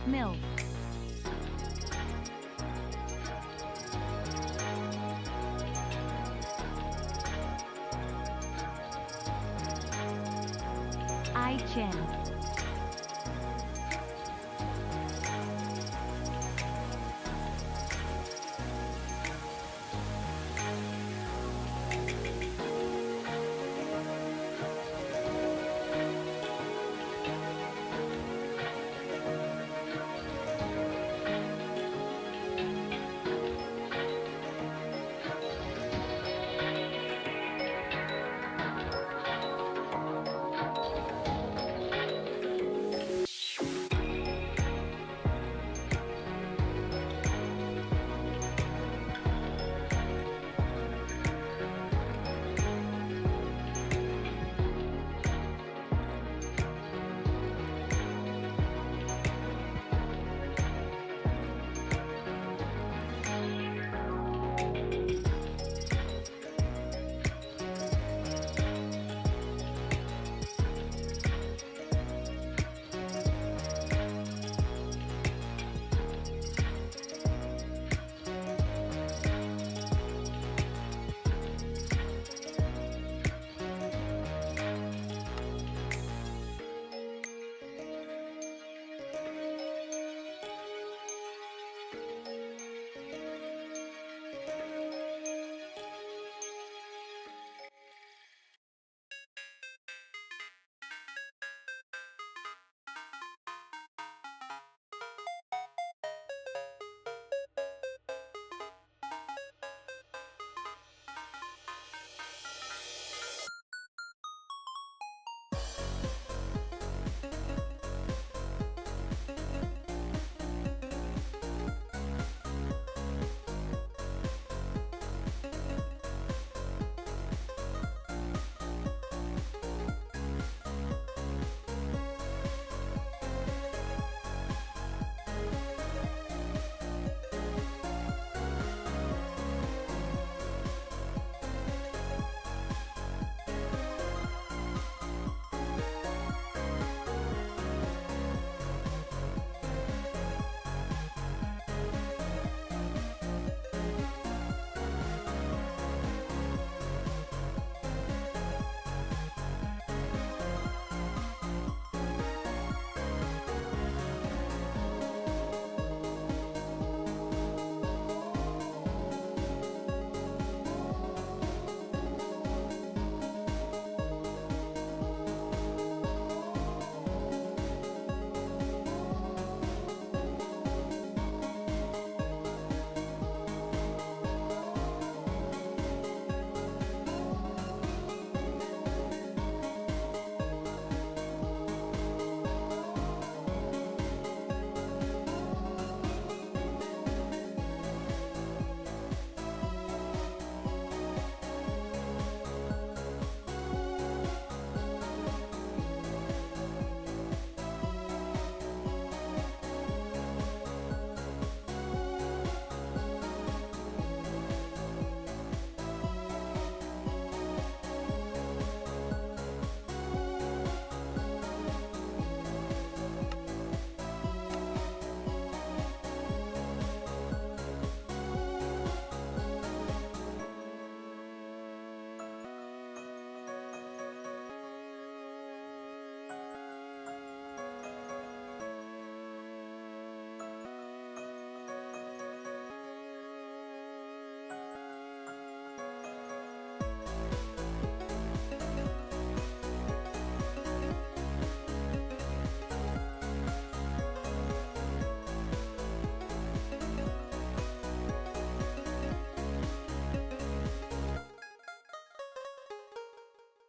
milk, I-Chin,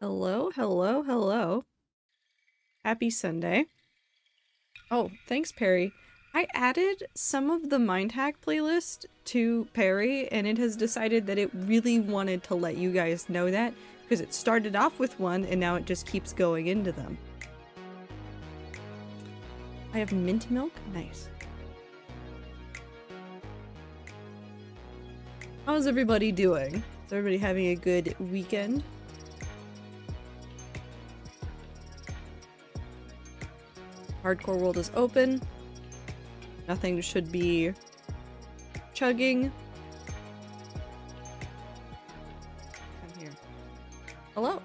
Hello, hello, hello. Happy Sunday. Oh, thanks, Perry. I added some of the Mind Hack playlist to Perry, and it has decided that it really wanted to let you guys know that, because it started off with one, and now it just keeps going into them. I have mint milk? Nice. How's everybody doing? Is everybody having a good weekend? Hardcore World is open. Nothing should be chugging. Come here. Hello?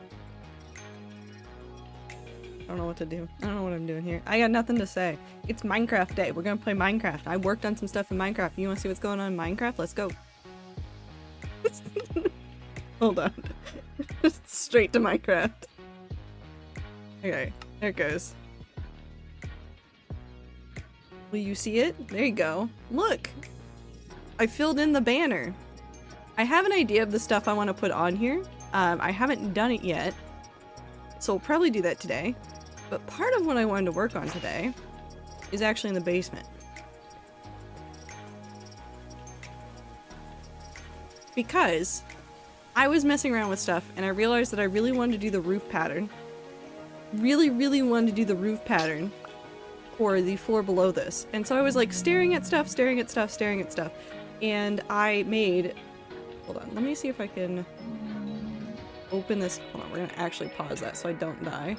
I don't know what to do. I don't know what I'm doing here. I got nothing to say. It's Minecraft day. We're gonna play Minecraft. I worked on some stuff in Minecraft. You wanna see what's going on in Minecraft? Let's go. Hold on. Straight to Minecraft. Okay, there it goes. Will you see it? There you go. Look! I filled in the banner. I have an idea of the stuff I want to put on here. I haven't done it yet, so we'll probably do that today. But part of what I wanted to work on today is actually in the basement. Because I was messing around with stuff and I realized that I really wanted to do the roof pattern. Really wanted to do the roof pattern for the floor below this. And so I was like staring at stuff. And I made, hold on, let me see if I can open this. Hold on, we're gonna actually pause that so I don't die.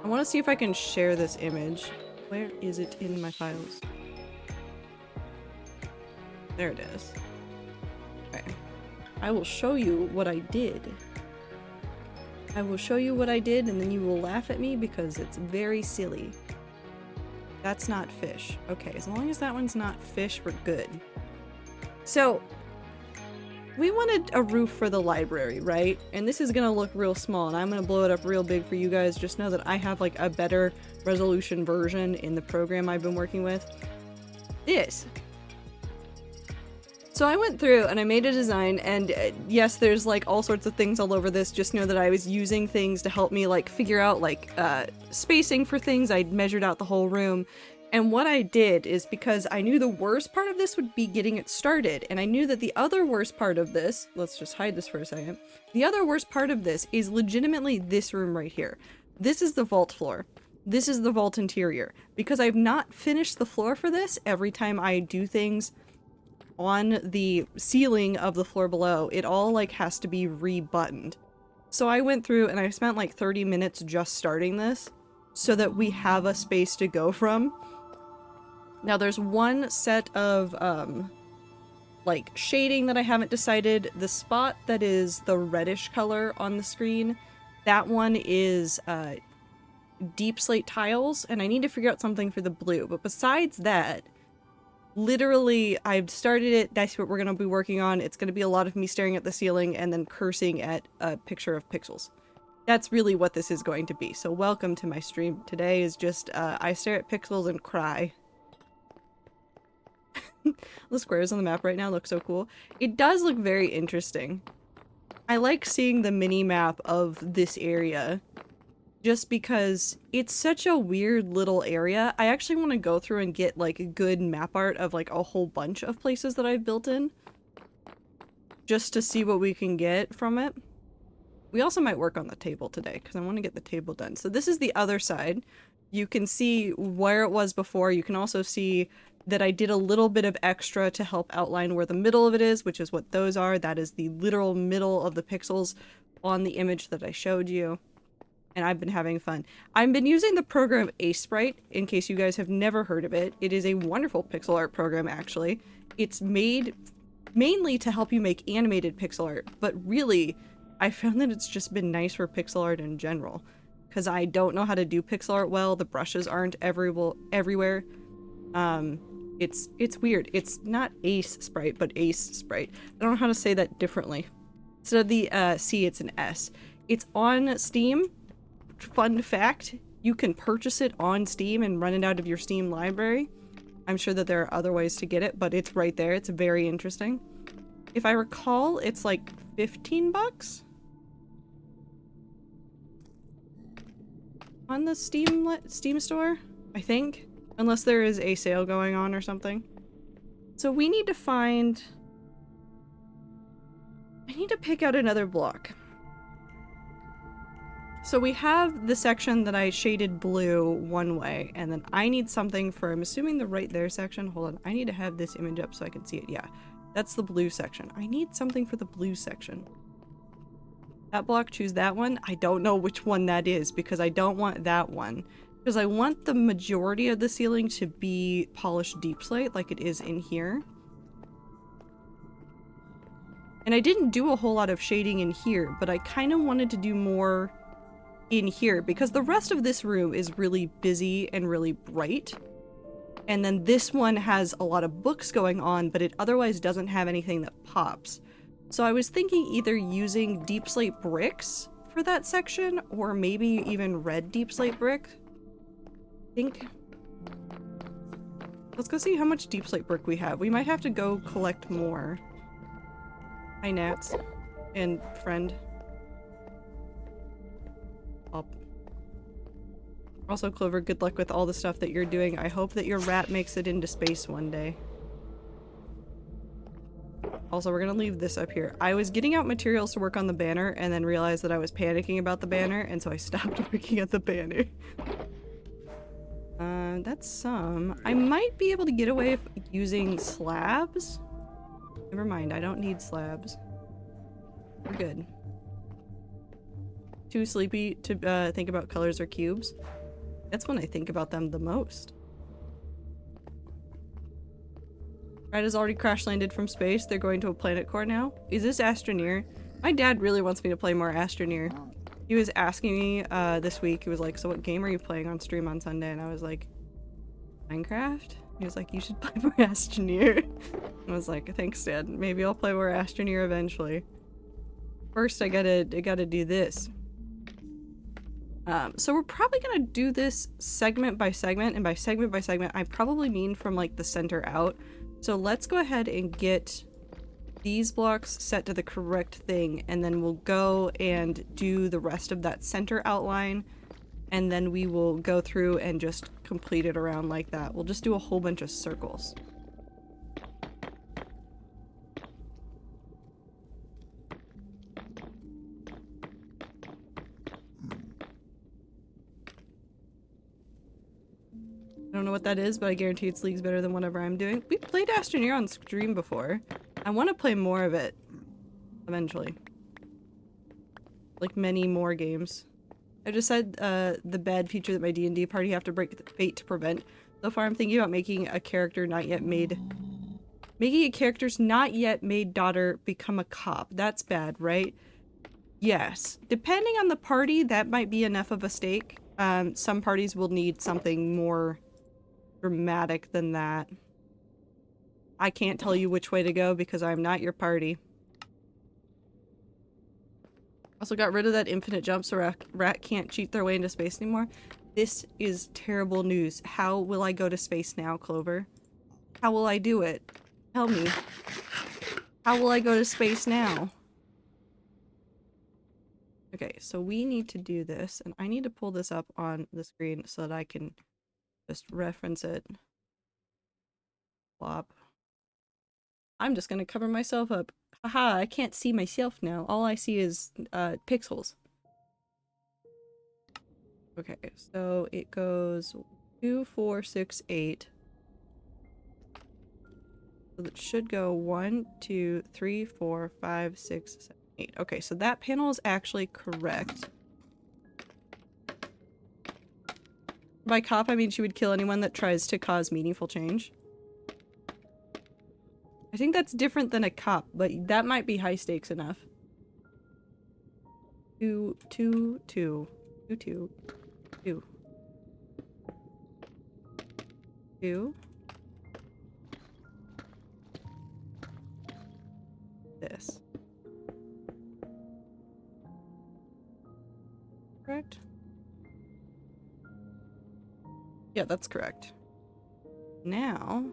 I want to see if I can share this image. Where is it in my files? There it is. Okay. I will show you what I did. I will show you what I did and then you will laugh at me because it's very silly. That's not fish. Okay, as long as that one's not fish, we're good. So, we wanted a roof for the library, right? And this is gonna look real small, and I'm gonna blow it up real big for you guys. Just know that I have like a better resolution version in the program I've been working with. This. So I went through and I made a design, and yes, there's like all sorts of things all over this. Just know that I was using things to help me like figure out like spacing for things. I'd measured out the whole room. And what I did is, because I knew the worst part of this would be getting it started, and I knew that the other worst part of this, let's just hide this for a second, the other worst part of this is legitimately this room right here. This is the vault floor. This is the vault interior. Because I've not finished the floor for this, every time I do things on the ceiling of the floor below, it all like has to be rebuttoned. So I went through and I spent like 30 minutes just starting this so that we have a space to go from. Now there's one set of like shading that I haven't decided. The spot that is the reddish color on the screen, that one is deep slate tiles, and I need to figure out something for the blue. But besides that, literally I've started it. That's what we're going to be working on. It's going to be a lot of me staring at the ceiling and then cursing at a picture of pixels. That's really what this is going to be. So welcome to my stream. Today is just I stare at pixels and cry. The squares on the map right now look so cool. It does look very interesting. I like seeing the mini map of this area just because it's such a weird little area. I actually want to go through and get like good map art of like a whole bunch of places that I've built in just to see what we can get from it. We also might work on the table today because I want to get the table done. So this is the other side. You can see where it was before. You can also see that I did a little bit of extra to help outline where the middle of it is, which is what those are. That is the literal middle of the pixels on the image that I showed you. And I've been having fun. I've been using the program Aseprite, in case you guys have never heard of it. It is a wonderful pixel art program, actually. It's made mainly to help you make animated pixel art, but really, I found that it's just been nice for pixel art in general. Because I don't know how to do pixel art well, the brushes aren't everywhere. It's weird. It's not Aseprite, but Aseprite. I don't know how to say that differently. Instead of the C, it's an S. It's on Steam. Fun fact, you can purchase it on Steam and run it out of your Steam library. I'm sure that there are other ways to get it, but it's right there. It's very interesting. If I recall, it's like 15 bucks on the Steam store, I think. Unless there is a sale going on or something. So we need to find... I need to pick out another block. So we have the section that I shaded blue one way, and then I need something for, I'm assuming the right there section. Hold on, I need to have this image up so I can see it. Yeah, that's the blue section. I need something for the blue section. That block, choose that one. I don't know which one that is because I don't want that one. Because I want the majority of the ceiling to be polished deep slate like it is in here. And I didn't do a whole lot of shading in here, but I kind of wanted to do more in here because the rest of this room is really busy and really bright. And then this one has a lot of books going on, but it otherwise doesn't have anything that pops. So I was thinking either using deep slate bricks for that section, or maybe even red deep slate brick. Let's go see how much deep slate brick we have. We might have to go collect more. Hi, Nats. And friend. Also, Clover, good luck with all the stuff that you're doing. I hope that your rat makes it into space one day. Also, we're gonna leave this up here. I was getting out materials to work on the banner and then realized that I was panicking about the banner, and so I stopped working at the banner. That's some. I might be able to get away with using slabs. Never mind, I don't need slabs. We're good. Too sleepy to think about colors or cubes. That's when I think about them the most. Red has already crash landed from space. They're going to a planet core now. Is this Astroneer? My dad really wants me to play more Astroneer. He was asking me this week, he was like, so what game are you playing on stream on Sunday? And I was like, Minecraft? He was like, you should play more Astroneer. I was like, thanks, Dad. Maybe I'll play more Astroneer eventually. First, I gotta do this. So we're probably gonna do this segment by segment, and by segment by segment, I probably mean from like the center out. So let's go ahead and get these blocks set to the correct thing, and then we'll go and do the rest of that center outline, and then we will go through and just complete it around like that. We'll just do a whole bunch of circles. I don't know what that is, but I guarantee it's leagues better than whatever I'm doing. We played Astroneer on stream before. I want to play more of it eventually. Like many more games. I just said the bad feature that my D&D party have to break the fate to prevent. So far I'm thinking about making a character not yet made... Making a character's not yet made daughter become a cop. That's bad, right? Yes. Depending on the party, that might be enough of a stake. Some parties will need something more dramatic than that. I can't tell you which way to go because I'm not your party. Also got rid of that infinite jump so rat can't cheat their way into space anymore. This is terrible news. How will I go to space now, Clover? How will I do it? Tell me. How will I go to space now? Okay, so we need to do this, and I need to pull this up on the screen so that I can just reference it. Plop. I'm just gonna cover myself up. Haha, I can't see myself now. All I see is pixels. Okay, so it goes 2, 4, 6, 8. So it should go 1, 2, 3, 4, 5, 6, 7, 8. Okay, so that panel is actually correct. By cop, I mean she would kill anyone that tries to cause meaningful change. I think that's different than a cop, but that might be high stakes enough. 2, 2, 2, 2, 2, 2, 2. This. Correct? Yeah, that's correct. Now...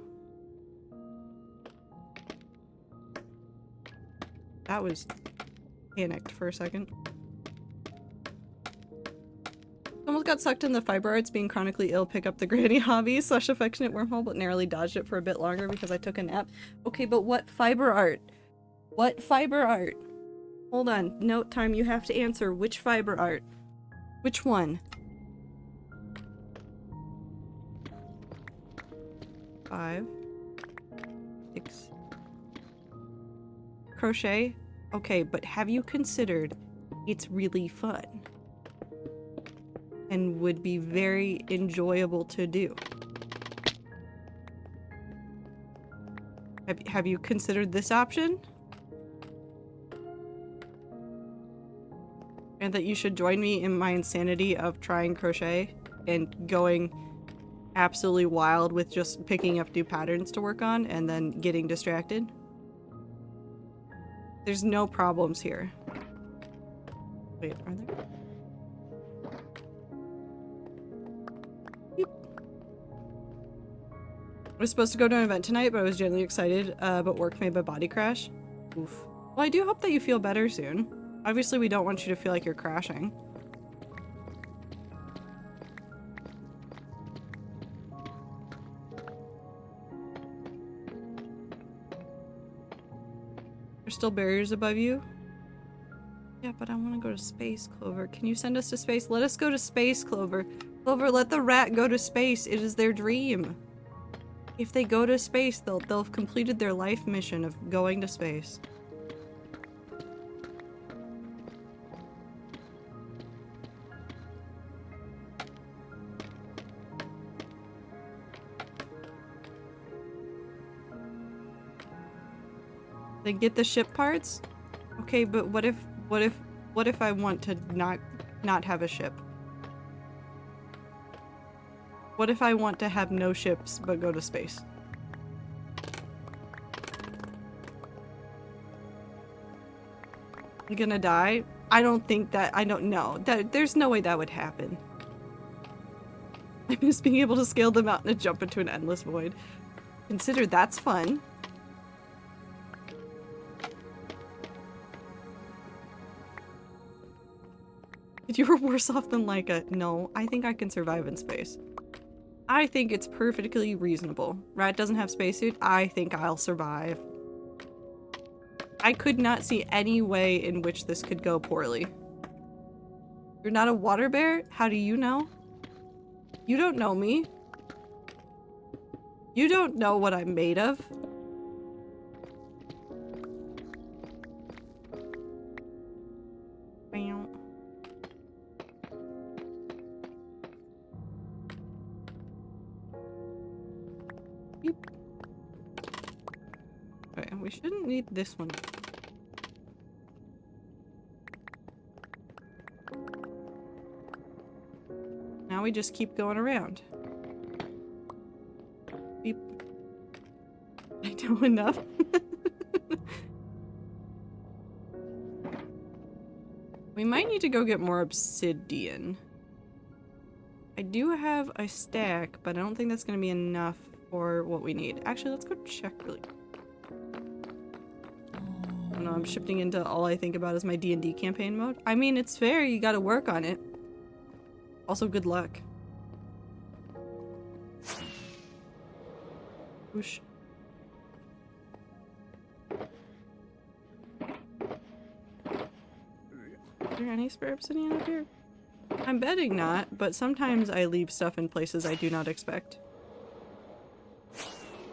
That was panicked for a second. Almost got sucked in the fiber arts, being chronically ill, pick up the granny hobby / affectionate wormhole, but narrowly dodged it for a bit longer because I took a nap. Okay, but what fiber art? What fiber art? Hold on. Note time, you have to answer. Which fiber art? Which one? 5, 6. Crochet? Okay, but have you considered it's really fun? and would be very enjoyable to do. Have you considered this option? And that you should join me in my insanity of trying crochet and going absolutely wild with just picking up new patterns to work on and then getting distracted. There's no problems here. Wait, are there? Yep. I was supposed to go to an event tonight, but I was genuinely excited, but work made my body crash. Oof. Well, I do hope that you feel better soon. Obviously, we don't want you to feel like you're crashing. There's still barriers above you? Yeah, but I want to go to space, Clover. Can you send us to space? Let us go to space, Clover. Clover, let the rat go to space. It is their dream. If they go to space, they'll have completed their life mission of going to space. They get the ship parts? Okay, but what if I want to not have a ship? What if I want to have no ships but go to space? You gonna die? I don't know. There's no way that would happen. I miss being able to scale the mountain and jump into an endless void. Consider that's fun. You were worse off than Laika. No, I think I can survive in space. I think it's perfectly reasonable. Rat doesn't have spacesuit. I think I'll survive. I could not see any way in which this could go poorly. You're not a water bear? How do you know? You don't know me. You don't know what I'm made of. Okay, we shouldn't need this one. Now we just keep going around. Beep. I know enough. We might need to go get more obsidian. I do have a stack, but I don't think that's going to be enough for what we need. Actually, let's go check really quick. I don't know, I'm shifting into all I think about is my D&D campaign mode. I mean, it's fair, you gotta work on it. Also, good luck. Whoosh. Is there any spare obsidian up here? I'm betting not, but sometimes I leave stuff in places I do not expect.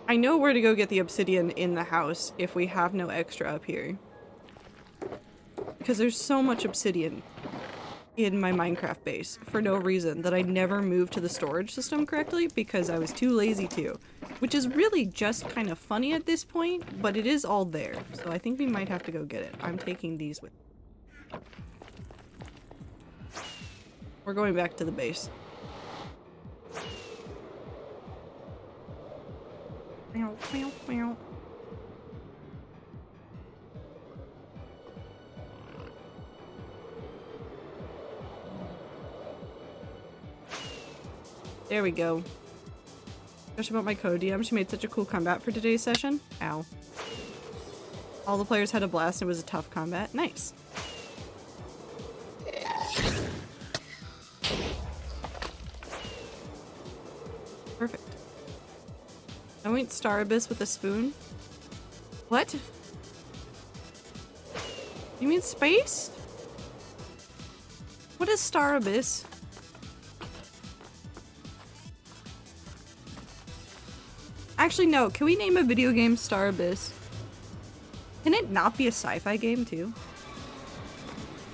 I know where to go get the obsidian in the house if we have no extra up here. Because there's so much obsidian in my Minecraft base for no reason that I never moved to the storage system correctly because I was too lazy to. Which is really just kind of funny at this point, but it is all there. So I think we might have to go get it. I'm taking these with. We're going back to the base. Meow, meow, meow. There we go. Especially about my co-DM, she made such a cool combat for today's session. Ow. All the players had a blast and it was a tough combat. Nice. Perfect. I went Star Abyss with a spoon. What? You mean space? What is Star Abyss? Actually, no. Can we name a video game Star Abyss? Can it not be a sci-fi game, too?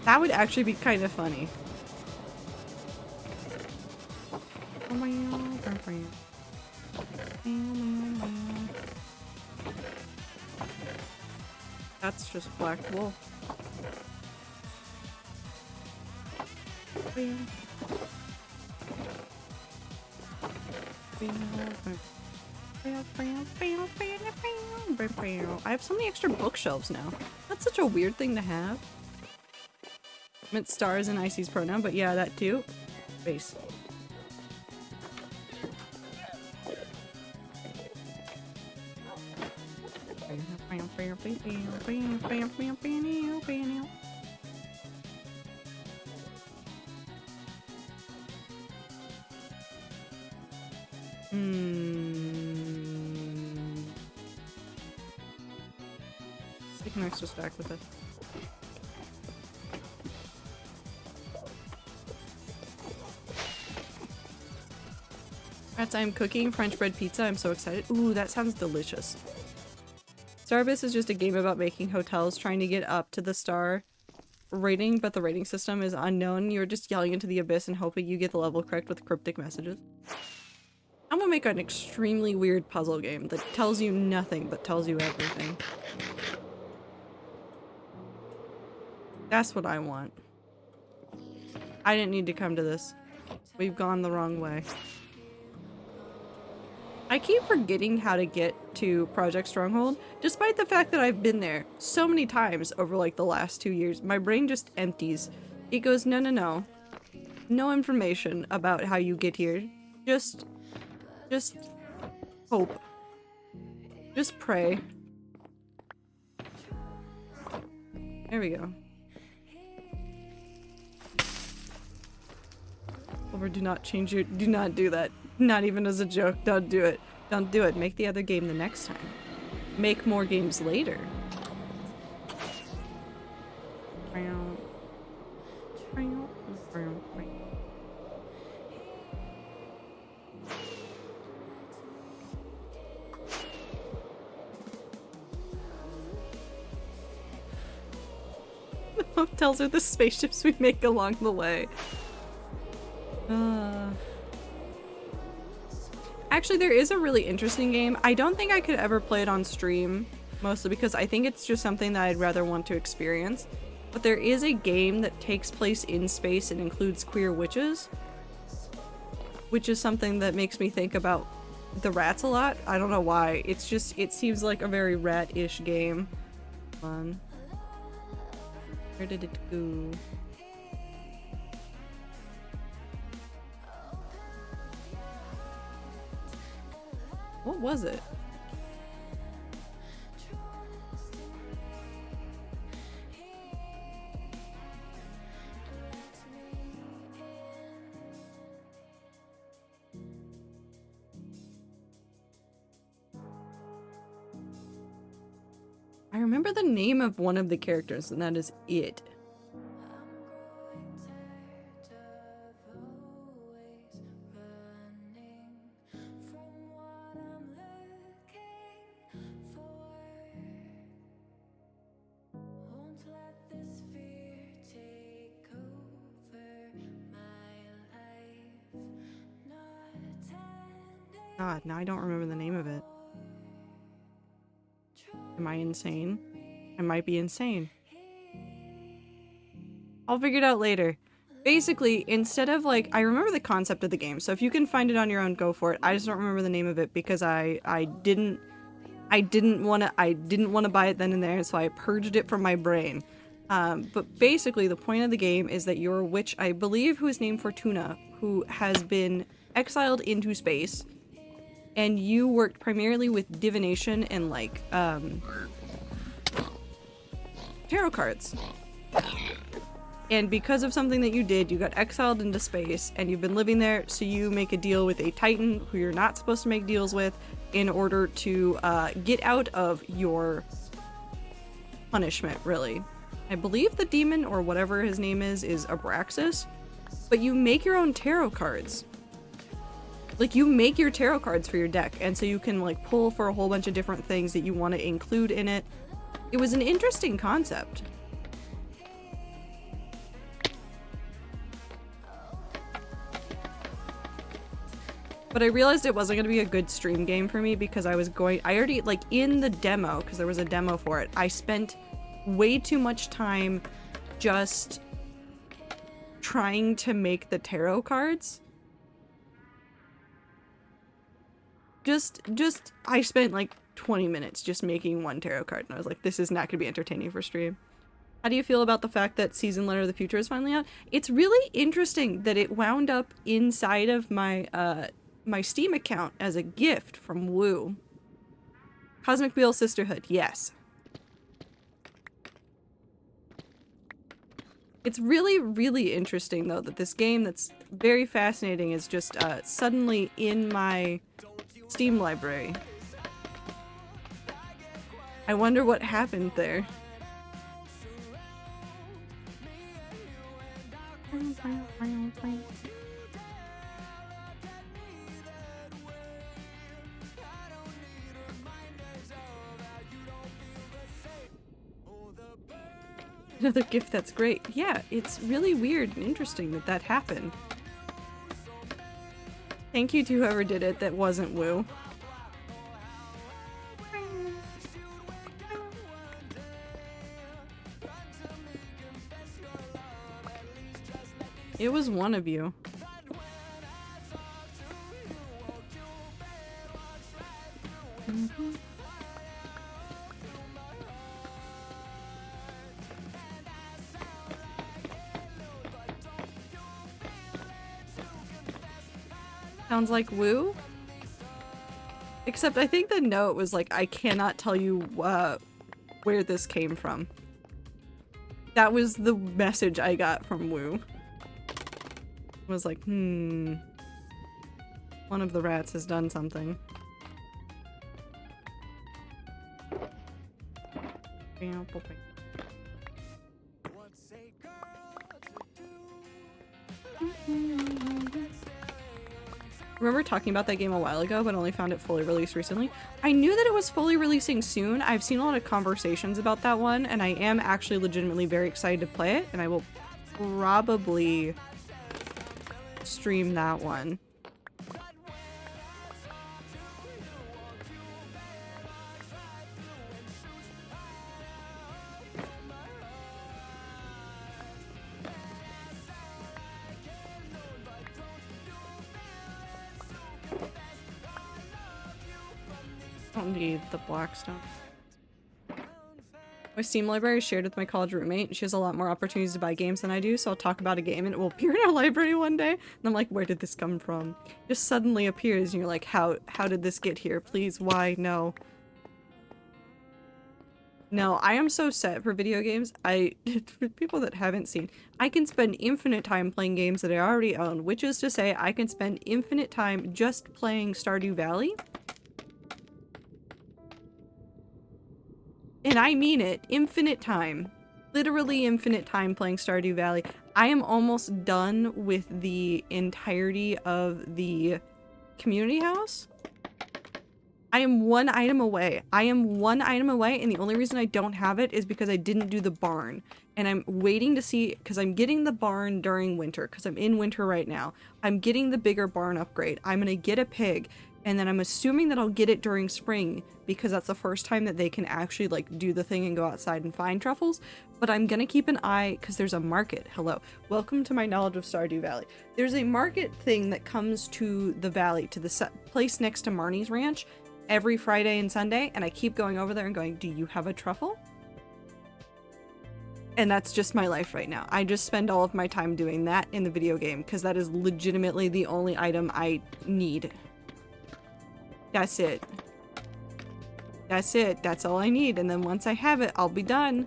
That would actually be kind of funny. That's just black wool. I have so many extra bookshelves now. That's such a weird thing to have. I meant stars and Icy's pronoun, but yeah, that too. Base. Take an extra stack with it. Rats, I'm cooking French bread pizza. I'm so excited. Ooh, that sounds delicious. Starbus is just a game about making hotels, trying to get up to the star rating, but the rating system is unknown. You're just yelling into the abyss and hoping you get the level correct with cryptic messages. I'm gonna make an extremely weird puzzle game that tells you nothing but tells you everything. That's what I want. I didn't need to come to this. We've gone the wrong way. I keep forgetting how to get to Project Stronghold, despite the fact that I've been there so many times over like the last 2 years. My brain just empties. It goes, no, no, no. No information about how you get here. Just hope. Just pray. There we go. Over, do not change your- do not do that. Not even as a joke. Don't do it. Don't do it. Make the other game the next time. Make more games later. The hotels are the spaceships we make along the way. Actually, there is a really interesting game. I don't think I could ever play it on stream, mostly because I think it's just something that I'd rather want to experience. But there is a game that takes place in space and includes queer witches, which is something that makes me think about the rats a lot. I don't know why. It's just, it seems like a very rat-ish game. Fun. Where did it go? What was it? I remember the name of one of the characters, and that is it. God, now I don't remember the name of it. Am I insane? I might be insane. I'll figure it out later. Basically, instead of like, I remember the concept of the game, so if you can find it on your own, go for it. I just don't remember the name of it because I didn't want to buy it then and there, so I purged it from my brain. But basically, the point of the game is that you're a witch, I believe, who is named Fortuna, who has been exiled into space. And you worked primarily with divination and like tarot cards. And because of something that you did, you got exiled into space and you've been living there, so you make a deal with a titan who you're not supposed to make deals with in order to get out of your punishment, really. I believe the demon, or whatever his name is Abraxas, but you make your own tarot cards. Like, you make your tarot cards for your deck, and so you can, like, pull for a whole bunch of different things that you want to include in it. It was an interesting concept. But I realized it wasn't going to be a good stream game for me because I already, like, in the demo, because there was a demo for it, I spent way too much time just trying to make the tarot cards. I spent like 20 minutes just making one tarot card, and I was like, this is not going to be entertaining for stream. How do you feel about the fact that Season Letter of the Future is finally out? It's really interesting that it wound up inside of my, my Steam account as a gift from Woo. Cosmic Wheel Sisterhood, yes. It's really, really interesting, though, that this game that's very fascinating is just suddenly in my Steam library. I wonder what happened there. Another gift that's great. Yeah, it's really weird and interesting that that happened. Thank you to whoever did it that wasn't Woo. It was one of you. Sounds like Woo? Except I think the note was like, I cannot tell you where this came from. That was the message I got from Woo. Was like, one of the rats has done something. Remember talking about that game a while ago, but only found it fully released recently? I knew that it was fully releasing soon. I've seen a lot of conversations about that one, and I am actually legitimately very excited to play it, and I will probably stream that one. Don't need the Blackstone. My Steam library is shared with my college roommate. She has a lot more opportunities to buy games than I do, so I'll talk about a game and it will appear in our library one day. And I'm like, where did this come from? It just suddenly appears and you're like, how did this get here? Please, why? No. No, I am so set for video games. For people that haven't seen, I can spend infinite time playing games that I already own, which is to say I can spend infinite time just playing Stardew Valley. And I mean it, infinite time. Literally infinite time playing Stardew Valley. I am almost done with the entirety of the community house. I am one item away. I am one item away, and the only reason I don't have it is because I didn't do the barn. And I'm waiting to see, because I'm getting the barn during winter, because I'm in winter right now. I'm getting the bigger barn upgrade. I'm gonna get a pig. And then I'm assuming that I'll get it during spring because that's the first time that they can actually like do the thing and go outside and find truffles. But I'm gonna keep an eye because there's a market. Hello. Welcome to my knowledge of Stardew Valley. There's a market thing that comes to the valley, to the place next to Marnie's ranch every Friday and Sunday. And I keep going over there and going, do you have a truffle? And that's just my life right now. I just spend all of my time doing that in the video game because that is legitimately the only item I need. That's it. That's it. That's all I need. And then once I have it, I'll be done.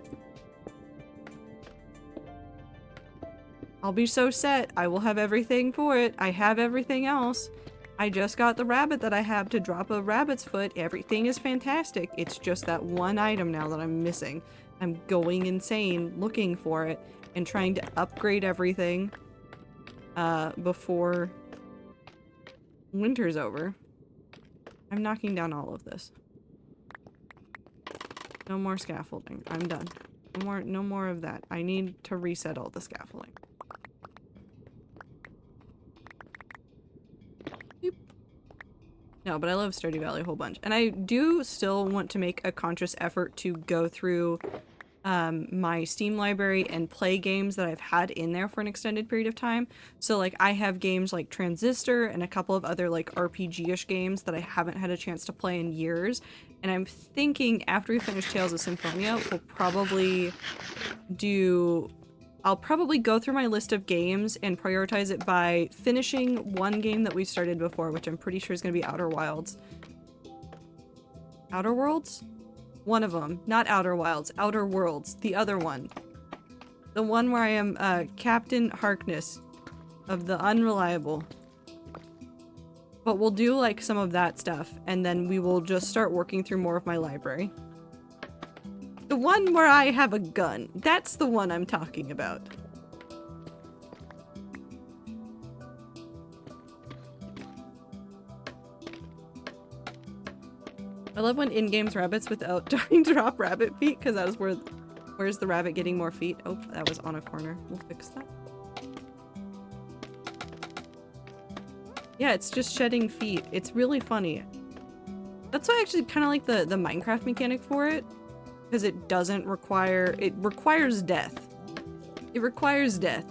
I'll be so set. I will have everything for it. I have everything else. I just got the rabbit that I have to drop a rabbit's foot. Everything is fantastic. It's just that one item now that I'm missing. I'm going insane looking for it and trying to upgrade everything before winter's over. I'm knocking down all of this. No more scaffolding. I'm done. No more of that. I need to reset all the scaffolding. Beep. No, but I love Stardew Valley a whole bunch. And I do still want to make a conscious effort to go through my Steam library and play games that I've had in there for an extended period of time. So like I have games like Transistor and a couple of other like RPG-ish games that I haven't had a chance to play in years. And I'm thinking after we finish Tales of Symphonia, I'll probably go through my list of games and prioritize it by finishing one game that we started before, which I'm pretty sure is going to be Outer Wilds. Outer Worlds? One of them. Not Outer Wilds. Outer Worlds. The other one. The one where I am Captain Harkness of the Unreliable. But we'll do like some of that stuff, and then we will just start working through more of my library. The one where I have a gun. That's the one I'm talking about. I love when in-games rabbits without dying drop rabbit feet, because that is where's the rabbit getting more feet? Oh, that was on a corner. We'll fix that. Yeah, it's just shedding feet. It's really funny. That's why I actually kind of like the Minecraft mechanic for it. Because it doesn't require... It requires death. It requires death.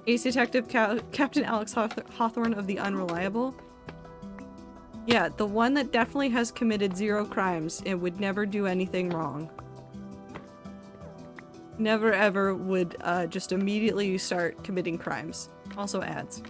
Ace Detective Captain Alex Hawthorne of the Unreliable. Yeah, the one that definitely has committed 0 crimes and would never do anything wrong. Never ever would just immediately start committing crimes. Also ads.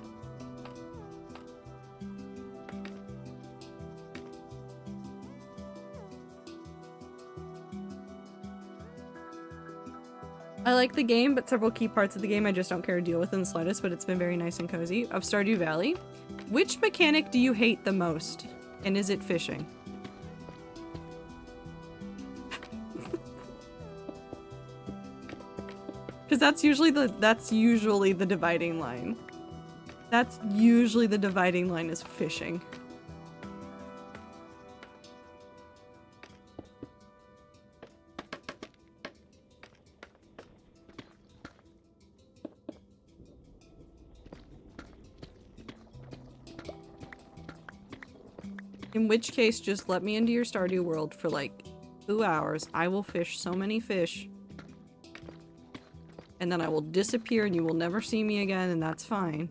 I like the game, but several key parts of the game I just don't care to deal with in the slightest, but it's been very nice and cozy. Of Stardew Valley, which mechanic do you hate the most? And is it fishing? Because that's usually the dividing line. That's usually the dividing line is fishing. In which case, just let me into your Stardew world for like 2 hours. I will fish so many fish. And then I will disappear and you will never see me again, and that's fine.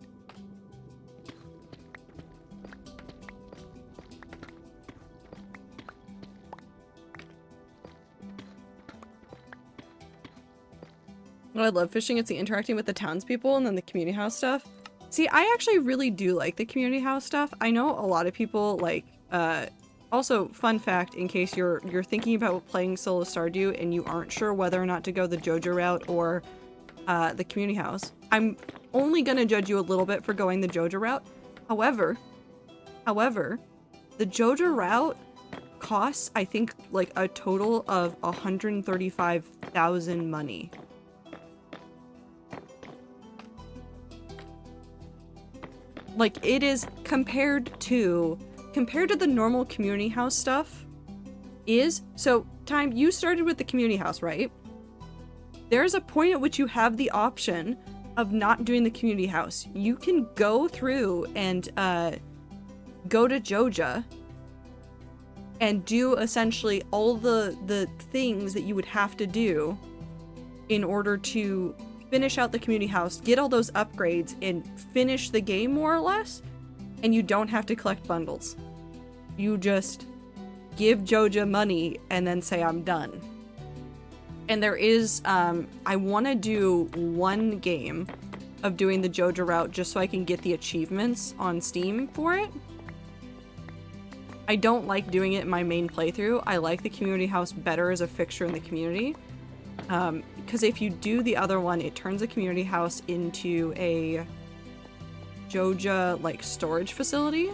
What I love fishing, it's the interacting with the townspeople and then the community house stuff. See, I actually really do like the community house stuff. I know a lot of people like, also, fun fact, in case you're thinking about playing solo Stardew and you aren't sure whether or not to go the Joja route or the community house, I'm only gonna judge you a little bit for going the Joja route. However, the Joja route costs, I think, like a total of 135,000 money. Like, it is compared to the normal community house stuff is, so Time, you started with the community house, right? There's a point at which you have the option of not doing the community house. You can go through and go to Joja and do essentially all the things that you would have to do in order to finish out the community house, get all those upgrades, and finish the game more or less, and you don't have to collect bundles. You just give Joja money and then say, I'm done. And there is, I want to do one game of doing the Joja route just so I can get the achievements on Steam for it. I don't like doing it in my main playthrough. I like the community house better as a fixture in the community. Because if you do the other one, it turns the community house into a Joja, like, storage facility.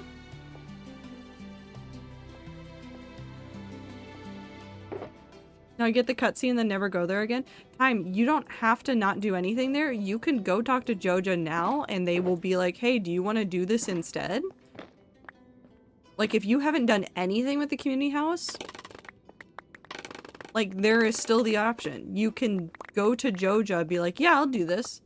Now I get the cutscene and then never go there again. Time, you don't have to not do anything there. You can go talk to Joja now and they will be like, hey, do you want to do this instead? Like, if you haven't done anything with the community house, like, there is still the option. You can go to Joja, be like, yeah, I'll do this.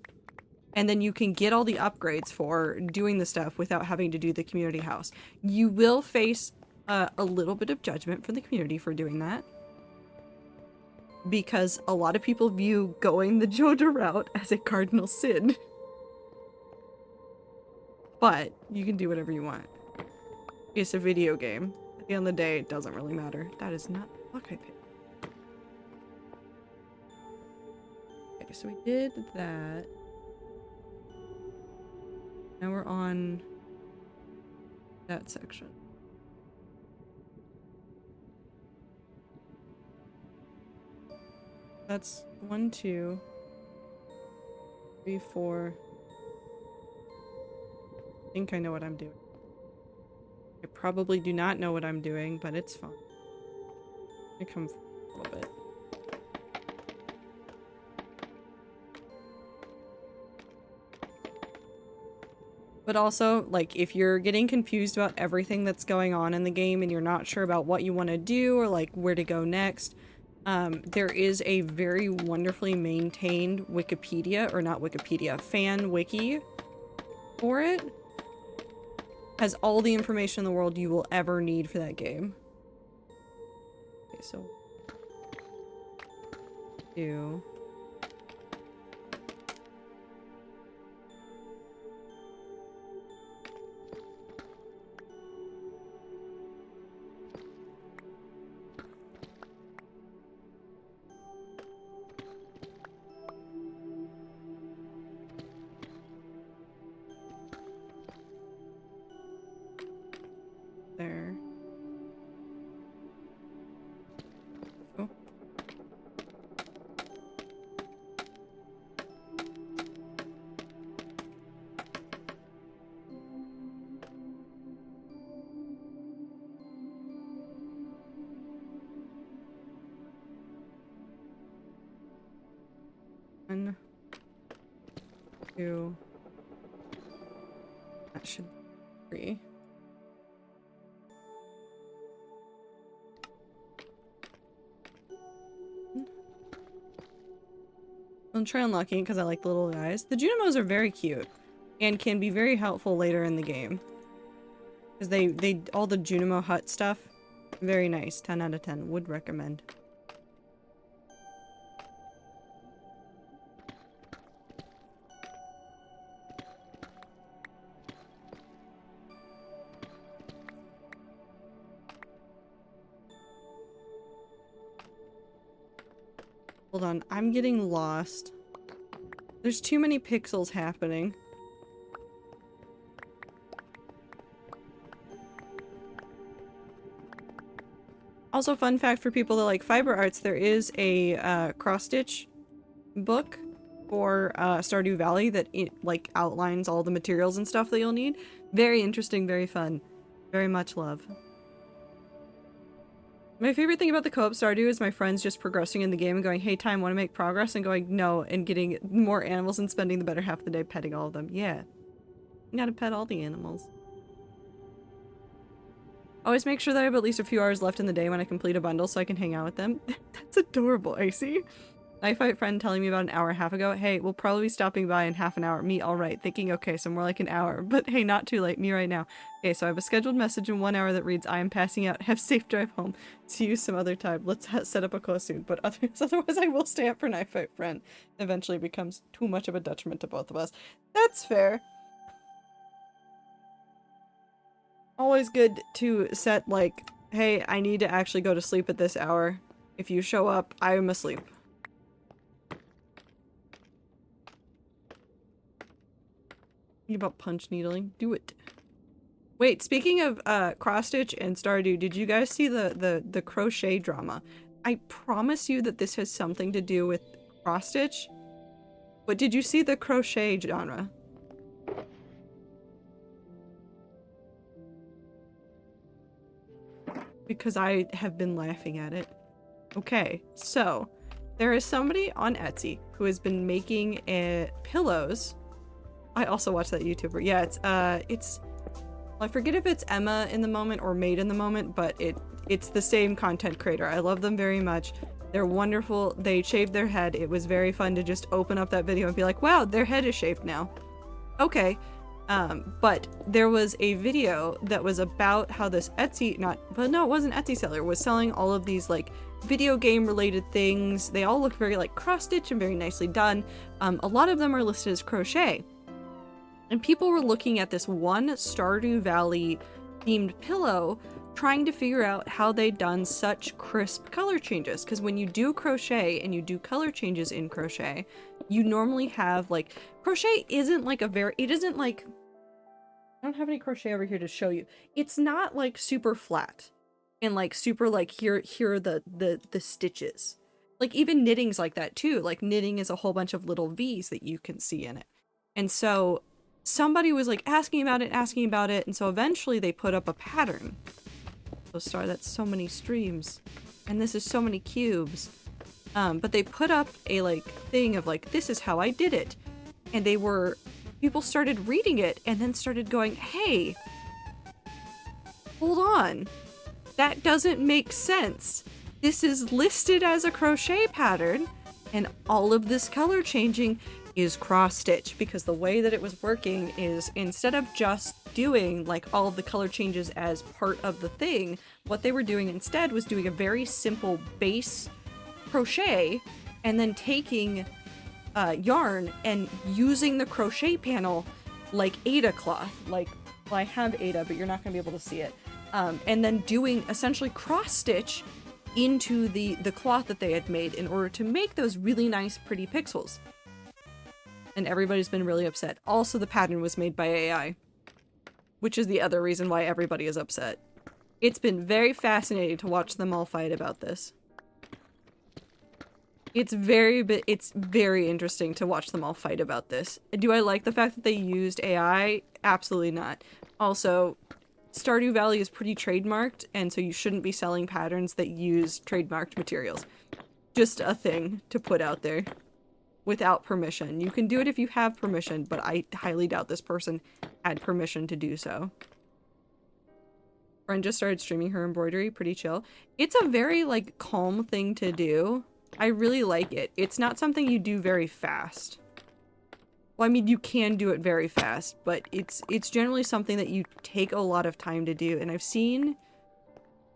and then you can get all the upgrades for doing the stuff without having to do the community house. You will face a little bit of judgment from the community for doing that, because a lot of people view going the Joja route as a cardinal sin. But you can do whatever you want. It's a video game. At the end of the day, it doesn't really matter. That is not the fuck I picked. Okay, so we did that. Now we're on that section. That's 1, 2, 3, 4. I think I know what I'm doing. I probably do not know what I'm doing, but it's fine. I come a little bit. But also, like, if you're getting confused about everything that's going on in the game and you're not sure about what you want to do or, like, where to go next, there is a very wonderfully maintained Wikipedia, or not Wikipedia, fan wiki for it. Has all the information in the world you will ever need for that game. Okay, so... do... there. Oh. One, two. That should be 3. I'll try unlocking it because I like the little guys. The Junimos are very cute and can be very helpful later in the game. Because they all the Junimo hut stuff, very nice. 10 out of 10. Would recommend. Hold on, I'm getting lost. There's too many pixels happening. Also, fun fact for people that like fiber arts, there is a cross-stitch book for Stardew Valley that like outlines all the materials and stuff that you'll need. Very interesting, very fun. Very much love. My favorite thing about the co-op Stardew is my friends just progressing in the game and going, hey, time, want to make progress? And going, no, and getting more animals and spending the better half of the day petting all of them. Yeah. You gotta pet all the animals. Always make sure that I have at least a few hours left in the day when I complete a bundle so I can hang out with them. That's adorable, Icy. Knife Fight friend telling me about an hour and a half ago, hey, we'll probably be stopping by in half an hour. Me, alright. Thinking, okay, so more like an hour. But hey, not too late. Me right now. Okay, so I have a scheduled message in 1 hour that reads, I am passing out. Have safe drive home. See you some other time. Let's set up a call soon. But otherwise I will stay up for Knife Fight friend. Eventually it becomes too much of a detriment to both of us. That's fair. Always good to set, like, hey, I need to actually go to sleep at this hour. If you show up, I am asleep. Think about punch needling. Do it. Wait, speaking of cross-stitch and Stardew, did you guys see the crochet drama? I promise you that this has something to do with cross-stitch. But did you see the crochet genre? Because I have been laughing at it. Okay, so there is somebody on Etsy who has been making pillows. I also watched that YouTuber. Yeah, it's well, I forget if it's Emma in the moment or Made in the moment, but it's the same content creator. I love them very much. They're wonderful. They shaved their head. It was very fun to just open up that video and be like, wow, their head is shaved now. Okay. But there was a video that was about how this Etsy, it wasn't Etsy seller, was selling all of these like video game related things. They all look very like cross stitch and very nicely done. A lot of them are listed as crochet. And people were looking at this one Stardew Valley themed pillow, trying to figure out how they'd done such crisp color changes. Because when you do crochet and you do color changes in crochet, you normally have like, crochet isn't like it isn't like, I don't have any crochet over here to show you. It's not like super flat and like super like here are the stitches. Like even knitting's like that too. Like knitting is a whole bunch of little V's that you can see in it. And so somebody was like asking about it, and so eventually they put up a pattern. So sorry, that's so many streams, and this is so many cubes. But they put up a like thing of like, this is how I did it, and people started reading it and then started going, hey, hold on, that doesn't make sense. This is listed as a crochet pattern, and all of this color changing is cross stitch, because the way that it was working is instead of just doing like all of the color changes as part of the thing, what they were doing instead was doing a very simple base crochet and then taking yarn and using the crochet panel like Aida cloth. Like, well, I have Aida, but you're not going to be able to see it. And then doing essentially cross stitch into the cloth that they had made in order to make those really nice pretty pixels. And everybody's been really upset. Also, the pattern was made by AI, which is the other reason why everybody is upset. It's been very fascinating to watch them all fight about this. It's very interesting to watch them all fight about this. Do I like the fact that they used AI? Absolutely not. Also, Stardew Valley is pretty trademarked, and so you shouldn't be selling patterns that use trademarked materials. Just a thing to put out there. Without permission. You can do it if you have permission, but I highly doubt this person had permission to do so. Friend just started streaming her embroidery, pretty chill. It's a very like calm thing to do. I really like it. It's not something you do very fast. Well, I mean, you can do it very fast, but it's generally something that you take a lot of time to do. And I've seen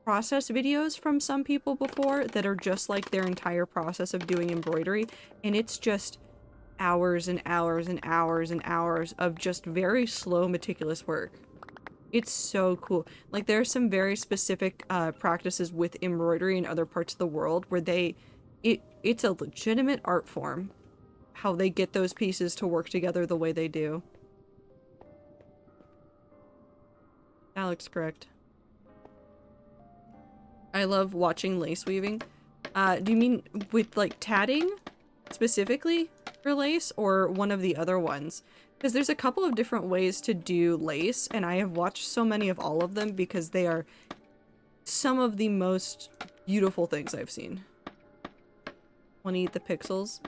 process videos from some people before that are just like their entire process of doing embroidery, and it's just hours and hours and hours and hours of just very slow, meticulous work. It's so cool. Like, there are some very specific practices with embroidery in other parts of the world where it's a legitimate art form, how they get those pieces to work together the way they do. That looks correct. I love watching lace weaving. Do you mean with like tatting specifically for lace, or one of the other ones? Because there's a couple of different ways to do lace, and I have watched so many of all of them because they are some of the most beautiful things I've seen. Want to eat the pixels?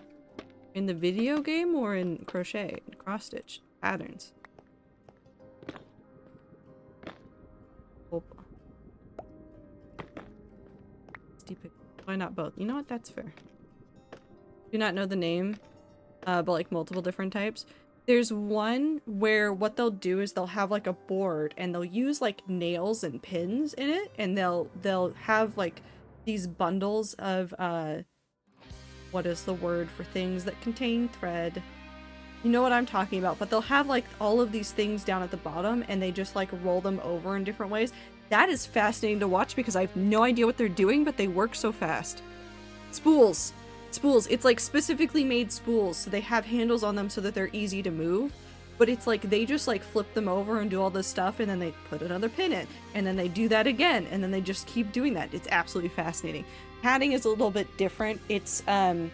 In the video game or in crochet? Cross stitch patterns. Why not both? You know what? That's fair. Do not know the name, but like multiple different types. There's one where what they'll do is they'll have like a board and they'll use like nails and pins in it, and they'll have like these bundles of what is the word for things that contain thread? You know what I'm talking about, but they'll have like all of these things down at the bottom and they just like roll them over in different ways. That is fascinating to watch because I have no idea what they're doing, but they work so fast. Spools. Spools. It's like specifically made spools, so they have handles on them so that they're easy to move. But it's like they just like flip them over and do all this stuff, and then they put another pin in, and then they do that again, and then they just keep doing that. It's absolutely fascinating. Padding is a little bit different. It's no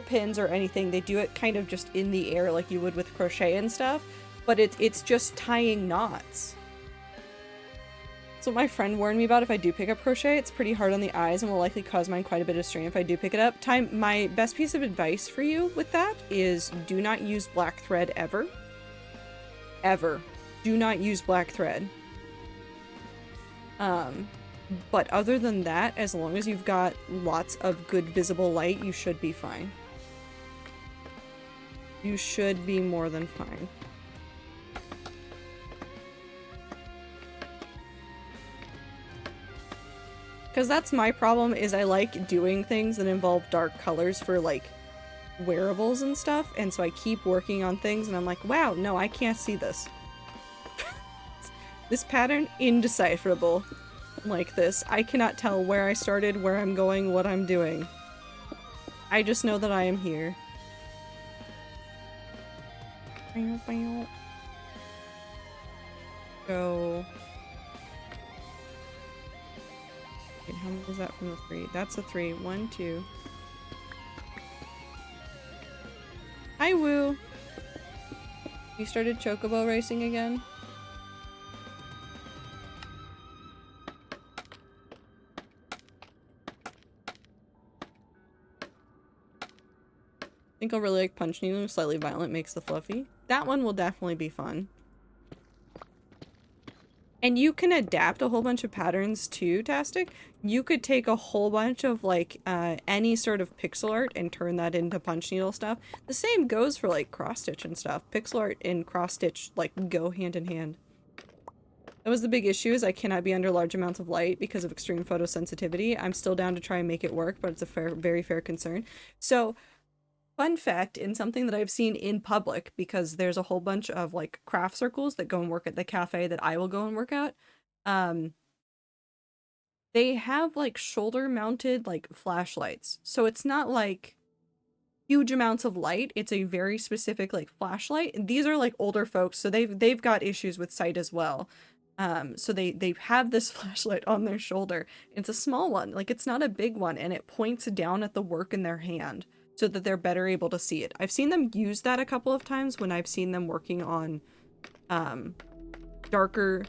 pins or anything. They do it kind of just in the air like you would with crochet and stuff, but it's just tying knots. That's what my friend warned me about. If I do pick up crochet, it's pretty hard on the eyes and will likely cause mine quite a bit of strain if I do pick it up. My best piece of advice for you with that is do not use black thread ever. Ever. Do not use black thread. But other than that, as long as you've got lots of good visible light, you should be fine. You should be more than fine. Because that's my problem, is I like doing things that involve dark colors for, like, wearables and stuff, and so I keep working on things, and I'm like, wow, no, I can't see this. This pattern, indecipherable. Like this. I cannot tell where I started, where I'm going, what I'm doing. I just know that I am here. Go. Wait, how much is that from the 3? That's a 3. 1, 2. Hi, Woo! You started chocobo racing again? I think I'll really like Punch Needle. Slightly Violent makes the fluffy. That one will definitely be fun. And you can adapt a whole bunch of patterns too, Tastic. You could take a whole bunch of like any sort of pixel art and turn that into Punch Needle stuff. The same goes for like cross stitch and stuff. Pixel art and cross stitch like go hand in hand. That was the big issue, is I cannot be under large amounts of light because of extreme photosensitivity. I'm still down to try and make it work, but it's a very fair concern. So fun fact, and something that I've seen in public, because there's a whole bunch of like craft circles that go and work at the cafe that I will go and work at. They have like shoulder mounted like flashlights. So it's not like huge amounts of light. It's a very specific like flashlight. And these are like older folks, so they've got issues with sight as well. So they have this flashlight on their shoulder. It's a small one, like it's not a big one, and it points down at the work in their hand, so that they're better able to see it. I've seen them use that a couple of times when I've seen them working on darker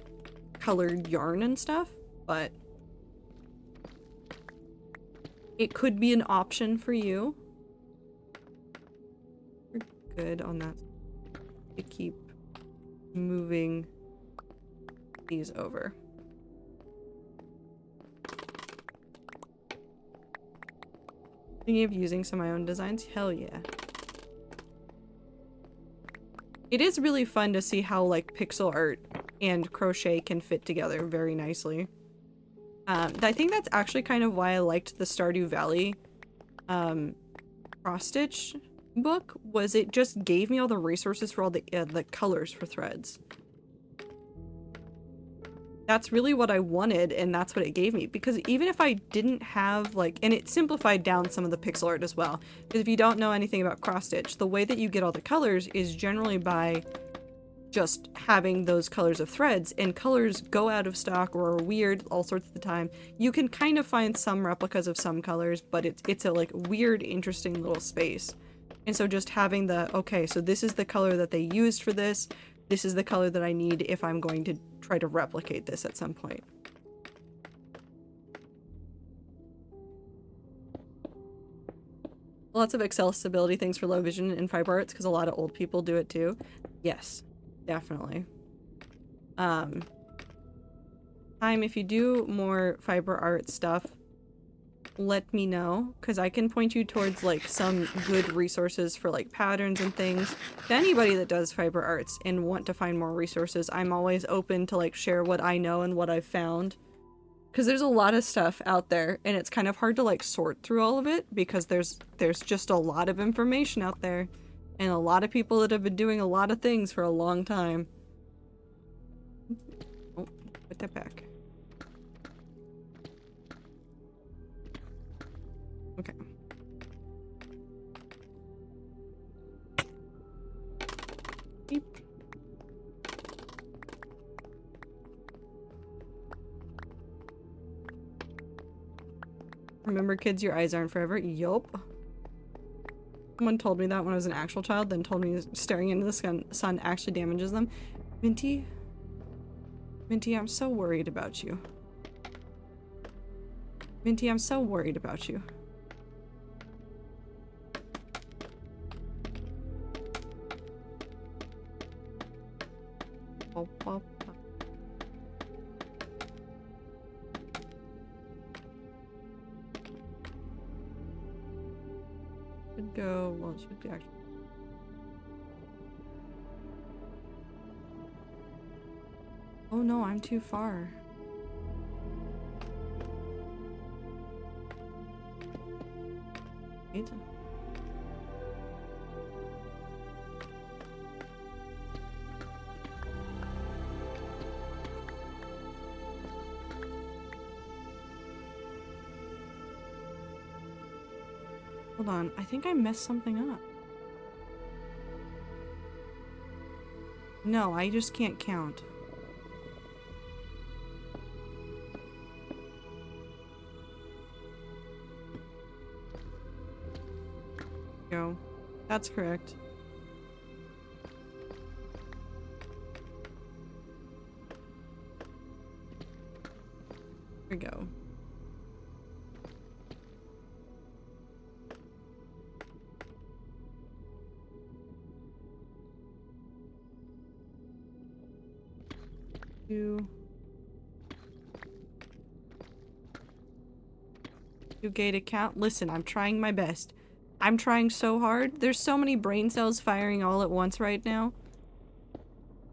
colored yarn and stuff, but it could be an option for you. You're good on that. To keep moving these over. Thinking of using some of my own designs? Hell yeah. It is really fun to see how like pixel art and crochet can fit together very nicely. I think that's actually kind of why I liked the Stardew Valley cross stitch book, was it just gave me all the resources for all the colors for threads. That's really what I wanted, and that's what it gave me. Because even if I didn't have, like, and it simplified down some of the pixel art as well. Because if you don't know anything about cross-stitch, the way that you get all the colors is generally by just having those colors of threads, and colors go out of stock or are weird all sorts of the time. You can kind of find some replicas of some colors, but it's a, like, weird, interesting little space. And so just having the, okay, so this is the color that they used for this. This is the color that I need if I'm going to try to replicate this at some point. Lots of accessibility things for low vision and fiber arts, because a lot of old people do it too. Yes, definitely. Time, if you do more fiber art stuff, let me know, because I can point you towards like some good resources for like patterns and things. To anybody that does fiber arts and want to find more resources, I'm always open to like share what I know and what I've found, because there's a lot of stuff out there, and it's kind of hard to like sort through all of it, because there's just a lot of information out there and a lot of people that have been doing a lot of things for a long time. Oh, put that back. Okay. Beep. Remember, kids, your eyes aren't forever. Yup. Someone told me that when I was an actual child, then told me staring into the sun actually damages them. Minty? Minty, I'm so worried about you. Minty, I'm so worried about you. go. Well, it should be actually. Oh no, I'm too far. Wait. Hold on, I think I messed something up. No, I just can't count. Go. That's correct. Here we go. Do gate account. Listen, I'm trying my best. I'm trying so hard. There's so many brain cells firing all at once right now.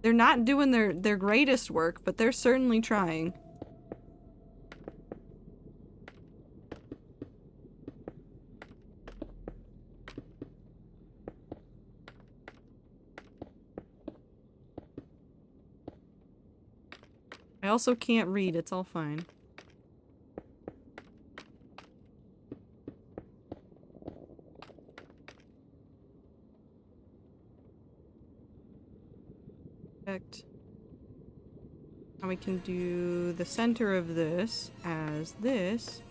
They're not doing their greatest work, but they're certainly trying. I also can't read, it's all fine. Perfect. Now we can do the center of this as this.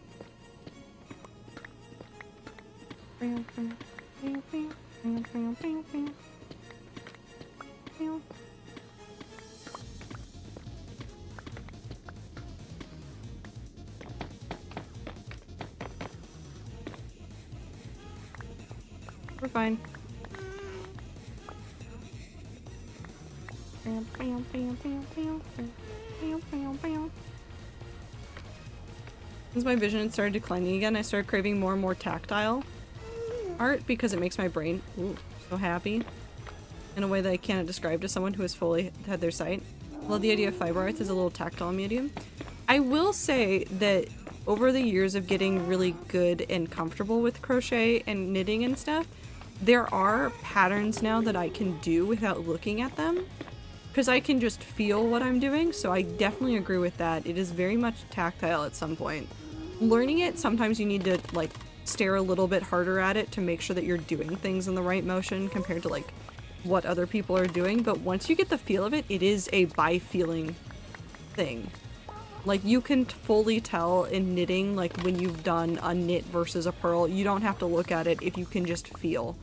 We're fine. Since my vision started declining again, I started craving more and more tactile art because it makes my brain so happy in a way that I cannot describe to someone who has fully had their sight. I love the idea of fiber arts as a little tactile medium. I will say that over the years of getting really good and comfortable with crochet and knitting and stuff, there are patterns now that I can do without looking at them because I can just feel what I'm doing, so I definitely agree with that. It is very much tactile at some point. Learning it, sometimes you need to like stare a little bit harder at it to make sure that you're doing things in the right motion compared to like what other people are doing, but once you get the feel of it, it is a by feeling thing. Like you can fully tell in knitting, like when you've done a knit versus a purl, you don't have to look at it if you can just feel.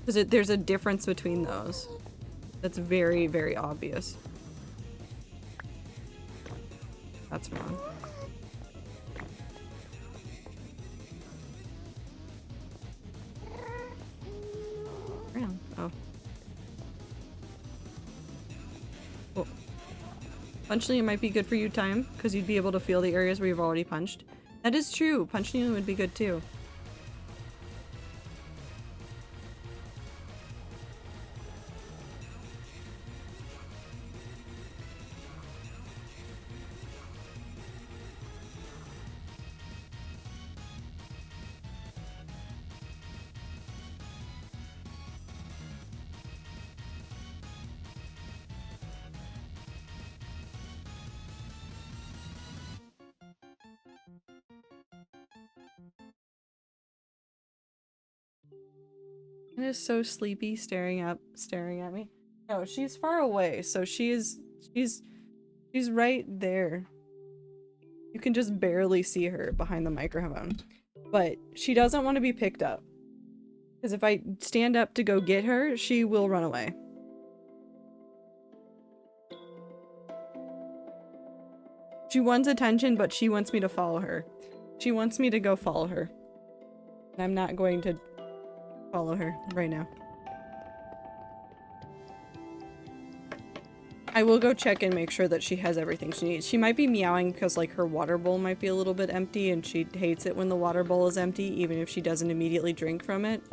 Because there's a difference between those. That's very, very obvious. That's wrong. Oh. Oh. Punch needle might be good for you, Time, because you'd be able to feel the areas where you've already punched. That is true. Punch needle would be good too. It is so sleepy staring at me. No, she's far away, so she's right there. You can just barely see her behind the microphone. But she doesn't want to be picked up. Because if I stand up to go get her, she will run away. She wants attention, but she wants me to follow her. She wants me to go follow her. And I'm not going to follow her right now. I will go check and make sure that she has everything she needs. She might be meowing because like her water bowl might be a little bit empty and she hates it when the water bowl is empty even if she doesn't immediately drink from it.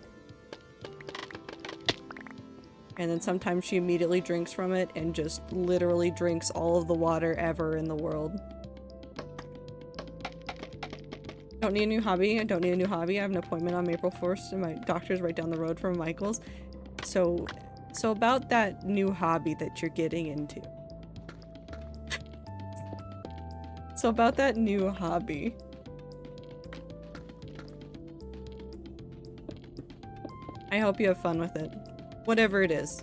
And then sometimes she immediately drinks from it and just literally drinks all of the water ever in the world. Don't need a new hobby. I don't need a new hobby. I have an appointment on April 1st and my doctor's right down the road from Michael's. So about that new hobby that you're getting into. So about that new hobby. I hope you have fun with it. Whatever it is.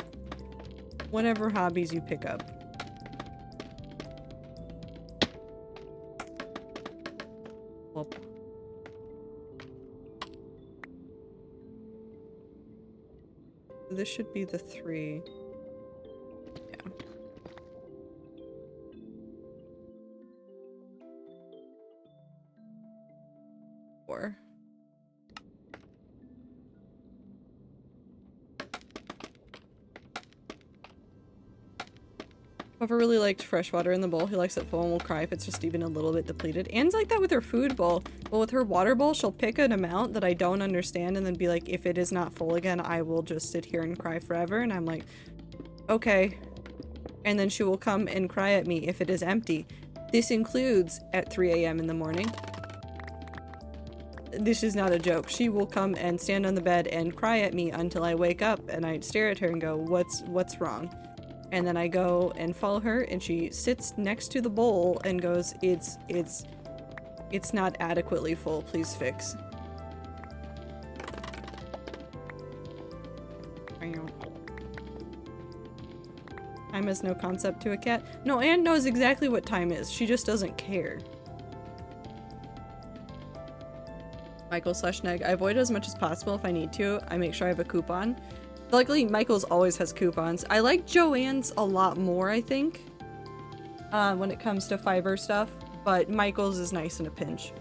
Whatever hobbies you pick up. Well, this should be the 3. Yeah. Four. Whoever really liked fresh water in the bowl, he likes it full and will cry if it's just even a little bit depleted. Anne's like that with her food bowl. But with her water bowl, she'll pick an amount that I don't understand and then be like, if it is not full again, I will just sit here and cry forever. And I'm like, okay. And then she will come and cry at me if it is empty. This includes at 3 a.m. in the morning. This is not a joke. She will come and stand on the bed and cry at me until I wake up and I stare at her and go, what's wrong? And then I go and follow her and she sits next to the bowl and goes, it's not adequately full, please fix. Time has no concept to a cat. No, Anne knows exactly what time is. She just doesn't care. Michael/Neg. I avoid it as much as possible if I need to. I make sure I have a coupon. Luckily, Michael's always has coupons. I like Joanne's a lot more, I think, when it comes to fiber stuff, but Michael's is nice in a pinch.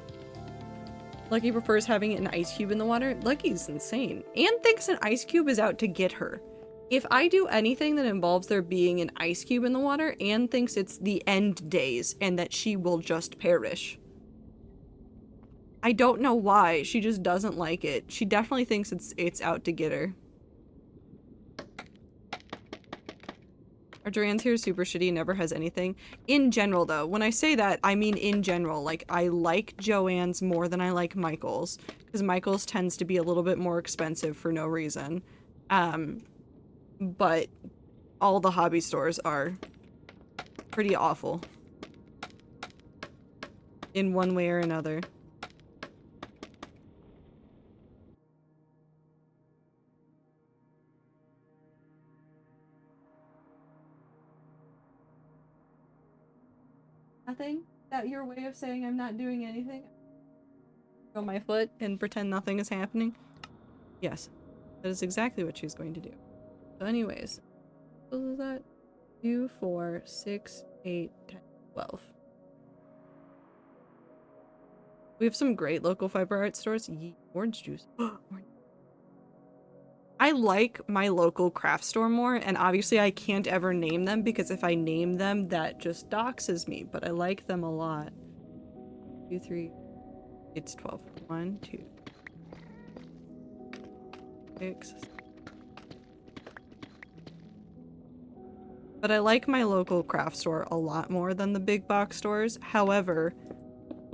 Lucky prefers having an ice cube in the water. Lucky's insane. Anne thinks an ice cube is out to get her. If I do anything that involves there being an ice cube in the water, Anne thinks it's the end days and that she will just perish. I don't know why. She just doesn't like it. She definitely thinks it's out to get her. Our Joanne's here is super shitty, never has anything. In general, though, when I say that, I mean in general. Like, I like Joanne's more than I like Michael's, because Michael's tends to be a little bit more expensive for no reason. But all the hobby stores are pretty awful. In one way or another. Nothing? Is that your way of saying I'm not doing anything? Go my foot and pretend nothing is happening? Yes. That is exactly what she's going to do. So anyways. What was that? 2, 4, 6, 8, 10, 12. We have some great local fiber art stores. Yeet. Orange juice. I like my local craft store more, and obviously I can't ever name them because if I name them, that just doxes me, but I like them a lot. 2, 3, it's 12. 1, 2, 6. But I like my local craft store a lot more than the big box stores. However,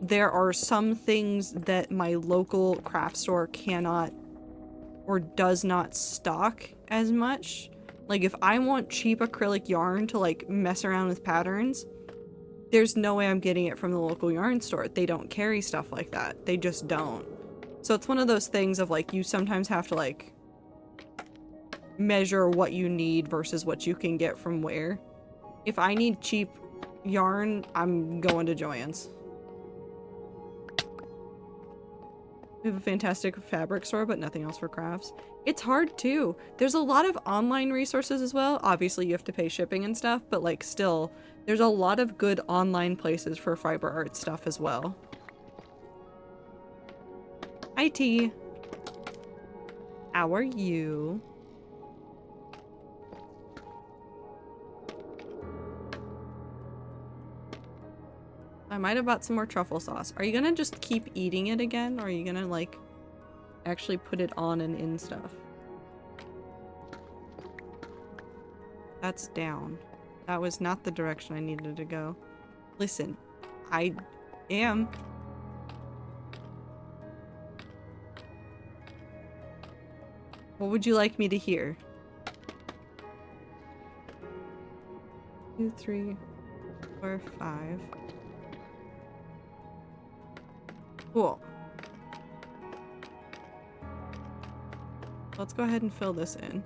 there are some things that my local craft store cannot or does not stock as much. Like, if I want cheap acrylic yarn to, like, mess around with patterns, there's no way I'm getting it from the local yarn store. They don't carry stuff like that. They just don't. So it's one of those things of, like, you sometimes have to, like, measure what you need versus what you can get from where. If I need cheap yarn, I'm going to Joann's. We have a fantastic fabric store, but nothing else for crafts. It's hard too. There's a lot of online resources as well. Obviously you have to pay shipping and stuff, but like still, there's a lot of good online places for fiber art stuff as well. Hi T. How are you? I might have bought some more truffle sauce. Are you gonna just keep eating it again? Or are you gonna, like, actually put it on and in stuff? That's down. That was not the direction I needed to go. Listen, I am. What would you like me to hear? 2, 3, 4, 5. Cool. Let's go ahead and fill this in.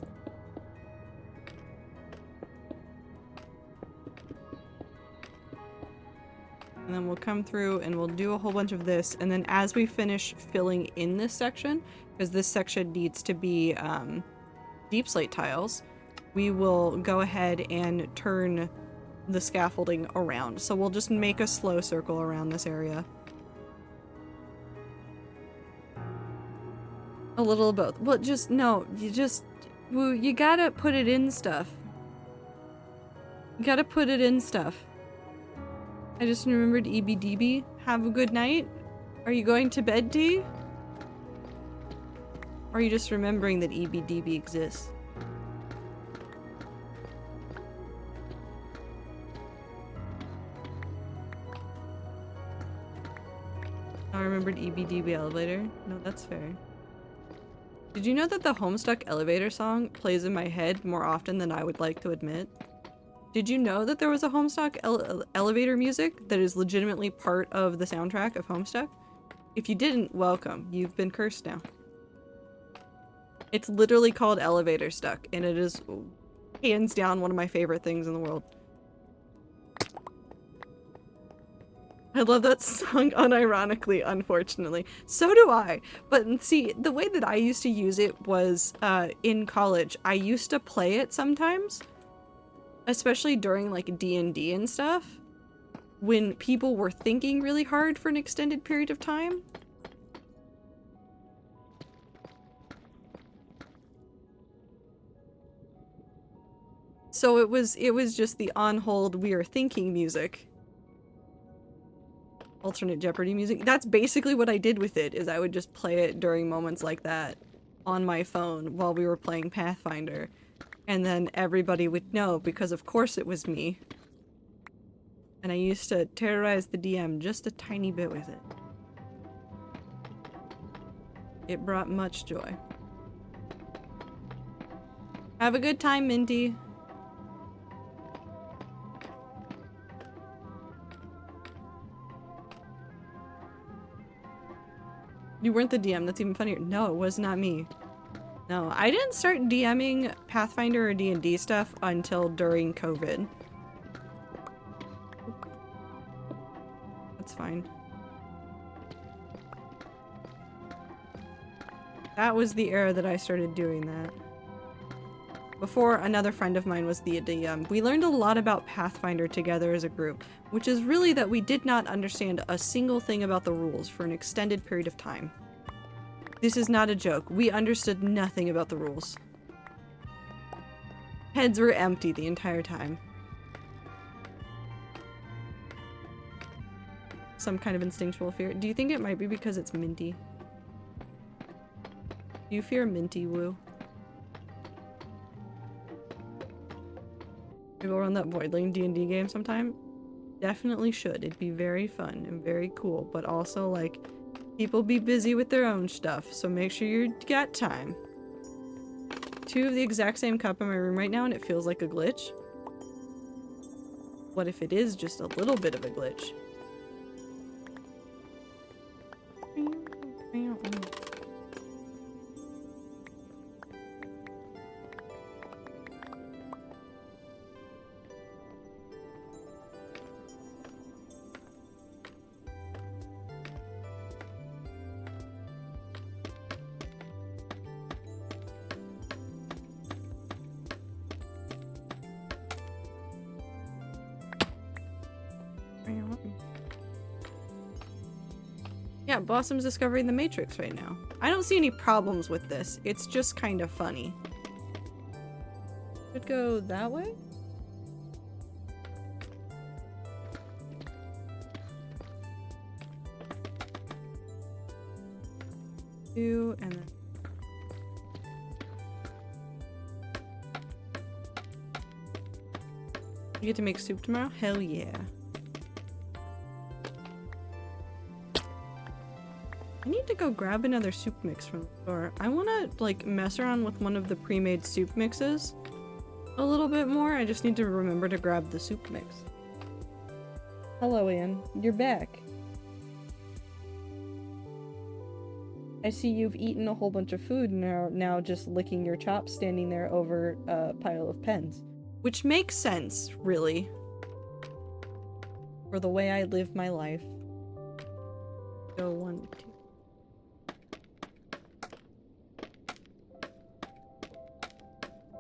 And then we'll come through and we'll do a whole bunch of this. And then as we finish filling in this section, because this section needs to be deep slate tiles, we will go ahead and turn the scaffolding around. So we'll just make a slow circle around this area. A little of both. Well, just, no, you gotta put it in stuff. You gotta put it in stuff. I just remembered EBDB. Have a good night. Are you going to bed, T? Or are you just remembering that EBDB exists? I remembered EBDB elevator. No, that's fair. Did you know that the Homestuck elevator song plays in my head more often than I would like to admit? Did you know that there was a Homestuck elevator music that is legitimately part of the soundtrack of Homestuck? If you didn't, welcome. You've been cursed now. It's literally called Elevator Stuck, and it is hands down one of my favorite things in the world. I love that song unironically, unfortunately. So do I. But see, the way that I used to use it was in college. I used to play it sometimes. Especially during like D&D and stuff, when people were thinking really hard for an extended period of time. So it was just the on hold we are thinking music. Alternate Jeopardy music. That's basically what I did with it, is I would just play it during moments like that on my phone while we were playing Pathfinder. And then everybody would know, because of course it was me. And I used to terrorize the DM just a tiny bit with it. It brought much joy. Have a good time, Minty. You weren't the DM, that's even funnier. No, it was not me. No, I didn't start DMing Pathfinder or D&D stuff until during COVID. That's fine. That was the era that I started doing that. Before, another friend of mine was the DM. We learned a lot about Pathfinder together as a group, which is really that we did not understand a single thing about the rules for an extended period of time. This is not a joke. We understood nothing about the rules. Heads were empty the entire time. Some kind of instinctual fear. Do you think it might be because it's Minty? Do you fear Minty, Woo? Maybe we'll run that Voidling D&D game sometime? Definitely should. It'd be very fun and very cool, but also, like, people be busy with their own stuff, so make sure you got time. 2 of the exact same cup in my room right now, and it feels like a glitch. What if it is just a little bit of a glitch? Yeah, Blossom's discovering the Matrix right now. I don't see any problems with this. It's just kind of funny. Could go that way? Two, and then... You get to make soup tomorrow? Hell yeah. I need to go grab another soup mix from the store. I want to, like, mess around with one of the pre-made soup mixes a little bit more. I just need to remember to grab the soup mix. Hello, Anne. You're back. I see you've eaten a whole bunch of food and are now just licking your chops standing there over a pile of pens. Which makes sense, really. For the way I live my life. Go 1, 2.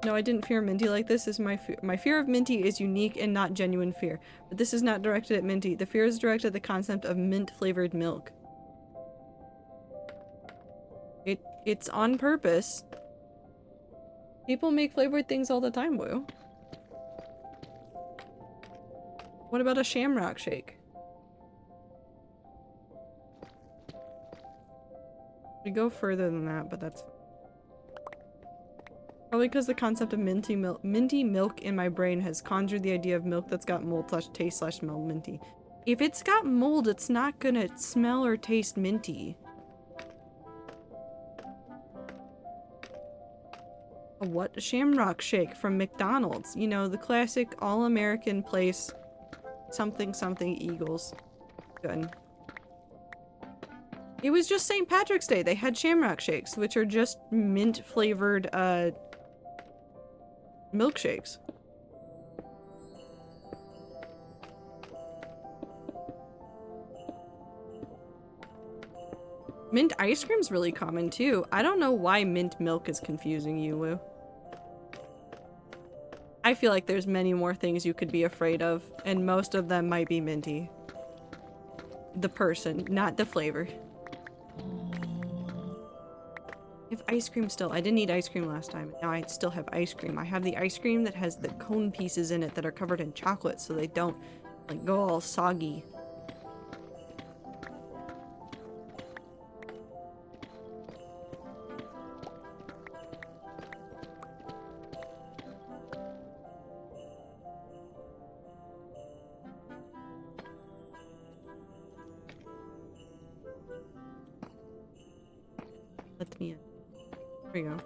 No, I didn't fear Minty like this. Is my fear of Minty is unique and not genuine fear. But this is not directed at Minty. The fear is directed at the concept of mint-flavored milk. It's on purpose. People make flavored things all the time, Woo. What about a shamrock shake? We go further than that, but that's probably because the concept of minty milk in my brain has conjured the idea of milk that's got mold / taste / smell minty. If it's got mold, it's not gonna smell or taste minty. A what? A shamrock shake from McDonald's. You know, the classic all-American place. Something something Eagles. Good. It was just St. Patrick's Day. They had shamrock shakes, which are just mint-flavored, milkshakes. Mint ice cream's really common, too. I don't know why mint milk is confusing you, Woo. I feel like there's many more things you could be afraid of, and most of them might be minty. The person, not the flavor. I have ice cream still. I didn't eat ice cream last time. Now I still have ice cream. I have the ice cream that has the cone pieces in it that are covered in chocolate so they don't, like, go all soggy. Let me in. There we go.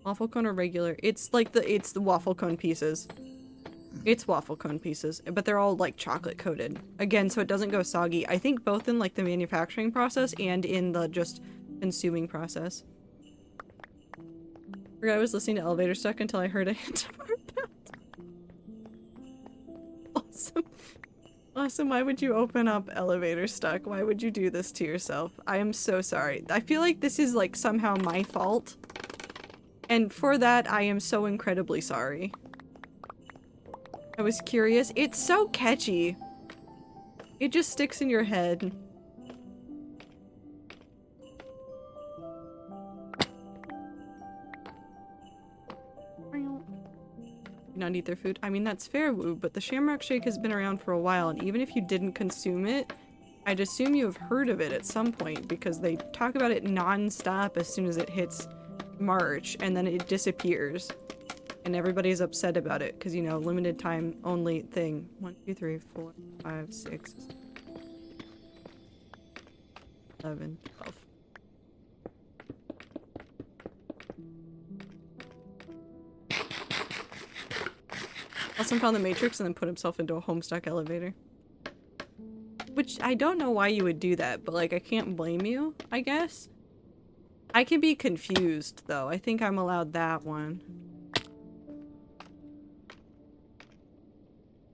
Waffle cone or regular? It's like it's the waffle cone pieces. It's waffle cone pieces, but they're all like chocolate coated. Again, so it doesn't go soggy. I think both in like the manufacturing process and in the just consuming process. Forgot I was listening to Elevator Stuck until I heard a hint of our pet. Awesome. Awesome, why would you open up Elevator Stuck? Why would you do this to yourself? I am so sorry. I feel like this is like somehow my fault. And for that, I am so incredibly sorry. I was curious. It's so catchy. It just sticks in your head. Not eat their food. I mean, that's fair, Woo, but the Shamrock Shake has been around for a while, and even if you didn't consume it, I'd assume you have heard of it at some point, because they talk about it non-stop as soon as it hits March, and then it disappears. And everybody's upset about it, because, you know, limited time only thing. 1, 2, 3, 4, 5, 6, 11, 12. Also found the Matrix and then put himself into a Homestuck elevator. Which, I don't know why you would do that, but like, I can't blame you, I guess. I can be confused, though. I think I'm allowed that one.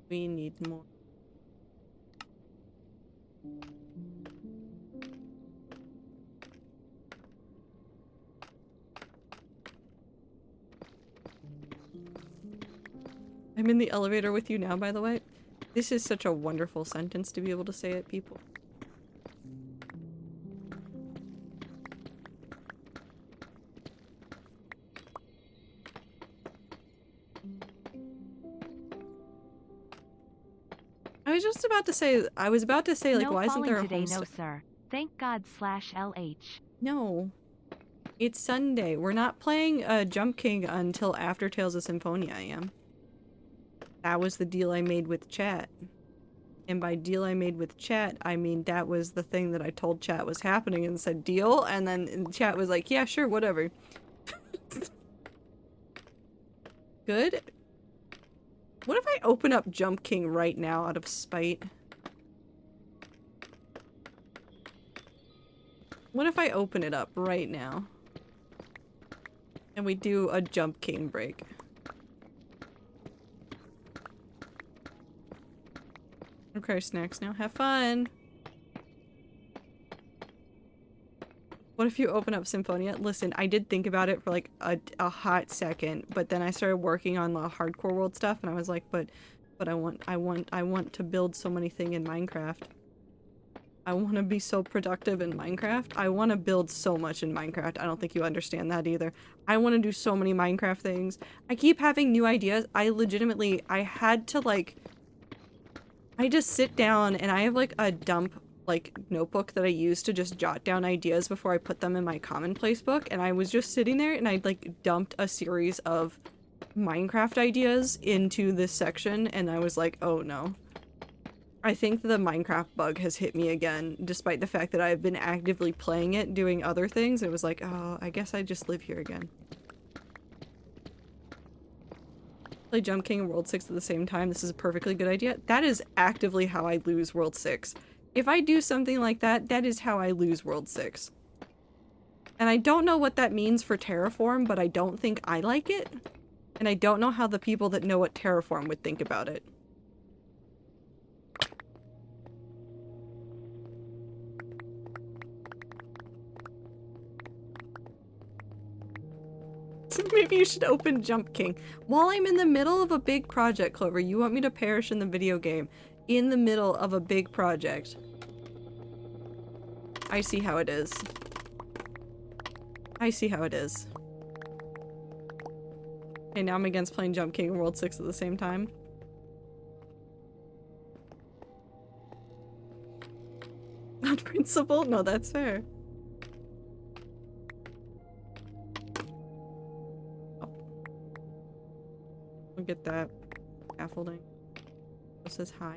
We need more. I'm in the elevator with you now, by the way. This is such a wonderful sentence to be able to say at people. I was just about to say, like, no why isn't there a today, Homestuck? no sir. Thank God /LH. No. It's Sunday. We're not playing Jump King until after Tales of Symphonia, I am. That was the deal I made with chat. And by deal I made with chat, I mean that was the thing that I told chat was happening and said deal, and then chat was like, yeah, sure, whatever. Good. What if I open up Jump King right now out of spite? What if I open it up right now? And we do a Jump King break. Okay, snacks now. Have fun! What if you open up Symphonia? Listen, I did think about it for like a hot second, but then I started working on the hardcore world stuff and I was like, but I want to build so many things in Minecraft. I want to be so productive in Minecraft. I want to build so much in Minecraft. I don't think you understand that either. I want to do so many Minecraft things. I keep having new ideas. I had to like, I just sit down and I have like a dump like notebook that I use to just jot down ideas before I put them in my commonplace book, and I was just sitting there and I like dumped a series of Minecraft ideas into this section and I was like, oh no. I think the Minecraft bug has hit me again, despite the fact that I've been actively playing it, doing other things. It was like, oh, I guess I just live here again. Play Jump King and World 6 at the same time. This is a perfectly good idea. That is actively how I lose World 6. If I do something like that, that is how I lose World 6. And I don't know what that means for Terraform, but I don't think I like it. And I don't know how the people that know what Terraform would think about it. Maybe you should open Jump King. While I'm in the middle of a big project, Clover, you want me to perish in the video game. In the middle of a big project. I see how it is. I see how it is. Okay, now I'm against playing Jump King and World 6 at the same time. On principle? No, that's fair. We'll get that scaffolding. It says hi.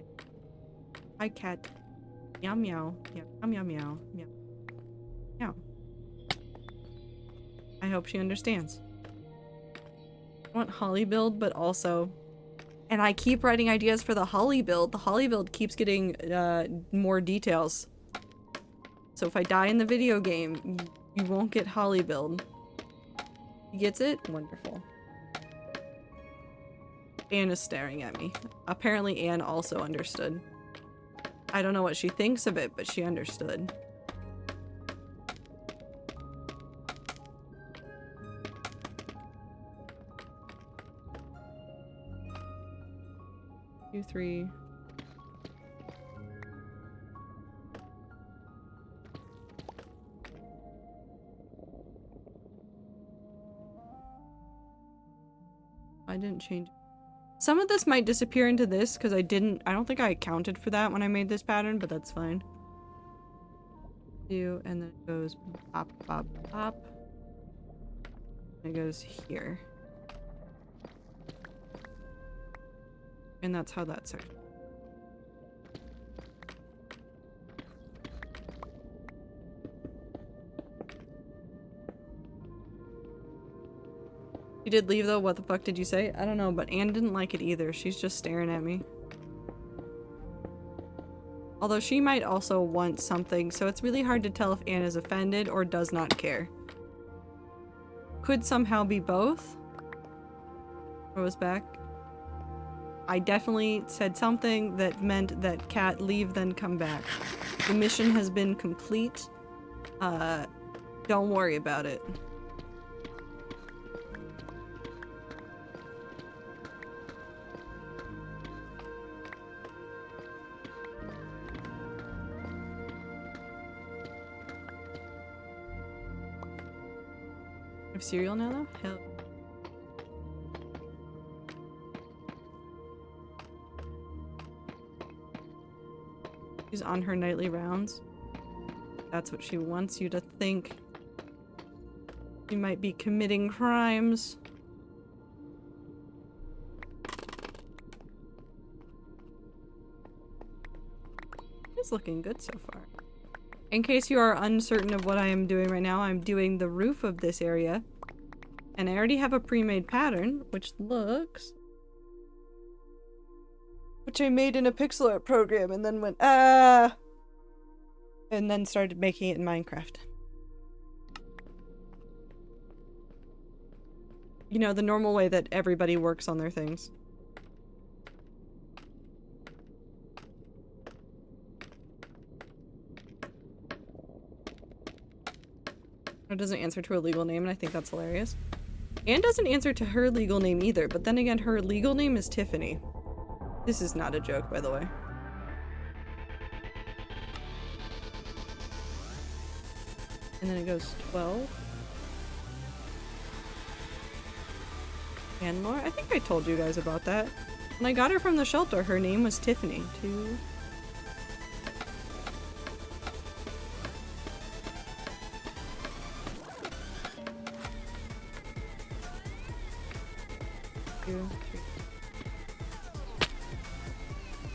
Hi, cat. Meow meow. Meow meow meow. Meow. Meow. I hope she understands. I want Holly build, but also... And I keep writing ideas for the Holly build. The Holly build keeps getting more details. So if I die in the video game, you won't get Holly build. He gets it? Wonderful. Anne is staring at me. Apparently Anne also understood. I don't know what she thinks of it, but she understood. Two, three. I didn't change. Some of this might disappear into this because I don't think I accounted for that when I made this pattern, but that's fine. And then it goes pop, pop, pop. And it goes here. And that's how that section. You did leave though? What the fuck did you say? I don't know, but Anne didn't like it either. She's just staring at me. Although she might also want something, so it's really hard to tell if Anne is offended or does not care. Could somehow be both. Rose back. I definitely said something that meant that cat leave then come back. The mission has been complete. Don't worry about it. Have cereal now though? Hell. She's on her nightly rounds. That's what she wants you to think. You might be committing crimes. It's looking good so far. In case you are uncertain of what I am doing right now, I'm doing the roof of this area. And I already have a pre-made pattern, which looks... which I made in a pixel art program and then went, and then started making it in Minecraft. You know, the normal way that everybody works on their things. It doesn't answer to a legal name, and I think that's hilarious. Anne doesn't answer to her legal name either, but then again, her legal name is Tiffany. This is not a joke, by the way. And then it goes 12. And Laura, I think I told you guys about that. When I got her from the shelter, her name was Tiffany. 2.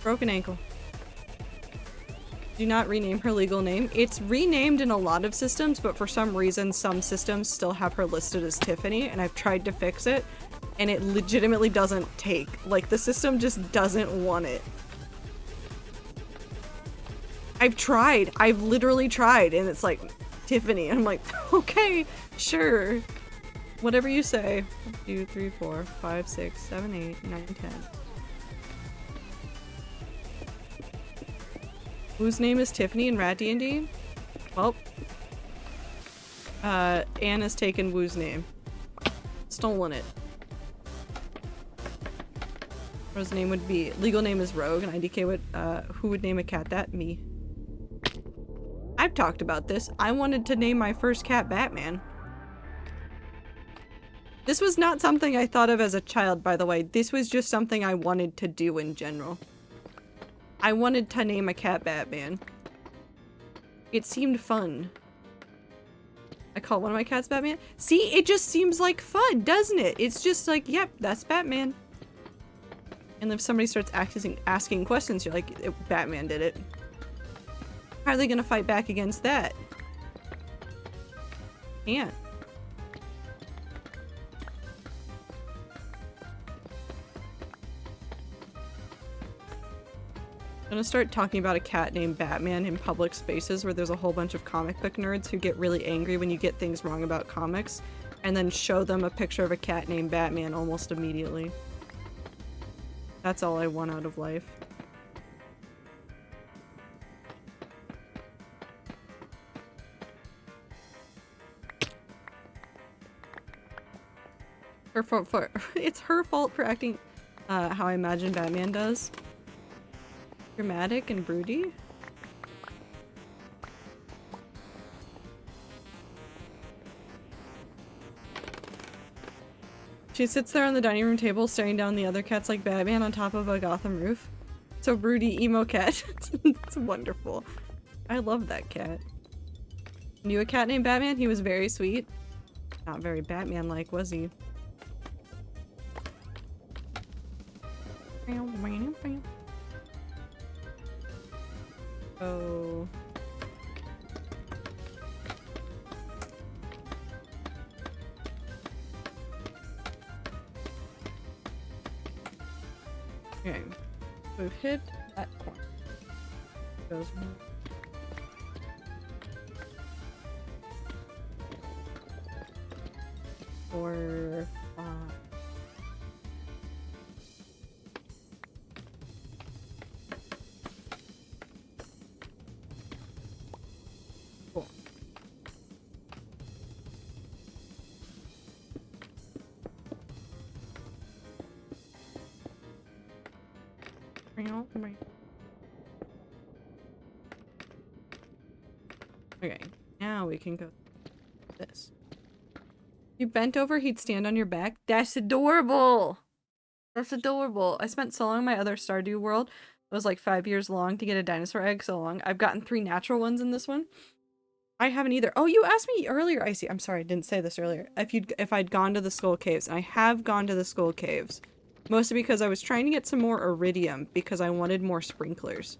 Broken ankle. Do not rename her legal name. It's renamed in a lot of systems, but for some reason some systems still have her listed as Tiffany, and I've tried to fix it, and it legitimately doesn't take. Like, the system just doesn't want it. I've tried. I've literally tried, and it's like, Tiffany. And I'm like, okay, sure. Whatever you say. 1, 2, 3, 4, 5, 6, 7, 8, 9, 10. Whose name is Tiffany in Rat D&D? Well, Anne has taken Woo's name. Stolen it. His name would be, legal name is Rogue, and IDK would, who would name a cat that? Me. I've talked about this. I wanted to name my first cat Batman. This was not something I thought of as a child, by the way. This was just something I wanted to do in general. I wanted to name a cat Batman. It seemed fun. I call one of my cats Batman. See, it just seems like fun, doesn't it? It's just like, yep, that's Batman. And if somebody starts asking questions, you're like, Batman did it. How are they gonna fight back against that? Can't. I'm gonna start talking about a cat named Batman in public spaces where there's a whole bunch of comic book nerds who get really angry when you get things wrong about comics, and then show them a picture of a cat named Batman almost immediately. That's all I want out of life. It's her fault for acting how I imagine Batman does. Dramatic and broody. She sits there on the dining room table staring down the other cats like Batman on top of a Gotham roof. So broody emo cat. It's wonderful. I love that cat. Knew a cat named Batman? He was very sweet. Not very Batman-like, was he? Oh. Okay. We've hit that corner. Goes 4, 5. Cool. Okay, now we can go this. You bent over, he'd stand on your back. That's adorable. That's adorable. I spent so long in my other Stardew world. It was like 5 years long to get a dinosaur egg so long. I've gotten 3 natural ones in this one. I haven't either. Oh, you asked me earlier, Icy. I'm sorry, I didn't say this earlier. If I'd gone to the Skull Caves, and I have gone to the Skull Caves. Mostly because I was trying to get some more iridium because I wanted more sprinklers.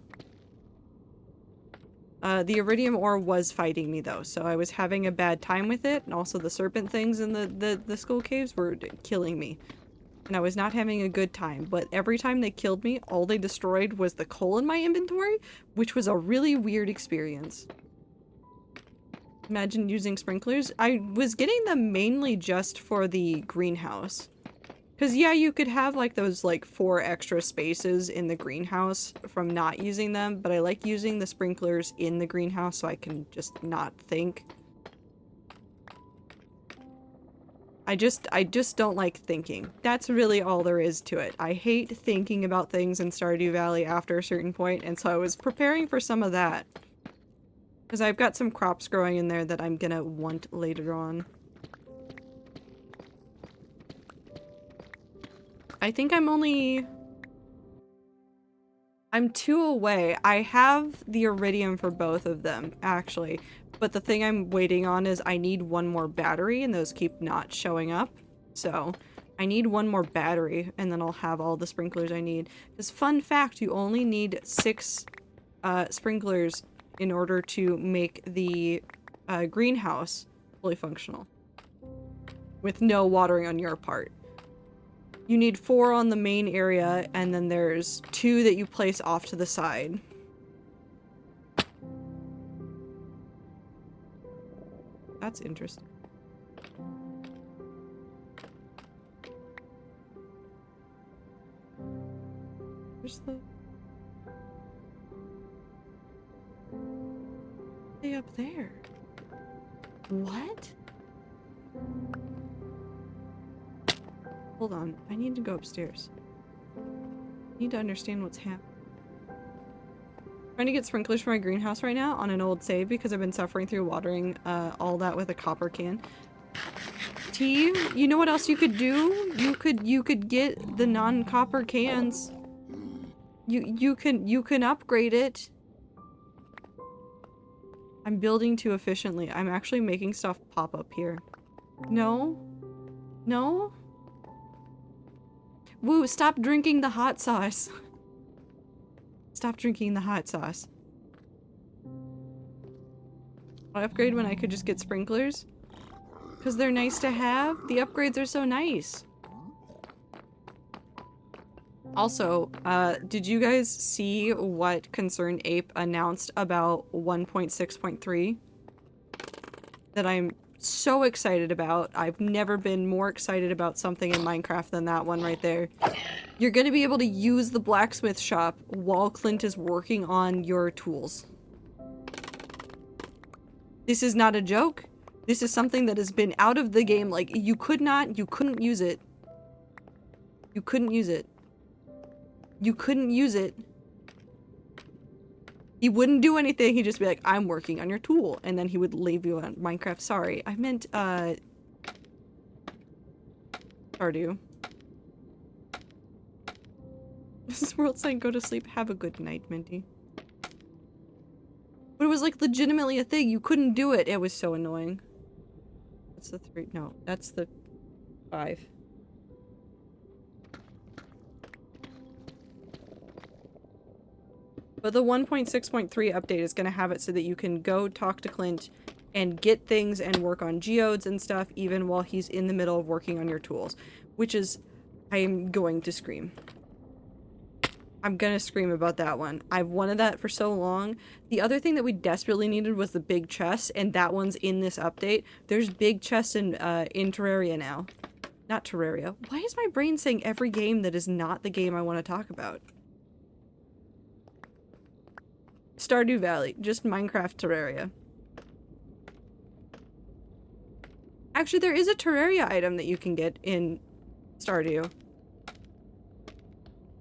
The iridium ore was fighting me though, so I was having a bad time with it, and also the serpent things in the Skull Caves were killing me. And I was not having a good time, but every time they killed me, all they destroyed was the coal in my inventory, which was a really weird experience. Imagine using sprinklers. I was getting them mainly just for the greenhouse. Because yeah, you could have like those like 4 extra spaces in the greenhouse from not using them, but I like using the sprinklers in the greenhouse so I can just not think. I just don't like thinking. That's really all there is to it. I hate thinking about things in Stardew Valley after a certain point, and so I was preparing for some of that. Because I've got some crops growing in there that I'm gonna want later on. I think I'm 2 away. I have the iridium for both of them, actually. But the thing I'm waiting on is I need 1 more battery, and those keep not showing up. So, I need 1 more battery, and then I'll have all the sprinklers I need. Because fun fact, you only need 6 sprinklers in order to make the greenhouse fully functional. With no watering on your part. You need 4 on the main area, and then there's 2 that you place off to the side. That's interesting. Where's the... They up there? What? Hold on, I need to go upstairs. I need to understand what's happening. Trying to get sprinklers for my greenhouse right now on an old save because I've been suffering through watering all that with a copper can. T, you know what else you could do? You could get the non-copper cans. You can upgrade it. I'm building too efficiently. I'm actually making stuff pop up here. No? No? Woo, stop drinking the hot sauce. Stop drinking the hot sauce. I upgrade when I could just get sprinklers? Because they're nice to have? The upgrades are so nice. Also, did you guys see what Concerned Ape announced about 1.6.3? That I'm so excited about. I've never been more excited about something in Minecraft than that one right there. You're gonna be able to use the blacksmith shop while Clint is working on your tools. This is not a joke. This is something that has been out of the game. Like, you couldn't use it. You couldn't use it. You couldn't use it. He wouldn't do anything. He'd just be like, I'm working on your tool. And then he would leave you on Minecraft. Sorry, I meant, Stardew. This world saying go to sleep. Have a good night, Minty. But it was like legitimately a thing. You couldn't do it. It was so annoying. That's the 3. No, that's the 5. But the 1.6.3 update is going to have it so that you can go talk to Clint and get things and work on geodes and stuff even while he's in the middle of working on your tools. Which is... I'm going to scream. I'm gonna scream about that one. I've wanted that for so long. The other thing that we desperately needed was the big chest, and that one's in this update. There's big chests in Terraria now. Not Terraria. Why is my brain saying every game that is not the game I want to talk about? Stardew Valley. Just Minecraft Terraria. Actually, there is a Terraria item that you can get in Stardew.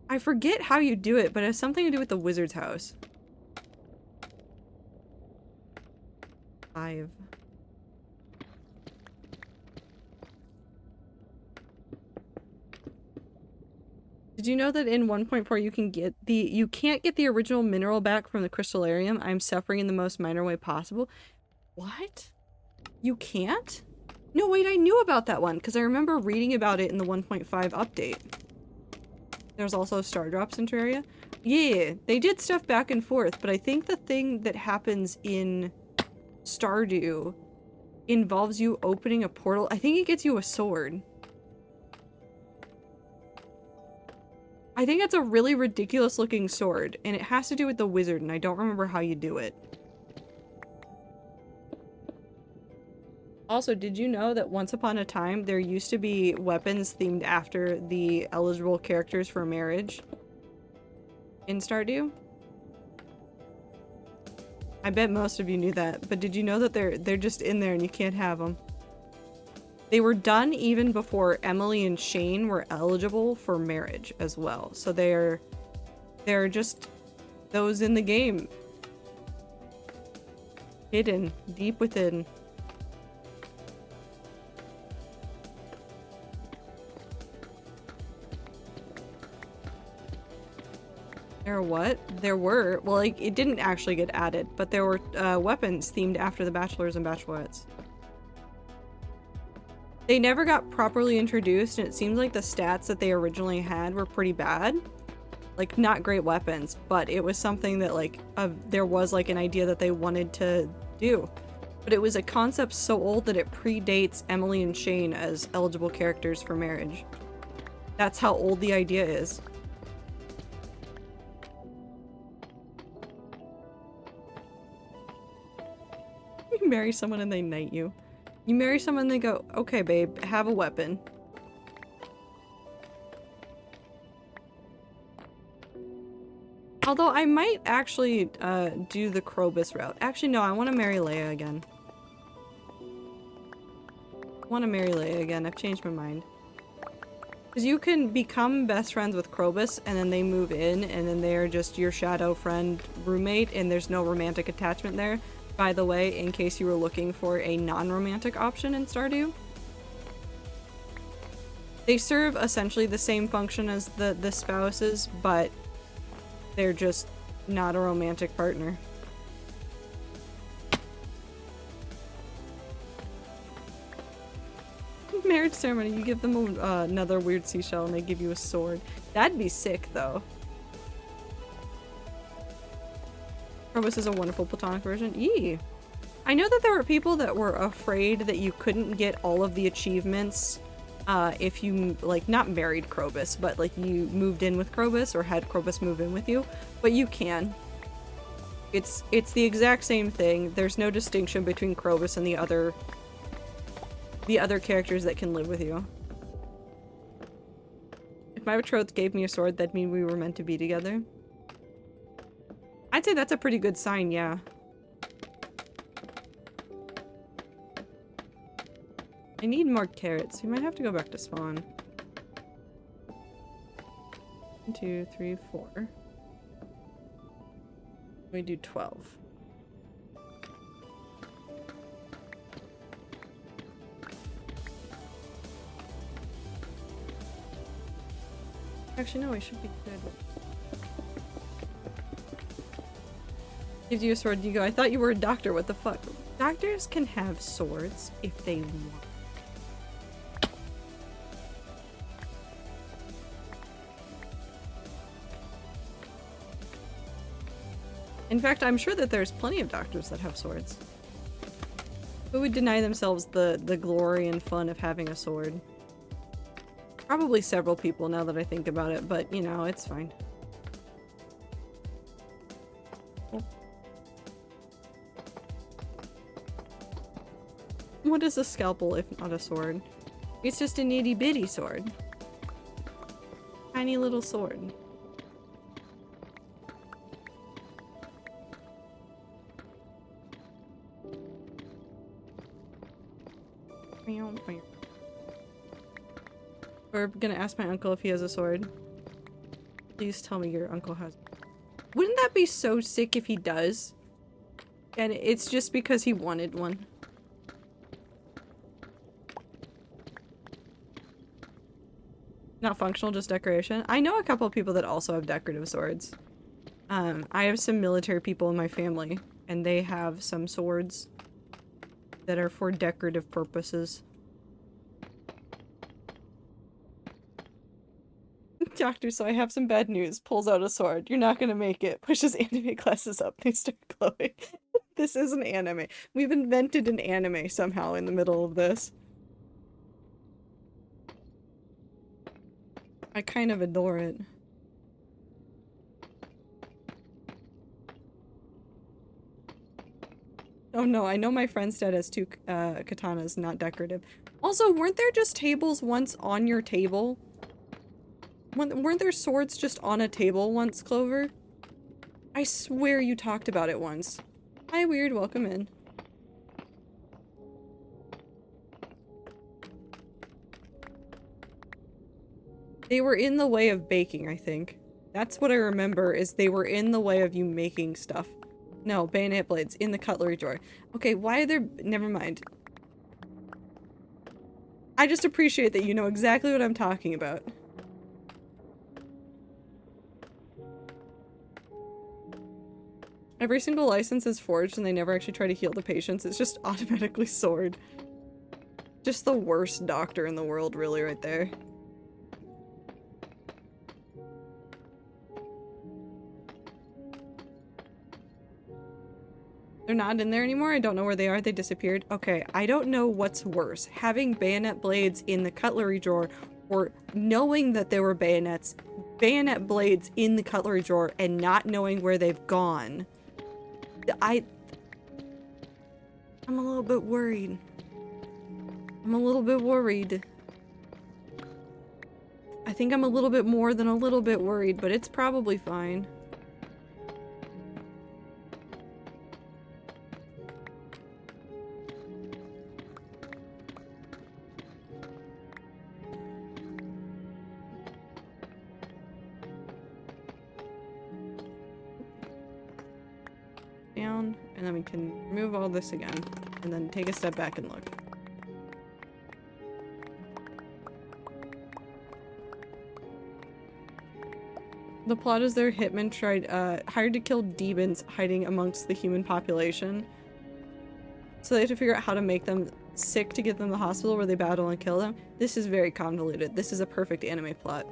I forget how you do it, but it has something to do with the wizard's house. 5. Did you know that in 1.4 you can't get the original mineral back from the crystallarium? I'm suffering in the most minor way possible. What? You can't? No, wait, I knew about that one because I remember reading about it in the 1.5 update. There's also star drops in Terraria. Yeah, they did stuff back and forth, but I think the thing that happens in Stardew involves you opening a portal. I think it gets you a sword. I think it's a really ridiculous looking sword, and it has to do with the wizard, and I don't remember how you do it. Also, did you know that once upon a time, there used to be weapons themed after the eligible characters for marriage in Stardew? I bet most of you knew that, but did you know that they're just in there and you can't have them? They were done even before Emily and Shane were eligible for marriage as well. So they're just those in the game. Hidden, deep within. There were what? There were. Well, like, it didn't actually get added, but there were weapons themed after the Bachelors and Bachelorettes. They never got properly introduced, and it seems like the stats that they originally had were pretty bad. Like, not great weapons, but it was something that, like, there was, like, an idea that they wanted to do. But it was a concept so old that it predates Emily and Shane as eligible characters for marriage. That's how old the idea is. You marry someone and they knight you. You marry someone and they go, okay babe, have a weapon. Although I might actually do the Krobus route. Actually no, I want to marry Leia again. I've changed my mind. Because you can become best friends with Krobus and then they move in and then they're just your shadow friend roommate and there's no romantic attachment there. By the way, in case you were looking for a non-romantic option in Stardew. They serve essentially the same function as the spouses, but they're just not a romantic partner. Marriage ceremony, you give them another weird seashell and they give you a sword. That'd be sick, though. Krobus is a wonderful platonic version. Yee! I know that there were people that were afraid that you couldn't get all of the achievements if you, like, not married Krobus, but, like, you moved in with Krobus or had Krobus move in with you. But you can. It's the exact same thing. There's no distinction between Krobus and the other characters that can live with you. If my betrothed gave me a sword, that'd mean we were meant to be together. I'd say that's a pretty good sign, yeah. I need more carrots. We might have to go back to spawn. 1, 2, 3, 4. We do 12. Actually, no, we should be good. Gives you a sword, you go, I thought you were a doctor, what the fuck? Doctors can have swords if they want. In fact, I'm sure that there's plenty of doctors that have swords. Who would deny themselves the glory and fun of having a sword? Probably several people now that I think about it, but you know, it's fine. What is a scalpel if not a sword? It's just a nitty bitty sword. Tiny little sword. We're gonna ask my uncle if he has a sword. Please tell me your uncle has. Wouldn't that be so sick if he does? And it's just because he wanted one. Not functional, just decoration. I know a couple of people that also have decorative swords. I have some military people in my family, and they have some swords. that are for decorative purposes. Doctor, so I have some bad news. Pulls out a sword. You're not gonna make it. Pushes anime glasses up. They start glowing. This is an anime. We've invented an anime somehow in the middle of this. I kind of adore it. Oh no, I know my friend's dad has two katanas, not decorative. Also, weren't there just tables once on your table? Weren't there swords just on a table once, Clover? I swear you talked about it once. Hi, Weird, welcome in. They were in the way of baking, I think. That's what I remember, is they were in the way of you making stuff. No, bayonet blades in the cutlery drawer. Okay, why are there- never mind. I just appreciate that you know exactly what I'm talking about. Every single license is forged and they never actually try to heal the patients. It's just automatically sword. Just the worst doctor in the world, really, right there. They're not in there anymore? I don't know where they are. They disappeared. Okay, I don't know what's worse. Having bayonet blades in the cutlery drawer or knowing that there were bayonet blades in the cutlery drawer and not knowing where they've gone. I'm a little bit worried. I'm a little bit worried. I think I'm a little bit more than a little bit worried, but it's probably fine. Down, and then we can remove all this again, and then take a step back and look. The plot is their hitman hired to kill demons hiding amongst the human population. So they have to figure out how to make them sick to get them to the hospital where they battle and kill them. This is very convoluted. This is a perfect anime plot.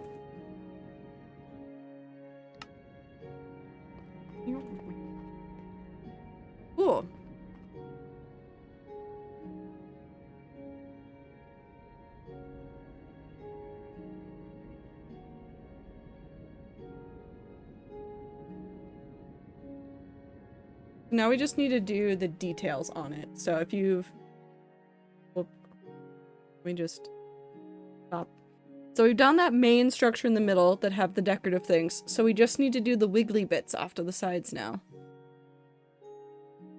Cool. Now we just need to do the details on it. So if you've... Well, let me just stop. So we've done that main structure in the middle that have the decorative things. So we just need to do the wiggly bits off to the sides now.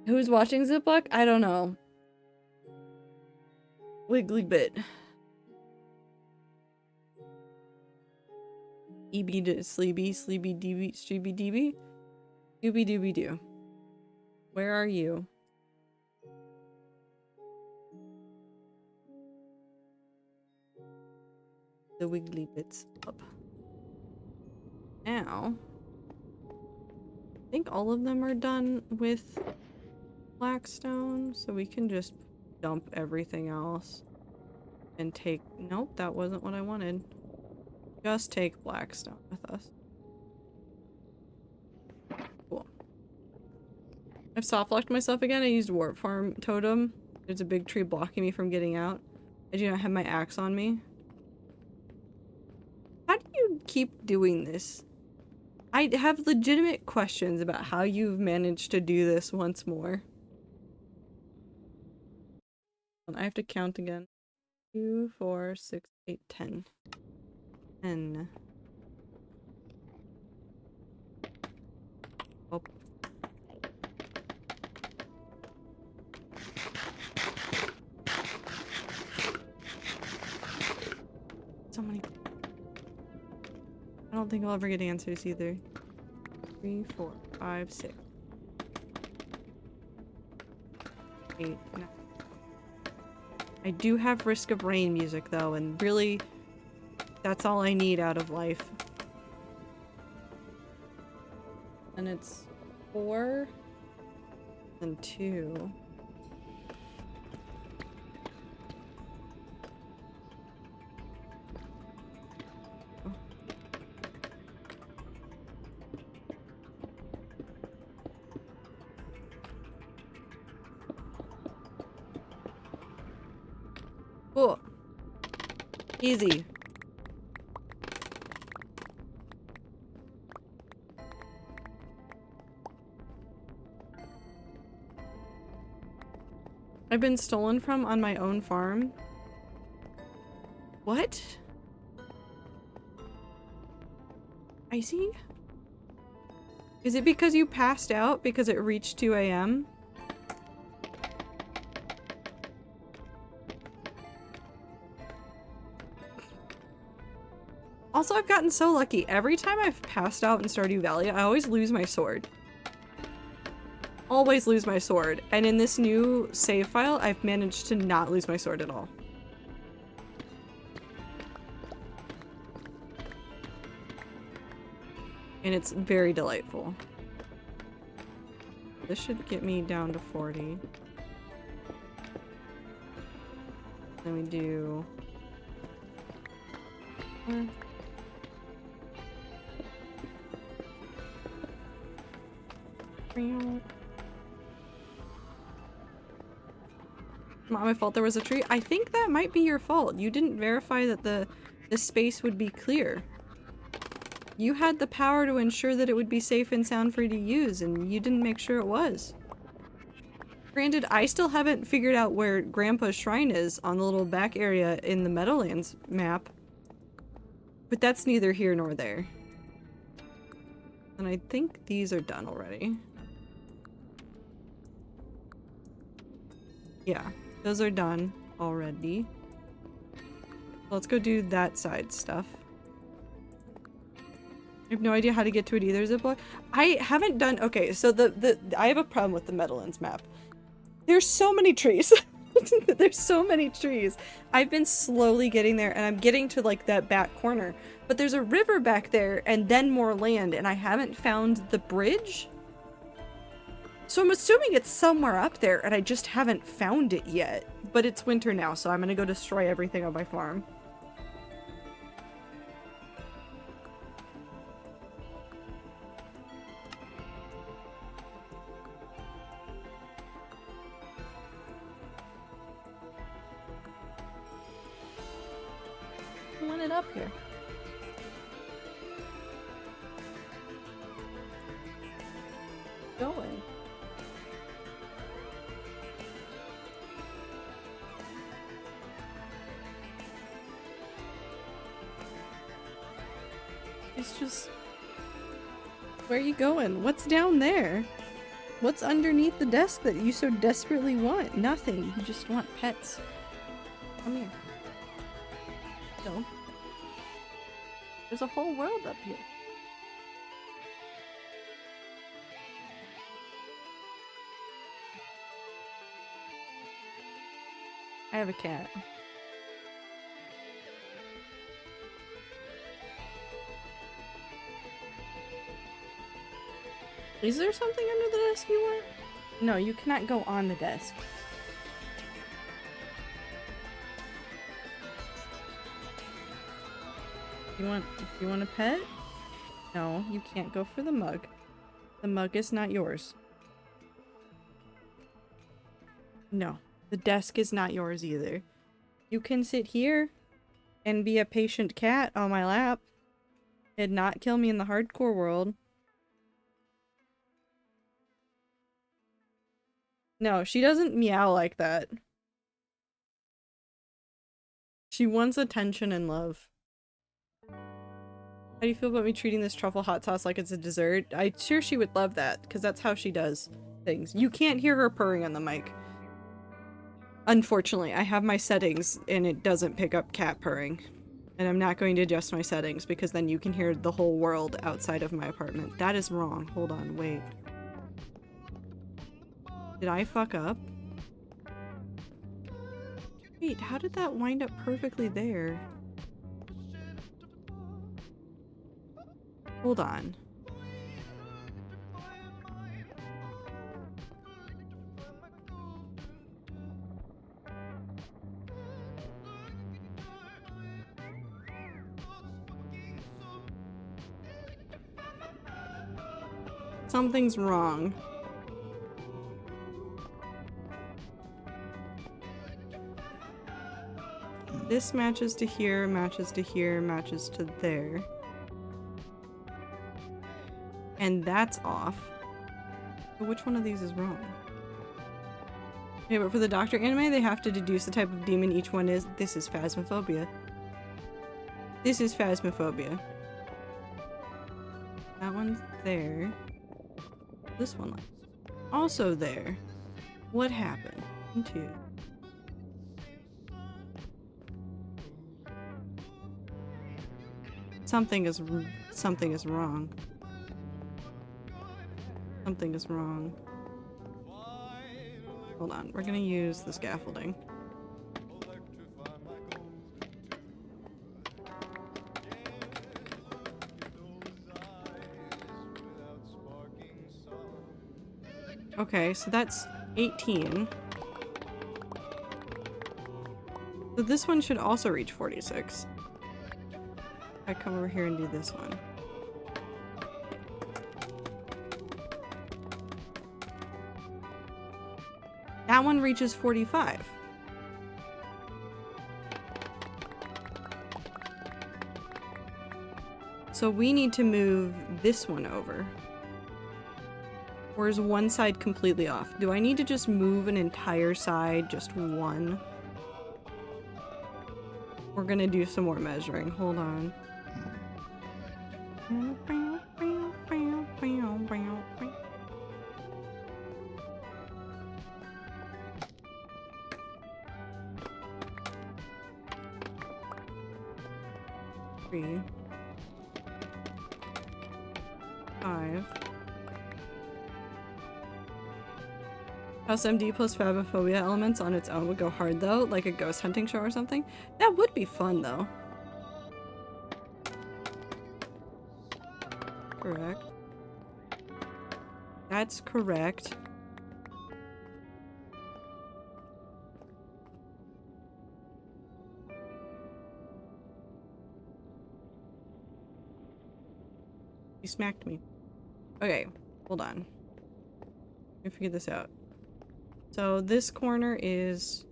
Who's watching Ziploc? I don't know. Wiggly bit. EB to sleepy, sleepy DB, streeby DB? Dooby dooby doo. Where are you? The wiggly bits up. Now, I think all of them are done with Blackstone, so we can just dump everything else and take... Nope, that wasn't what I wanted. Just take Blackstone with us. Cool. I've soft-locked myself again. I used Warp Farm Totem. There's a big tree blocking me from getting out. I do not have my axe on me. How do you keep doing this? I have legitimate questions about how you've managed to do this once more. I have to count again. 2, 4, 6, 8, 10. 10. Oh. So many. I don't think I'll ever get answers either. 3, 4, 5, 6, 8, 9. I do have Risk of Rain music though, and really, that's all I need out of life. And it's 4 and 2. Easy. I've been stolen from on my own farm. What? Icy? Is it because you passed out because it reached 2 a.m.? Also, I've gotten so lucky. Every time I've passed out in Stardew Valley, I always lose my sword. Always lose my sword. And in this new save file, I've managed to not lose my sword at all. And it's very delightful. This should get me down to 40. Then we do... Not my fault there was a tree. I think that might be your fault. You didn't verify that the space would be clear. You had the power to ensure that it would be safe and sound for you to use, and you didn't make sure it was. Granted, I still haven't figured out where Grandpa's shrine is on the little back area in the Meadowlands map. But that's neither here nor there. And I think these are done already. Yeah, those are done already. Let's go do that side stuff. I have no idea how to get to it either, Ziploc. I haven't done- okay, so I have a problem with the Meadowlands map. There's so many trees. There's so many trees. I've been slowly getting there, and I'm getting to, like, that back corner. But there's a river back there, and then more land, and I haven't found the bridge? So I'm assuming it's somewhere up there, and I just haven't found it yet. But it's winter now, so I'm gonna go destroy everything on my farm. I want it up here. Going. It's just... Where are you going? What's down there? What's underneath the desk that you so desperately want? Nothing. You just want pets. Come here. No. There's a whole world up here. I have a cat. Is there something under the desk you want? No, you cannot go on the desk. You want a pet? No, you can't go for the mug. The mug is not yours. No, the desk is not yours either. You can sit here and be a patient cat on my lap and not kill me in the hardcore world. No, she doesn't meow like that. She wants attention and love. How do you feel about me treating this truffle hot sauce like it's a dessert? I'm sure she would love that, because that's how she does things. You can't hear her purring on the mic. Unfortunately, I have my settings and it doesn't pick up cat purring. And I'm not going to adjust my settings because then you can hear the whole world outside of my apartment. That is wrong. Hold on, wait. Did I fuck up? Wait, how did that wind up perfectly there? Hold on. Something's wrong. This matches to here, matches to here, matches to there. And that's off. So which one of these is wrong? Yeah, but for the Doctor anime, they have to deduce the type of demon each one is. This is Phasmophobia. This is Phasmophobia. That one's there. This one also there. What happened? 1, 2. Something is wrong. Something is wrong. Hold on, we're gonna use the scaffolding. Okay, so that's 18. So this one should also reach 46. I come over here and do this one. That one reaches 45. So we need to move this one over. Or is one side completely off? Do I need to just move an entire side, just one? We're gonna do some more measuring. Hold on. Three. 5. House MD plus Phasmophobia elements on its own would go hard though, like a ghost hunting show or something. That would be fun though. Correct. That's correct. You smacked me. Okay, hold on. Let me figure this out. So this corner is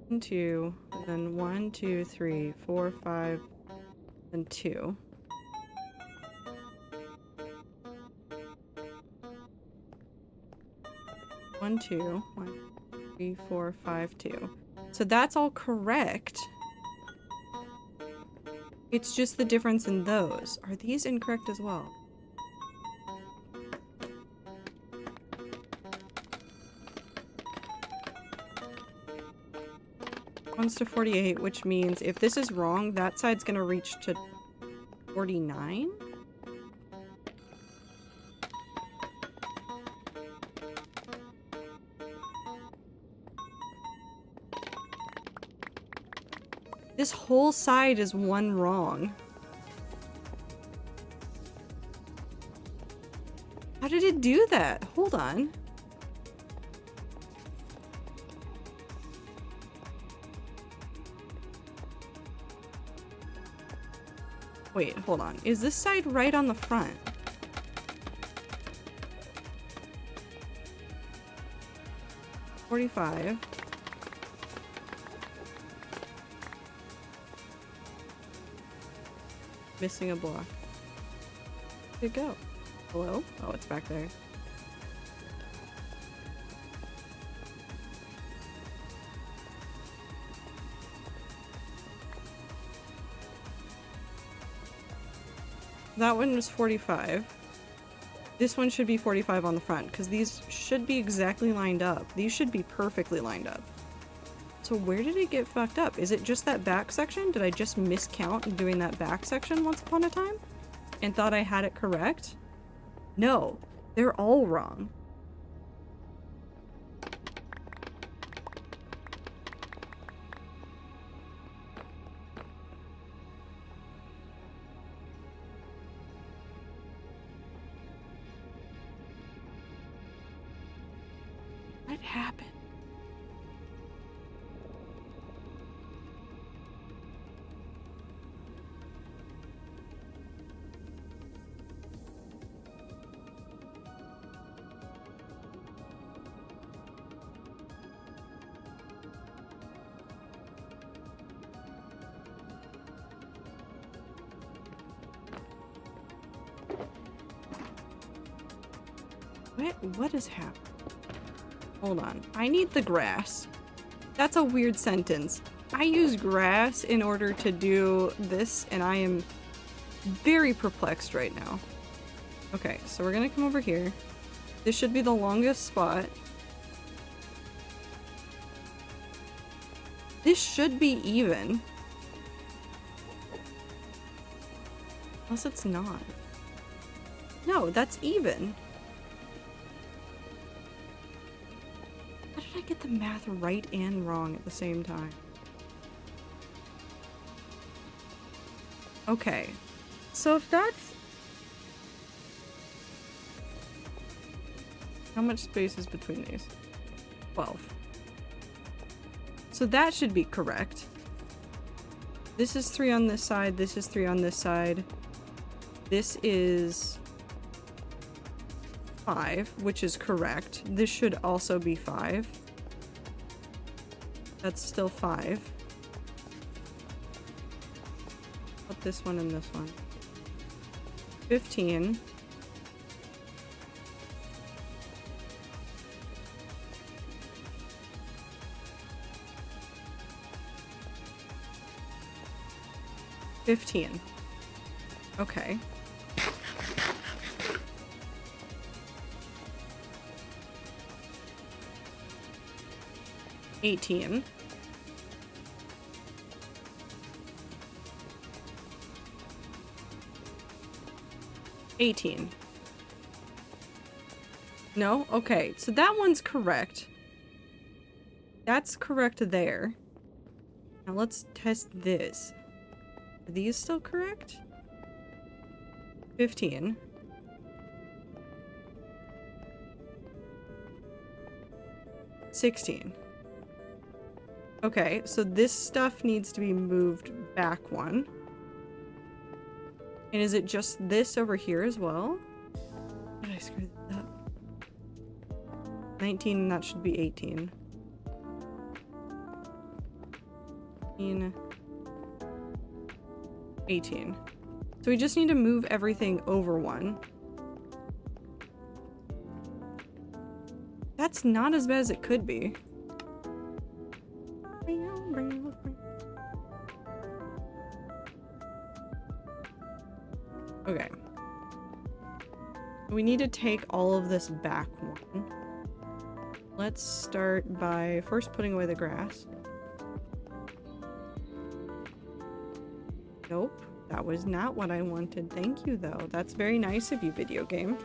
1, 2, and then 1, 2, 3, 4, 5, and 2. One, 2, 1, 3, 4, 5, 2. So that's all correct. It's just the difference in those. Are these incorrect as well? One's to 48, which means if this is wrong, that side's gonna reach to 49? This whole side is one wrong. How did it do that? Hold on. Wait, hold on. Is this side right on the front? $45. Missing a block. Where'd it go? Hello? Oh, it's back there. That one was 45. This one should be 45 on the front, because these should be exactly lined up. These should be perfectly lined up. So where did it get fucked up? Is it just that back section? Did I just miscount in doing that back section once upon a time? And thought I had it correct? No, they're all wrong. What happened? What is happening? Hold on. I need the grass. That's a weird sentence. I use grass in order to do this, and I am very perplexed right now. Okay, so we're gonna come over here. This should be the longest spot. This should be even. Unless it's not. No, that's even. How did I get the math right and wrong at the same time? Okay. So if that's... How much space is between these? 12. So that should be correct. This is 3 on this side, this is 3 on this side. This is 5, which is correct. This should also be 5. That's still 5. Put this one and this one. 15. Okay. $18. $18. No? Okay, so that one's correct. That's correct there. Now let's test this. Are these still correct? 15. 16. Okay, so this stuff needs to be moved back 1. And is it just this over here as well? Did I screw that up? 19, that should be 18. 18. So we just need to move everything over 1. That's not as bad as it could be. Okay. We need to take all of this back 1. Let's start by first putting away the grass. Nope, that was not what I wanted. Thank you, though. That's very nice of you, video game.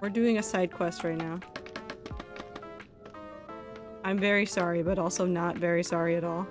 We're doing a side quest right now. I'm very sorry, but also not very sorry at all.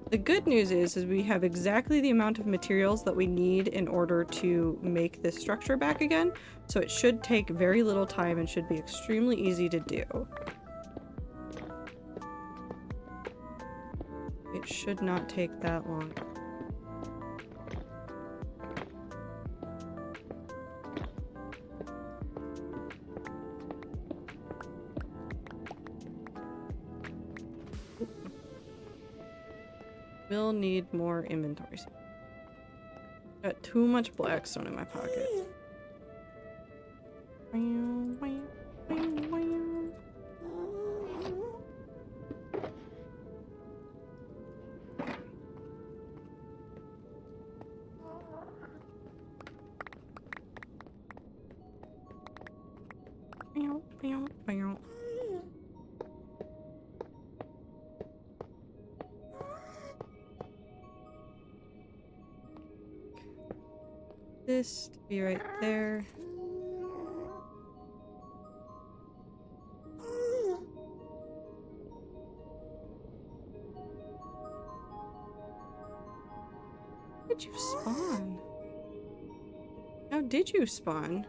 The good news is we have exactly the amount of materials that we need in order to make this structure back again, so it should take very little time and should be extremely easy to do. It should not take that long. Will need more inventory. Got too much blackstone in my pocket. This to be right there. How did you spawn? How did you spawn?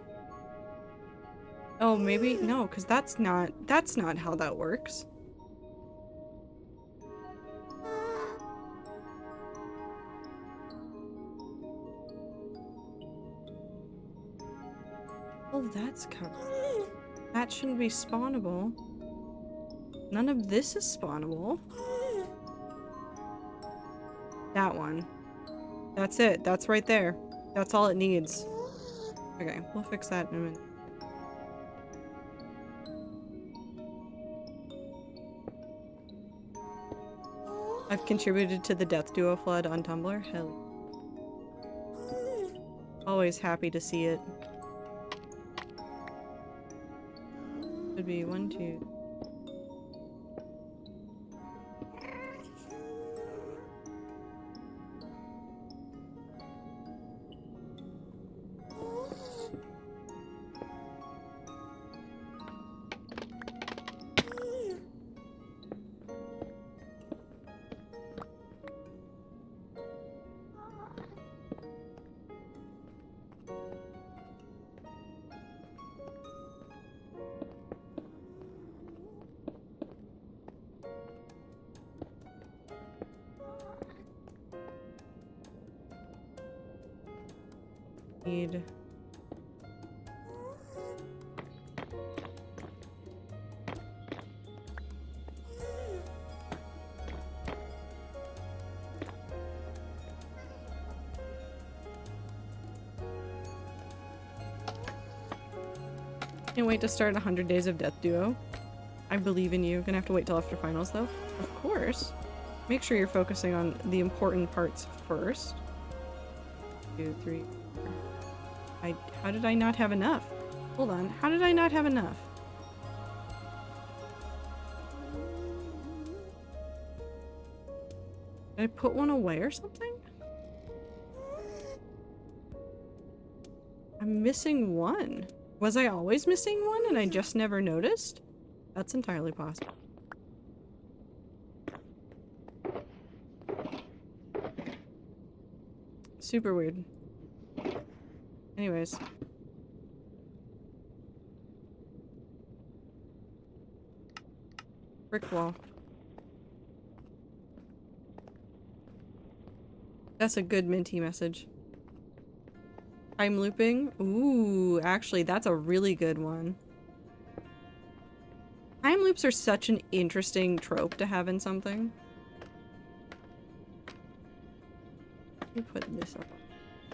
Oh, maybe no, because that's not how that works. Oh, that's covered. That shouldn't be spawnable. None of this is spawnable. That one. That's it. That's right there. That's all it needs. Okay, we'll fix that in a minute. I've contributed to the Death Duo Flood on Tumblr. Hell. Always happy to see it. Should be 1, 2. Need Can't wait to start 100 Days of Death Duo. I believe in you. Gonna have to wait till after finals though. Of course. Make sure you're focusing on the important parts first. 2, 3, 4. How did I not have enough? Hold on. How did I not have enough? Did I put one away or something? I'm missing one. Was I always missing one and I just never noticed? That's entirely possible. Super weird. Anyways. Brick wall. That's a good Minty message. Time looping? Ooh, actually, that's a really good one. Time loops are such an interesting trope to have in something. Let me put this up.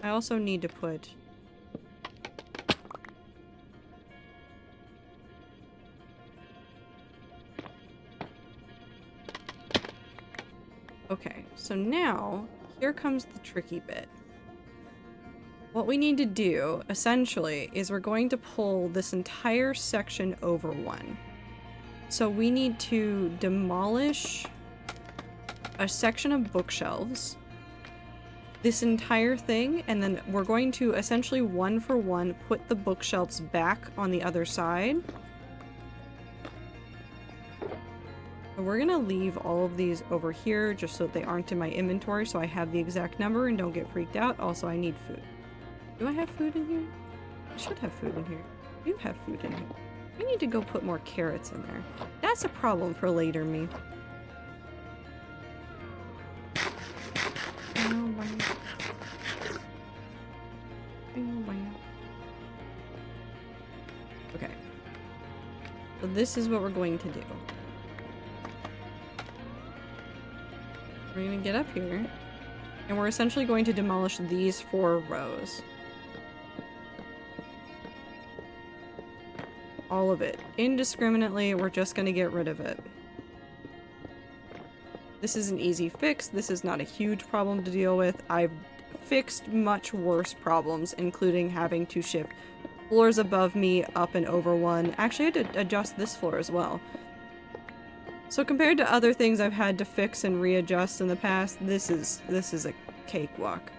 I also need to put... Okay, so now, here comes the tricky bit. What we need to do, essentially, is we're going to pull this entire section over one. So we need to demolish a section of bookshelves, this entire thing, and then we're going to essentially one for one put the bookshelves back on the other side. So we're gonna leave all of these over here just so that they aren't in my inventory so I have the exact number and don't get freaked out. Also, I need food. Do I have food in here? I should have food in here. I do have food in here. I need to go put more carrots in there. That's a problem for later me. Okay. So this is what we're going to do. We're gonna get up here, and we're essentially going to demolish these 4 rows. All of it. Indiscriminately, we're just gonna get rid of it. This is an easy fix. This is not a huge problem to deal with. I've fixed much worse problems, including having to shift floors above me up and over one. Actually, I had to adjust this floor as well. So compared to other things I've had to fix and readjust in the past, this is a cakewalk.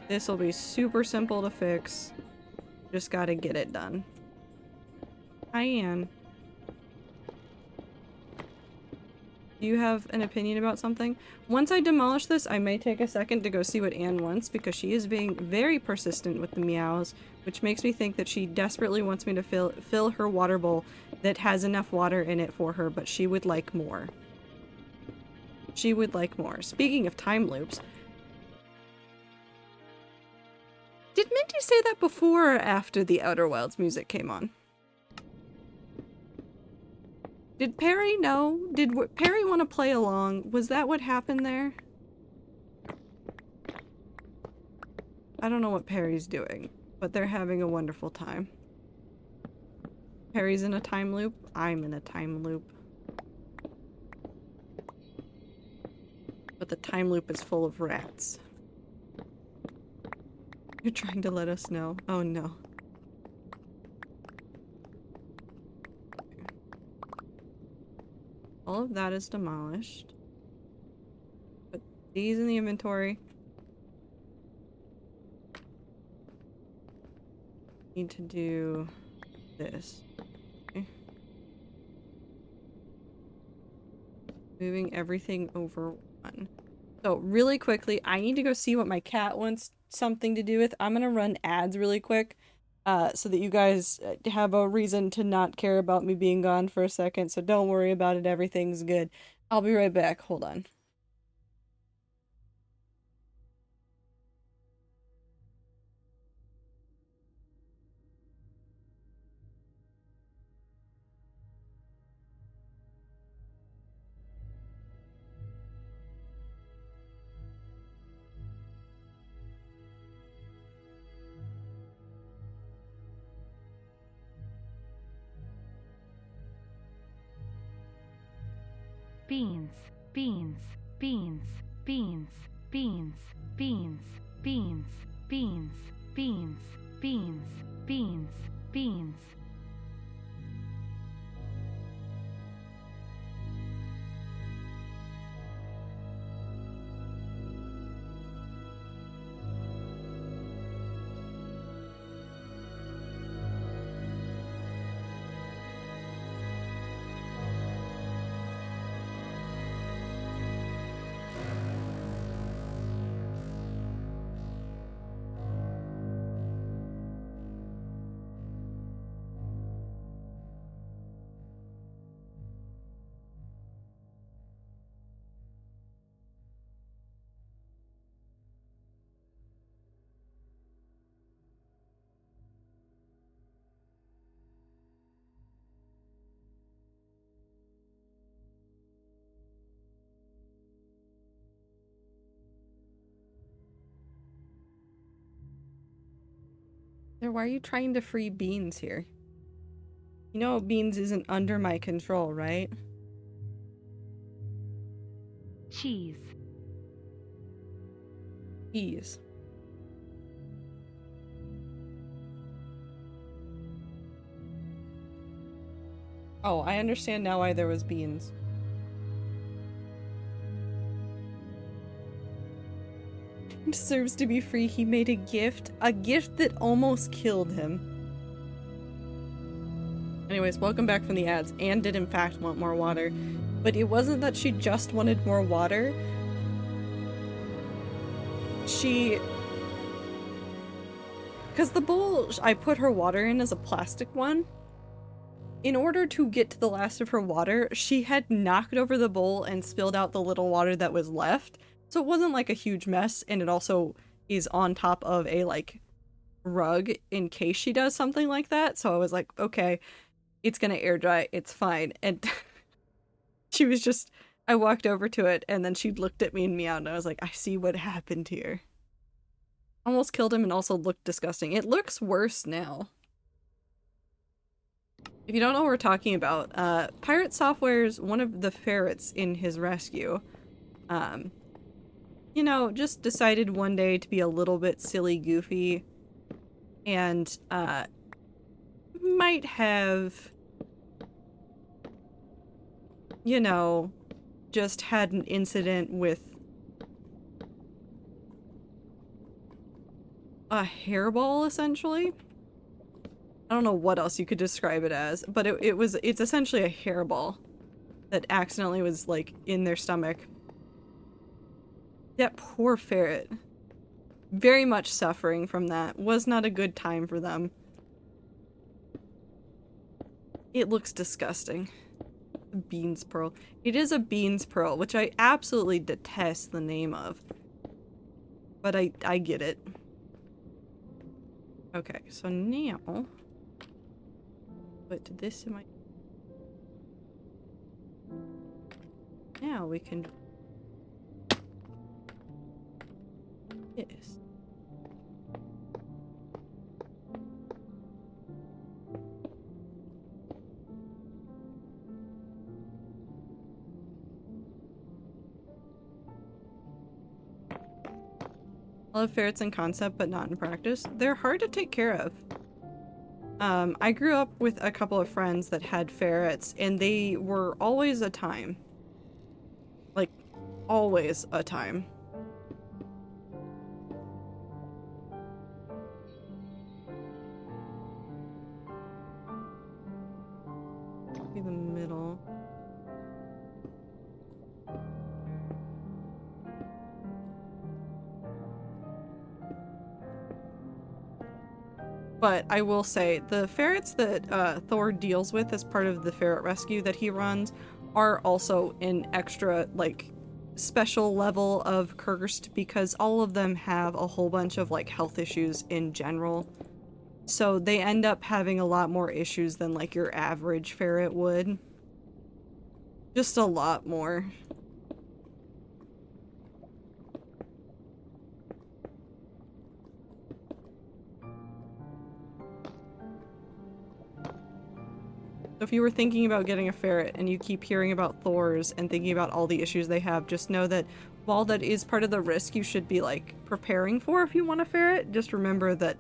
This will be super simple to fix. Just gotta get it done. Hi, Anne. Do you have an opinion about something? Once I demolish this, I may take a second to go see what Anne wants, because she is being very persistent with the meows, which makes me think that she desperately wants me to fill her water bowl that has enough water in it for her, but she would like more. She would like more. Speaking of time loops, did Minty say that before or after the Outer Wilds music came on? Did Perry know? Did Perry want to play along? Was that what happened there? I don't know what Perry's doing, but they're having a wonderful time. Perry's in a time loop. I'm in a time loop. But the time loop is full of rats. You're trying to let us know. Oh no. All of that is demolished. Put these in the inventory. Need to do this. Okay. Moving everything over one. So really quickly, I need to go see what my cat wants something to do with. I'm gonna run ads really quick. So that you guys have a reason to not care about me being gone for a second, so don't worry about it, everything's good. I'll be right back, hold on. Beans, beans, beans, beans, beans, beans, beans, beans, beans, beans, beans, beans. Why are you trying to free Beans here? You know Beans isn't under my control, right? Cheese. Cheese. Oh, I understand now why there was Beans. Deserves to be free. He made a gift that almost killed him. Anyways, welcome back from the ads. Anne did in fact want more water, but it wasn't that she just wanted more water. Because the bowl I put her water in is a plastic one. In order to get to the last of her water, she had knocked over the bowl and spilled out the little water that was left. So it wasn't like a huge mess, and it also is on top of a like rug in case she does something like that. So I was like, okay, it's gonna air dry, it's fine. And she was just, I walked over to it and then she looked at me and meowed, and I was like, I see what happened here. Almost killed him and also looked disgusting. It looks worse now. If you don't know what we're talking about, Pirate Software's one of the ferrets in his rescue, you know, just decided one day to be a little bit silly goofy and, might have, you know, just had an incident with a hairball, essentially. I don't know what else you could describe it as, but it's essentially a hairball. that accidentally was like in their stomach. That poor ferret. Very much suffering from that. Was not a good time for them. It looks disgusting. A beans pearl. It is a beans pearl, which I absolutely detest the name of. But I get it. Okay, so now put this in my... Now we can... Yes. I love ferrets in concept, but not in practice. They're hard to take care of. I grew up with a couple of friends that had ferrets, and they were always a time. Like, always a time. Be the middle. But I will say, the ferrets that Thor deals with as part of the ferret rescue that he runs are also an extra, like, special level of cursed because all of them have a whole bunch of, like, health issues in general. So they end up having a lot more issues than, like, your average ferret would. Just a lot more. So if you were thinking about getting a ferret and you keep hearing about Thors and thinking about all the issues they have, just know that while that is part of the risk you should be like preparing for if you want a ferret, just remember that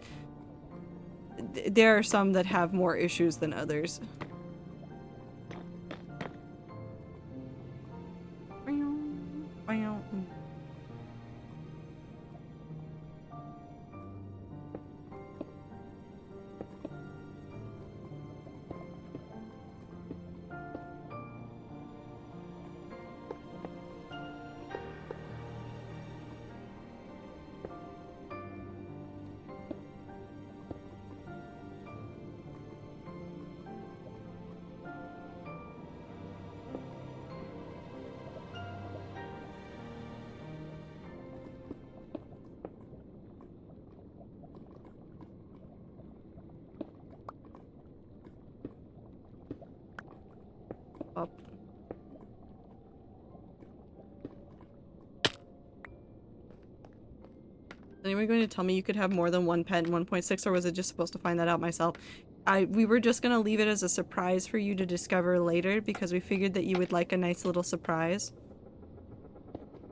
there are some that have more issues than others. Up. Is anyone going to tell me you could have more than one pet in 1.6, or was it just supposed to find that out myself? We were just gonna leave it as a surprise for you to discover later because we figured that you would like a nice little surprise.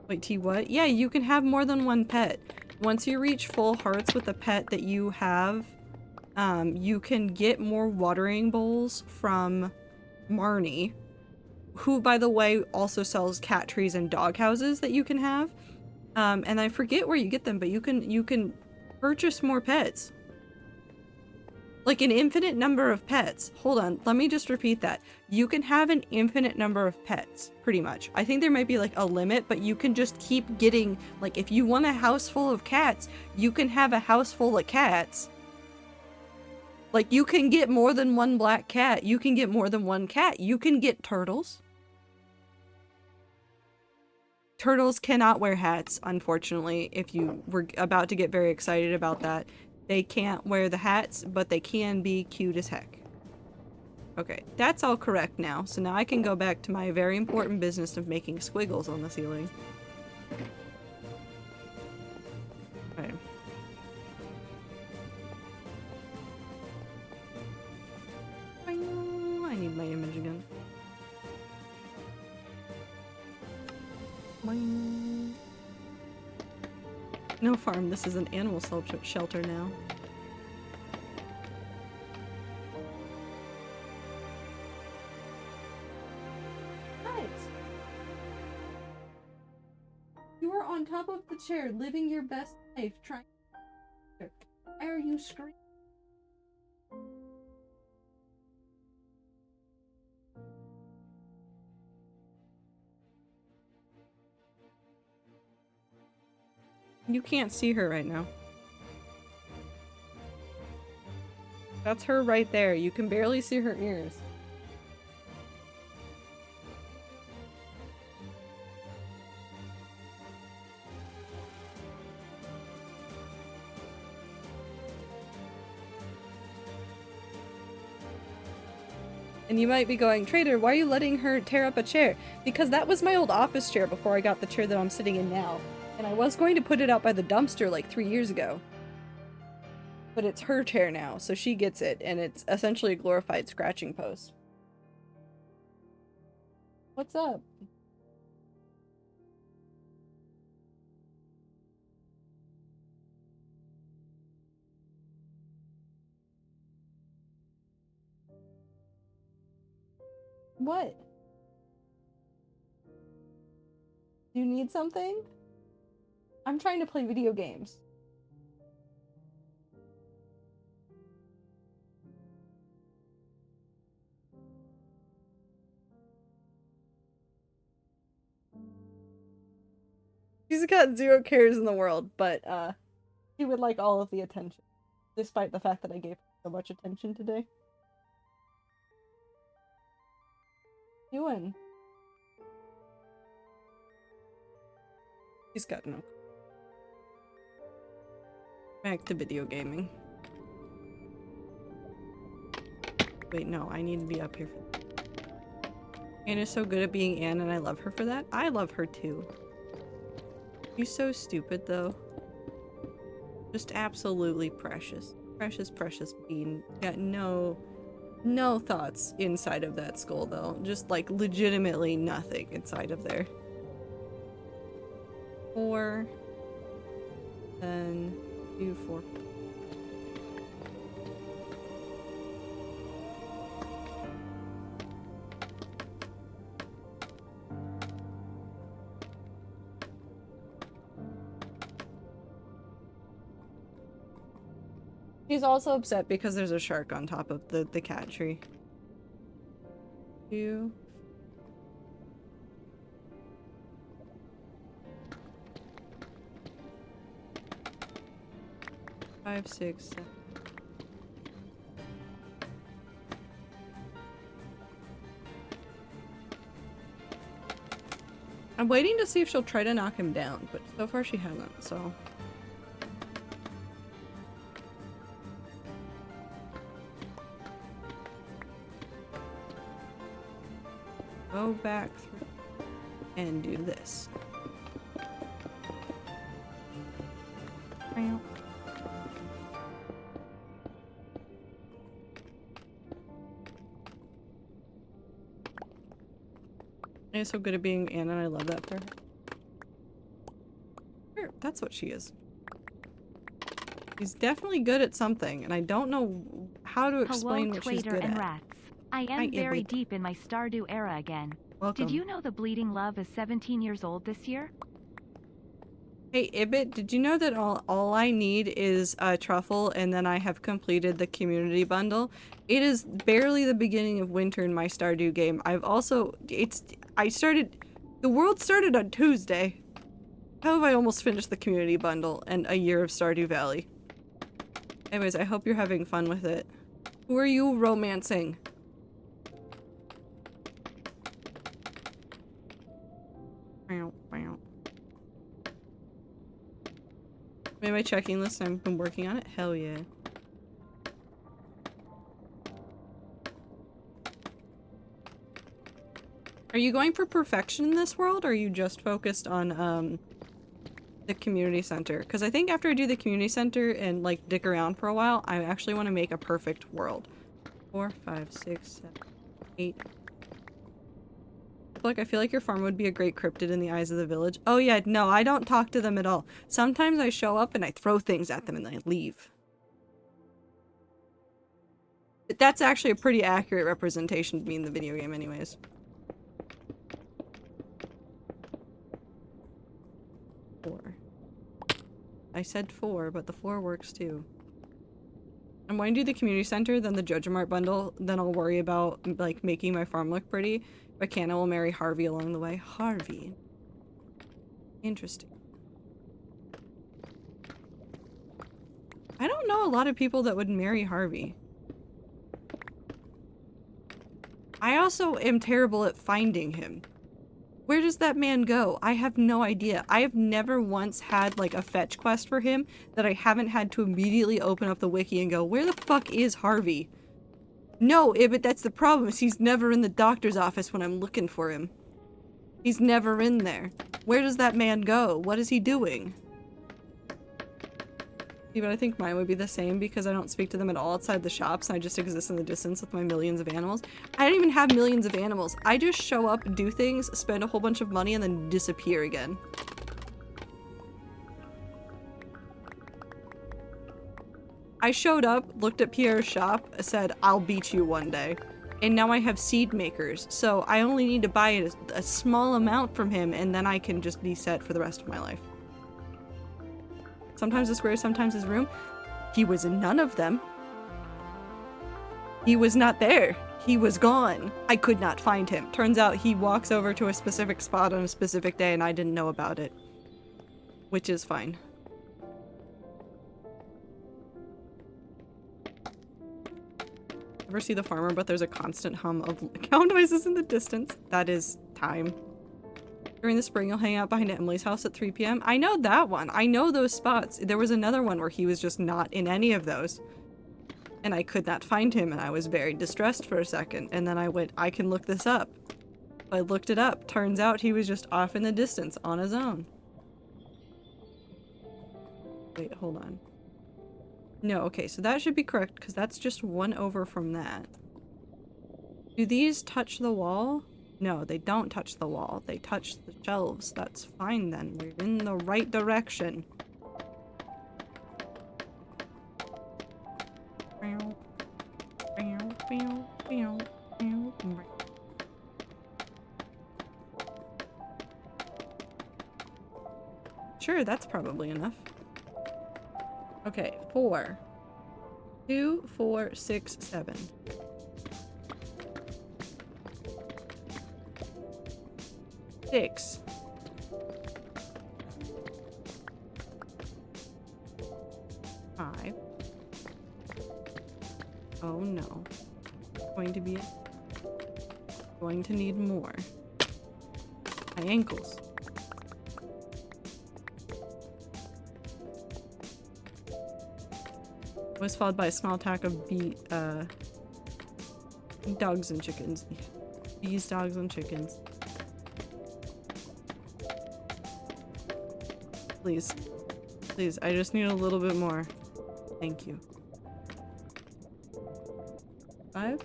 Wait, T, what? Yeah, you can have more than one pet. Once you reach full hearts with the pet that you have, you can get more watering bowls from Marnie, who, by the way, also sells cat trees and dog houses that you can have. And I forget where you get them, but you can purchase more pets. Like an infinite number of pets. Hold on, let me just repeat that. You can have an infinite number of pets, pretty much. I think there might be like a limit, but you can just keep getting, like if you want a house full of cats, you can have a house full of cats. Like you can get more than one black cat, you can get more than one cat, you can get turtles. Turtles cannot wear hats, unfortunately, if you were about to get very excited about that. They can't wear the hats, but they can be cute as heck. Okay, that's all correct now, so now I can go back to my very important business of making squiggles on the ceiling. Okay. I need my image again. No farm, this is an animal shelter now. Guys! You are on top of the chair, living your best life, trying to... Why are you screaming? You can't see her right now. That's her right there. You can barely see her ears. And you might be going, Trader, why are you letting her tear up a chair? Because that was my old office chair before I got the chair that I'm sitting in now. And I was going to put it out by the dumpster like 3 years ago. But it's her chair now, so she gets it, and it's essentially a glorified scratching post. What's up? What? Do you need something? I'm trying to play video games. She's got 0 cares in the world, but she would like all of the attention. Despite the fact that I gave her so much attention today. Doing? She's got no. Back to video gaming. Wait, no, I need to be up here for that. Anne is so good at being Anne, and I love her for that. I love her too. She's so stupid, though. Just absolutely precious. Precious, precious bean. Got no thoughts inside of that skull, though. Just, like, legitimately nothing inside of there. 4. Then 2, 4. She's also upset because there's a shark on top of the cat tree. 2. 5, 6, 7. I'm waiting to see if she'll try to knock him down, but so far she hasn't, so. Go back through and do this. She's so good at being Anne, and I love that for her. Sure, that's what she is. She's definitely good at something, and I don't know how to explain what she's good at. Rats. I am very deep in my Stardew era again. Welcome. Did you know the Bleeding Love is 17 years old this year? Hey Ibit, did you know that all I need is a truffle and then I have completed the community bundle? It is barely the beginning of winter in my Stardew game. I've also, the world started on Tuesday. How have I almost finished the community bundle and a year of Stardew Valley? Anyways, I hope you're having fun with it. Who are you romancing? Made my checking list and I've been working on it? Hell yeah. Are you going for perfection in this world, or are you just focused on the community center? Because I think after I do the community center and like dick around for a while, I actually want to make a perfect world. 4, 5, 6, 7, 8. Look, I feel like your farm would be a great cryptid in the eyes of the village. Oh yeah, no, I don't talk to them at all. Sometimes I show up and I throw things at them and then I leave. But that's actually a pretty accurate representation of me in the video game anyways. 4. I said 4, but the 4 works too. I'm going to do the community center, then the JojaMart bundle, then I'll worry about like making my farm look pretty. If I can, I will marry Harvey along the way. Harvey. Interesting. don't know a lot of people that would marry Harvey. I also am terrible at finding him. Where does that man go? I have no idea. I have never once had like a fetch quest for him that I haven't had to immediately open up the wiki and go, where the fuck is Harvey? No, but that's the problem, is he's never in the doctor's office when I'm looking for him. He's never in there. Where does that man go? What is he doing? See, but I think mine would be the same because I don't speak to them at all outside the shops. I just exist in the distance with my millions of animals. I don't even have millions of animals. I just show up, do things, spend a whole bunch of money, and then disappear again. I showed up, looked at Pierre's shop, said, I'll beat you one day. And now I have seed makers, so I only need to buy a small amount from him, and then I can just be set for the rest of my life. Sometimes the square, sometimes his room. He was in none of them. He was not there. He was gone. I could not find him. Turns out he walks over to a specific spot on a specific day and I didn't know about it. Which is fine. Never see the farmer, but there's a constant hum of cow noises in the distance. That is time. During the spring, you'll hang out behind Emily's house at 3 p.m. I know that one. I know those spots. There was another one where he was just not in any of those. And I could not find him, and I was very distressed for a second. And then I went, I can look this up. I looked it up. Turns out he was just off in the distance on his own. Wait, hold on. No, okay, so that should be correct, because that's just one over from that. Do these touch the wall? No, they don't touch the wall. They touch the shelves. That's fine then. We're in the right direction. Sure, that's probably enough. Okay, 4. 2, 4, 6, 7. 6. 5. Oh no. Going to need more. My ankles. Was followed by a small attack of dogs and chickens. Bees, dogs, and chickens. Please. Please, I just need a little bit more. Thank you. 5.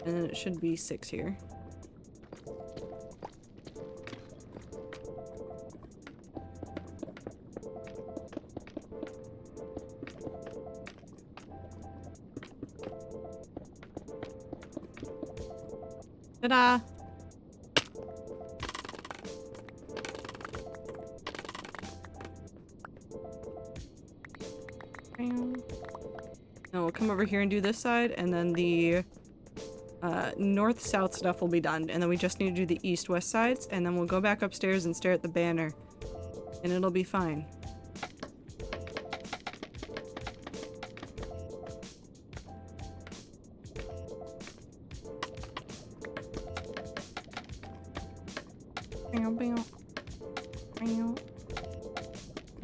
And then it should be 6 here. Ta-da! Now we'll come over here and do this side, and then the north-south stuff will be done, and then we just need to do the east-west sides, and then we'll go back upstairs and stare at the banner, and it'll be fine.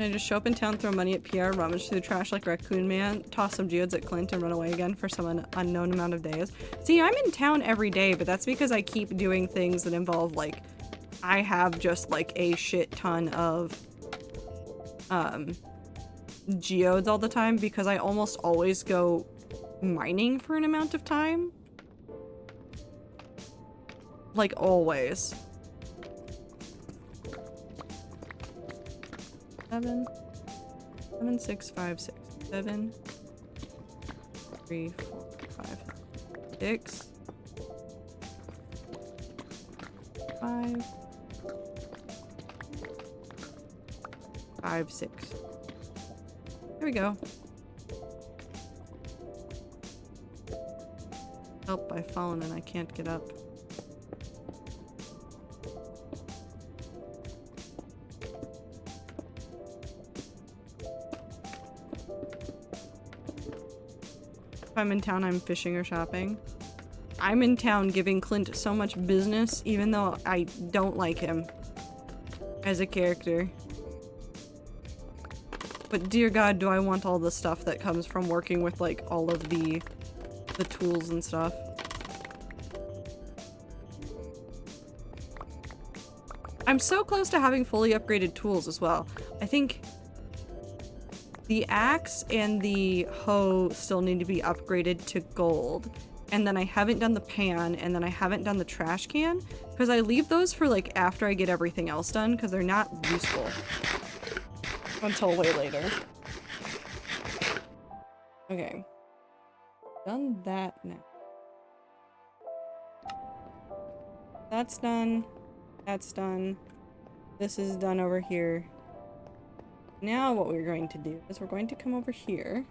I just show up in town, throw money at Pierre, rummage through the trash like Raccoon Man, toss some geodes at Clint, and run away again for some unknown amount of days. See, I'm in town every day, but that's because I keep doing things that involve, like, I have just, like, a shit ton of, geodes all the time, because I almost always go mining for an amount of time. Like, always. 7, 6, 5, 6, 7, 3, 4, 5, 6, 5, 5, 6. There we go. Help, I've fallen and I can't get up. I'm in town, I'm fishing or shopping. I'm in town giving Clint so much business, even though I don't like him as a character. But dear God, do I want all the stuff that comes from working with like all of the tools and stuff. I'm so close to having fully upgraded tools as well. I think the axe and the hoe still need to be upgraded to gold. And then I haven't done the pan, and then I haven't done the trash can, because I leave those for like after I get everything else done, because they're not useful until way later. Okay. Done that now. That's done. That's done. This is done over here. Now what we're going to do is we're going to come over here.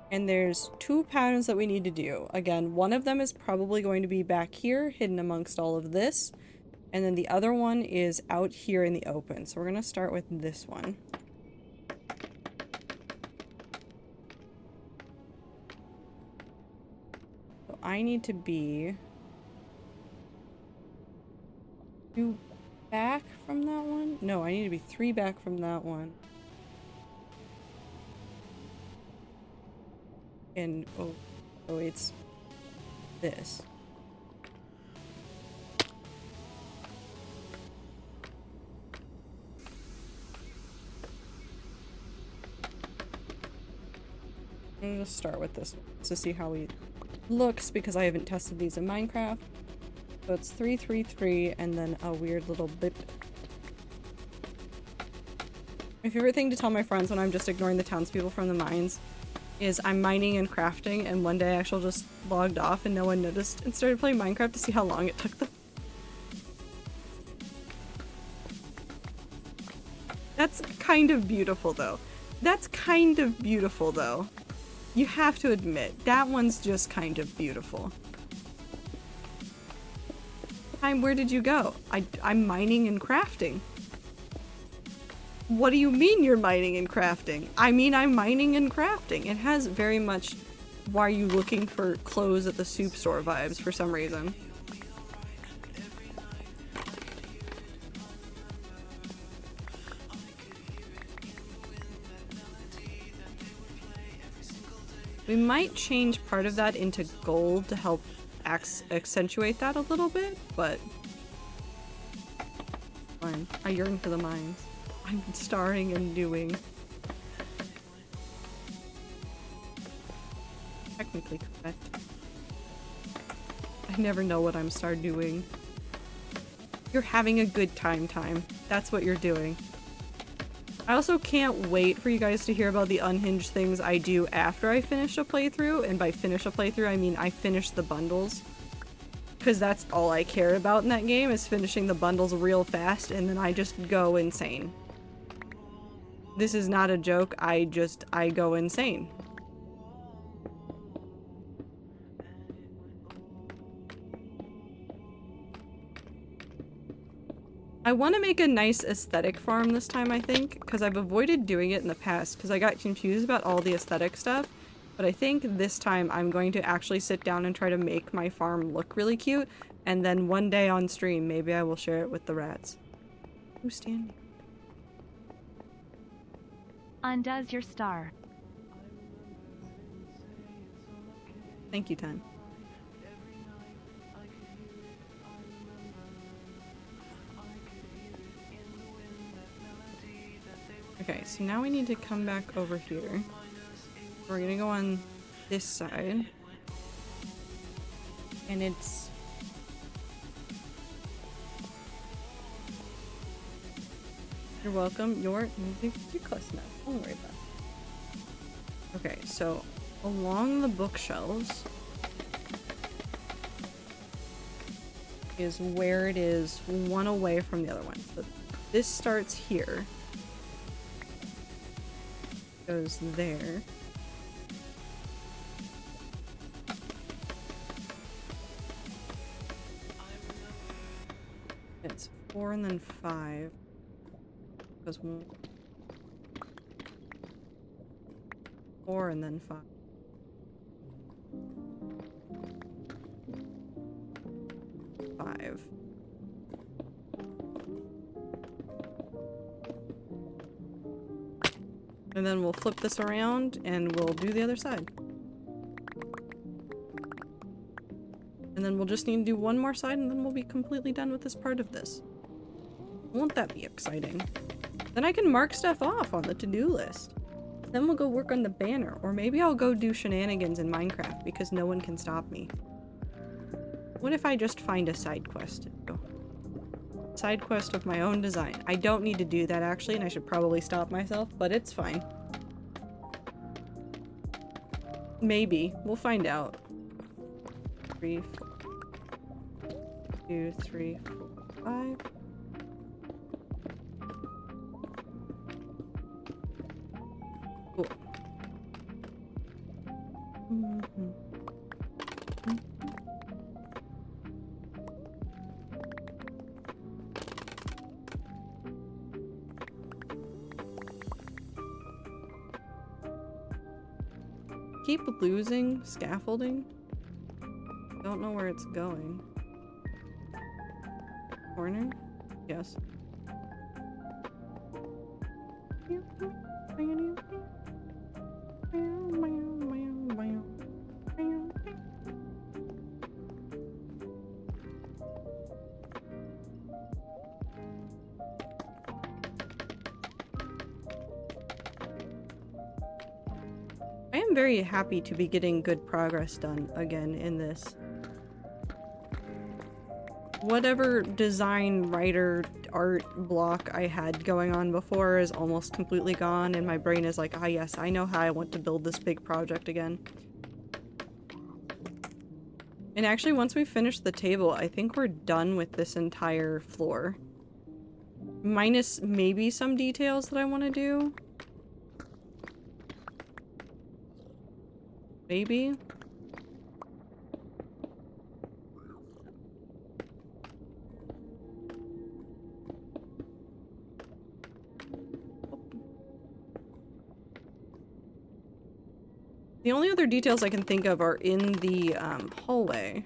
And there's 2 patterns that we need to do. Again, one of them is probably going to be back here, hidden amongst all of this. And then the other one is out here in the open. So we're going to start with this one. So I need to be 2 back from that one? No, I need to be 3 back from that one. And oh, it's this. I'm gonna start with this one to see how he looks, because I haven't tested these in Minecraft. So it's 3, 3, 3, and then a weird little bit. My favorite thing to tell my friends when I'm just ignoring the townspeople from the mines is I'm mining and crafting, and one day I actually just logged off and no one noticed and started playing Minecraft to see how long it took them. That's kind of beautiful though. That's kind of beautiful though. You have to admit, that one's just kind of beautiful. Time, where did you go? I'm mining and crafting. What do you mean you're mining and crafting? I mean, I'm mining and crafting. It has very much why are you looking for clothes at the soup store vibes for some reason. We might change part of that into gold to help accentuate that a little bit, but fine. I yearn for the mines. I'm starring and doing. Technically correct. I never know what I'm star doing. You're having a good time. That's what you're doing. I also can't wait for you guys to hear about the unhinged things I do after I finish a playthrough, and by finish a playthrough I mean I finish the bundles. Because that's all I care about in that game, is finishing the bundles real fast, and then I just go insane. This is not a joke, I go insane. I want to make a nice aesthetic farm this time, I think, because I've avoided doing it in the past because I got confused about all the aesthetic stuff. But I think this time I'm going to actually sit down and try to make my farm look really cute, and then one day on stream maybe I will share it with the rats. Who's standing? Undoes your star. Thank you, Ten. Okay, so now we need to come back over here. We're gonna go on this side. And it's... You're welcome. You're close enough. Don't worry about it. Okay, so along the bookshelves is where it is one away from the other one. So this starts here. Goes there. It's 4 and then 5. Goes 1. 4 and then 5. And then we'll flip this around and we'll do the other side. And then we'll just need to do one more side and then we'll be completely done with this part of this. Won't that be exciting? Then I can mark stuff off on the to-do list. Then we'll go work on the banner, or maybe I'll go do shenanigans in Minecraft because no one can stop me. What if I just find a side quest to do? Side quest of my own design. I don't need to do that actually, and I should probably stop myself, but it's fine. Maybe. We'll find out. 3, 4, 2, 3, 4, 5. Cool. Keep losing scaffolding. Don't know where it's going. Corner? Yes. I am very happy to be getting good progress done again in this. Whatever design, writer, art block I had going on before is almost completely gone, and my brain is like, ah yes, I know how I want to build this big project again. And actually, once we finish the table, I think we're done with this entire floor. Minus maybe some details that I want to do. Maybe. The only other details I can think of are in the hallway.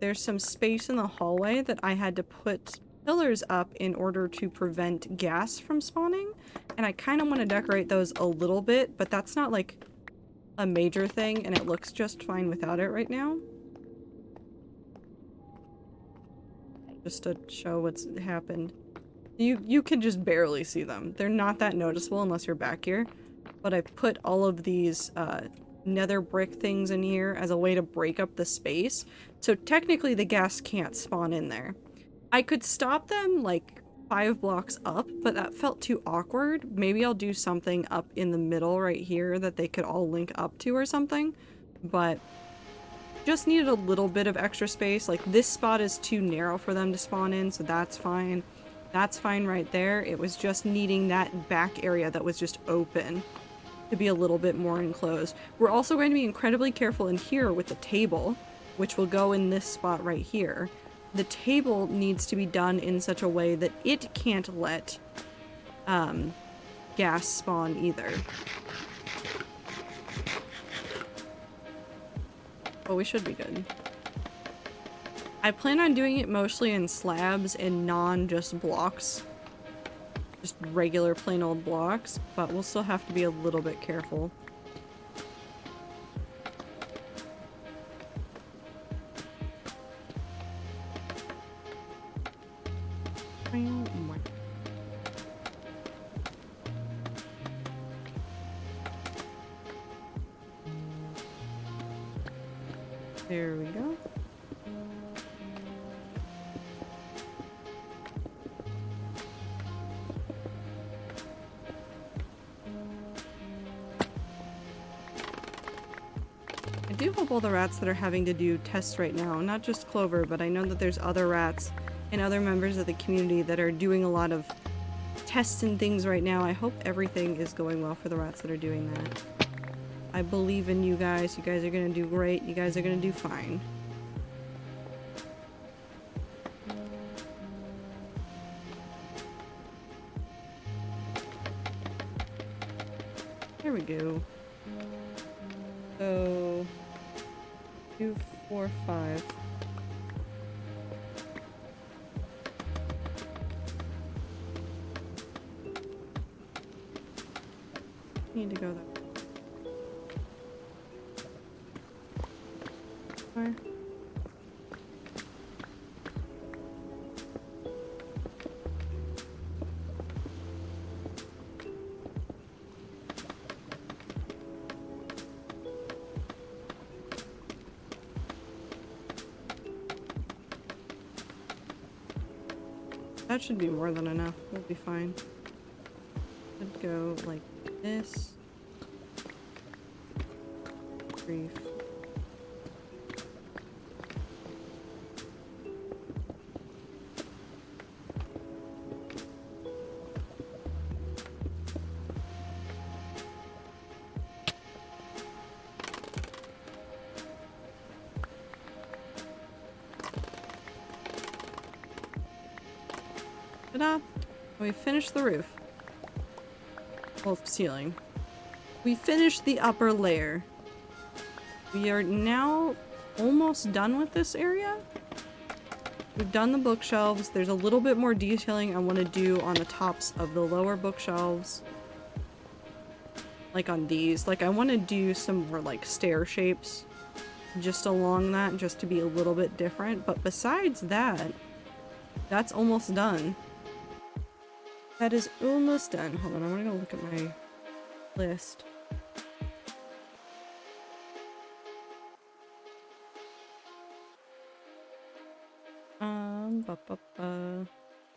There's some space in the hallway that I had to put pillars up in order to prevent gas from spawning, and I kind of want to decorate those a little bit, but that's not like a major thing, and it looks just fine without it right now. Just to show what's happened. You can just barely see them. They're not that noticeable unless you're back here. But I put all of these nether brick things in here as a way to break up the space. So technically the gas can't spawn in there. I could stop them like 5 blocks up, but that felt too awkward. Maybe I'll do something up in the middle right here that they could all link up to or something. But just needed a little bit of extra space. Like this spot is too narrow for them to spawn in, so that's fine. That's fine right there. It was just needing that back area that was just open to be a little bit more enclosed. We're also going to be incredibly careful in here with the table, which will go in this spot right here. The table needs to be done in such a way that it can't let gas spawn either. But we should be good. I plan on doing it mostly in slabs and just blocks. Just regular plain old blocks, but we'll still have to be a little bit careful. There we go. I do hope all the rats that are having to do tests right now, not just Clover, but I know that there's other rats and other members of the community that are doing a lot of tests and things right now. I hope everything is going well for the rats that are doing that. I believe in you guys. You guys are gonna do great. You guys are gonna do fine. There we go. So 2, 4, 5. Need to go there. Where? That should be more than enough. We'll be fine. Could go like this. Grief. Ta-da! We finished the roof. Well, ceiling. We finished the upper layer. We are now almost done with this area. We've done the bookshelves. There's a little bit more detailing I want to do on the tops of the lower bookshelves. Like on these. Like I want to do some more like stair shapes just along that just to be a little bit different. But besides that, that's almost done. That is almost done. Hold on, I want to go look at my list.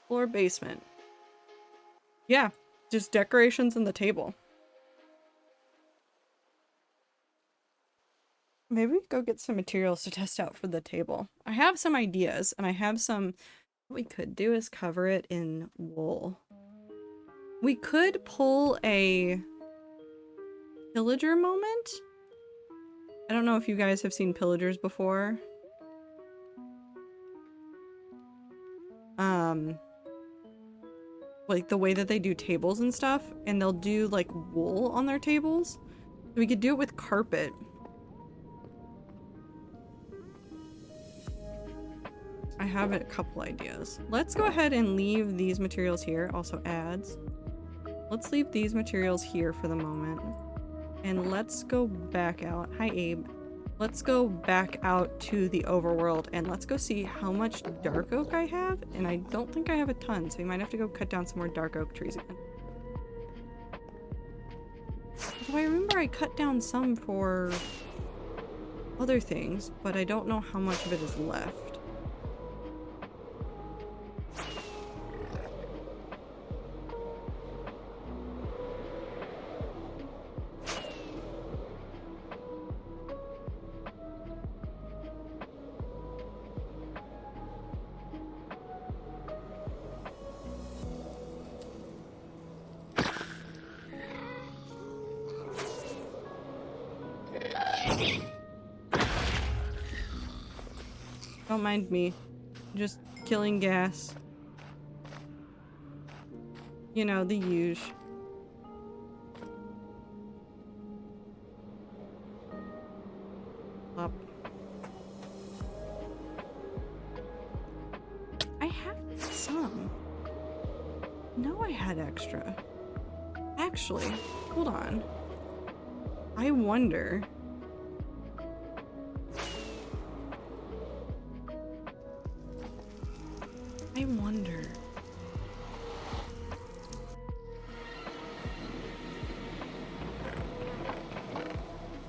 Floor basement. Yeah, just decorations in the table. Maybe we go get some materials to test out for the table. I have some ideas, and I have some... What we could do is cover it in wool. We could pull a pillager moment. I don't know if you guys have seen pillagers before. Like the way that they do tables and stuff, and they'll do like wool on their tables. We could do it with carpet. I have a couple ideas. Let's go ahead and leave these materials here. Also ads. Let's leave these materials here for the moment. And let's go back out. Hi, Abe. Let's go back out to the overworld and let's go see how much dark oak I have. And I don't think I have a ton, so we might have to go cut down some more dark oak trees again. Although I remember I cut down some for other things, but I don't know how much of it is left. Don't mind me. Just killing gas. You know, the usual. Up. I have some. No, I had extra. Actually, hold on. I wonder... I wonder.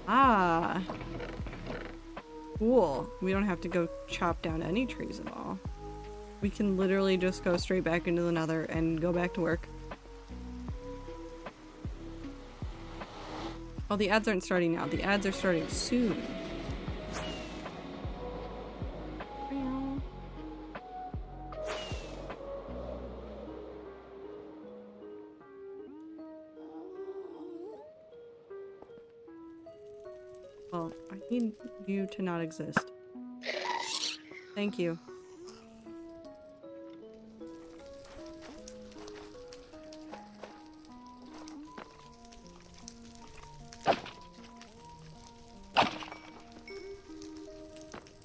Ah. Cool. We don't have to go chop down any trees at all. We can literally just go straight back into the nether and go back to work. Oh, the ads aren't starting now. The ads are starting soon. Well, I need you to not exist. Thank you.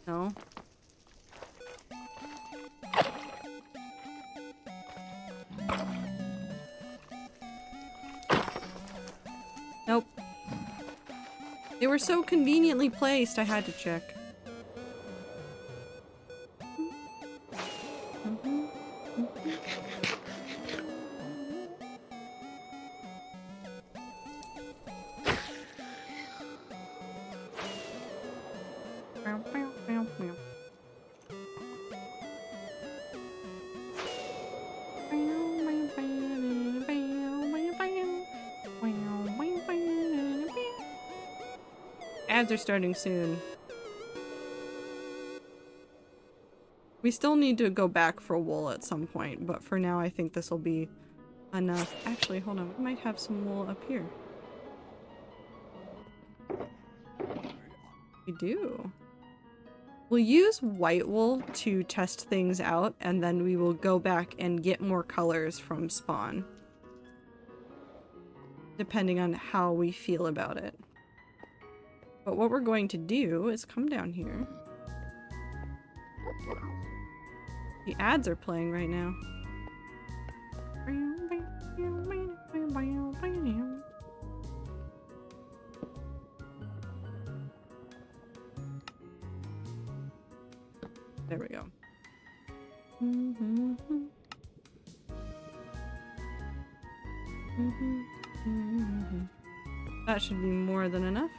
No. They were so conveniently placed, I had to check. Ads are starting soon. We still need to go back for wool at some point, but for now I think this will be enough. Actually, hold on. We might have some wool up here. We do. We'll use white wool to test things out, and then we will go back and get more colors from spawn. Depending on how we feel about it. But what we're going to do is come down here. The ads are playing right now. There we go. That should be more than enough.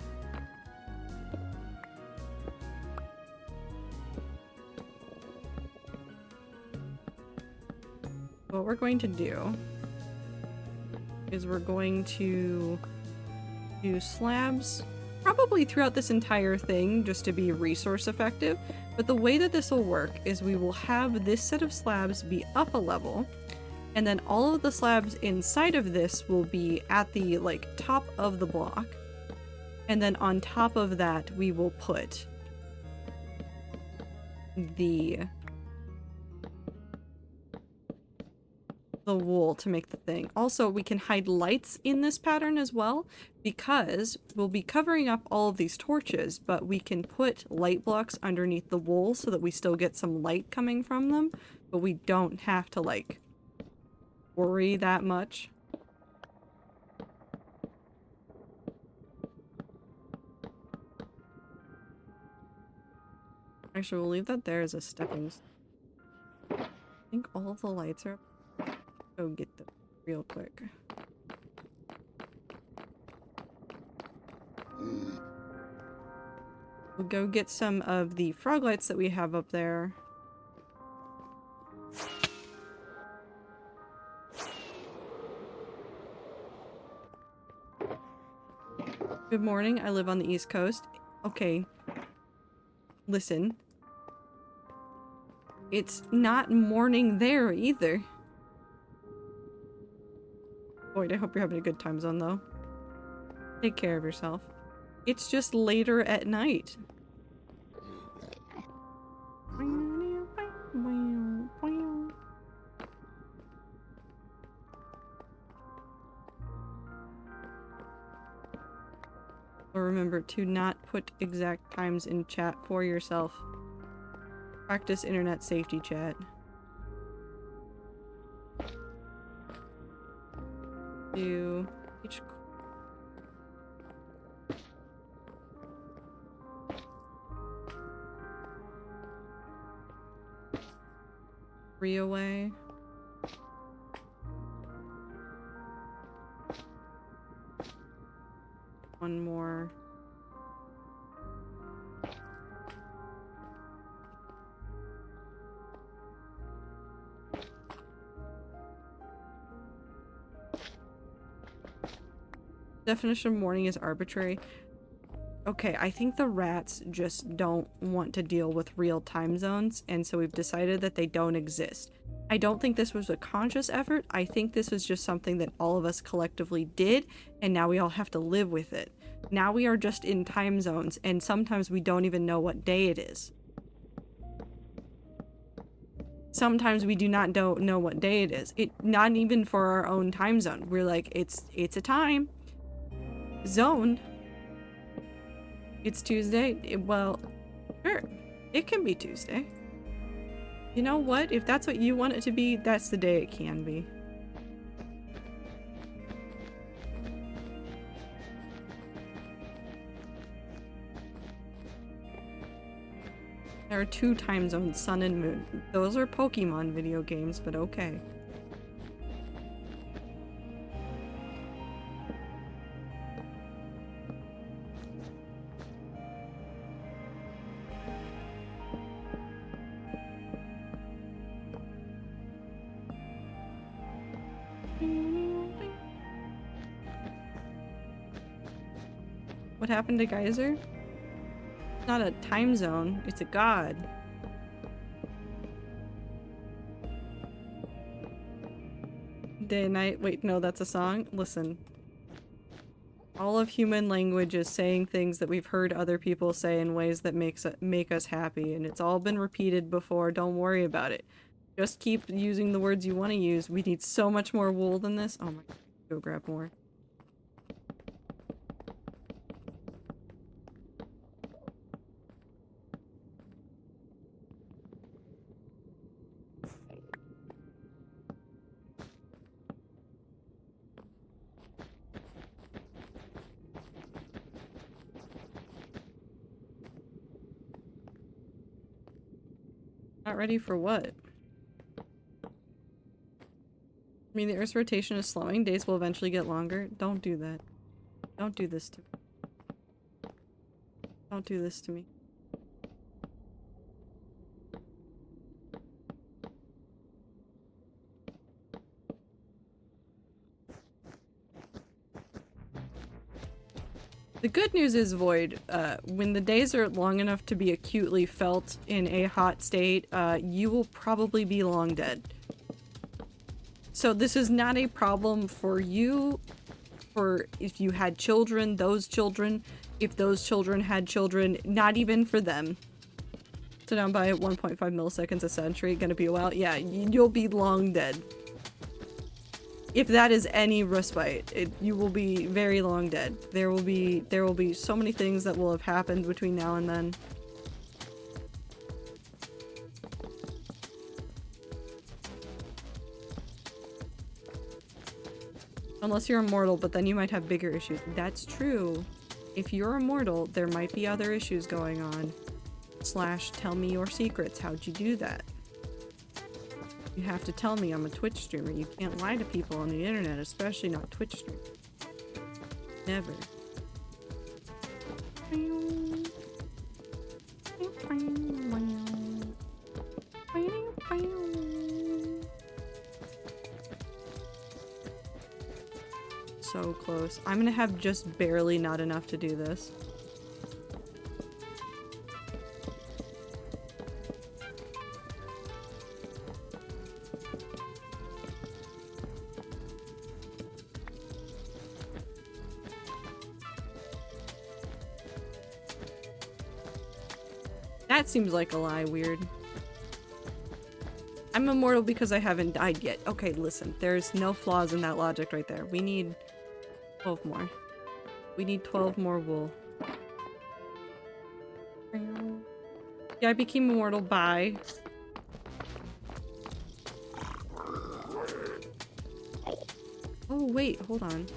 What we're going to do is we're going to do slabs probably throughout this entire thing just to be resource effective. But the way that this will work is we will have this set of slabs be up a level, and then all of the slabs inside of this will be at the like top of the block. And then on top of that we will put the wool to make the thing. Also, we can hide lights in this pattern as well, because we'll be covering up all of these torches, but we can put light blocks underneath the wool so that we still get some light coming from them, but we don't have to like worry that much. Actually, we'll leave that there as a stepping stone. I think all of the lights are... Go get them real quick. We'll go get some of the frog lights that we have up there. Good morning, I live on the East Coast. Okay. Listen. It's not morning there either. Boyd, I hope you're having a good time zone though. Take care of yourself. It's just later at night. Remember to not put exact times in chat for yourself. Practice internet safety, chat. Do each three away. One more. Definition of morning is arbitrary. Okay, I think the rats just don't want to deal with real time zones, and so we've decided that they don't exist. I don't think this was a conscious effort. I think this was just something that all of us collectively did, and now we all have to live with it. Now we are just in time zones, and sometimes we don't even know what day it is. Sometimes we do not know what day it is. Not even for our own time zone. We're like, it's a time zone. It's Tuesday. Well, sure, it can be Tuesday. You know what? If that's what you want it to be, that's the day it can be. There are 2 time zones, sun and moon. Those are Pokemon video games, but okay. What happened to Geyser? It's not a time zone, it's a god. Day and night. Wait, no, that's a song? Listen. All of human language is saying things that we've heard other people say in ways that make us happy, and it's all been repeated before. Don't worry about it. Just keep using the words you want to use. We need so much more wool than this. Oh my god, go grab more. Not ready for what? I mean, the Earth's rotation is slowing. Days will eventually get longer. Don't do that. Don't do this to me. Don't do this to me. The good news is, Void, when the days are long enough to be acutely felt in a hot state, you will probably be long dead. So this is not a problem for you, for if you had children, those children, if those children had children, not even for them. So down by 1.5 milliseconds a century, gonna be a while. Yeah, you'll be long dead. If that is any respite, you will be very long dead. There will be so many things that will have happened between now and then. Unless you're immortal, but then you might have bigger issues. That's true. If you're immortal, there might be other issues going on. / tell me your secrets. How'd you do that? You have to tell me. I'm a Twitch streamer. You can't lie to people on the internet, especially not Twitch streamers. Never. So close. I'm gonna have just barely not enough to do this. That seems like a lie, weird. I'm immortal because I haven't died yet. Okay, listen, there's no flaws in that logic right there. We need 12 more. We need 12 more wool. Yeah, I became immortal by... Oh, wait, hold on.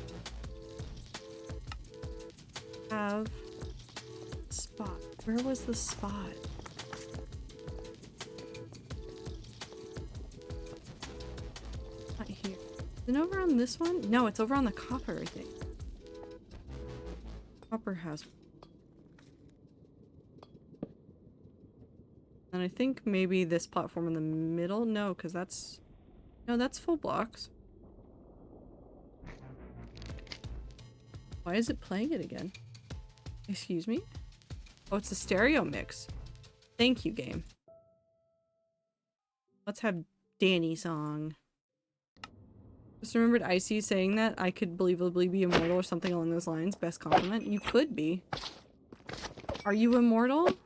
Have... spot. Where was the spot? Not here. Is it over on this one? No, it's over on the copper, I think. Copper has. And I think maybe this platform in the middle? No, because that's... No, that's full blocks. Why is it playing it again? Excuse me? Oh, it's a stereo mix. Thank you, game. Let's have Danny song. Just remembered Icy saying that I could believably be immortal or something along those lines. Best compliment. You could be. Are you immortal?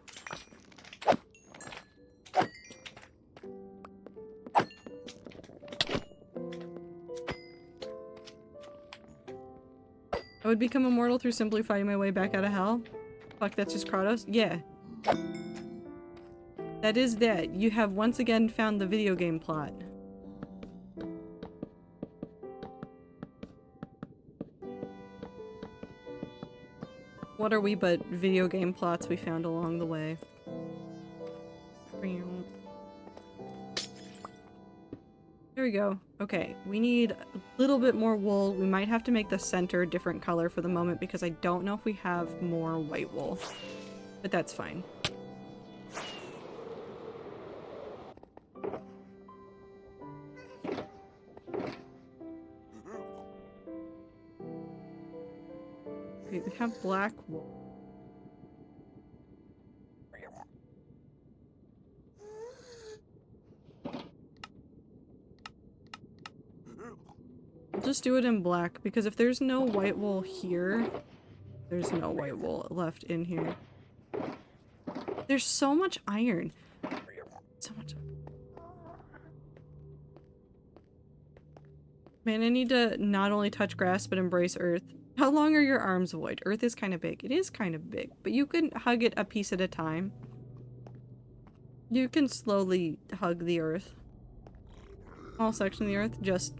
I would become immortal through simply fighting my way back out of hell. Fuck, that's just Kratos? Yeah. That is that. You have once again found the video game plot. What are we but video game plots we found along the way? we go. Okay, we need a little bit more wool. We might have to make the center a different color for the moment because I don't know if we have more white wool. But that's fine. Okay, we have black wool. I'll just do it in black because if there's no white wool here, there's no white wool left in here. There's so much iron. So much. Man, I need to not only touch grass but embrace earth. How long are your arms, Void? Earth is kind of big. It is kind of big, but you can hug it a piece at a time. You can slowly hug the earth. Small section of the earth, just...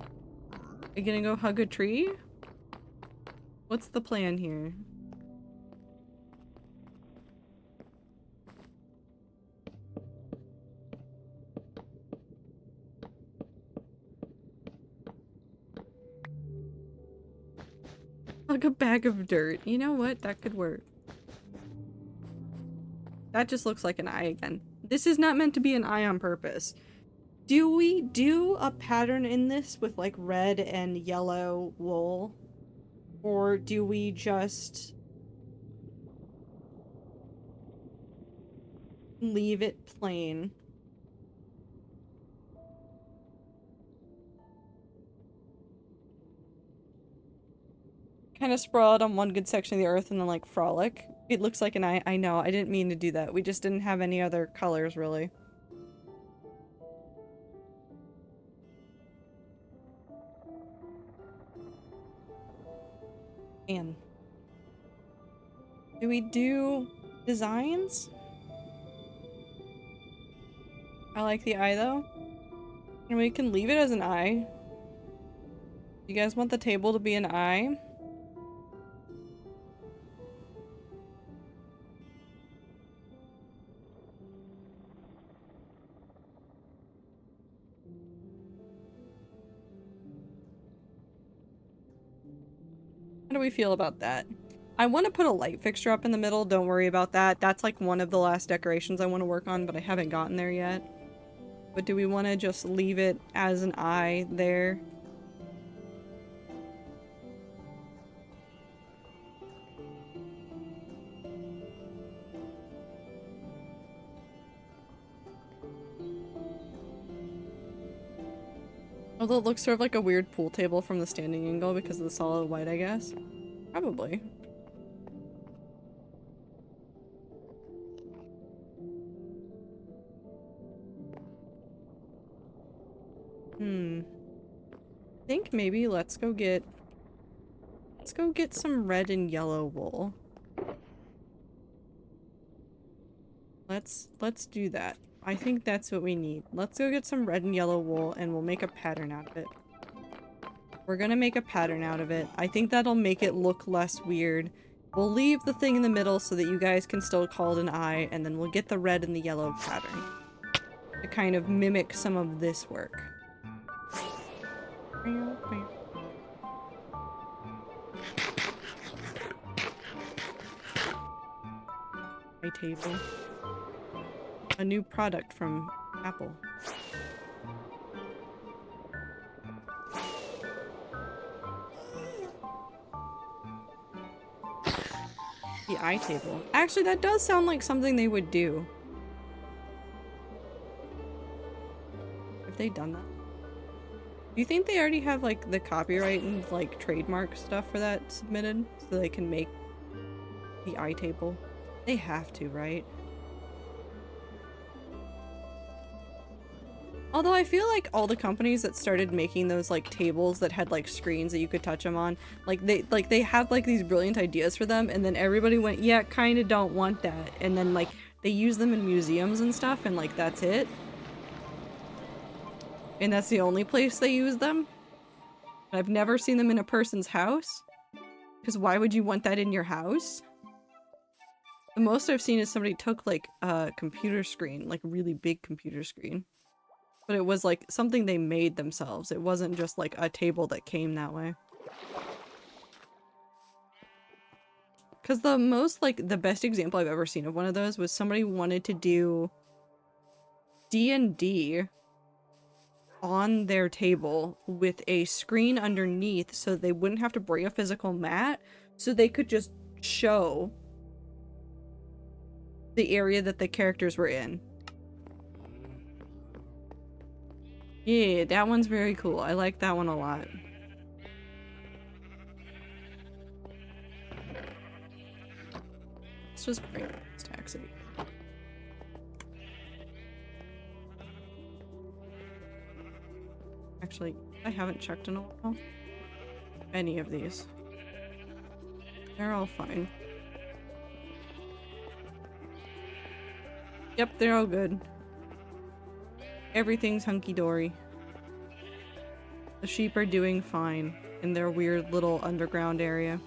Are you gonna go hug a tree? What's the plan here? Like a bag of dirt. You know what? That could work. That just looks like an eye again. This is not meant to be an eye on purpose. Do we do a pattern in this with like red and yellow wool? Or do we just leave it plain? Kind of sprawl out on one good section of the earth and then like frolic. It looks like an eye. I know, I didn't mean to do that. We just didn't have any other colors really. Man. Do we do designs? I like the eye though. And we can leave it as an eye. You guys want the table to be an eye? How do we feel about that? I want to put a light fixture up in the middle, don't worry about that. That's like one of the last decorations I want to work on, but I haven't gotten there yet. But do we want to just leave it as an eye there? Although it looks sort of like a weird pool table from the standing angle because of the solid white, I guess. Probably. I think maybe let's go get some red and yellow wool. Let's do that. I think that's what we need. Let's go get some red and yellow wool and we'll make a pattern out of it. We're gonna make a pattern out of it. I think that'll make it look less weird. We'll leave the thing in the middle so that you guys can still call it an eye, and then we'll get the red and the yellow pattern to kind of mimic some of this work. My table. A new product from Apple. The eye table. Actually, that does sound like something they would do. Have they done that? Do you think they already have like the copyright and like trademark stuff for that submitted so they can make the eye table? They have to, right? Although I feel like all the companies that started making those like tables that had like screens that you could touch them on, like they have like these brilliant ideas for them, and then everybody went, yeah, kind of don't want that, and then like they use them in museums and stuff, and like that's it. And that's the only place they use them. I've never seen them in a person's house. Because why would you want that in your house? The most I've seen is somebody took like a computer screen, like a really big computer screen, But it was like something they made themselves. It wasn't just like a table that came that way. Because the most, like, the best example I've ever seen of one of those was somebody wanted to do D&D on their table with a screen underneath so they wouldn't have to bring a physical mat, so they could just show the area that the characters were in. Yeah, that one's very cool. I like that one a lot. Let's just bring this taxi. Actually, I haven't checked in a while. Any of these. They're all fine. Yep, they're all good. Everything's hunky-dory. The sheep are doing fine in their weird little underground area.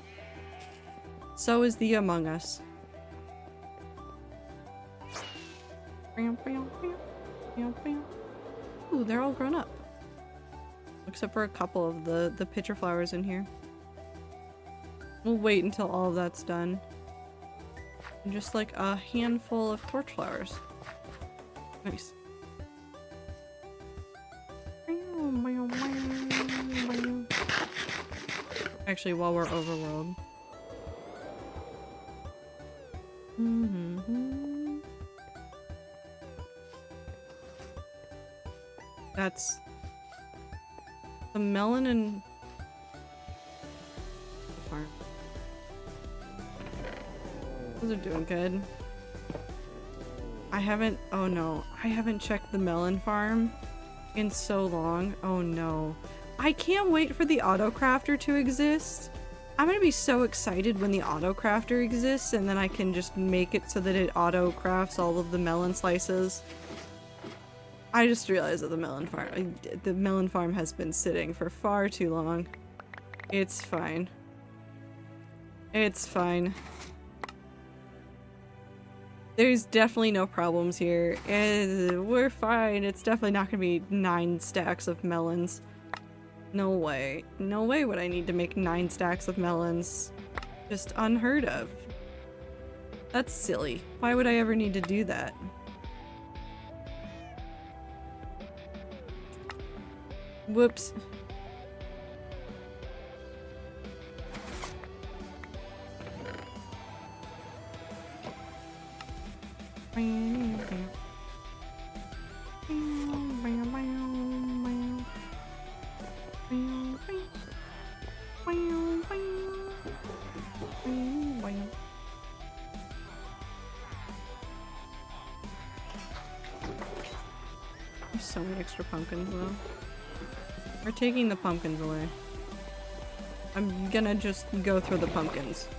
So is the Among Us. Ooh, they're all grown up. Except for a couple of the pitcher flowers in here. We'll wait until all of that's done. And just like a handful of torch flowers. Nice. Actually, while we're overworld. That's the melon and farm. Those are doing good. I haven't, oh no, I haven't checked the melon farm in so long. Oh no. I can't wait for the auto crafter to exist. I'm gonna be so excited when the auto crafter exists and then I can just make it so that it auto crafts all of the melon slices. I just realized that the melon farm has been sitting for far too long. It's fine. It's fine. There's definitely no problems here. We're fine. It's definitely not gonna be 9 stacks of melons. No way. No way would I need to make 9 stacks of melons. Just unheard of. That's silly. Why would I ever need to do that? Whoops. There's so many extra pumpkins though. We're taking the pumpkins away. I'm gonna just go through the pumpkins.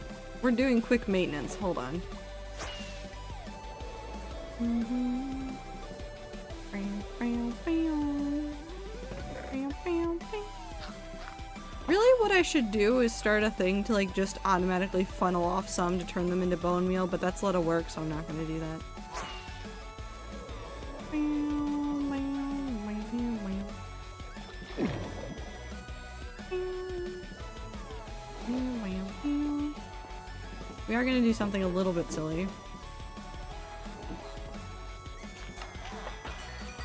We're doing quick maintenance. Hold on. Really, what I should do is start a thing to like just automatically funnel off some to turn them into bone meal, but that's a lot of work, so I'm not gonna do that. We are gonna do something a little bit silly.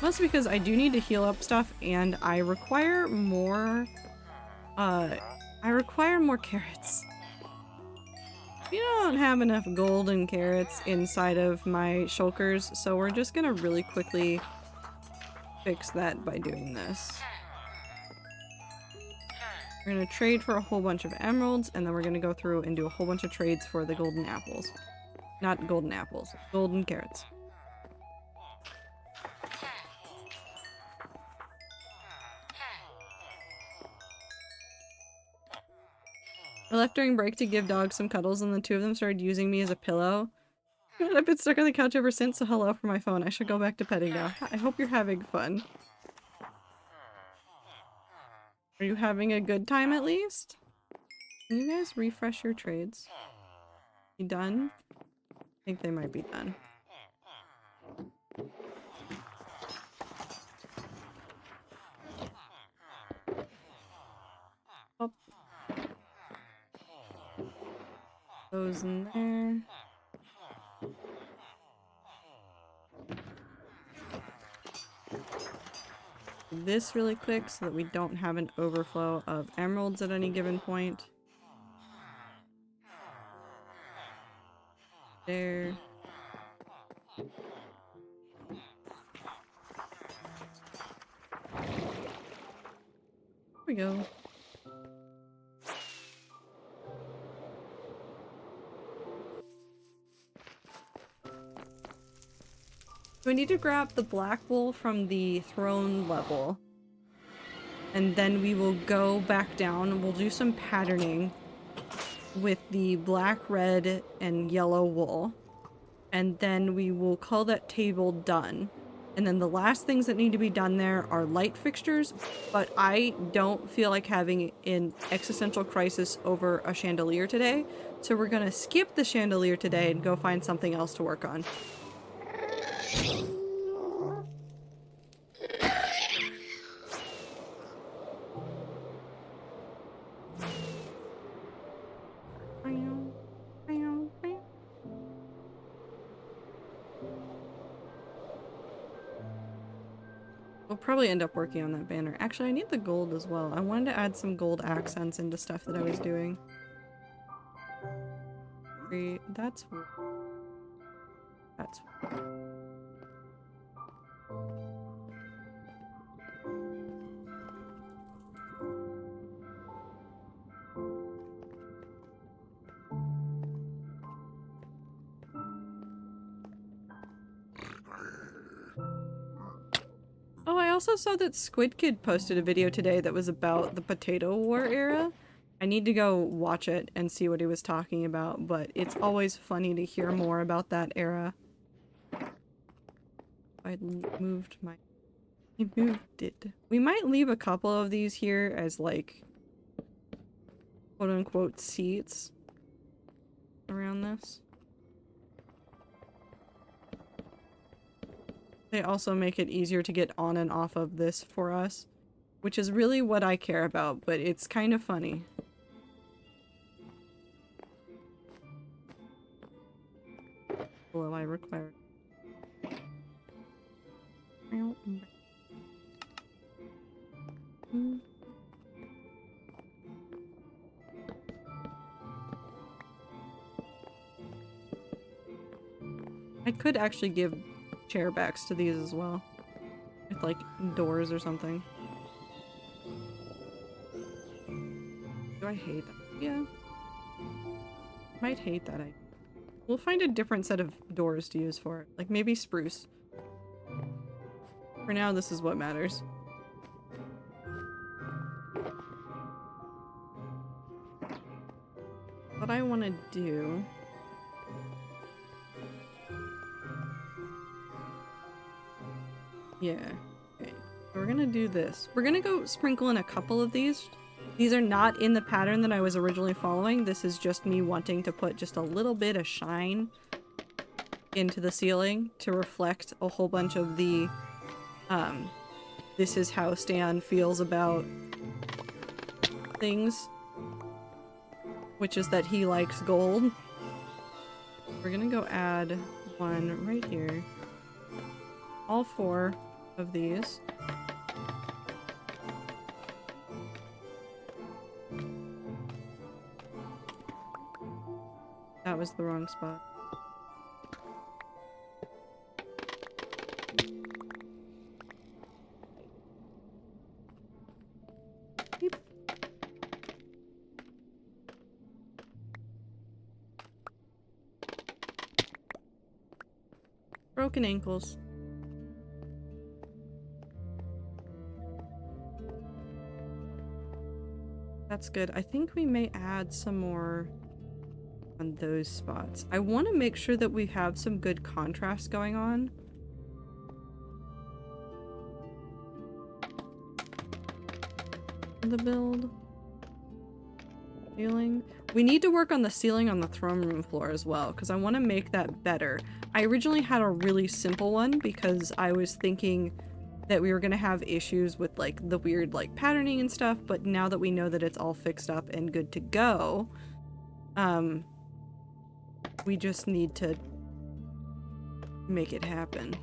Mostly because I do need to heal up stuff and I require more carrots. We don't have enough golden carrots inside of my shulkers, so we're just gonna really quickly fix that by doing this. We're gonna trade for a whole bunch of emeralds, and then we're gonna go through and do a whole bunch of trades for the golden apples. Not golden apples, golden carrots. I left during break to give dogs some cuddles, and the 2 of them started using me as a pillow. And I've been stuck on the couch ever since, so hello for my phone. I should go back to petting now. I hope you're having fun. Are you having a good time at least? Can you guys refresh your trades? You done? I think they might be done. Goes in there. This really quick so that we don't have an overflow of emeralds at any given point. There. There we go. We need to grab the black wool from the throne level. And then we will go back down. We'll do some patterning with the black, red, and yellow wool. And then we will call that table done. And then the last things that need to be done there are light fixtures, but I don't feel like having an existential crisis over a chandelier today. So we're gonna skip the chandelier today and go find something else to work on. We'll probably end up working on that banner. Actually, I need the gold as well. I wanted to add some gold accents into stuff that I was doing. That's... Oh, I also saw that Squid Kid posted a video today that was about the Potato War era. I need to go watch it and see what he was talking about, but it's always funny to hear more about that era. I moved my... I moved it. We might leave a couple of these here as, like, quote-unquote seats around this. They also make it easier to get on and off of this for us, which is really what I care about, but it's kind of funny. Will I require... I could actually give chair backs to these as well. With like doors or something. Do I hate that? Yeah. Might hate that idea. We'll find a different set of doors to use for it. Like maybe spruce. For now, this is what matters. What I want to do... Yeah. Okay. We're gonna do this. We're gonna go sprinkle in a couple of these. These are not in the pattern that I was originally following. This is just me wanting to put just a little bit of shine into the ceiling to reflect a whole bunch of the, this is how Stan feels about things. Which is that he likes gold. We're gonna go add one right here. All 4 of these. That was the wrong spot. Beep. Broken ankles. That's good. I think we may add some more on those spots. I want to make sure that we have some good contrast going on. The build. Ceiling. We need to work on the ceiling on the throne room floor as well, because I want to make that better. I originally had a really simple one because I was thinking that we were going to have issues with like the weird like patterning and stuff, but now that we know that it's all fixed up and good to go, We just need to make it happen.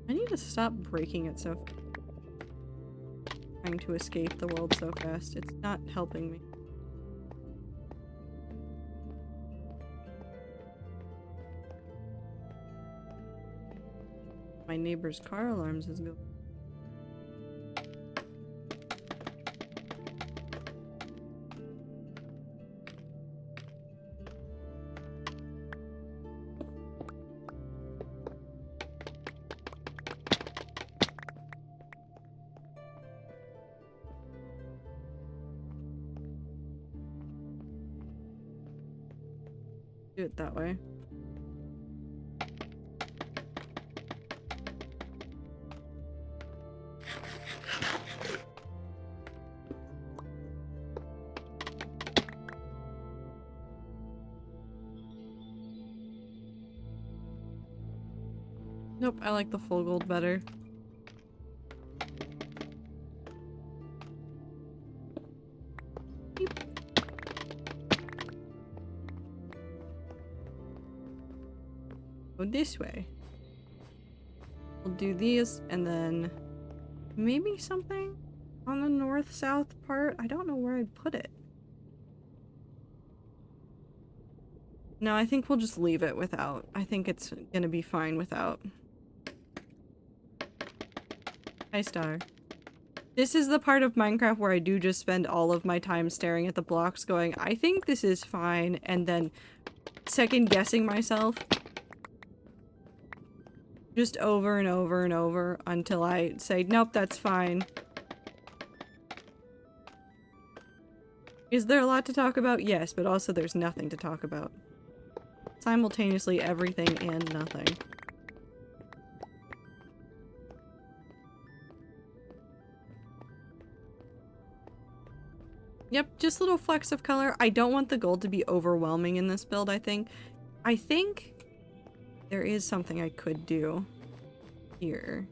I need to stop breaking it so trying to escape the world so fast. It's not helping me. My neighbor's car alarms is going. Do it that way. Nope, I like the full gold better. Beep. Go this way. We'll do these and then maybe something on the north-south part. I don't know where I'd put it. No, I think we'll just leave it without. I think it's gonna be fine without. Hi, Star. This is the part of Minecraft where I do just spend all of my time staring at the blocks going, I think this is fine, and then second guessing myself. Just over and over and over until I say, nope, that's fine. Is there a lot to talk about? Yes, but also there's nothing to talk about. Simultaneously everything and nothing. Yep, just little flecks of color. I don't want the gold to be overwhelming in this build, I think. I think there is something I could do here.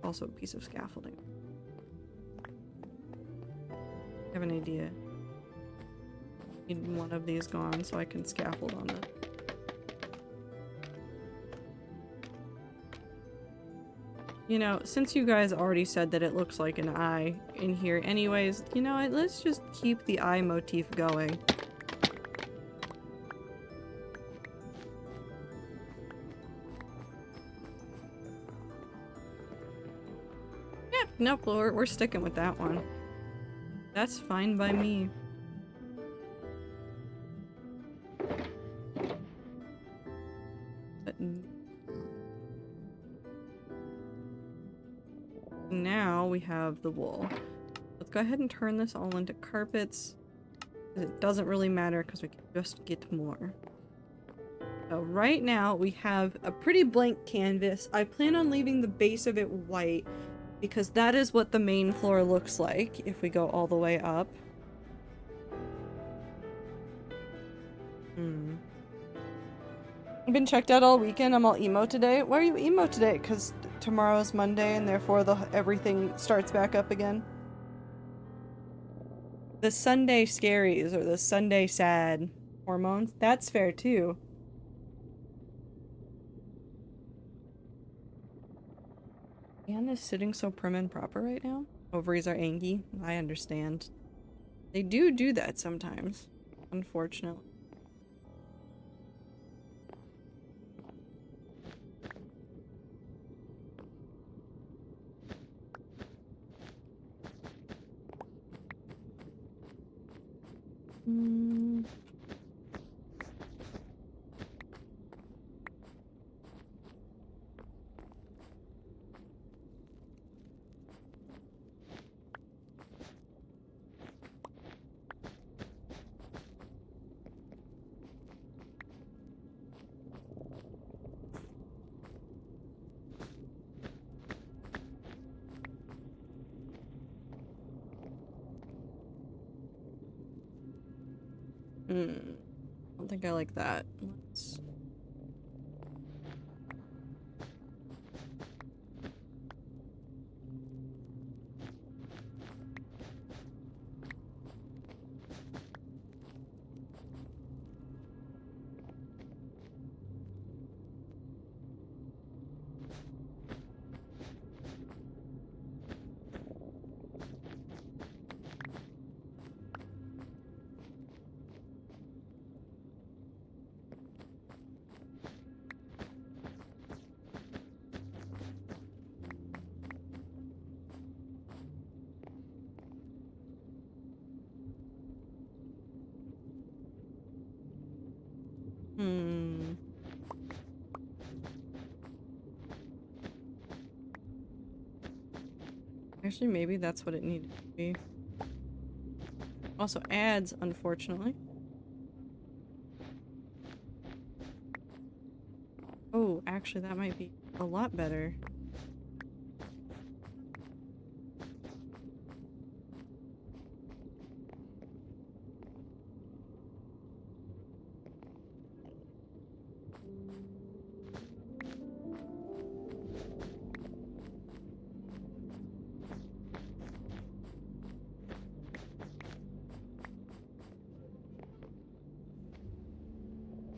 Also a piece of scaffolding. I have an idea. Need one of these gone so I can scaffold on it. You know, since you guys already said that it looks like an eye in here anyways, you know what, let's just keep the eye motif going. Yep, nope, we're sticking with that one. That's fine by me. But now we have the wool. Let's go ahead and turn this all into carpets. It doesn't really matter because we can just get more. So right now we have a pretty blank canvas. I plan on leaving the base of it white because that is what the main floor looks like if we go all the way up. I've been checked out all weekend. I'm all emo today. Why are you emo today? Because tomorrow's Monday and therefore everything starts back up again. The Sunday scaries or the Sunday sad hormones. That's fair too. Anna's sitting so prim and proper right now. Ovaries are angy. I understand. They do that sometimes. Unfortunately. I don't think I like that. Let's Hmm. Actually, maybe that's what it needed to be. Also ads, unfortunately. Oh, actually, that might be a lot better.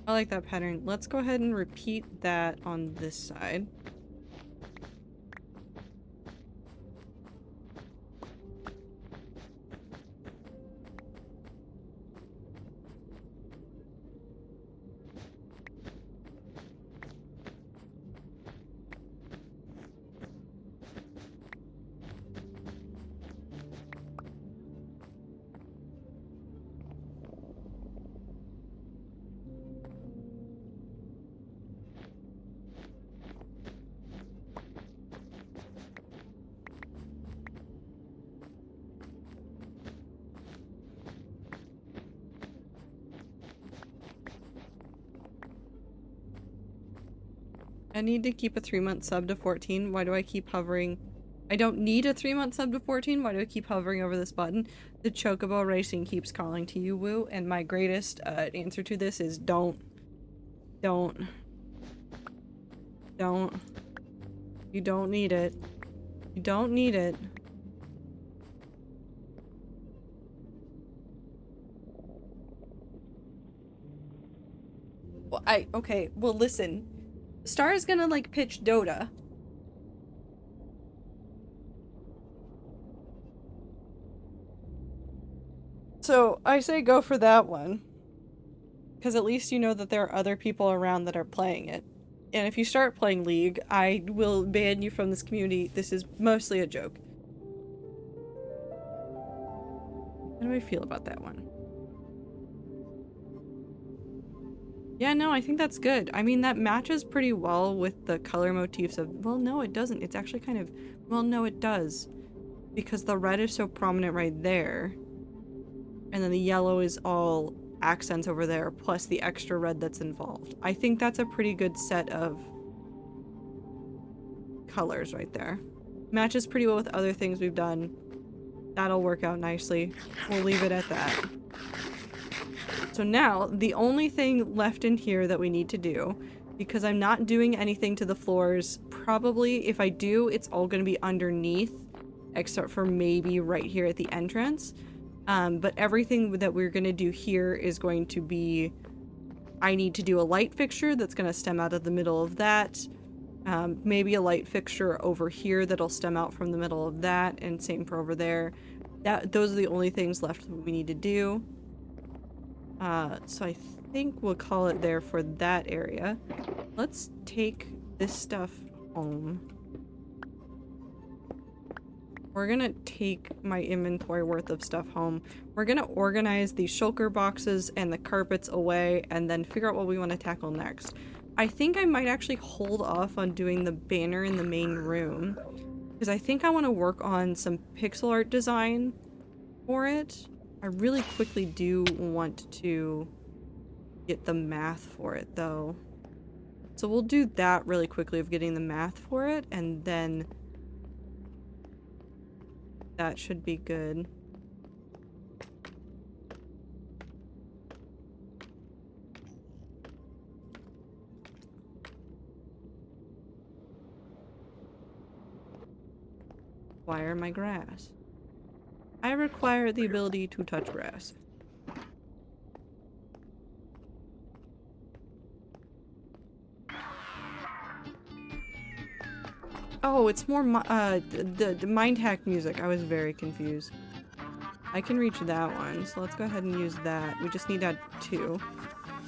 I like that pattern. Let's go ahead and repeat that on this side. I need to keep a 3-month sub to 14. Why do I keep hovering? I don't need a 3-month sub to 14. Why do I keep hovering over this button? The Chocobo Racing keeps calling to you, Woo, and my greatest answer to this is don't. You don't need it. You don't need it. Well, okay, well listen. Star is gonna like pitch Dota. So I say go for that one. Because at least you know that there are other people around that are playing it. And if you start playing League, I will ban you from this community. This is mostly a joke. How do I feel about that one? Yeah, no, I think that's good. I mean, that matches pretty well with the color motifs of... Well, no, it doesn't. It's actually kind of... Well, no, it does. Because the red is so prominent right there. And then the yellow is all accents over there, plus the extra red that's involved. I think that's a pretty good set of colors right there. Matches pretty well with other things we've done. That'll work out nicely. We'll leave it at that. So now, the only thing left in here that we need to do, because I'm not doing anything to the floors, probably if I do, it's all going to be underneath, except for maybe right here at the entrance. But everything that we're going to do here is going to be, I need to do a light fixture that's going to stem out of the middle of that. Maybe a light fixture over here that'll stem out from the middle of that, and same for over there. Those are the only things left that we need to do. So I think we'll call it there for that area. Let's take this stuff home. We're gonna take my inventory worth of stuff home. We're gonna organize the shulker boxes and the carpets away and then figure out what we want to tackle next. I think I might actually hold off on doing the banner in the main room because I think I want to work on some pixel art design for it. I really quickly do want to get the math for it though. So we'll do that really quickly of getting the math for it, and then that should be good. Wire my grass. I require the ability to touch grass. Oh, it's more the mind hack music. I was very confused. I can reach that one, so let's go ahead and use that. We just need to add 2.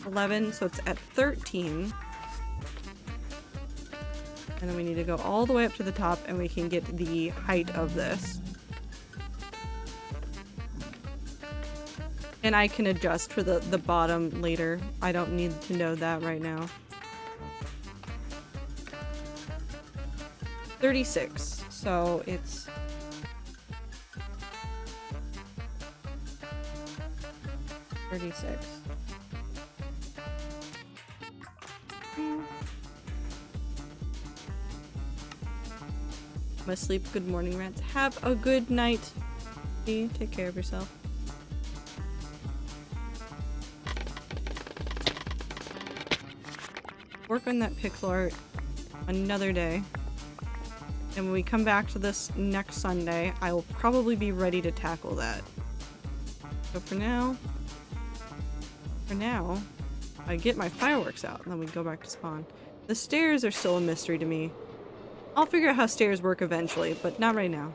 11, so it's at 13. And then we need to go all the way up to the top and we can get the height of this. And I can adjust for the bottom later. I don't need to know that right now. 36. So it's... $36. I'm asleep. Good morning, rats. Have a good night. Take care of yourself. Work on that pixel art another day. And when we come back to this next Sunday, I will probably be ready to tackle that. So for now, I get my fireworks out and then we go back to spawn. The stairs are still a mystery to me. I'll figure out how stairs work eventually, but not right now.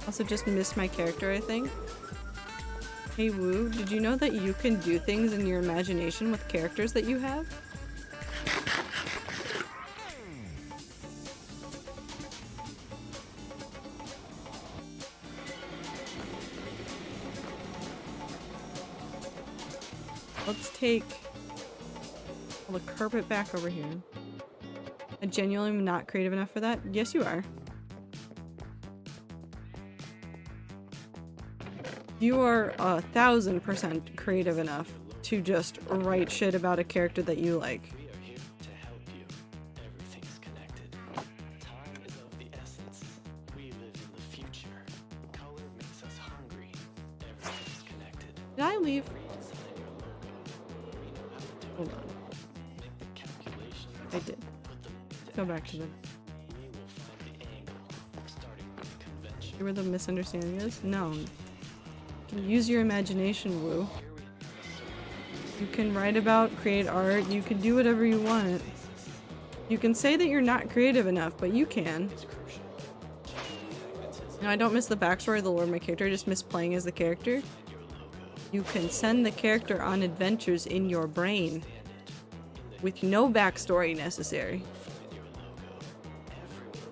Also just missed my character, I think. Hey Woo, did you know that you can do things in your imagination with characters that you have? Let's take the carpet back over here. I genuinely am not creative enough for that. Yes, you are. You are 1000% creative enough to just write shit about a character that you like. We are here to help you. Everything's connected. Time is of the essence. We live in the future. Color makes us hungry. Everything's connected. Did I leave? Redesign your logo. We know how to do Hold it. on. Make the calculations. I did. Put them into Go back to action. the... We will find the angle. Starting with convention. See where the misunderstanding is? No. You can use your imagination, Woo. You can write about, create art, you can do whatever you want. You can say that you're not creative enough, but you can. No, I don't miss the backstory, the lore of my character, I just miss playing as the character. You can send the character on adventures in your brain with no backstory necessary.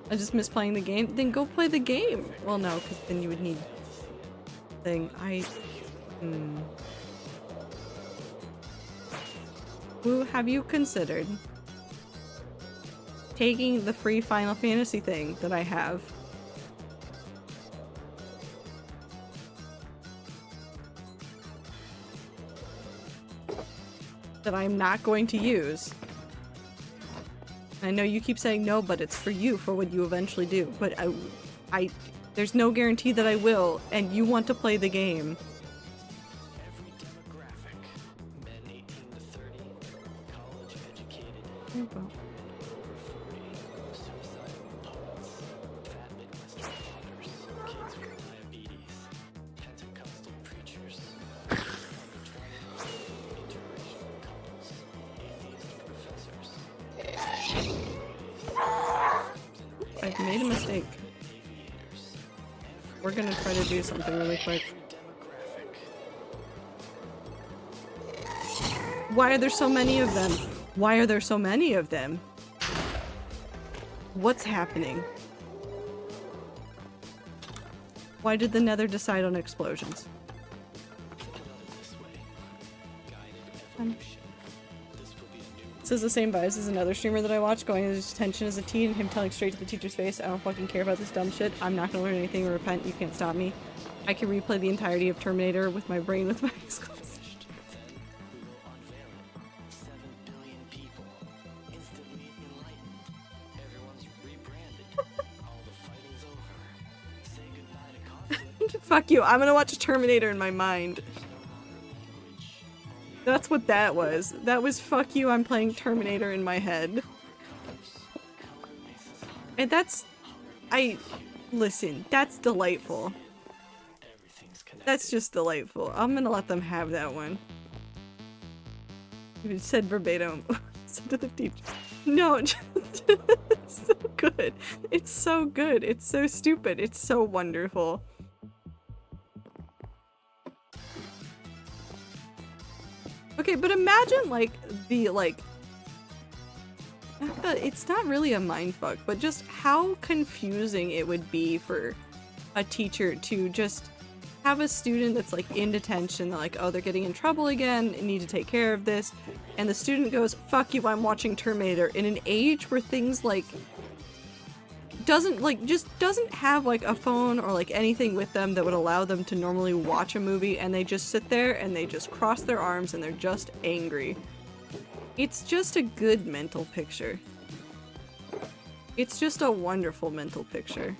I just miss playing the game. Then go play the game. Well, no, because then you would need thing. Who have you considered taking the free Final Fantasy thing that I have? That I'm not going to use. I know you keep saying no, but it's for you, for what you eventually do. But there's no guarantee that I will, and you want to play the game. Every demographic. Men 18 to 30. College educated. Over 40. Suicidal poets. Fat Midwestern fathers. Kids with diabetes. Pentecostal preachers. Under 20. Interracial couples. Atheist professors. I've made a mistake. We're gonna try to do something really quick. Why are there so many of them? Why are there so many of them? What's happening? Why did the Nether decide on explosions? This is the same bias as another streamer that I watch, going into detention as a teen and him telling straight to the teacher's face, I don't fucking care about this dumb shit. I'm not gonna learn anything or repent. You can't stop me. I can replay the entirety of Terminator with my brain with my eyes closed. Fuck you, I'm gonna watch Terminator in my mind. That's what that was. That was fuck you, I'm playing Terminator in my head. And that's Listen, that's delightful. Everything's connected. That's just delightful. I'm gonna let them have that one. You said verbatim. Said to the teacher. No, just, it's so good. It's so good. It's so stupid. It's so wonderful. Okay, but imagine like it's not really a mindfuck, but just how confusing it would be for a teacher to just have a student that's like in detention, they're like, oh, they're getting in trouble again, need to take care of this, and the student goes, fuck you, I'm watching Terminator, in an age where things like doesn't have like a phone or like anything with them that would allow them to normally watch a movie, and they just sit there and they just cross their arms and they're just angry. It's just a good mental picture. It's just a wonderful mental picture.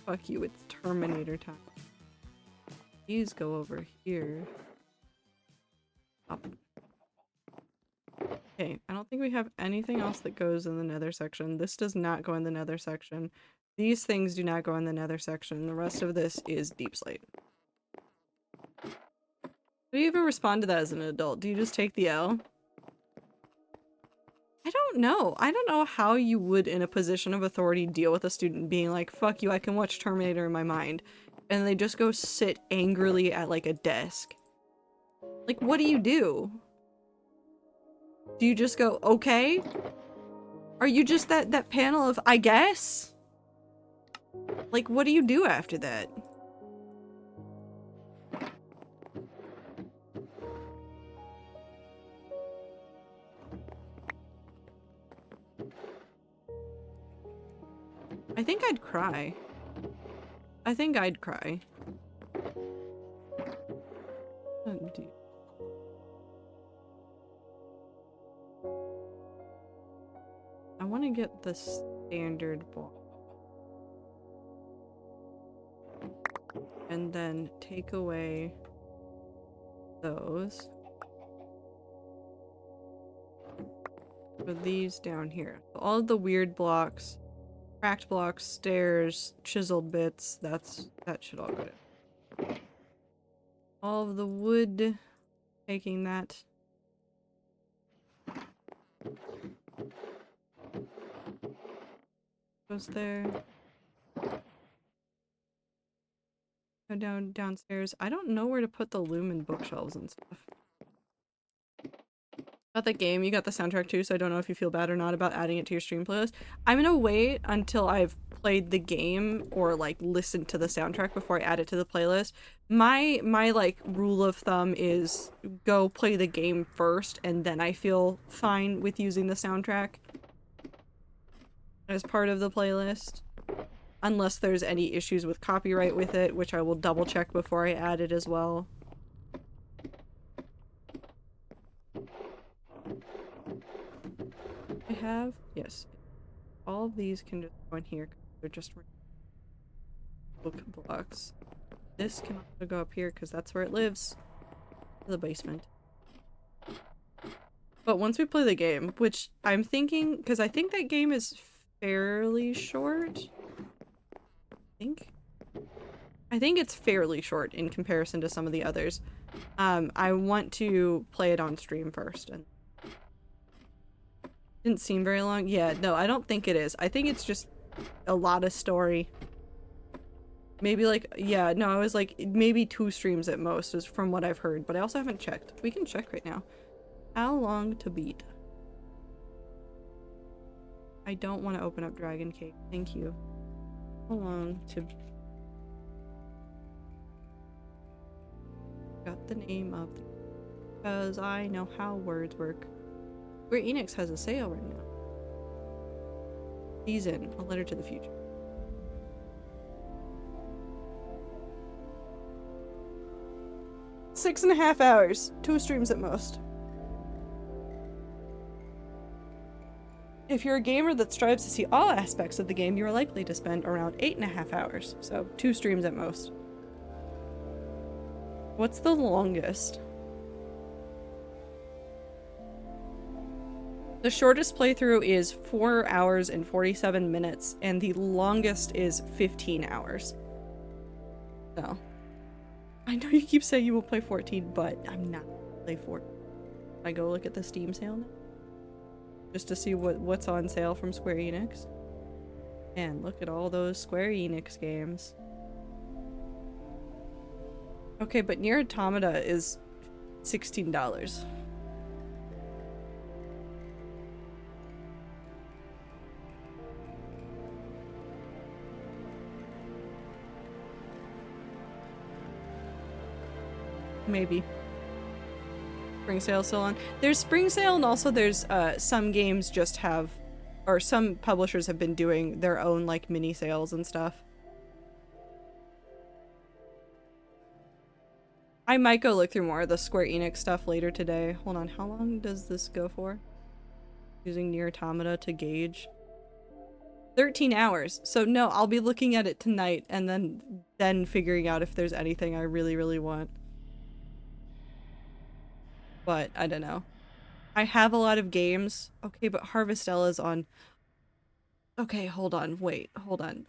Fuck you, it's Terminator time. These go over here. Up. Okay, I don't think we have anything else that goes in the nether section. This does not go in the nether section. These things do not go in the nether section. The rest of this is deep slate. How do you even respond to that as an adult? Do you just take the L? I don't know. I don't know how you would, in a position of authority, deal with a student being like, fuck you, I can watch Terminator in my mind. And they just go sit angrily at, like, a desk. Like, what do you do? Do you just go, okay? Are you just that panel of, I guess? Like, what do you do after that? I think I'd cry. I think I'd cry. Oh, dear. I want to get the standard block. And then take away those. Put these down here. All of the weird blocks. Cracked blocks, stairs, chiseled bits, that should all go in. All of the wood, taking that. Goes there. Go downstairs. I don't know where to put the Lumen bookshelves and stuff. About the game, you got the soundtrack too, so I don't know if you feel bad or not about adding it to your stream playlist. I'm gonna wait until I've played the game or like listened to the soundtrack before I add it to the playlist. My like rule of thumb is go play the game first and then I feel fine with using the soundtrack as part of the playlist. Unless there's any issues with copyright with it, which I will double check before I add it as well. I have, yes, all of these can just go in here. They're just book blocks. This can also go up here because that's where it lives. The basement. But once we play the game, which I'm thinking, because I think that game is fairly short. I think it's fairly short in comparison to some of the others. I want to play it on stream first. And didn't seem very long. Yeah, no, I don't think it is. I think it's just a lot of story. Maybe like, yeah, no, I was like, maybe 2 streams at most is from what I've heard, but I also haven't checked. We can check right now. How long to beat? I don't want to open up Dragon Cake. Thank you. How long to... Got the name of... Because I know how words work. Square Enix has a sale right now. Season, A Letter to the Future. Six and a half hours. 2 streams at most. If you're a gamer that strives to see all aspects of the game, you are likely to spend around 8.5 hours. So 2 streams at most. What's the longest? The shortest playthrough is 4 hours and 47 minutes, and the longest is 15 hours. So, I know you keep saying you will play 14, but I'm not gonna play 14. I go look at the Steam sale now, just to see what's on sale from Square Enix. And look at all those Square Enix games. Okay, but Nier Automata is $16. Maybe. Spring sale still on. There's spring sale, and also there's some games just have, or some publishers have been doing their own like mini sales and stuff. I might go look through more of the Square Enix stuff later today. Hold on, how long does this go for? Using Nier Automata to gauge. 13 hours. So no, I'll be looking at it tonight and then figuring out if there's anything I really, really want. But I don't know. I have a lot of games. Okay, but Harvestella's on. Okay, hold on. Wait. Hold on.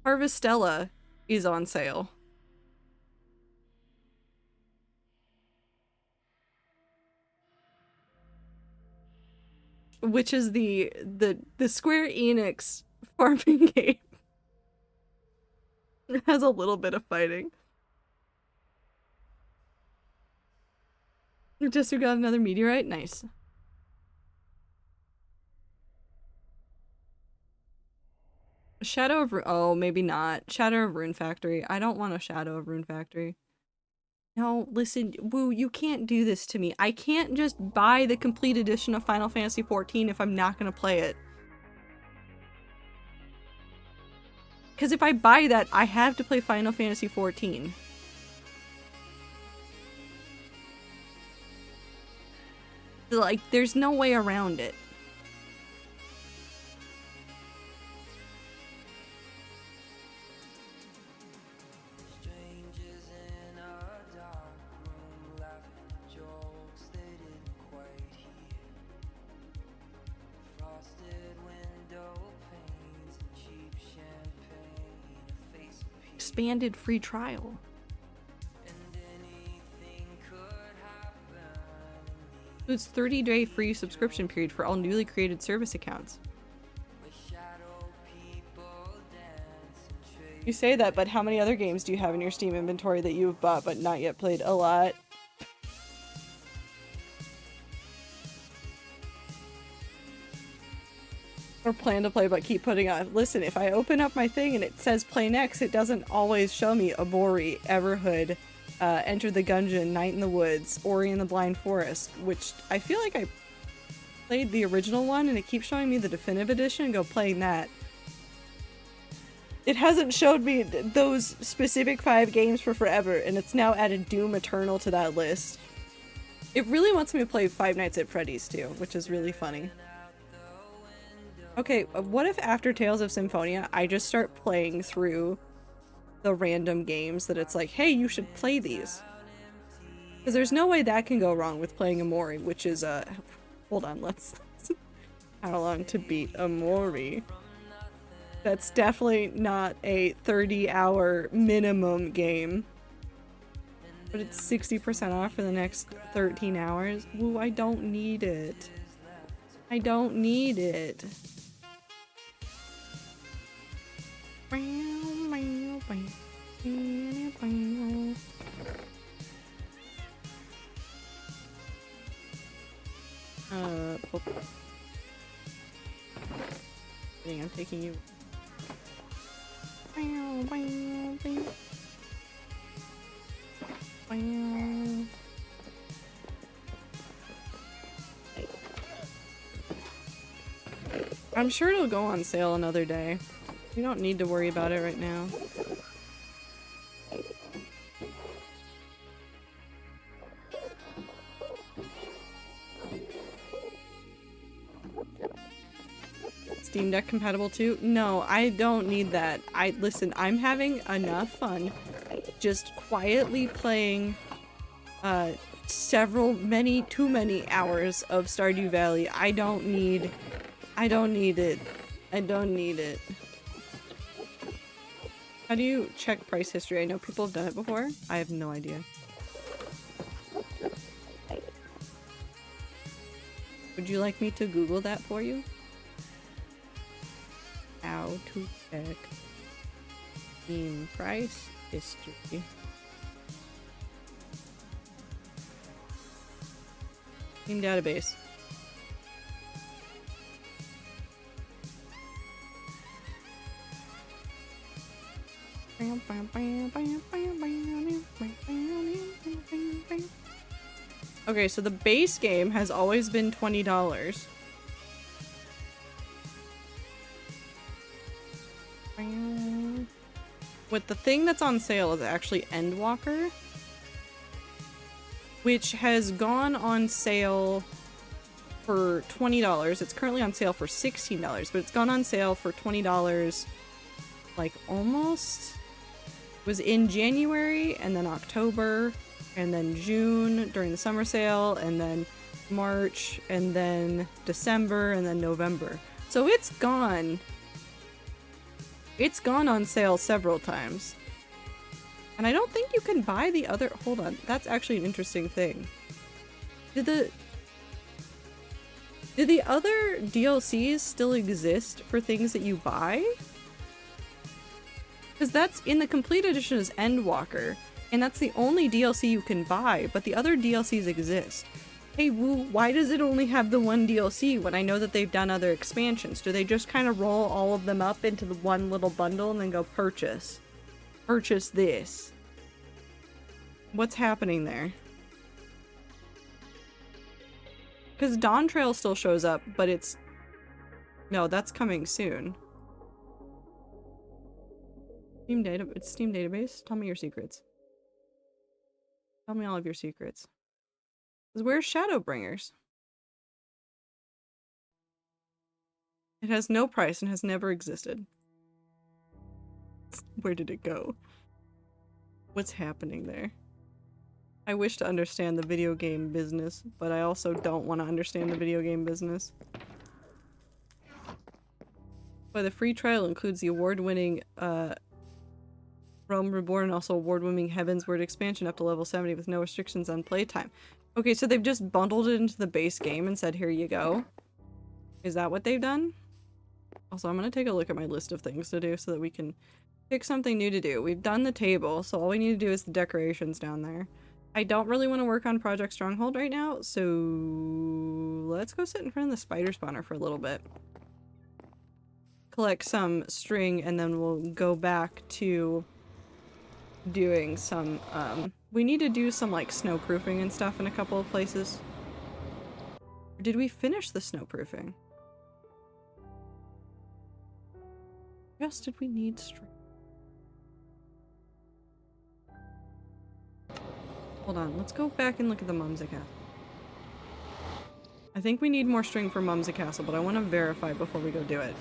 Harvestella is on sale. Which is the Square Enix farming game. It has a little bit of fighting. Just who got another meteorite? Nice. Shadow of oh, maybe not. Shadow of Rune Factory. I don't want a Shadow of Rune Factory. No, listen, Woo, you can't do this to me. I can't just buy the complete edition of Final Fantasy XIV if I'm not gonna play it. Because if I buy that, I have to play Final Fantasy XIV. Like, there's no way around it. Expanded free trial. It's 30-day free subscription period for all newly created service accounts. You say that, but how many other games do you have in your Steam inventory that you've bought but not yet played? A lot. Or plan to play but keep putting on. Listen, if I open up my thing and it says play next, it doesn't always show me Omori, Everhood, Enter the Gungeon, Night in the Woods, Ori and the Blind Forest, which I feel like I played the original one and it keeps showing me the definitive edition and go playing that. It hasn't showed me those specific 5 games for forever, and it's now added Doom Eternal to that list. It really wants me to play Five Nights at Freddy's too, which is really funny. Okay, what if after Tales of Symphonia, I just start playing through the random games that it's like, hey, you should play these? Because there's no way that can go wrong with playing Omori, which is, hold on, let's... How long to beat Omori? That's definitely not a 30-hour minimum game. But it's 60% off for the next 13 hours. Ooh, I don't need it. I don't need it. I'm taking you. I'm sure it'll go on sale another day. We don't need to worry about it right now. Steam Deck compatible too? No, I don't need that. Listen, I'm having enough fun just quietly playing too many hours of Stardew Valley. I don't need it. I don't need it. How do you check price history? I know people have done it before. I have no idea. Would you like me to Google that for you? How to check Steam price history. Steam database. Okay, so the base game has always been $20. With the thing that's on sale is actually Endwalker, which has gone on sale for $20. It's currently on sale for $16, but it's gone on sale for $20 like almost. It was in January and then October and then June during the summer sale and then March and then December and then November. So it's gone. It's gone on sale several times. And I don't think you can buy the other... Hold on. That's actually an interesting thing. Did the other DLCs still exist for things that you buy? Because that's in the complete edition is Endwalker, and that's the only DLC you can buy, but the other DLCs exist. Hey Woo, why does it only have the one DLC when I know that they've done other expansions? Do they just kind of roll all of them up into the one little bundle and then go purchase? Purchase this. What's happening there? Because Dawn Trail still shows up, but it's... No, that's coming soon. Steam database? Tell me your secrets. Tell me all of your secrets. Where's Shadowbringers? It has no price and has never existed. Where did it go? What's happening there? I wish to understand the video game business, but I also don't want to understand the video game business. But the free trial includes the award-winning Realm Reborn and also award-winning Heavensward expansion up to level 70 with no restrictions on playtime. Okay, so they've just bundled it into the base game and said, here you go. Is that what they've done? Also, I'm going to take a look at my list of things to do so that we can pick something new to do. We've done the table, so all we need to do is the decorations down there. I don't really want to work on Project Stronghold right now, so let's go sit in front of the spider spawner for a little bit. Collect some string, and then we'll go back to doing some, we need to do some, like, snowproofing and stuff in a couple of places. Or did we finish the snowproofing? Yes, did we need string? Hold on, let's go back and look at the Mumsy Castle. I think we need more string for Mumsy Castle, but I want to verify before we go do it.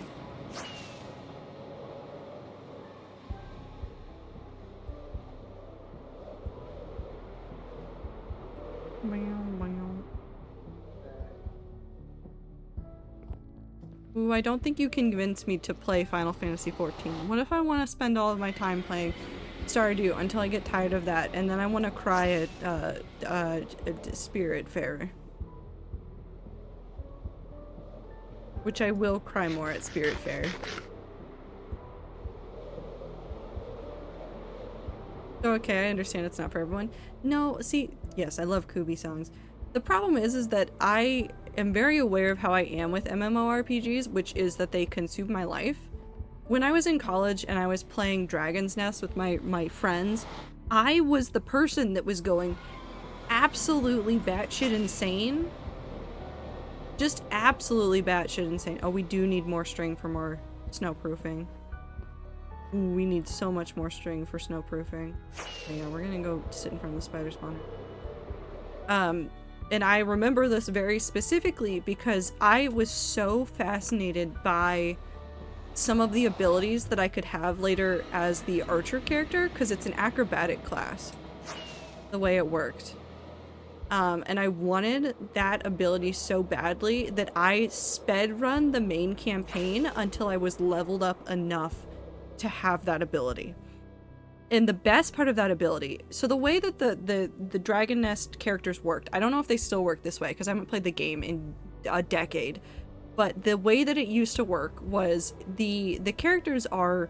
Ooh, I don't think you can convince me to play Final Fantasy XIV. What if I want to spend all of my time playing Stardew until I get tired of that, and then I want to cry at Spiritfarer? Which I will cry more at Spiritfarer. So okay, I understand it's not for everyone. No, see, yes, I love Kubi songs. The problem is that I am very aware of how I am with MMORPGs, which is that they consume my life. When I was in college and I was playing Dragon's Nest with my friends, I was the person that was going absolutely batshit insane. Just absolutely batshit insane. Oh, we do need more string for more snowproofing. Ooh, we need so much more string for snowproofing. So yeah, we're gonna go sit in front of the spider spawner. And I remember this very specifically because I was so fascinated by some of the abilities that I could have later as the archer character, because it's an acrobatic class, the way it worked. And I wanted that ability so badly that I sped run the main campaign until I was leveled up enough to have that ability. And the best part of that ability, so the way that the Dragon Nest characters worked, I don't know if they still work this way because I haven't played the game in a decade, but the way that it used to work was the characters are,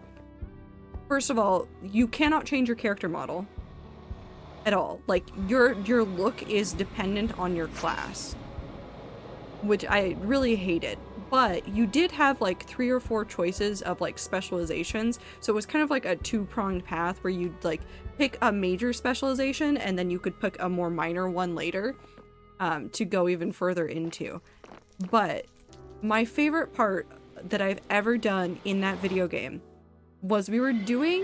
first of all, you cannot change your character model at all. Like, your look is dependent on your class, which I really hated. But you did have like 3 or 4 choices of like specializations, so it was kind of like a two-pronged path where you'd like pick a major specialization and then you could pick a more minor one later to go even further into. But my favorite part that I've ever done in that video game was we were doing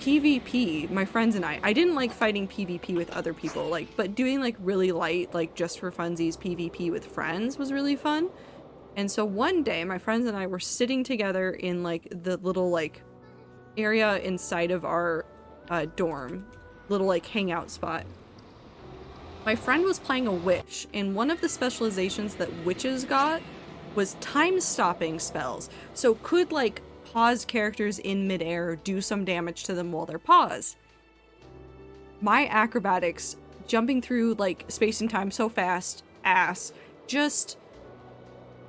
PvP, my friends and I didn't like fighting PvP with other people, like, but doing like really light, like just for funsies PvP with friends was really fun. And so one day my friends and I were sitting together in like the little like area inside of our dorm, little like hangout spot. My friend was playing a witch, and one of the specializations that witches got was time stopping spells. So could like pause characters in midair, do some damage to them while they're paused. My acrobatics, jumping through like space and time so fast, just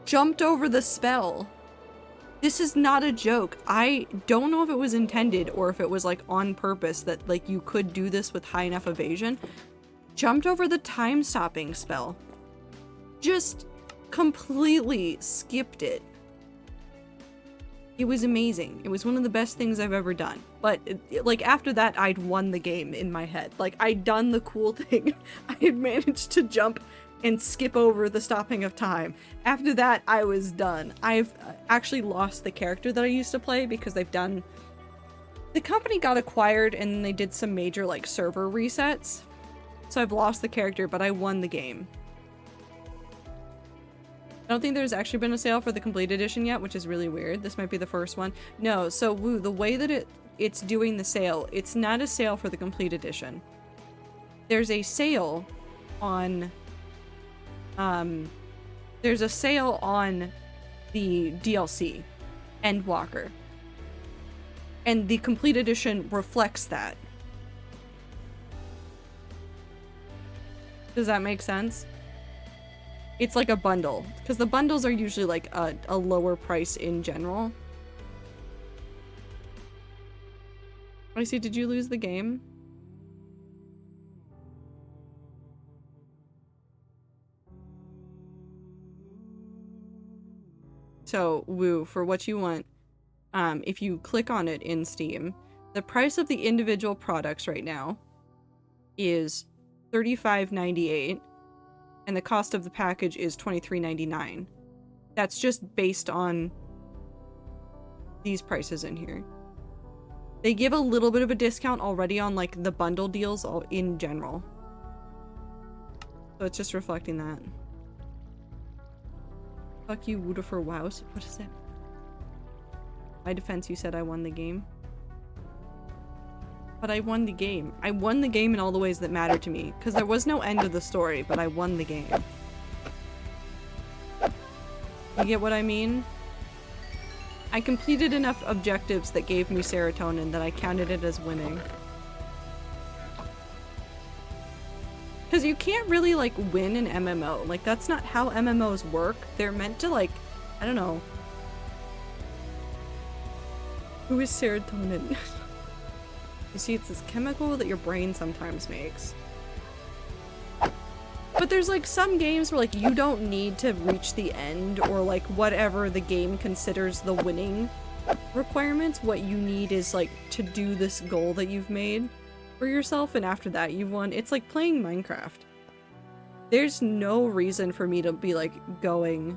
jumped over the spell. This is not a joke. I don't know if it was intended or if it was like on purpose that like you could do this with high enough evasion. Jumped over the time stopping spell. Just completely skipped it. It was amazing. It was one of the best things I've ever done. But like after that, I'd won the game in my head. Like I'd done the cool thing. I had managed to jump and skip over the stopping of time. After that, I was done. I've actually lost the character that I used to play because the company got acquired and they did some major like server resets. So I've lost the character, but I won the game. I don't think there's actually been a sale for the complete edition yet, which is really weird. This might be the first one. No, so Woo, the way that it's doing the sale, it's not a sale for the complete edition. There's a sale on the DLC, Endwalker. And the complete edition reflects that. Does that make sense? It's like a bundle, because the bundles are usually like a lower price in general. I see, did you lose the game? So, Woo, for what you want, if you click on it in Steam, the price of the individual products right now is $35.98, and the cost of the package is $23.99. That's just based on these prices in here. They give a little bit of a discount already on like the bundle deals in general. So it's just reflecting that. Fuck you, Wooderfer Wows. What is that? My defense, you said I won the game. But I won the game. I won the game in all the ways that matter to me. Because there was no end of the story, but I won the game. You get what I mean? I completed enough objectives that gave me serotonin that I counted it as winning. Because you can't really, like, win an MMO. Like, that's not how MMOs work. They're meant to, like, I don't know. Who is serotonin? You see, it's this chemical that your brain sometimes makes. But there's, like, some games where, like, you don't need to reach the end or, like, whatever the game considers the winning requirements. What you need is, like, to do this goal that you've made for yourself, and after that you've won. It's like playing Minecraft. There's no reason for me to be like going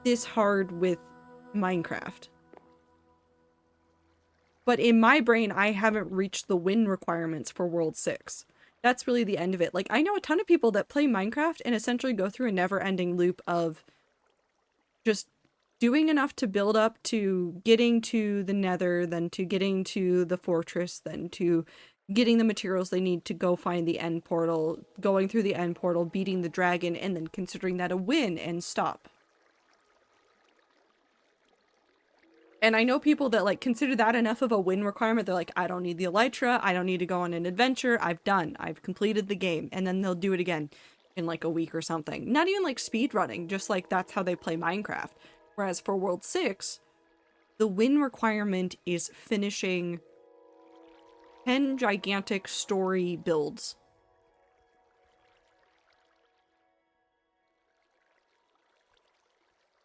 this hard with Minecraft. But in my brain, I haven't reached the win requirements for World 6. That's really the end of it. Like, I know a ton of people that play Minecraft and essentially go through a never-ending loop of just doing enough to build up to getting to the Nether, then to getting to the fortress, then to getting the materials they need to go find the end portal, going through the end portal, beating the dragon, and then considering that a win and stop. And I know people that like consider that enough of a win requirement. They're like, I don't need the elytra, I don't need to go on an adventure, I've completed the game, and then they'll do it again in like a week or something. Not even like speed running, just like that's how they play Minecraft. Whereas for World 6, the win requirement is finishing 10 gigantic story builds.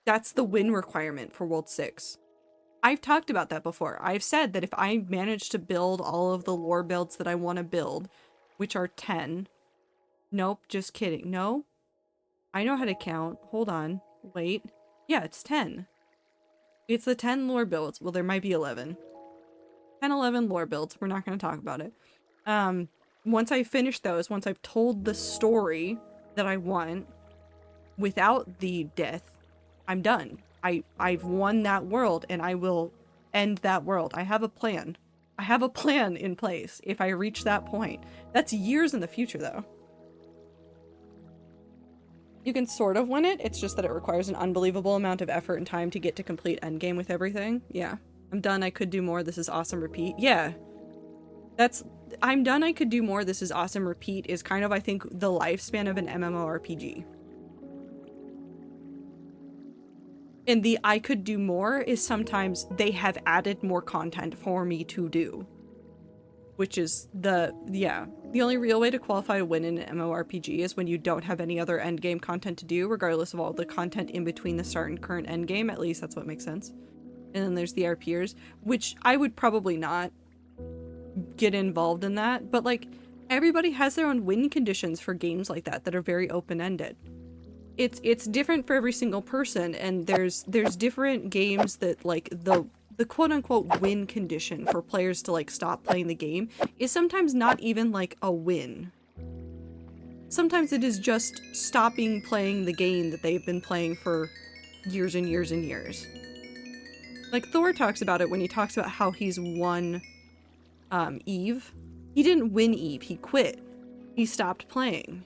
That's the win requirement for World 6. I've talked about that before. I've said that if I manage to build all of the lore builds that I want to build, which are 10. Nope, just kidding. No? I know how to count. Hold on. Wait. Yeah, it's 10. It's the 10 lore builds. Well, there might be 11. 10, 11 lore builds. We're not going to talk about it. Once I finish those, once I've told the story that I want without the death, I'm done. I've won that world, and I will end that world. I have a plan. I have a plan in place if I reach that point. That's years in the future, though. You can sort of win it, it's just that it requires an unbelievable amount of effort and time to get to complete endgame with everything. Yeah. I'm done, I could do more, this is awesome, repeat. Yeah. I'm done, I could do more, this is awesome, repeat is kind of, I think, the lifespan of an MMORPG. And the I could do more is sometimes they have added more content for me to do. Which is the only real way to qualify a win in an MMORPG is when you don't have any other endgame content to do, regardless of all the content in between the start and current endgame. At least that's what makes sense. And then there's the RPers, which I would probably not get involved in that. But like, everybody has their own win conditions for games like that are very open-ended. It's different for every single person, and there's different games that like the quote-unquote win condition for players to like stop playing the game is sometimes not even like a win. Sometimes it is just stopping playing the game that they've been playing for years and years and years. Like Thor talks about it when he talks about how he's won Eve. He didn't win Eve, he quit. He stopped playing.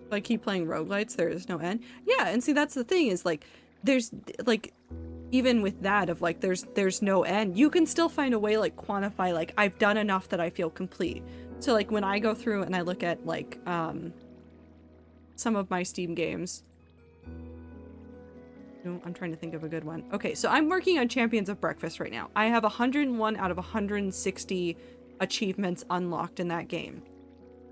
Like, keep playing roguelites, there is no end. Yeah, and see, that's the thing, is like, there's like, even with that of like, there's no end, you can still find a way, like, quantify, like, I've done enough that I feel complete. So like, when I go through and I look at like some of my Steam games, I'm trying to think of a good one. Okay, so I'm working on Champions of Breakfast right now. I have 101 out of 160 achievements unlocked in that game.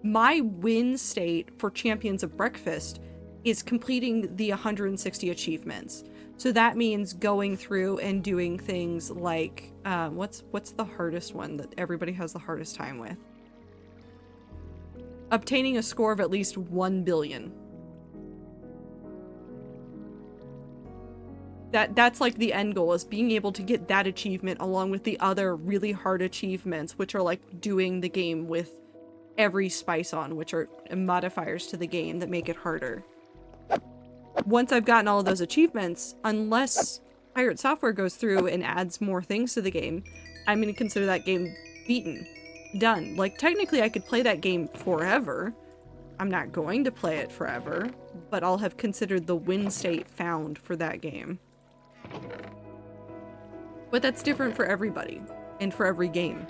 My win state for Champions of Breakfast is completing the 160 achievements. So that means going through and doing things like, what's the hardest one that everybody has the hardest time with? Obtaining a score of at least 1 billion. That's like the end goal, is being able to get that achievement along with the other really hard achievements, which are like doing the game with every spice on, which are modifiers to the game that make it harder. Once I've gotten all of those achievements, unless Pirate Software goes through and adds more things to the game, I'm going to consider that game beaten. Done. Like, technically I could play that game forever. I'm not going to play it forever, but I'll have considered the win state found for that game. But that's different for everybody, and for every game.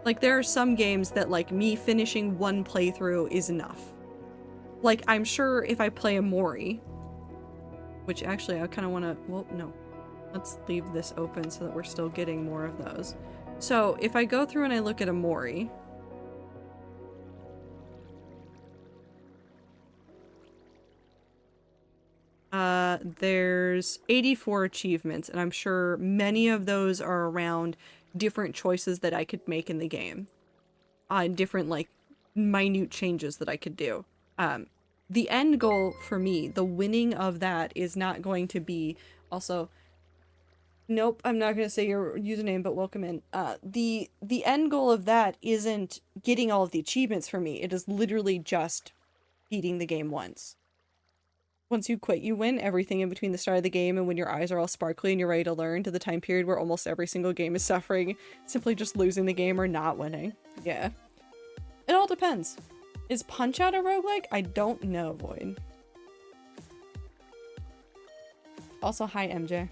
Like, there are some games that, like, me finishing one playthrough is enough. Like, I'm sure if I play Amori, which actually I kind of want to, well, no. Let's leave this open so that we're still getting more of those. So, if I go through and I look at Amori, there's 84 achievements, and I'm sure many of those are around different choices that I could make in the game. Different, like, minute changes that I could do. The end goal for me, the winning of that, is not going to be also... Nope, I'm not going to say your username, but welcome in. The end goal of that isn't getting all of the achievements for me. It is literally just beating the game once. once you quit, you win everything in between the start of the game and when your eyes are all sparkly and you're ready to learn to the time period where almost every single game is suffering, simply just losing the game or not winning. Yeah. It all depends. Is Punch-Out a roguelike? I don't know, Void. Also, hi, MJ.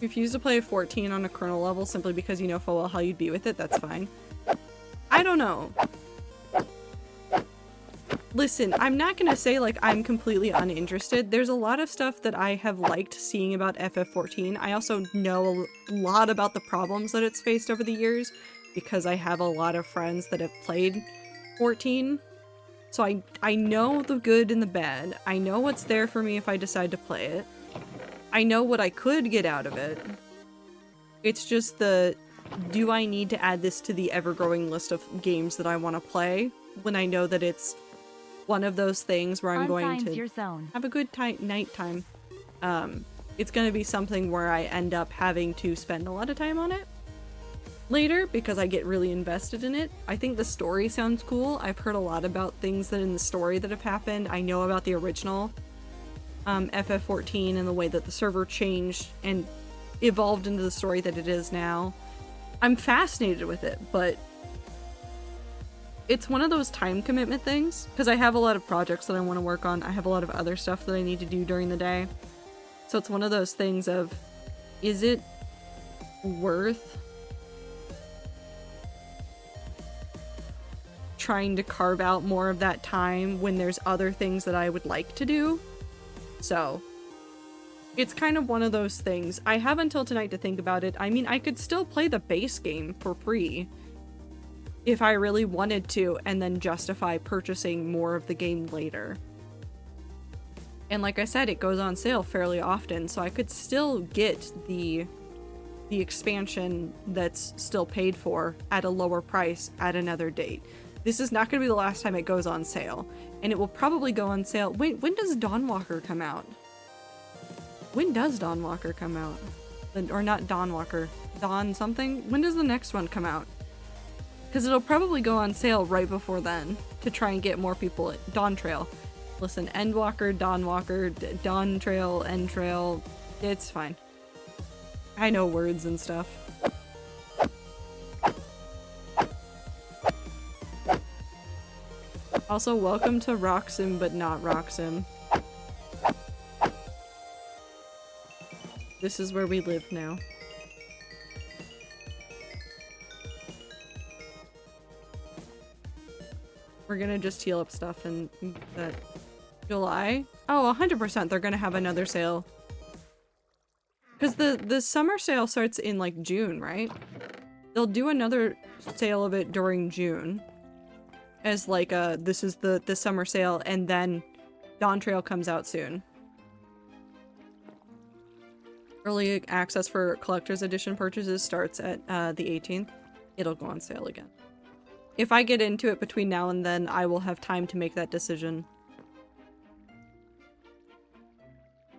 Refuse to play 14 on a kernel level simply because you know full well how you'd be with it, that's fine. I don't know. Listen, I'm not gonna say like I'm completely uninterested. There's a lot of stuff that I have liked seeing about FF14. I also know a lot about the problems that it's faced over the years because I have a lot of friends that have played 14. So I know the good and the bad. I know what's there for me if I decide to play it. I know what I could get out of it. It's just do I need to add this to the ever-growing list of games that I want to play when I know that it's one of those things where I'm going to your zone. have a good nighttime. It's going to be something where I end up having to spend a lot of time on it later because I get really invested in it. I think the story sounds cool. I've heard a lot about things that in the story that have happened. I know about the original FF14 and the way that the server changed and evolved into the story that it is now. I'm fascinated with it, but it's one of those time commitment things because I have a lot of projects that I want to work on. I have a lot of other stuff that I need to do during the day. So it's one of those things of, is it worth trying to carve out more of that time when there's other things that I would like to do? So it's kind of one of those things. I have until tonight to think about it. I mean, I could still play the base game for free if I really wanted to, and then justify purchasing more of the game later. And like I said, it goes on sale fairly often, so I could still get the expansion that's still paid for at a lower price at another date. This is not going to be the last time it goes on sale, and it will probably go on sale. Wait, when does Dawnwalker come out? When does Dawnwalker come out? Or not Dawnwalker, Dawn something? When does the next one come out? Because it'll probably go on sale right before then to try and get more people at Dawn Trail. Listen, Endwalker, Dawnwalker, Dawn Trail, End Trail, it's fine. I know words and stuff. Also, welcome to Roxim, but not Roxim. This is where we live now. We're gonna just heal up stuff in that July. Oh, 100% they're gonna have another sale. Because the summer sale starts in like June, right? They'll do another sale of it during June. As like this is the summer sale, and then Dawn Trail comes out soon. Early access for collector's edition purchases starts at the 18th. It'll go on sale again. If I get into it between now and then, I will have time to make that decision.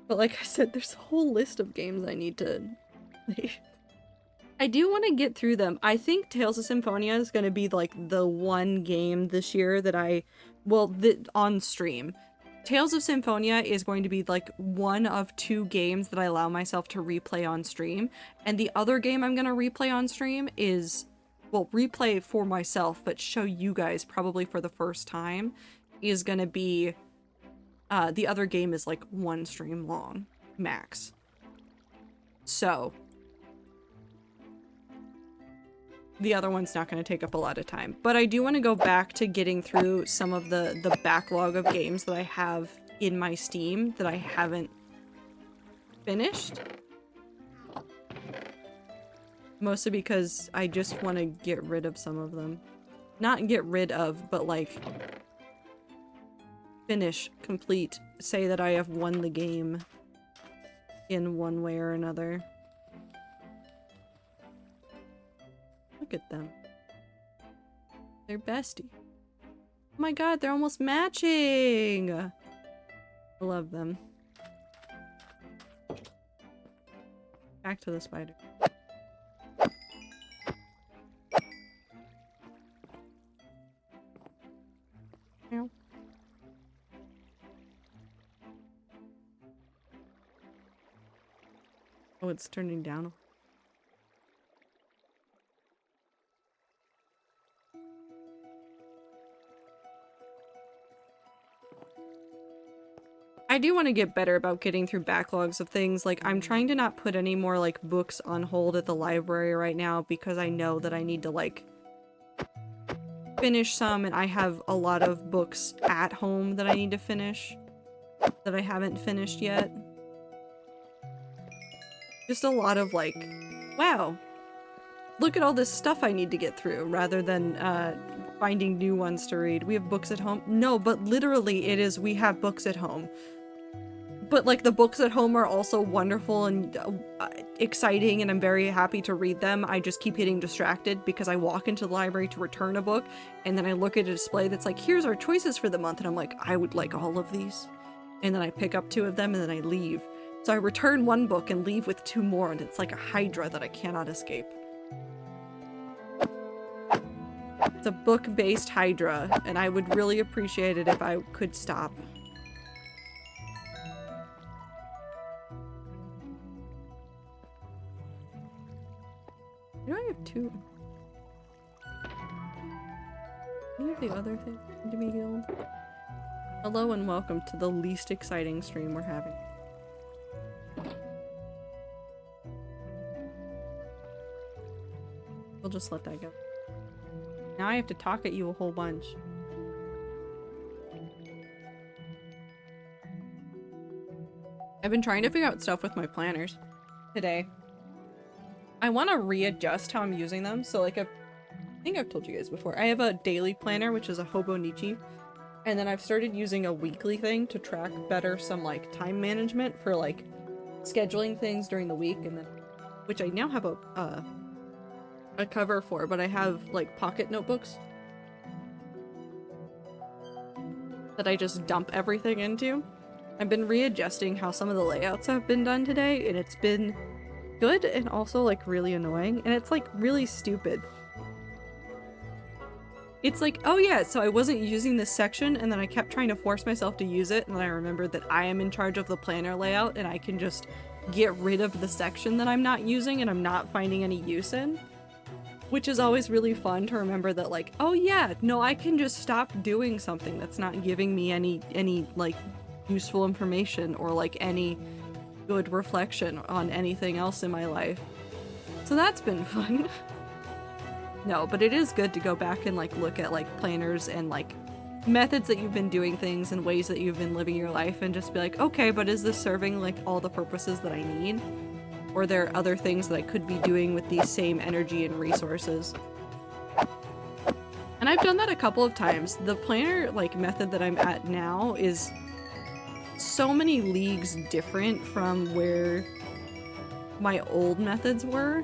But like I said, there's a whole list of games I need to play. I do want to get through them. I think Tales of Symphonia is going to be like the one game this year that on stream. Tales of Symphonia is going to be like one of 2 games that I allow myself to replay on stream. And the other game I'm going to replay on stream is, well, replay for myself, but show you guys probably for the first time, is going to be, the other game is like 1 stream long, max. So the other one's not going to take up a lot of time. But I do want to go back to getting through some of the backlog of games that I have in my Steam that I haven't finished. Mostly because I just want to get rid of some of them. Not get rid of, but like finish, complete, say that I have won the game in one way or another. Look at them. They're bestie. Oh my god, they're almost matching! I love them. Back to the spider. Meow. Oh, it's turning down. I do want to get better about getting through backlogs of things. Like, I'm trying to not put any more, like, books on hold at the library right now because I know that I need to, like, finish some, and I have a lot of books at home that I need to finish that I haven't finished yet. Just a lot of, like, wow, look at all this stuff I need to get through, rather than, finding new ones to read. We have books at home? No, but literally it is, we have books at home. But, like, the books at home are also wonderful and exciting, and I'm very happy to read them. I just keep getting distracted because I walk into the library to return a book, and then I look at a display that's like, here's our choices for the month, and I'm like, I would like all of these. And then I pick up 2 of them, and then I leave. So I return 1 book and leave with 2 more, and it's like a hydra that I cannot escape. It's a book-based hydra, and I would really appreciate it if I could stop. Why do I have 2? Any of the other things need to be healed? Hello and welcome to the least exciting stream we're having. We'll just let that go. Now I have to talk at you a whole bunch. I've been trying to figure out stuff with my planners today. I want to readjust how I'm using them. So like I think I've told you guys before. I have a daily planner, which is a Hobonichi. And then I've started using a weekly thing to track better some like time management for like scheduling things during the week, and then which I now have a cover for, but I have like pocket notebooks that I just dump everything into. I've been readjusting how some of the layouts have been done today, and it's been good and also like really annoying, and it's like really stupid. It's like, oh yeah, so I wasn't using this section, and then I kept trying to force myself to use it, and then I remembered that I am in charge of the planner layout, and I can just get rid of the section that I'm not using and I'm not finding any use in. Which is always really fun to remember that, like, oh yeah, no, I can just stop doing something that's not giving me any like useful information or like any good reflection on anything else in my life. So that's been fun. No, but it is good to go back and like look at like planners and like methods that you've been doing things and ways that you've been living your life, and just be like, okay, but is this serving like all the purposes that I need? Or there are other things that I could be doing with these same energy and resources? And I've done that a couple of times. The planner like method that I'm at now is so many leagues different from where my old methods were.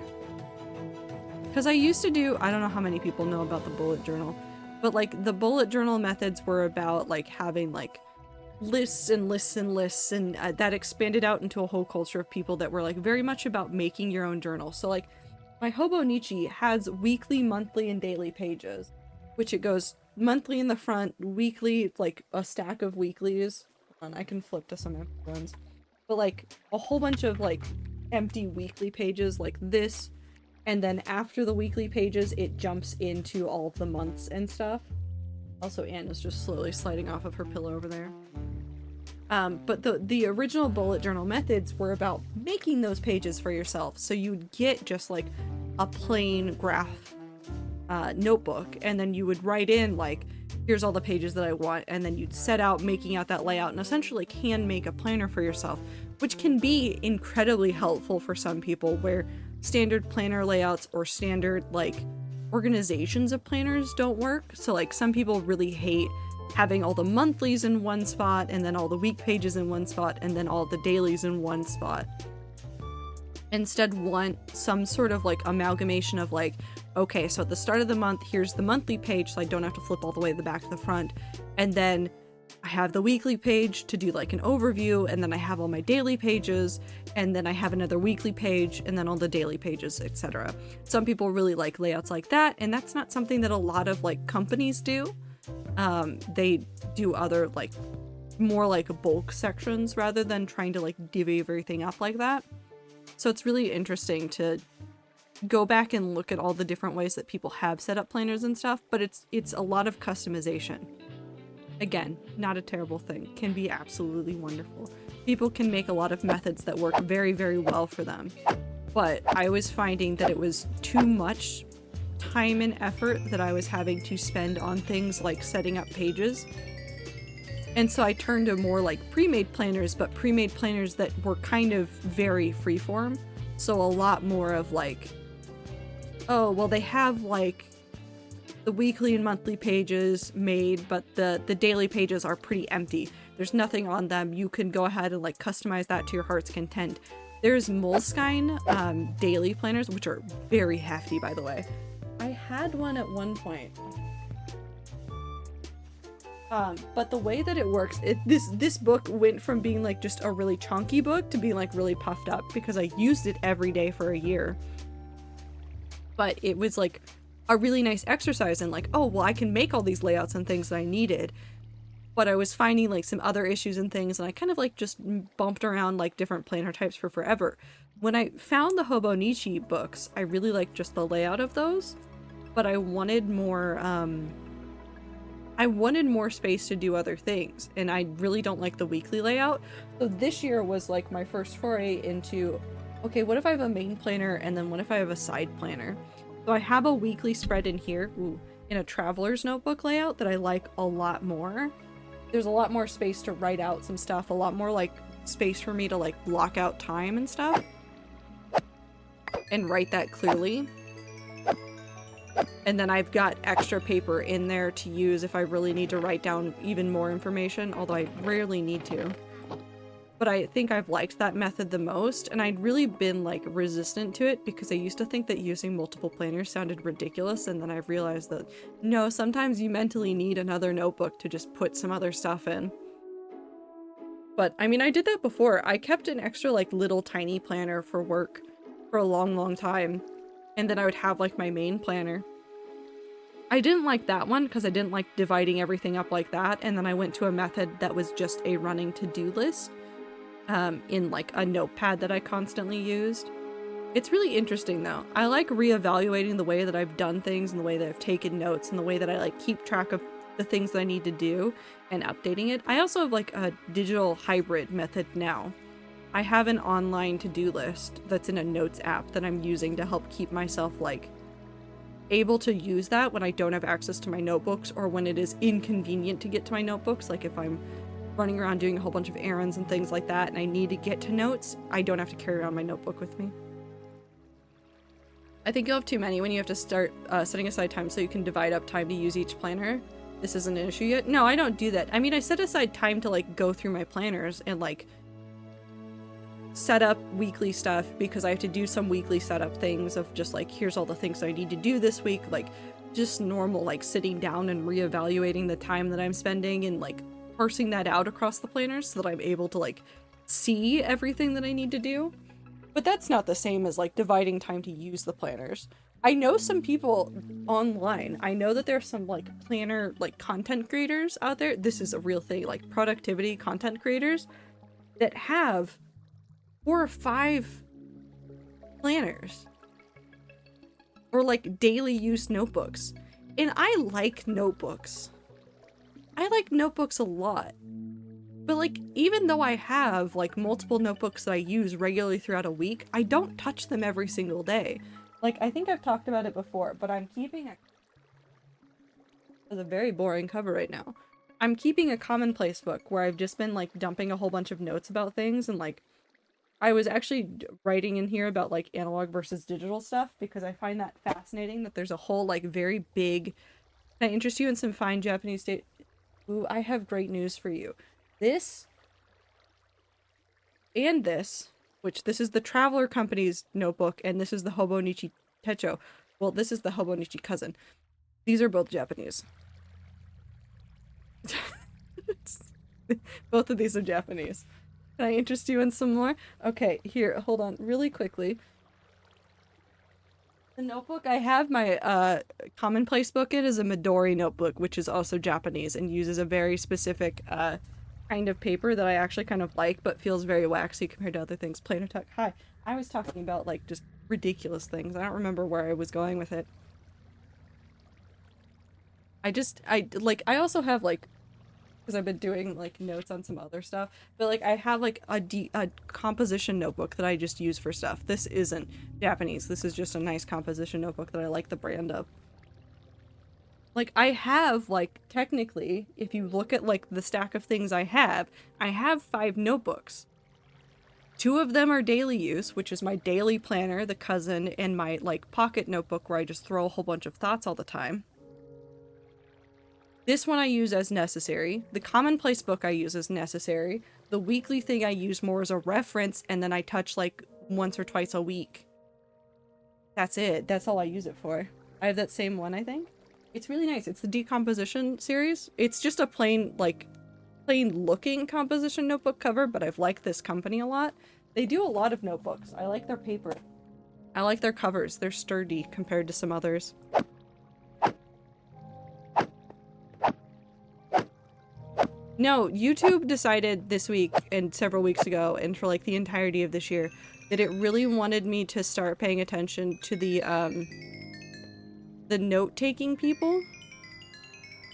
Because I used to do, I don't know how many people know about the bullet journal, but like the bullet journal methods were about like having like lists and lists and lists, and that expanded out into a whole culture of people that were like very much about making your own journal. So like my Hobonichi has weekly, monthly, and daily pages, which it goes monthly in the front, weekly, like a stack of weeklies. Hold on, I can flip to some empty ones, but like a whole bunch of like empty weekly pages like this. And then after the weekly pages, it jumps into all of the months and stuff. Also, Anne is just slowly sliding off of her pillow over there. But the original bullet journal methods were about making those pages for yourself. So you'd get just like a plain graph notebook, and then you would write in like, here's all the pages that I want, and then you'd set out making out that layout and essentially can make a planner for yourself, which can be incredibly helpful for some people, where standard planner layouts or standard like organizations of planners don't work. So like some people really hate having all the monthlies in one spot and then all the week pages in one spot and then all the dailies in one spot. Instead want some sort of like amalgamation of like, okay, so at the start of the month, here's the monthly page so I don't have to flip all the way to the back to the front. And then I have the weekly page to do like an overview, and then I have all my daily pages, and then I have another weekly page, and then all the daily pages, etc. Some people really like layouts like that, and that's not something that a lot of like companies do. They do other like more like bulk sections rather than trying to like divvy everything up like that. So it's really interesting to go back and look at all the different ways that people have set up planners and stuff, but it's a lot of customization. Again, not a terrible thing. Can be absolutely wonderful. People can make a lot of methods that work very, very well for them. But I was finding that it was too much time and effort that I was having to spend on things like setting up pages. And so I turned to more like pre-made planners, but pre-made planners that were kind of very freeform. So a lot more of like, oh, well, they have like the weekly and monthly pages made, but the daily pages are pretty empty. There's nothing on them. You can go ahead and like customize that to your heart's content. There's Moleskine daily planners, which are very hefty, by the way. I had one at one point. But the way that it works, this book went from being like just a really chunky book to being like really puffed up because I used it every day for a year. But it was like a really nice exercise in like, oh, well, I can make all these layouts and things that I needed. But I was finding like some other issues and things, and I kind of like just bumped around like different planner types for forever. When I found the Hobonichi books, I really liked just the layout of those, but I wanted more space to do other things, and I really don't like the weekly layout. So this year was like my first foray into, okay, what if I have a main planner and then what if I have a side planner? So I have a weekly spread in here, in a traveler's notebook layout that I like a lot more. There's a lot more space to write out some stuff, a lot more like space for me to like block out time and stuff and write that clearly. And then I've got extra paper in there to use if I really need to write down even more information, although I rarely need to. But I think I've liked that method the most, and I'd really been like resistant to it because I used to think that using multiple planners sounded ridiculous, and then I've realized that no, sometimes you mentally need another notebook to just put some other stuff in. But I mean, I did that before. I kept an extra like little tiny planner for work for a long time, and then I would have like my main planner. I didn't like that one because I didn't like dividing everything up like that, and then I went to a method that was just a running to-do list in like a notepad that I constantly used. It's really interesting though. I like reevaluating the way that I've done things and the way that I've taken notes and the way that I like keep track of the things that I need to do and updating it. I also have like a digital hybrid method now. I have an online to-do list that's in a notes app that I'm using to help keep myself like able to use that when I don't have access to my notebooks or when it is inconvenient to get to my notebooks. Like if I'm running around doing a whole bunch of errands and things like that and I need to get to notes, I don't have to carry around my notebook with me. I think you'll have too many when you have to start setting aside time so you can divide up time to use each planner. This isn't an issue yet. No, I don't do that. I mean, I set aside time to like go through my planners and like set up weekly stuff because I have to do some weekly setup things of just like, here's all the things I need to do this week. Like just normal, like sitting down and reevaluating the time that I'm spending and like parsing that out across the planners so that I'm able to like see everything that I need to do. But that's not the same as like dividing time to use the planners. I know some people online. I know that there's some like planner like content creators out there. This is a real thing, like productivity content creators that have 4 or 5 planners or like daily use notebooks. And I like notebooks. I like notebooks a lot. But like, even though I have like multiple notebooks that I use regularly throughout a week, I don't touch them every single day. Like, I think I've talked about it before, but I'm keeping a very boring cover right now. I'm keeping a commonplace book where I've just been like dumping a whole bunch of notes about things and like I was actually writing in here about like analog versus digital stuff because I find that fascinating that there's a whole like very big. Can I interest you in some fine Japanese state? Ooh, I have great news for you. This and this, which this is the Traveler Company's notebook, and this is the Hobonichi Techo. Well, this is the Hobonichi cousin. These are both Japanese. Both of these are Japanese. Can I interest you in some more? Okay, here, hold on, really quickly. The notebook I have, my commonplace book, it is a Midori notebook, which is also Japanese and uses a very specific kind of paper that I actually kind of like, but feels very waxy compared to other things. Planar Tuck. Hi. I was talking about like just ridiculous things. I don't remember where I was going with it. I also have like, because I've been doing like notes on some other stuff, but like I have like a composition notebook that I just use for stuff. This isn't Japanese. This is just a nice composition notebook that I like the brand of. Like I have like technically, if you look at like the stack of things I have 5 notebooks. 2 of them are daily use, which is my daily planner, the cousin, and my like pocket notebook where I just throw a whole bunch of thoughts all the time. This one I use as necessary. The commonplace book I use as necessary. The weekly thing I use more as a reference, and then I touch like once or twice a week. That's it. That's all I use it for. I have that same one, I think. It's really nice. It's the Decomposition series. It's just a plain looking composition notebook cover, but I've liked this company a lot. They do a lot of notebooks. I like their paper. I like their covers. They're sturdy compared to some others. No, YouTube decided this week and several weeks ago and for like the entirety of this year that it really wanted me to start paying attention to the note-taking people.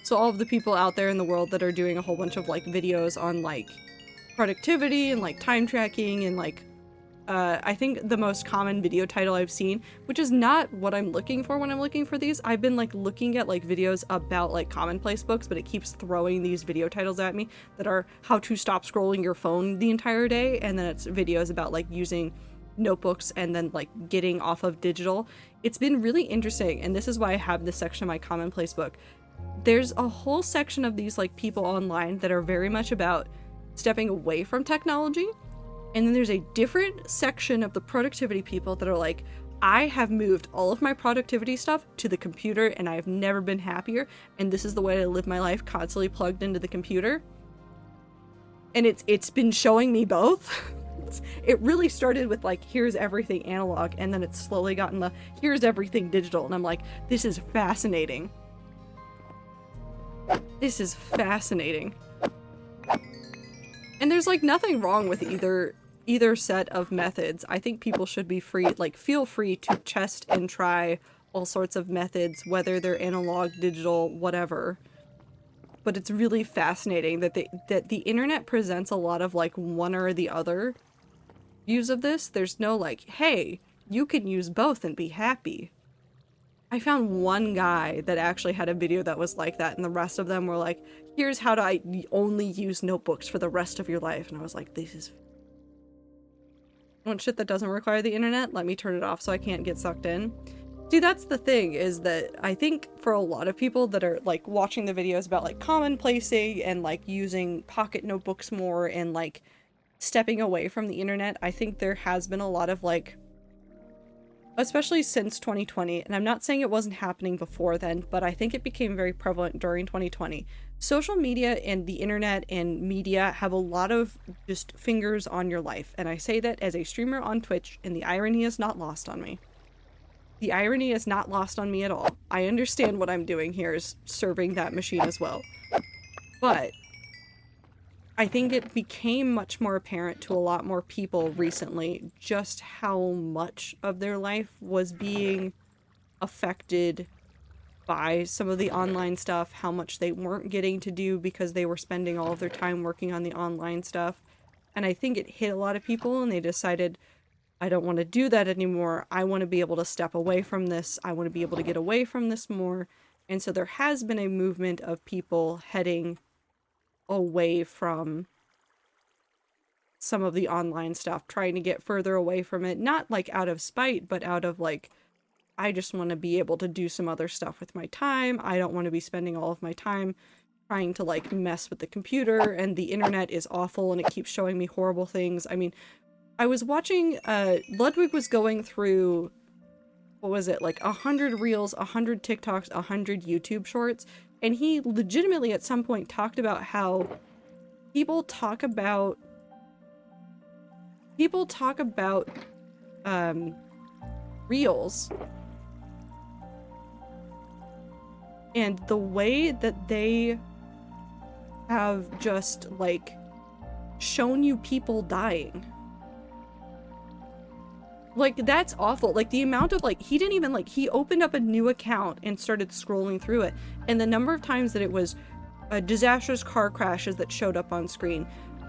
So all of the people out there in the world that are doing a whole bunch of like videos on like productivity and like time tracking and like I think the most common video title I've seen, which is not what I'm looking for when I'm looking for these. I've been like looking at like videos about like commonplace books, but it keeps throwing these video titles at me that are how to stop scrolling your phone the entire day, and then it's videos about like using notebooks and then like getting off of digital. It's been really interesting, and this is why I have this section of my commonplace book. There's a whole section of these like people online that are very much about stepping away from technology. And then there's a different section of the productivity people that are like, I have moved all of my productivity stuff to the computer and I have never been happier. And this is the way I live my life, constantly plugged into the computer. And it's been showing me both. It really started with like, here's everything analog. And then it's slowly gotten the, here's everything digital. And I'm like, this is fascinating. This is fascinating. And there's like nothing wrong with either set of methods. I think people should be free, like feel free to test and try all sorts of methods, whether they're analog, digital, whatever. But it's really fascinating that the internet presents a lot of like one or the other views of this. There's no like, hey, you can use both and be happy. I found one guy that actually had a video that was like that, and the rest of them were like, here's how to only use notebooks for the rest of your life. And I was like, this is... Want shit that doesn't require the internet? Let me turn it off so I can't get sucked in. See, that's the thing, is that I think for a lot of people that are like watching the videos about like commonplacing and like using pocket notebooks more and like stepping away from the internet, I think there has been a lot of like, especially since 2020, and I'm not saying it wasn't happening before then, but I think it became very prevalent during 2020. Social media and the internet and media have a lot of just fingers on your life, and I say that as a streamer on Twitch, and the irony is not lost on me. The irony is not lost on me at all. I understand what I'm doing here is serving that machine as well. But I think it became much more apparent to a lot more people recently just how much of their life was being affected by some of the online stuff, how much they weren't getting to do because they were spending all of their time working on the online stuff. And I think it hit a lot of people and they decided, I don't want to do that anymore. I want to be able to step away from this. I want to be able to get away from this more. And so there has been a movement of people heading away from some of the online stuff, trying to get further away from it, not like out of spite, but out of like, I just want to be able to do some other stuff with my time. I don't want to be spending all of my time trying to like mess with the computer, and the internet is awful and it keeps showing me horrible things. I mean, I was watching, Ludwig was going through, what was it, like 100 reels, 100 TikToks, 100 YouTube shorts, and he legitimately at some point talked about how people talk about reels and the way that they have just like shown you people dying. Like, that's awful. Like, the amount of like, he didn't even like, he opened up a new account and started scrolling through it, and the number of times that it was disastrous car crashes that showed up on screen,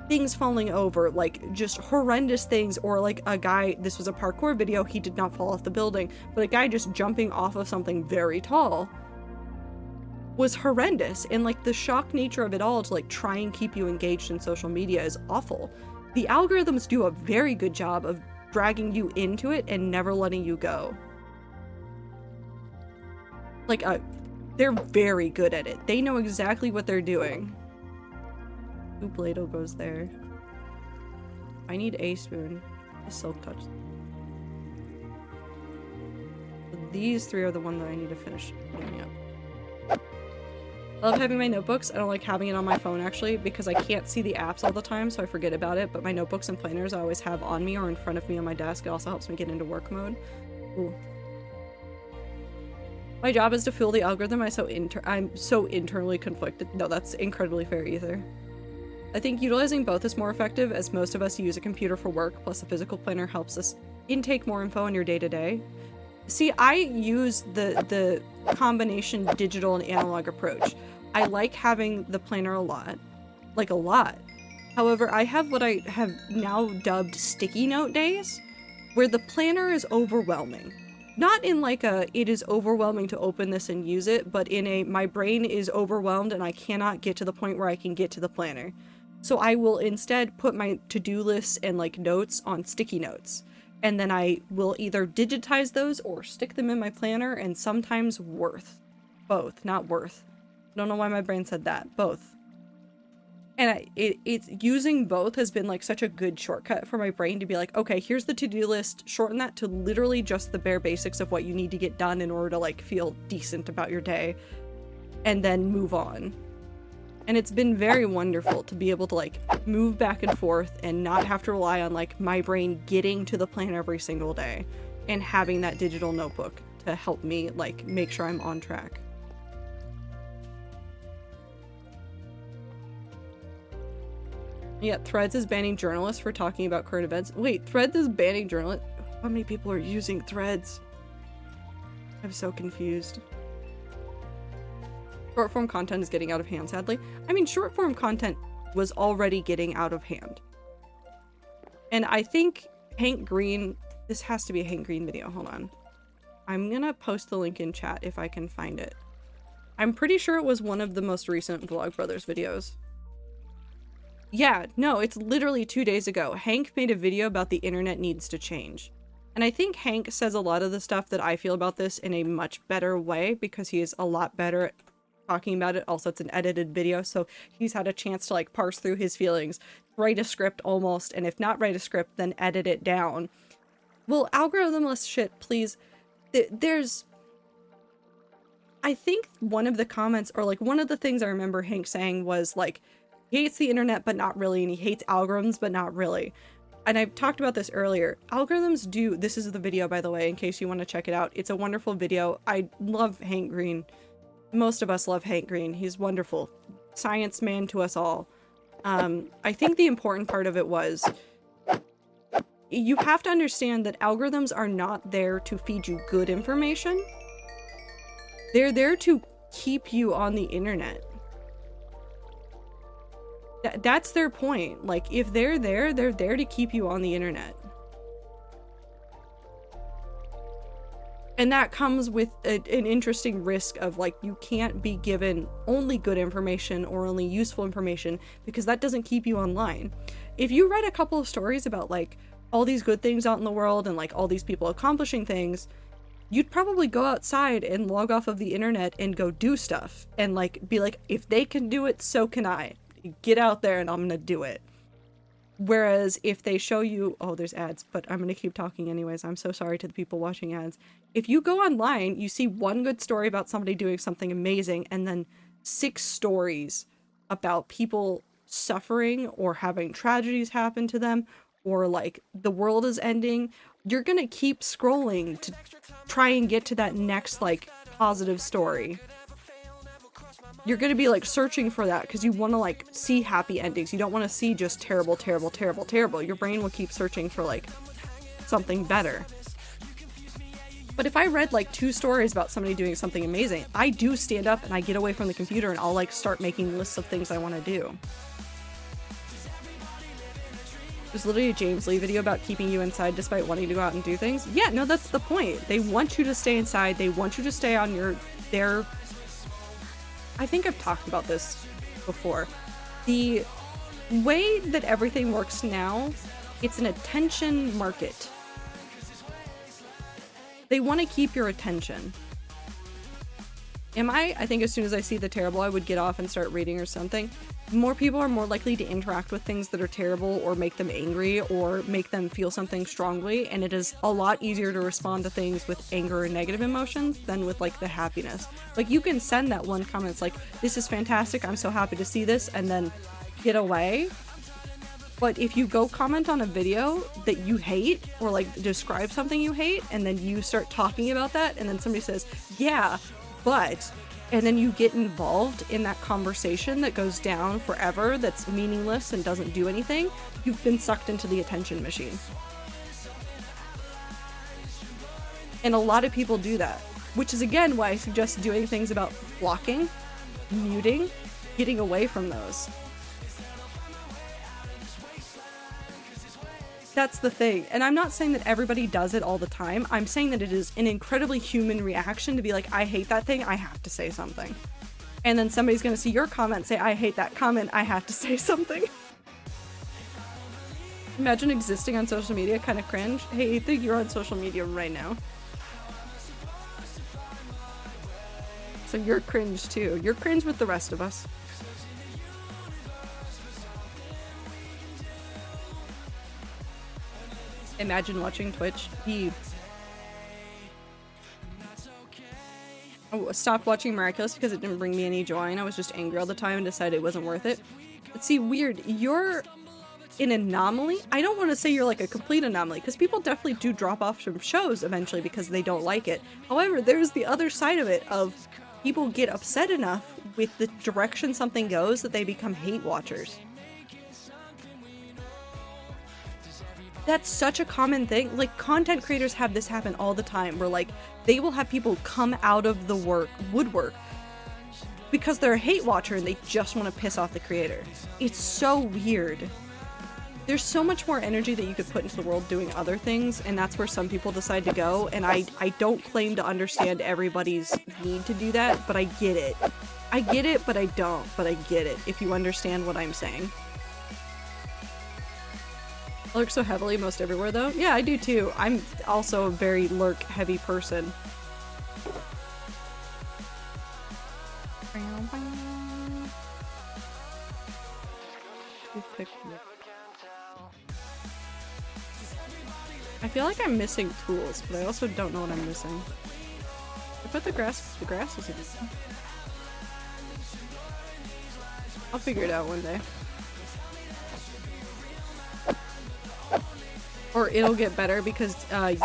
things falling over, like just horrendous things, or like a guy, this was a parkour video, he did not fall off the building, but a guy just jumping off of something very tall was horrendous. And like the shock nature of it all to like try and keep you engaged in social media is awful. The algorithms do a very good job of dragging you into it and never letting you go. Like, they're very good at it. They know exactly what they're doing. Ooh, Play-Doh goes there. I need a spoon. A silk touch. So these three are the one that I need to finish cleaning up. I love having my notebooks. I don't like having it on my phone actually, because I can't see the apps all the time, so I forget about it, but my notebooks and planners I always have on me or in front of me on my desk. It also helps me get into work mode. Ooh. My job is to fuel the algorithm. I'm so internally conflicted. No, that's incredibly fair, Ether. I think utilizing both is more effective, as most of us use a computer for work, plus a physical planner helps us intake more info in your day-to-day. See, I use the combination digital and analog approach. I like having the planner a lot. Like, a lot. However, I have what I have now dubbed sticky note days, where the planner is overwhelming. Not in like a, it is overwhelming to open this and use it, but in a, my brain is overwhelmed and I cannot get to the point where I can get to the planner. So I will instead put my to-do lists and like notes on sticky notes. And then I will either digitize those or stick them in my planner, and sometimes both, not worth. I don't know why my brain said that. Both. And it's using both has been like such a good shortcut for my brain to be like, okay, here's the to-do list, shorten that to literally just the bare basics of what you need to get done in order to like feel decent about your day, and then move on. And it's been very wonderful to be able to like move back and forth and not have to rely on like my brain getting to the plan every single day, and having that digital notebook to help me like make sure I'm on track. Yeah, Threads is banning journalists for talking about current events. Wait, Threads is banning journalists? How many people are using Threads? I'm so confused. Short form content is getting out of hand, sadly. I mean, short form content was already getting out of hand. And I think Hank Green, this has to be a Hank Green video, hold on. I'm gonna post the link in chat if I can find it. I'm pretty sure it was one of the most recent Vlogbrothers videos. Yeah, no, it's literally 2 days ago. Hank made a video about the internet needs to change. And I think Hank says a lot of the stuff that I feel about this in a much better way, because he is a lot better at talking about it. Also, it's an edited video, so he's had a chance to like parse through his feelings, write a script almost, and if not write a script, then edit it down. Well, algorithmless shit, please. There's... I think one of the comments, or like one of the things I remember Hank saying was like, he hates the internet, but not really, and he hates algorithms, but not really. And I've talked about this earlier. Algorithms do... This is the video, by the way, in case you want to check it out. It's a wonderful video. I love Hank Green. Most of us love Hank Green. He's wonderful. Science man to us all. I think the important part of it was, you have to understand that algorithms are not there to feed you good information. They're there to keep you on the internet. That's their point. Like, if they're there to keep you on the internet. And that comes with an interesting risk of like, you can't be given only good information or only useful information, because that doesn't keep you online. If you read a couple of stories about like all these good things out in the world and like all these people accomplishing things, you'd probably go outside and log off of the internet and go do stuff and like be like, if they can do it, so can I. Get out there and I'm gonna do it. Whereas if they show you, oh, there's ads, but I'm gonna keep talking anyways. I'm so sorry to the people watching ads. If you go online, you see one good story about somebody doing something amazing and then 6 stories about people suffering or having tragedies happen to them, or like the world is ending, you're gonna keep scrolling to try and get to that next like positive story. You're gonna be like searching for that because you want to like see happy endings. You don't want to see just terrible, terrible, terrible, terrible. Your brain will keep searching for like something better. But if I read like 2 stories about somebody doing something amazing, I do stand up and I get away from the computer and I'll like start making lists of things I want to do. There's literally a James Lee video about keeping you inside despite wanting to go out and do things. Yeah, no, that's the point. They want you to stay inside. They want you to stay on their I think I've talked about this before. The way that everything works now, it's an attention market. They want to keep your attention. I think as soon as I see the terrible, I would get off and start reading or something. More people are more likely to interact with things that are terrible or make them angry or make them feel something strongly, and it is a lot easier to respond to things with anger or negative emotions than with like the happiness. Like you can send that one comment, it's like, this is fantastic, I'm so happy to see this, and then get away. But if you go comment on a video that you hate or like describe something you hate, and then you start talking about that, and then somebody says, yeah, but, and then you get involved in that conversation that goes down forever, that's meaningless and doesn't do anything, you've been sucked into the attention machine. And a lot of people do that, which is again why I suggest doing things about blocking, muting, getting away from those. That's the thing. And I'm not saying that everybody does it all the time. I'm saying that it is an incredibly human reaction to be like, I hate that thing, I have to say something. And then somebody's gonna see your comment, say, I hate that comment, I have to say something. Imagine existing on social media, kind of cringe. Hey, Ethan, you're on social media right now. So you're cringe too. You're cringe with the rest of us. Imagine watching Twitch. I stopped watching Miraculous because it didn't bring me any joy and I was just angry all the time and decided it wasn't worth it. But see, weird, you're an anomaly. I don't want to say you're like a complete anomaly because people definitely do drop off from shows eventually because they don't like it. However, there's the other side of it of people get upset enough with the direction something goes that they become hate watchers. That's such a common thing. Like, content creators have this happen all the time where like they will have people come out of the woodwork because they're a hate watcher and they just want to piss off the creator. It's so weird. There's so much more energy that you could put into the world doing other things, and that's where some people decide to go, and I don't claim to understand everybody's need to do that, but I get it. I get it, but I don't, but I get it, if you understand what I'm saying. I lurk so heavily most everywhere though. Yeah, I do too. I'm also a very lurk heavy person. I feel like I'm missing tools, but I also don't know what I'm missing. I put the grass is in. I'll figure it out one day. Or it'll get better because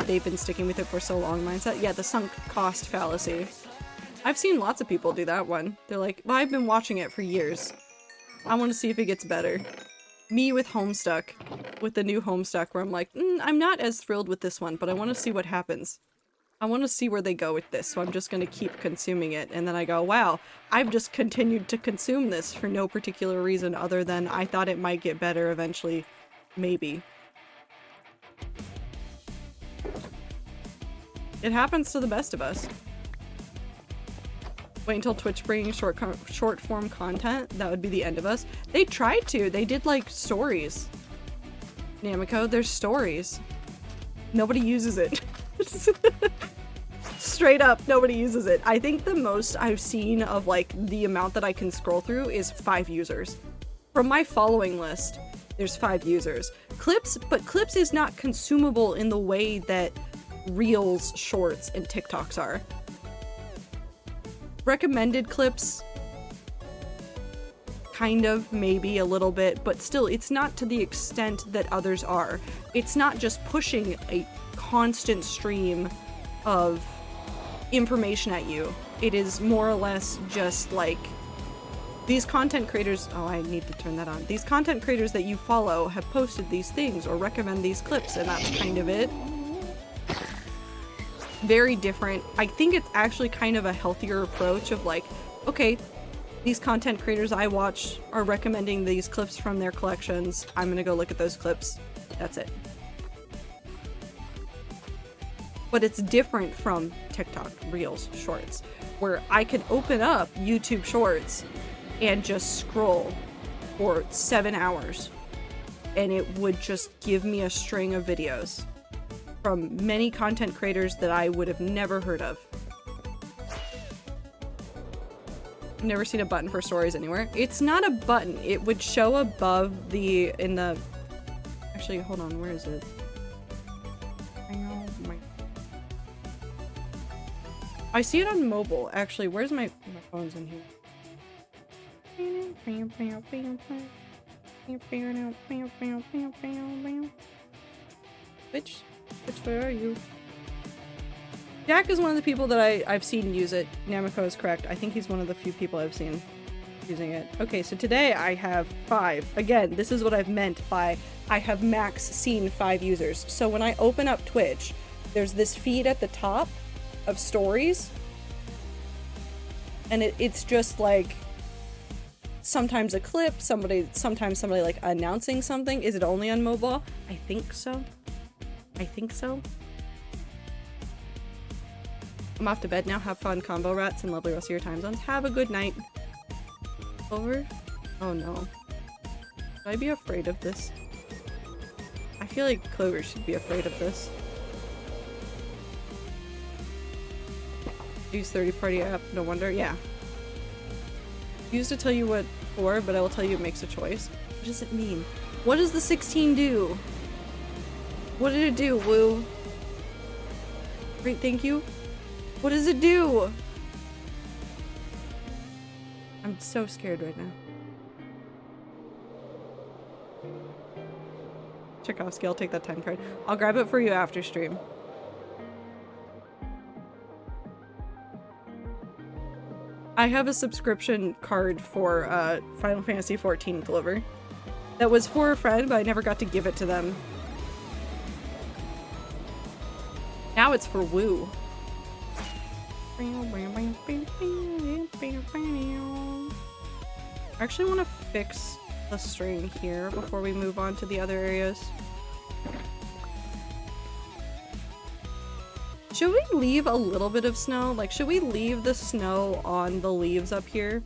they've been sticking with it for so long mindset. Yeah, the sunk cost fallacy. I've seen lots of people do that one. They're like, well, I've been watching it for years. I want to see if it gets better. Me with Homestuck. With the new Homestuck where I'm like, I'm not as thrilled with this one, but I want to see what happens. I want to see where they go with this, so I'm just going to keep consuming it. And then I go, wow, I've just continued to consume this for no particular reason other than I thought it might get better eventually. Maybe. It happens to the best of us. Wait until Twitch bringing short form content. That would be the end of us. They tried to. They did like stories. Namiko, there's stories. Nobody uses it. Straight up, nobody uses it. I think the most I've seen of like the amount that I can scroll through is 5 users. From my following list, there's 5 users. Clips, but Clips is not consumable in the way that Reels, Shorts, and TikToks are. Recommended clips, kind of, maybe a little bit, but still, it's not to the extent that others are. It's not just pushing a constant stream of information at you. It is more or less just like these content creators. Oh, I need to turn that on. These content creators that you follow have posted these things or recommend these clips, and that's kind of it. Very different. I think it's actually kind of a healthier approach of like, okay, these content creators I watch are recommending these clips from their collections. I'm gonna go look at those clips. That's it. But it's different from TikTok, Reels, Shorts, where I could open up YouTube Shorts and just scroll for 7 hours and it would just give me a string of videos from many content creators that I would have never heard of. I've never seen a button for stories anywhere. It's not a button. It would show above the, in the, actually, hold on, where is it? I see it on mobile, actually. Where's my phone's in here? Which, where are you? Jack is one of the people that I've seen use it. Namiko is correct. I think he's one of the few people I've seen using it. Okay, so today I have 5. Again, this is what I've meant by I have max seen 5 users. So when I open up Twitch, there's this feed at the top of stories. And it's just like sometimes a clip, sometimes somebody like announcing something. Is it only on mobile? I think so. I think so. I'm off to bed now. Have fun, combo rats, and lovely rest of your time zones. Have a good night. Over? Oh no. Should I be afraid of this? I feel like Clover should be afraid of this. Use 30-party app, no wonder. Yeah. Used to tell you what for, but I will tell you it makes a choice. What does it mean? What does the 16 do? What did it do, Woo? Great, thank you. What does it do? I'm so scared right now. Tchaikovsky, I'll take that time card. I'll grab it for you after stream. I have a subscription card for Final Fantasy XIV Clover. That was for a friend, but I never got to give it to them. Now it's for Woo. I actually want to fix the string here before we move on to the other areas. Should we leave a little bit of snow? Like, should we leave the snow on the leaves up here?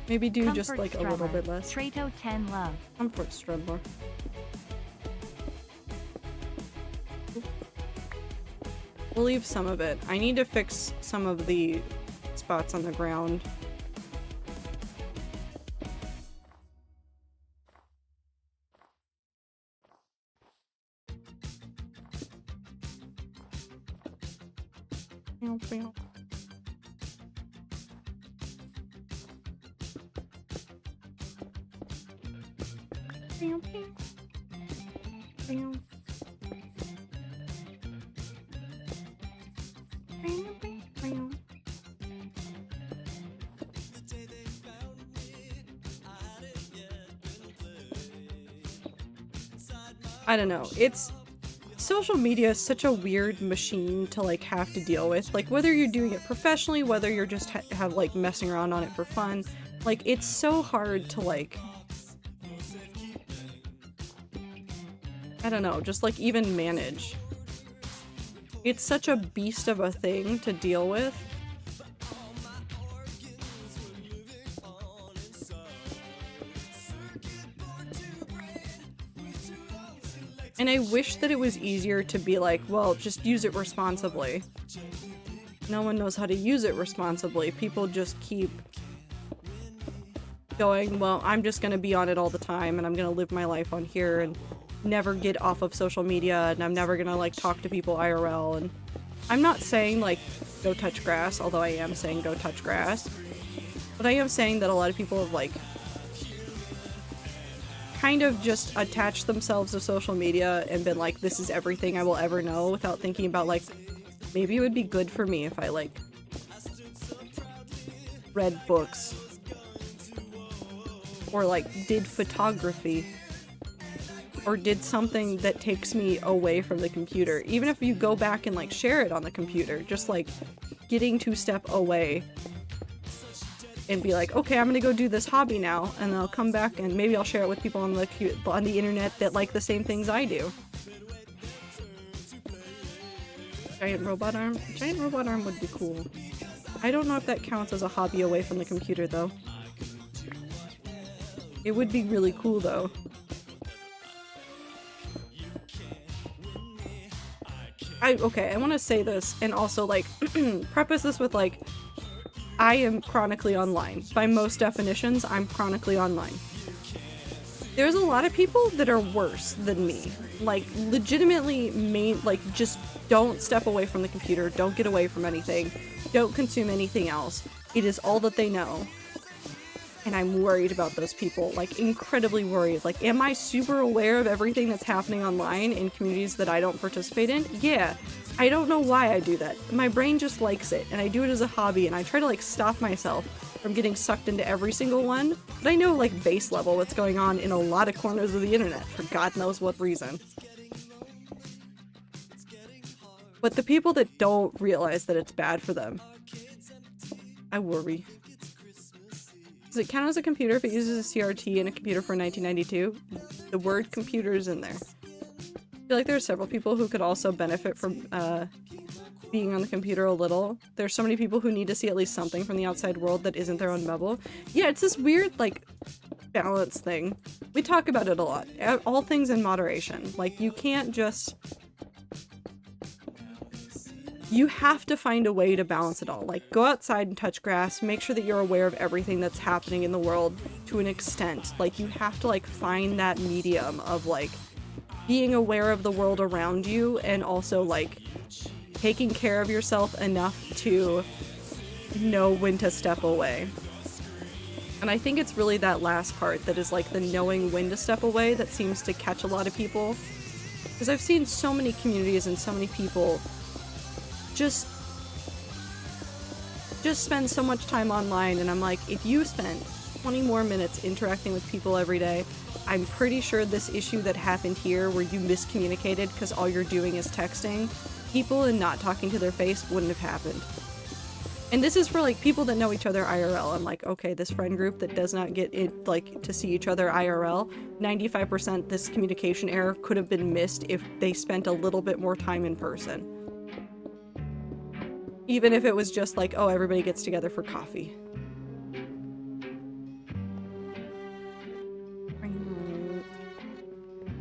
Maybe do Comfort just like a little bit less. Trato 10 love. Comfort Strudler. We'll leave some of it. I need to fix some of the spots on the ground. I don't know. It's social media is such a weird machine to like have to deal with. Like whether you're doing it professionally, whether you're just have like messing around on it for fun, like it's so hard to like. I don't know, just like even manage. It's such a beast of a thing to deal with. And I wish that it was easier to be like, well, just use it responsibly. No one knows how to use it responsibly. People just keep going, well, I'm just gonna be on it all the time and I'm gonna live my life on here and never get off of social media and I'm never gonna like talk to people IRL. And I'm not saying like go touch grass, although I am saying go touch grass. But I am saying that a lot of people have like kind of just attached themselves to social media and been like, this is everything I will ever know, without thinking about like, maybe it would be good for me if I like read books or like did photography or did something that takes me away from the computer. Even if you go back and like share it on the computer, just like getting 2 steps away and be like, okay, I'm gonna go do this hobby now, and then I'll come back and maybe I'll share it with people on the internet that like the same things I do. Giant robot arm? Giant robot arm would be cool. I don't know if that counts as a hobby away from the computer though. It would be really cool though. Okay, I want to say this and also like preface this with like, I am chronically online. By most definitions, I'm chronically online. There's a lot of people that are worse than me. Like, legitimately, just don't step away from the computer, don't get away from anything, don't consume anything else. It is all that they know. And I'm worried about those people, like, incredibly worried. Like, am I super aware of everything that's happening online in communities that I don't participate in? Yeah. I don't know why I do that. My brain just likes it, and I do it as a hobby, and I try to, like, stop myself from getting sucked into every single one. But I know, like, base level what's going on in a lot of corners of the internet, for God knows what reason. But the people that don't realize that it's bad for them, I worry. Does it count as a computer if it uses a CRT and a computer for 1992? The word computer is in there. I feel like there are several people who could also benefit from being on the computer a little. There's so many people who need to see at least something from the outside world that isn't their own bubble. Yeah, it's this weird, like, balance thing. We talk about it a lot. All things in moderation. Like, you can't just... You have to find a way to balance it all. Like, go outside and touch grass, make sure that you're aware of everything that's happening in the world to an extent. Like, you have to, like, find that medium of, like, being aware of the world around you and also, like, taking care of yourself enough to know when to step away. And I think it's really that last part that is, like, the knowing when to step away that seems to catch a lot of people. Because I've seen so many communities and so many people just spend so much time online, and I'm like, if you spent 20 more minutes interacting with people every day, I'm pretty sure this issue that happened here where you miscommunicated because all you're doing is texting people and not talking to their face wouldn't have happened. And this is for like people that know each other IRL. I'm like, okay, this friend group that does not get it like to see each other IRL, 95% this communication error could have been missed if they spent a little bit more time in person. Even if it was just like, oh, everybody gets together for coffee.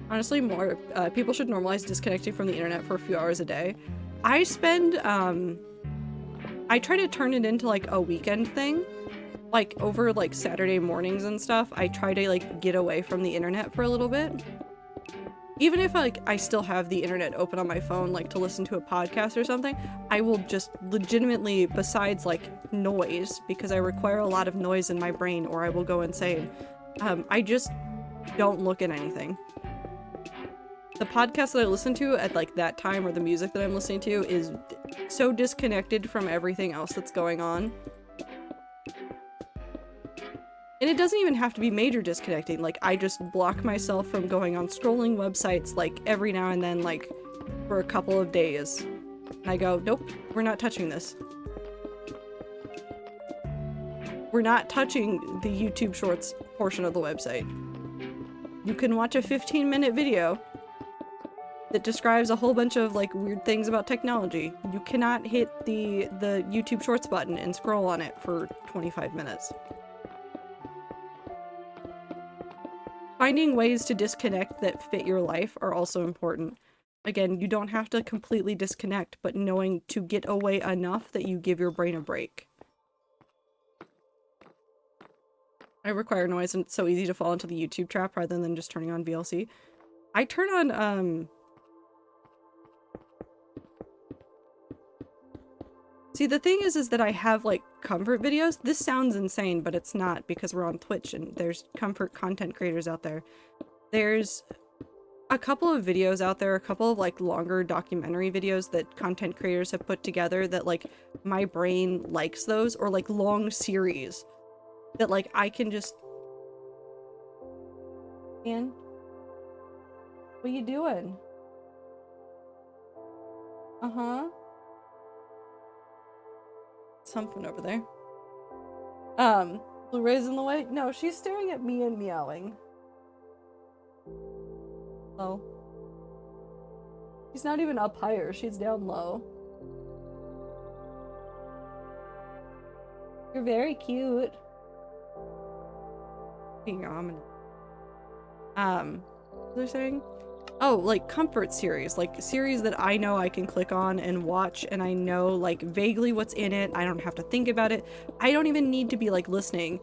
Honestly, more people should normalize disconnecting from the internet for a few hours a day. I spend, I try to turn it into like a weekend thing. Like over like Saturday mornings and stuff, I try to like get away from the internet for a little bit. Even if like I still have the internet open on my phone, like to listen to a podcast or something, I will just legitimately, besides like noise, because I require a lot of noise in my brain or I will go insane, I just don't look at anything. The podcast that I listen to at like that time or the music that I'm listening to is so disconnected from everything else that's going on. And it doesn't even have to be major disconnecting. Like, I just block myself from going on scrolling websites, like, every now and then, like, for a couple of days. And I go, nope, we're not touching this. We're not touching the YouTube Shorts portion of the website. You can watch a 15-minute video, that describes a whole bunch of like weird things about technology. You cannot hit the YouTube Shorts button and scroll on it for 25 minutes. Finding ways to disconnect that fit your life are also important. Again, you don't have to completely disconnect, but knowing to get away enough that you give your brain a break. I require noise, and it's so easy to fall into the YouTube trap rather than just turning on VLC. I turn on, See, the thing is that I have, like, comfort videos. This sounds insane, but it's not, because we're on Twitch and there's comfort content creators out there. There's a couple of videos out there, a couple of, like, longer documentary videos that content creators have put together that, like, my brain likes those, or, like, long series that, like, I can just... Man? What you doing? Uh-huh. Something over there. Blu-ray's in the way? No, she's staring at me and meowing. Oh. She's not even up higher, she's down low. You're very cute. Being ominous. What was I saying? Oh, like comfort series, like series that I know I can click on and watch, and I know like vaguely what's in it. I don't have to think about it. I don't even need to be like listening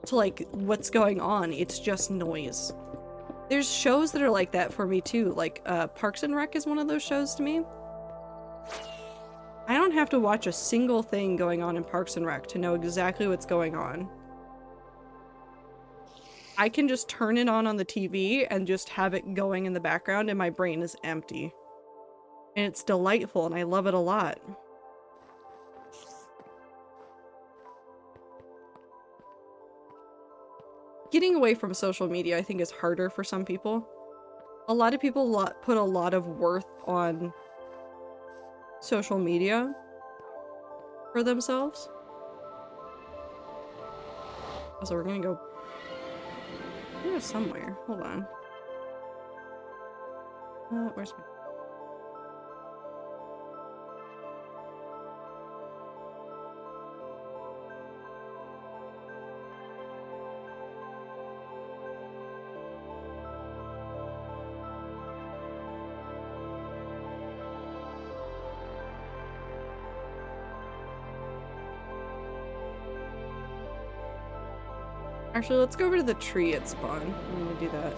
to like what's going on. It's just noise. There's shows that are like that for me too. Like Parks and Rec is one of those shows to me. I don't have to watch a single thing going on in Parks and Rec to know exactly what's going on. I can just turn it on the TV and just have it going in the background and my brain is empty. And it's delightful and I love it a lot. Getting away from social media I think is harder for some people. A lot of people put a lot of worth on social media for themselves. Also, we're gonna go somewhere. Hold on. Where's my... Actually, let's go over to the tree at spawn. I'm gonna do that.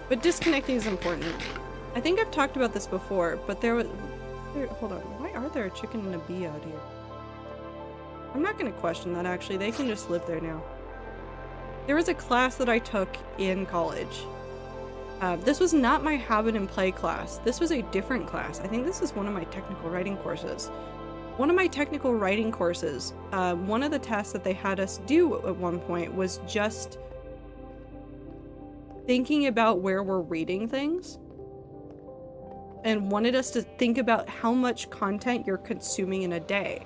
But disconnecting is important. I think I've talked about this before, but hold on. Why are there a chicken and a bee out here? I'm not gonna question that, actually. They can just live there now. There was a class that I took in college. This was not my habit and play class. This was a different class. I think this is one of my technical writing courses. One of my technical writing courses, one of the tasks that they had us do at one point was just thinking about where we're reading things and wanted us to think about how much content you're consuming in a day.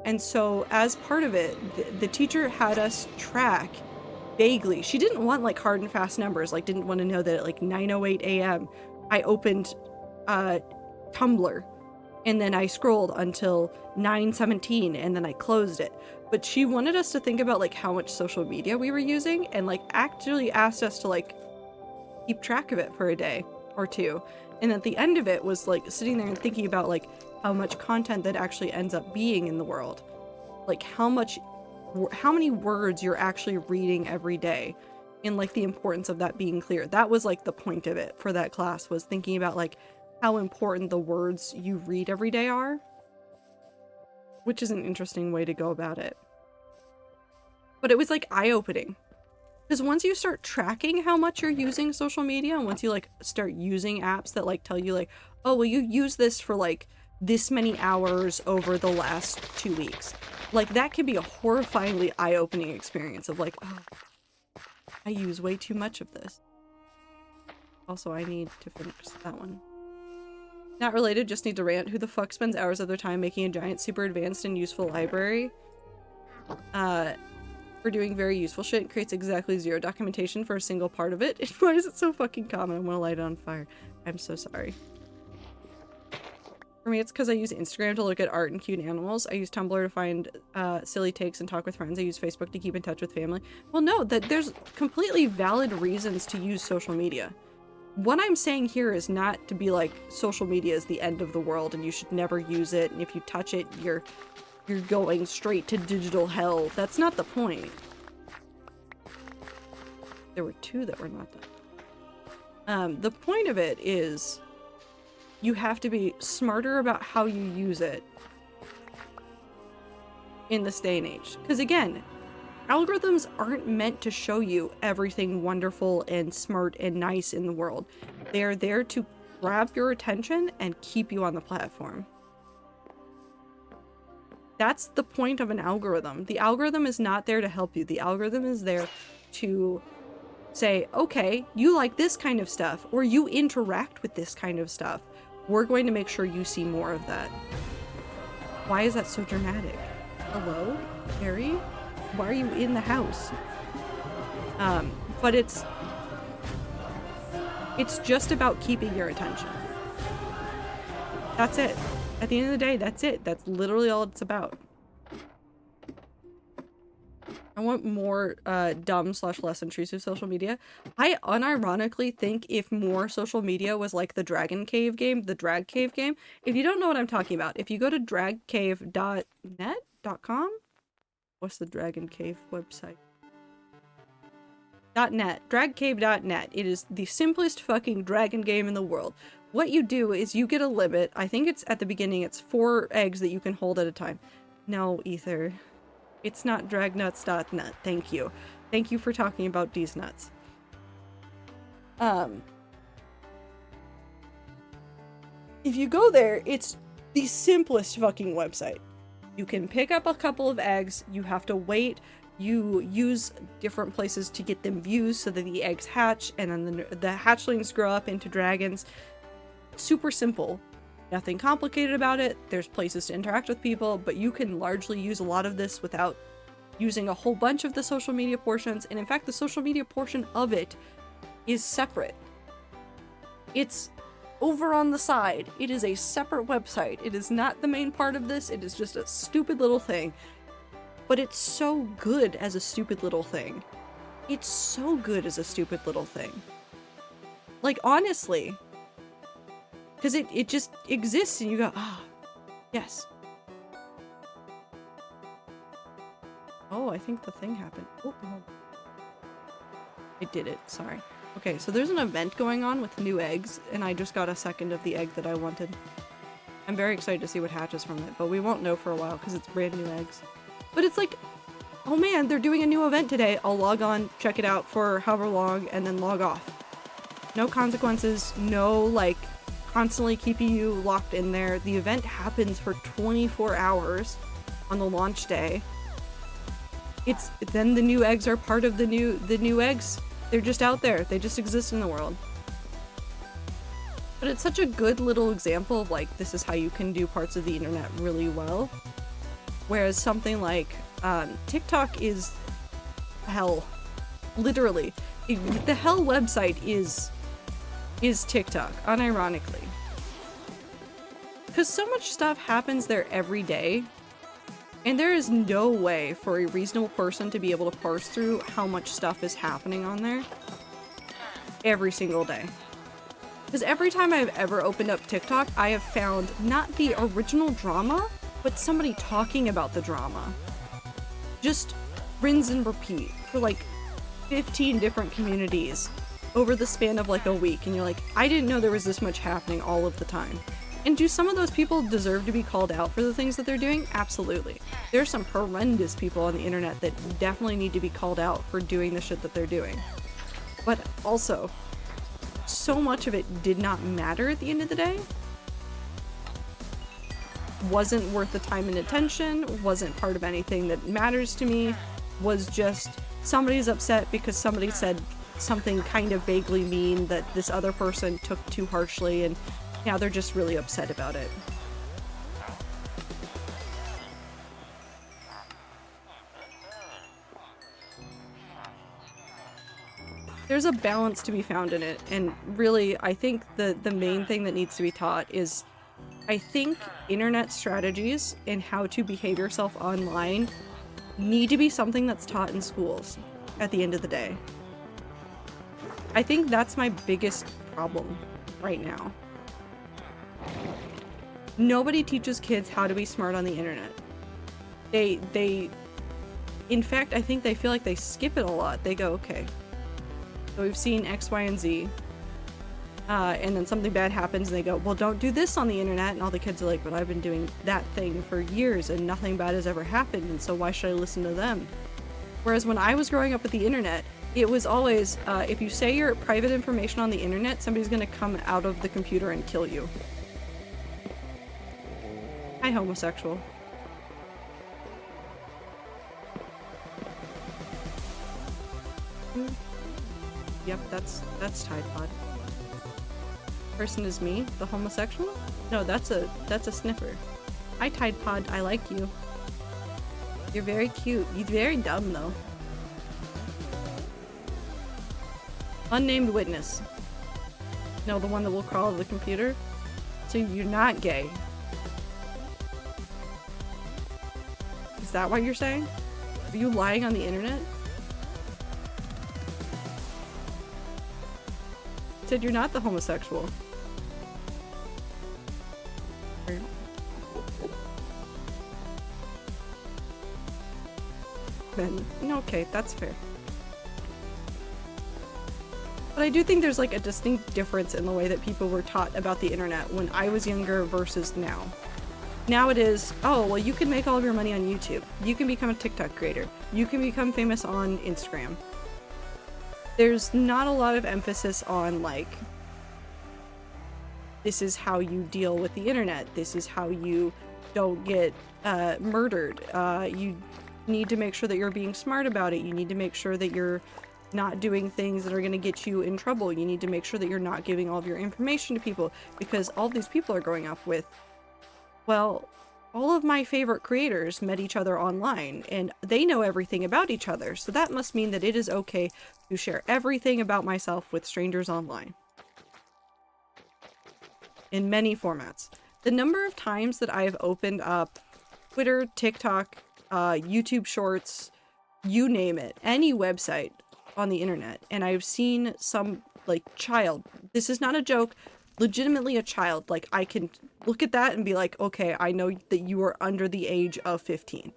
And so as part of it, the teacher had us track vaguely. She didn't want like hard and fast numbers, like didn't want to know that at like 9:08 a.m. I opened Tumblr. And then I scrolled until 9:17 and then I closed it. But she wanted us to think about like how much social media we were using and like actually asked us to like keep track of it for a day or two. And at the end of it was like sitting there and thinking about like how much content that actually ends up being in the world. Like how many words you're actually reading every day and like the importance of that being clear. That was like the point of it for that class, was thinking about like how important the words you read every day are, which is an interesting way to go about it. But it was like eye-opening, because once you start tracking how much you're using social media, and once you like start using apps that like tell you like, oh well, you use this for like this many hours over the last 2 weeks, like that can be a horrifyingly eye-opening experience of like, oh, I use way too much of this. Also, I need to finish that one. Not related, just need to rant. Who the fuck spends hours of their time making a giant, super advanced and useful library? for doing very useful shit and creates exactly 0 documentation for a single part of it. Why is it so fucking common? I'm gonna light it on fire. I'm so sorry. For me, it's because I use Instagram to look at art and cute animals. I use Tumblr to find silly takes and talk with friends. I use Facebook to keep in touch with family. Well, no, there's completely valid reasons to use social media. What I'm saying here is not to be like, social media is the end of the world and you should never use it, and if you touch it, you're going straight to digital hell. That's not the point. There were 2 that were not done. The point of it is you have to be smarter about how you use it in this day and age. Because again, algorithms aren't meant to show you everything wonderful and smart and nice in the world. They are there to grab your attention and keep you on the platform. That's the point of an algorithm. The algorithm is not there to help you. The algorithm is there to say, okay, you like this kind of stuff, or you interact with this kind of stuff. We're going to make sure you see more of that. Why is that so dramatic? Hello, Harry? Why are you in the house? But it's just about keeping your attention. That's it. At the end of the day, that's it. That's literally all it's about. I want more dumb/less intrusive social media. I unironically think if more social media was like the Dragon Cave game, the Drag Cave game. If you don't know what I'm talking about, if you go to dragcave.net.com, what's the Dragon Cave website? .net, dragcave.net. It is the simplest fucking dragon game in the world. What you do is you get a limit. I think it's at the beginning, it's 4 eggs that you can hold at a time. No, Ether. It's not dragnuts.net. Thank you. Thank you for talking about these nuts. If you go there, it's the simplest fucking website. You can pick up a couple of eggs, you have to wait, you use different places to get them views so that the eggs hatch, and then the hatchlings grow up into dragons. Super simple. Nothing complicated about it. There's places to interact with people, but you can largely use a lot of this without using a whole bunch of the social media portions, and in fact, the social media portion of it is separate. It's over on the side. It is a separate website. It is not the main part of this. It is just a stupid little thing. But it's so good as a stupid little thing. It's so good as a stupid little thing. Like, honestly. Because it just exists and you go, ah, yes. Oh, I think the thing happened. Oh, no. I did it, sorry. Okay, so there's an event going on with new eggs, and I just got a second of the egg that I wanted. I'm very excited to see what hatches from it, but we won't know for a while because it's brand new eggs. But it's like, oh man, they're doing a new event today. I'll log on, check it out for however long, and then log off. No consequences, no, like, constantly keeping you locked in there. The event happens for 24 hours on the launch day. Then the new eggs are part of the new eggs. They're just out there. They just exist in the world. But it's such a good little example of like, this is how you can do parts of the internet really well. Whereas something like TikTok is hell. Literally. The hell website is TikTok, unironically. Because so much stuff happens there every day, and there is no way for a reasonable person to be able to parse through how much stuff is happening on there every single day. Because every time I've ever opened up TikTok, I have found not the original drama, but somebody talking about the drama. Just rinse and repeat for like 15 different communities over the span of like a week, and you're like, I didn't know there was this much happening all of the time. And do some of those people deserve to be called out for the things that they're doing? Absolutely. There's some horrendous people on the internet that definitely need to be called out for doing the shit that they're doing. But also, so much of it did not matter at the end of the day. Wasn't worth the time and attention, wasn't part of anything that matters to me, was just somebody's upset because somebody said something kind of vaguely mean that this other person took too harshly, and now they're just really upset about it. there's a balance to be found in it, and really, I think the main thing that needs to be taught is, I think internet strategies and how to behave yourself online need to be something that's taught in schools at the end of the day. I think that's my biggest problem right now. Nobody teaches kids how to be smart on the internet. They in fact, I think they feel like they skip it a lot. They go, okay, so we've seen X, Y, and Z, and then something bad happens and they go, well, don't do this on the internet, and all the kids are like, but I've been doing that thing for years and nothing bad has ever happened, and so why should I listen to them? Whereas when I was growing up with the internet, it was always, if you say your private information on the internet, somebody's gonna come out of the computer and kill you. Hi, homosexual. Yep, that's Tide Pod. Person is me, the homosexual? No, that's a sniffer. Hi, Tide Pod, I like you. You're very cute. You're very dumb though. Unnamed witness. No, the one that will crawl to the computer. So you're not gay. Is that what you're saying? Are you lying on the internet? You said you're not the homosexual. Then, okay, that's fair. But I do think there's like a distinct difference in the way that people were taught about the internet when I was younger versus now. Now it is, oh, well, you can make all of your money on YouTube. You can become a TikTok creator. You can become famous on Instagram. There's not a lot of emphasis on like, this is how you deal with the internet. This is how you don't get murdered. You need to make sure that you're being smart about it. You need to make sure that you're not doing things that are going to get you in trouble. You need to make sure that you're not giving all of your information to people, because all these people are growing up with, well, all of my favorite creators met each other online and they know everything about each other. So that must mean that it is okay to share everything about myself with strangers online. In many formats. The number of times that I have opened up Twitter, TikTok, YouTube Shorts, you name it, any website on the internet, and I've seen some like child, this is not a joke, legitimately a child, like I can look at that and be like, okay, I know that you are under the age of 15.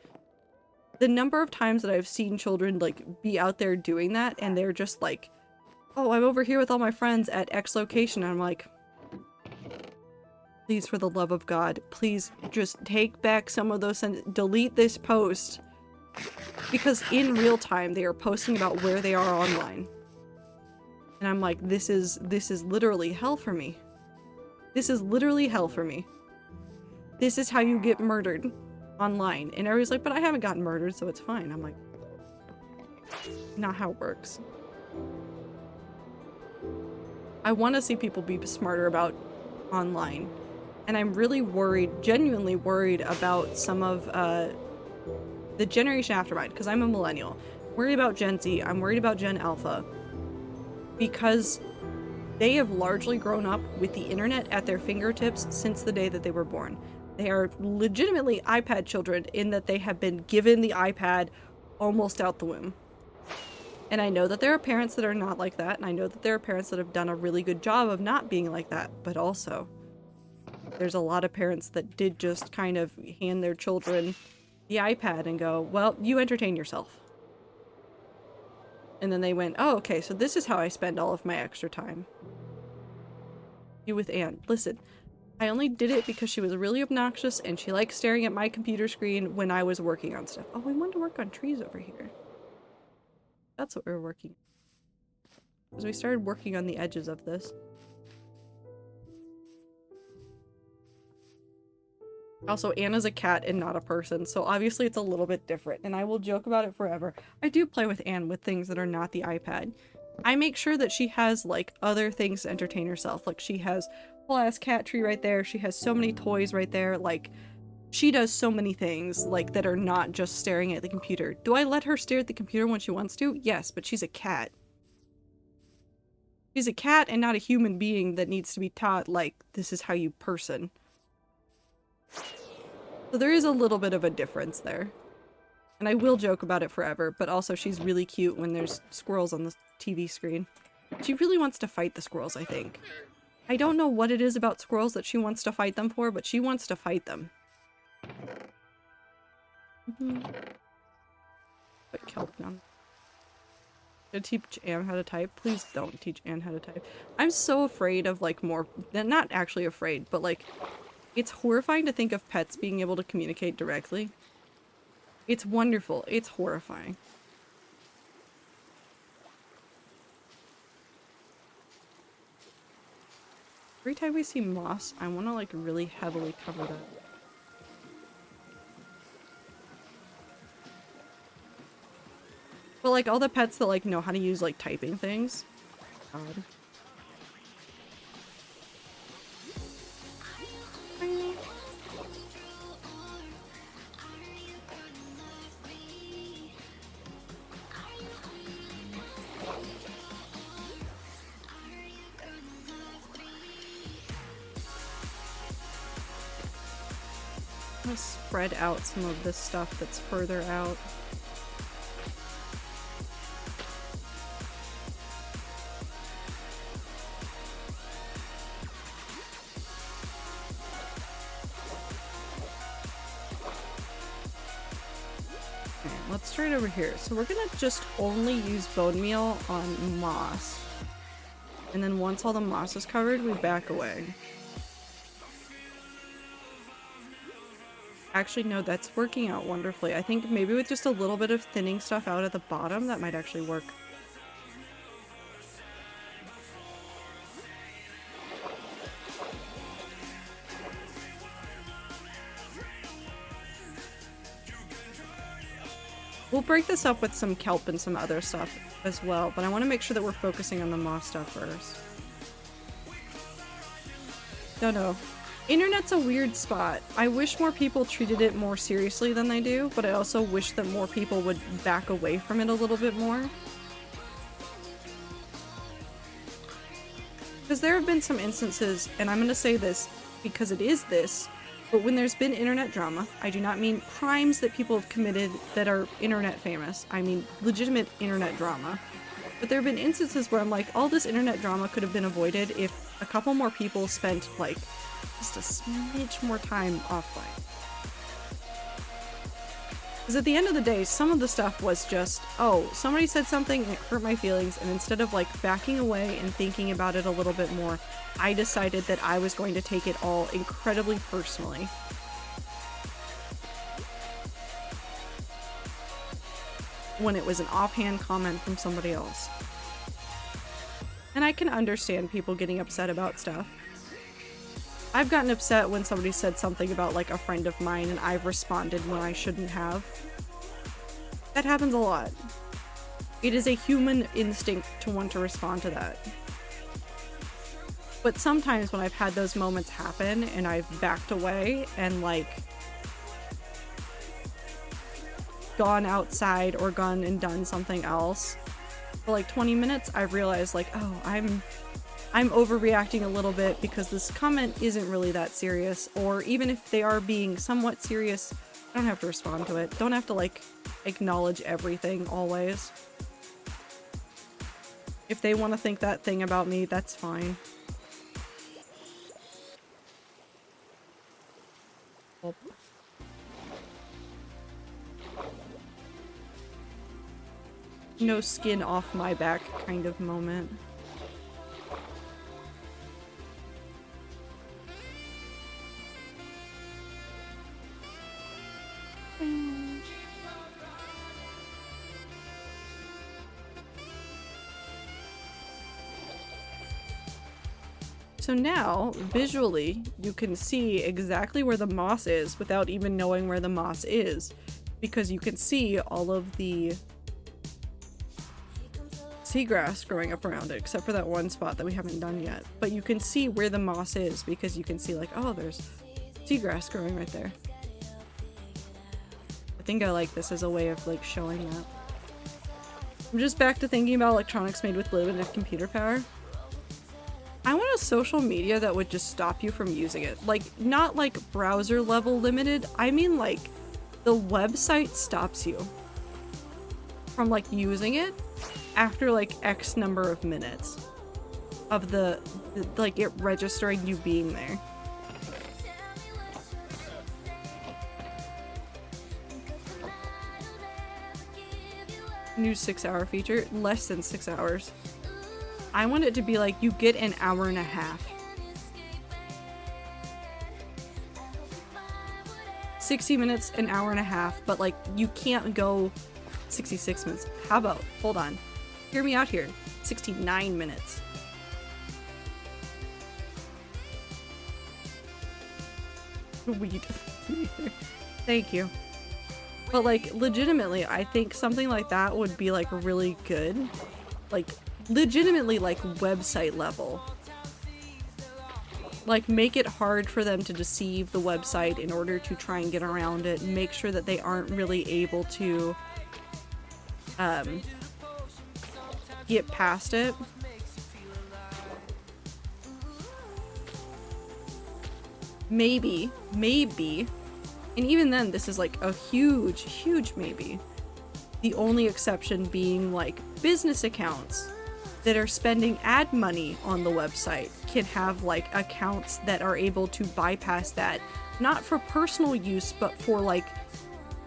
The number of times that I've seen children like be out there doing that and they're just like, oh, I'm over here with all my friends at X location, and I'm like, please, for the love of God, please just take back some of those and delete this post. Because in real time, they are posting about where they are online. And I'm like, this is literally hell for me. This is literally hell for me. This is how you get murdered online. And everybody's like, but I haven't gotten murdered, so it's fine. I'm like, not how it works. I want to see people be smarter about online. And I'm really worried, genuinely worried about some of the generation after mine, because I'm a millennial. I'm worried about Gen Z, I'm worried about Gen Alpha, because they have largely grown up with the internet at their fingertips since the day that they were born. They are legitimately iPad children in that they have been given the iPad almost out the womb. And I know that there are parents that are not like that, and I know that there are parents that have done a really good job of not being like that, but also there's a lot of parents that did just kind of hand their children the iPad and go, well, you entertain yourself. And then they went, oh, okay, so this is how I spend all of my extra time. You with Anne. Listen, I only did it because she was really obnoxious and she liked staring at my computer screen when I was working on stuff. Oh, we wanted to work on trees over here. That's what we were working. Because we started working on the edges of this. Also, Anna's a cat and not a person, so obviously it's a little bit different, and I will joke about it forever. I do play with Anne with things that are not the iPad. I make sure that she has, like, other things to entertain herself. Like, she has a whole-ass cat tree right there, she has so many toys right there, like, she does so many things, like, that are not just staring at the computer. Do I let her stare at the computer when she wants to? Yes, but she's a cat. She's a cat and not a human being that needs to be taught, like, this is how you person. So there is a little bit of a difference there. And I will joke about it forever, but also she's really cute when there's squirrels on the TV screen. She really wants to fight the squirrels, I think. I don't know what it is about squirrels that she wants to fight them for, but she wants to fight them. Put kelp down. To teach Anne how to type? Please don't teach Anne how to type. I'm so afraid of, like, more... Not actually afraid, but, like, it's horrifying to think of pets being able to communicate directly. It's wonderful. It's horrifying. Every time we see moss, I want to, like, really heavily cover that. But, like, all the pets that, like, know how to use, like, typing things. God. I'm gonna spread out some of this stuff that's further out. Okay, let's try it over here. So we're gonna just only use bone meal on moss. And then once all the moss is covered, we back away. Actually, no, that's working out wonderfully. I think maybe with just a little bit of thinning stuff out at the bottom, that might actually work. We'll break this up with some kelp and some other stuff as well, but I want to make sure that we're focusing on the moss stuff first. No. Internet's a weird spot. I wish more people treated it more seriously than they do, but I also wish that more people would back away from it a little bit more. Because there have been some instances, and I'm going to say this because it is this, but when there's been internet drama, I do not mean crimes that people have committed that are internet famous. I mean legitimate internet drama. But there have been instances where I'm like, all this internet drama could have been avoided if a couple more people spent, like, just a smidge more time offline. Because at the end of the day, some of the stuff was just, oh, somebody said something and it hurt my feelings, and instead of, like, backing away and thinking about it a little bit more, I decided that I was going to take it all incredibly personally. When it was an offhand comment from somebody else. And I can understand people getting upset about stuff. I've gotten upset when somebody said something about, like, a friend of mine and I've responded when I shouldn't have. That happens a lot. It is a human instinct to want to respond to that. But sometimes when I've had those moments happen and I've backed away and, like, gone outside or gone and done something else for like 20 minutes, I've realized, like, oh, I'm overreacting a little bit because this comment isn't really that serious, or even if they are being somewhat serious, I don't have to respond to it. Don't have to, like, acknowledge everything always. If they want to think that thing about me, that's fine. Oh. No skin off my back kind of moment. So now, visually, you can see exactly where the moss is without even knowing where the moss is, because you can see all of the seagrass growing up around it, except for that one spot that we haven't done yet. But you can see where the moss is because you can see, like, oh, there's seagrass growing right there. I think I like this as a way of, like, showing that. I'm just back to thinking about electronics made with limited computer power. I want a social media that would just stop you from using it. Like, not like browser level limited. I mean like the website stops you from like using it after like X number of minutes of the like it registering you being there. New 6-hour feature, less than 6 hours. I want it to be like you get an hour and a half. 60 minutes, an hour and a half, but like you can't go 66 minutes. How about, hold on, hear me out here, 69 minutes. Weed. Thank you. But like legitimately, I think something like that would be like really good. Like legitimately like website level. Like make it hard for them to deceive the website in order to try and get around it and make sure that they aren't really able to get past it. Maybe, and even then this is like a huge maybe. The only exception being like business accounts that are spending ad money on the website can have like accounts that are able to bypass that, not for personal use, but for like,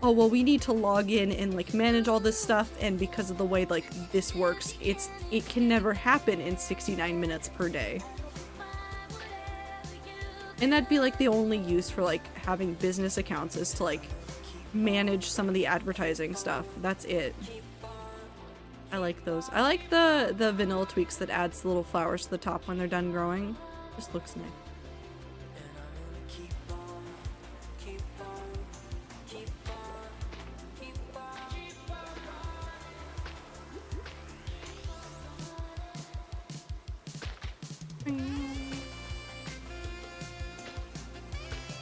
oh well, we need to log in and like manage all this stuff, and because of the way like this works, it can never happen in 69 minutes per day. And that'd be like the only use for like having business accounts is to like manage some of the advertising stuff. That's it. I like those. I like the vanilla tweaks that adds the little flowers to the top when they're done growing. Just looks nice.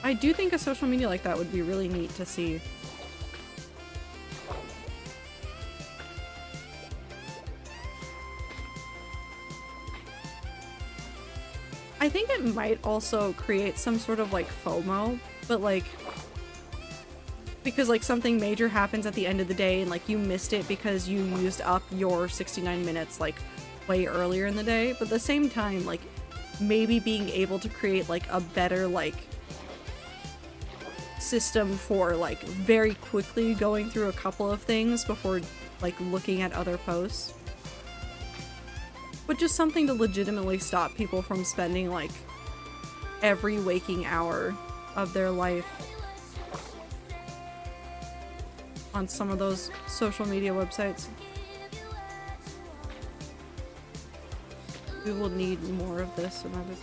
I do think a social media like that would be really neat to see. I think it might also create some sort of like FOMO, but like because like something major happens at the end of the day and like you missed it because you used up your 69 minutes like way earlier in the day, but at the same time like maybe being able to create like a better like system for like very quickly going through a couple of things before like looking at other posts. But just something to legitimately stop people from spending like every waking hour of their life on some of those social media websites. We will need more of this in order.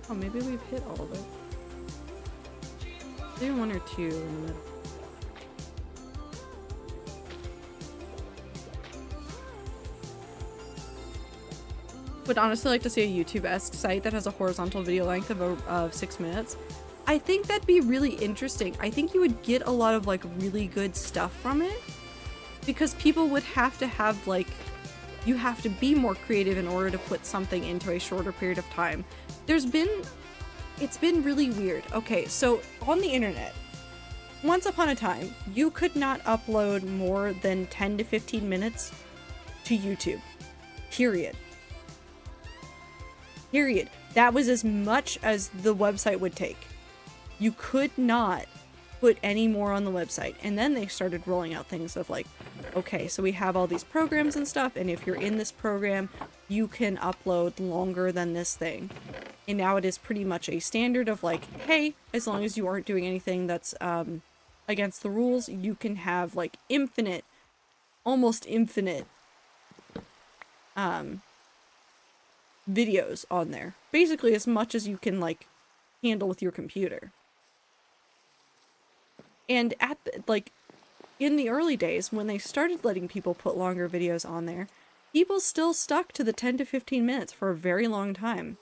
Oh, maybe we've hit all of it. Maybe one or two in the middle. Would honestly like to see a YouTube-esque site that has a horizontal video length of 6 minutes. I think that'd be really interesting. I think you would get a lot of like really good stuff from it because people would have to have like, you have to be more creative in order to put something into a shorter period of time. It's been really weird. Okay, so on the internet, once upon a time, you could not upload more than 10 to 15 minutes to YouTube. Period. That was as much as the website would take. You could not put any more on the website. And then they started rolling out things of like, okay, so we have all these programs and stuff, and if you're in this program, you can upload longer than this thing. And now it is pretty much a standard of like, hey, as long as you aren't doing anything that's against the rules, you can have like infinite, almost infinite videos on there. Basically as much as you can like handle with your computer. And at the, like in the early days when they started letting people put longer videos on there, people still stuck to the 10 to 15 minutes for a very long time.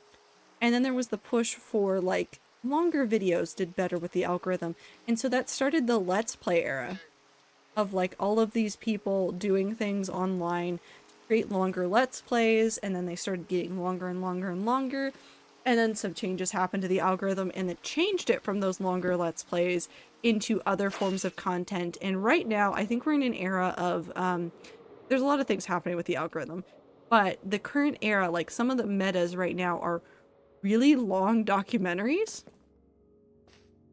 And then there was the push for like longer videos did better with the algorithm. And so that started the Let's Play era of like all of these people doing things online to create longer Let's Plays, and then they started getting longer and longer and longer. And then some changes happened to the algorithm and it changed it from those longer Let's Plays into other forms of content. And right now, I think we're in an era of, there's a lot of things happening with the algorithm, but the current era, like some of the metas right now are really long documentaries.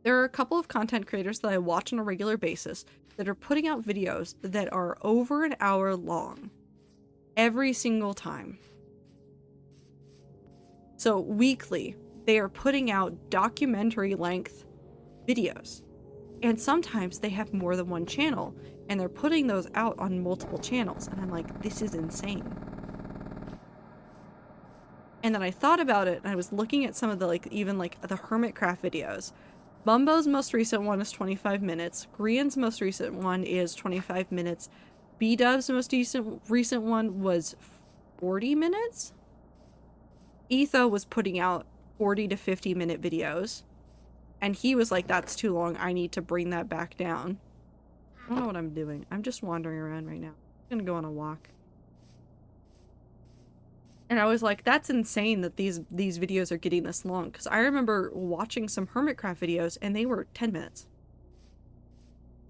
There are a couple of content creators that I watch on a regular basis that are putting out videos that are over an hour long every single time. So weekly, they are putting out documentary length videos. And sometimes they have more than one channel and they're putting those out on multiple channels. And I'm like, this is insane. And then I thought about it and I was looking at some of the even the Hermitcraft videos. Bumbo's most recent one is 25 minutes. Grian's most recent one is 25 minutes. B-Dub's most recent one was 40 minutes. Etho was putting out 40 to 50 minute videos. And he was like, that's too long. I need to bring that back down. I don't know what I'm doing. I'm just wandering around right now. I'm gonna go on a walk. And I was like, that's insane that these videos are getting this long. Because I remember watching some Hermitcraft videos and they were 10 minutes.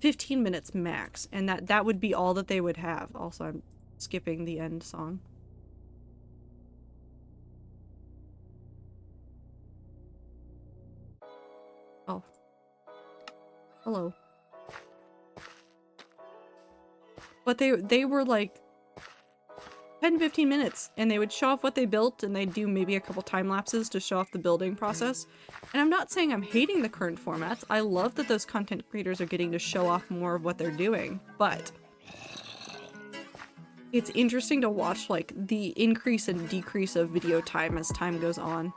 15 minutes max. And that would be all that they would have. Also, I'm skipping the end song. Oh. Hello. But they were like 10-15 minutes and they would show off what they built and they'd do maybe a couple time lapses to show off the building process. And I'm not saying I'm hating the current formats. I love that those content creators are getting to show off more of what they're doing, but it's interesting to watch like the increase and decrease of video time as time goes on.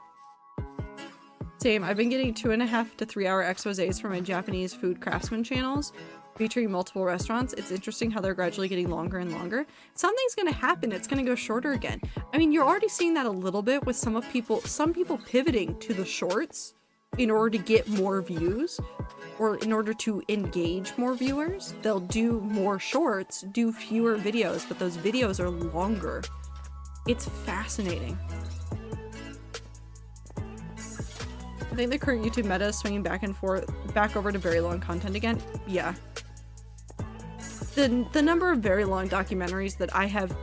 Same, I've been getting 2.5 to 3 hour exposés for my Japanese food craftsman channels featuring multiple restaurants. It's interesting how they're gradually getting longer and longer. Something's gonna happen, it's gonna go shorter again. I mean, you're already seeing that a little bit with some people pivoting to the shorts in order to get more views or in order to engage more viewers. They'll do more shorts, do fewer videos, but those videos are longer. It's fascinating. I think the current YouTube meta is swinging back over to very long content again. Yeah. The number of very long documentaries that I have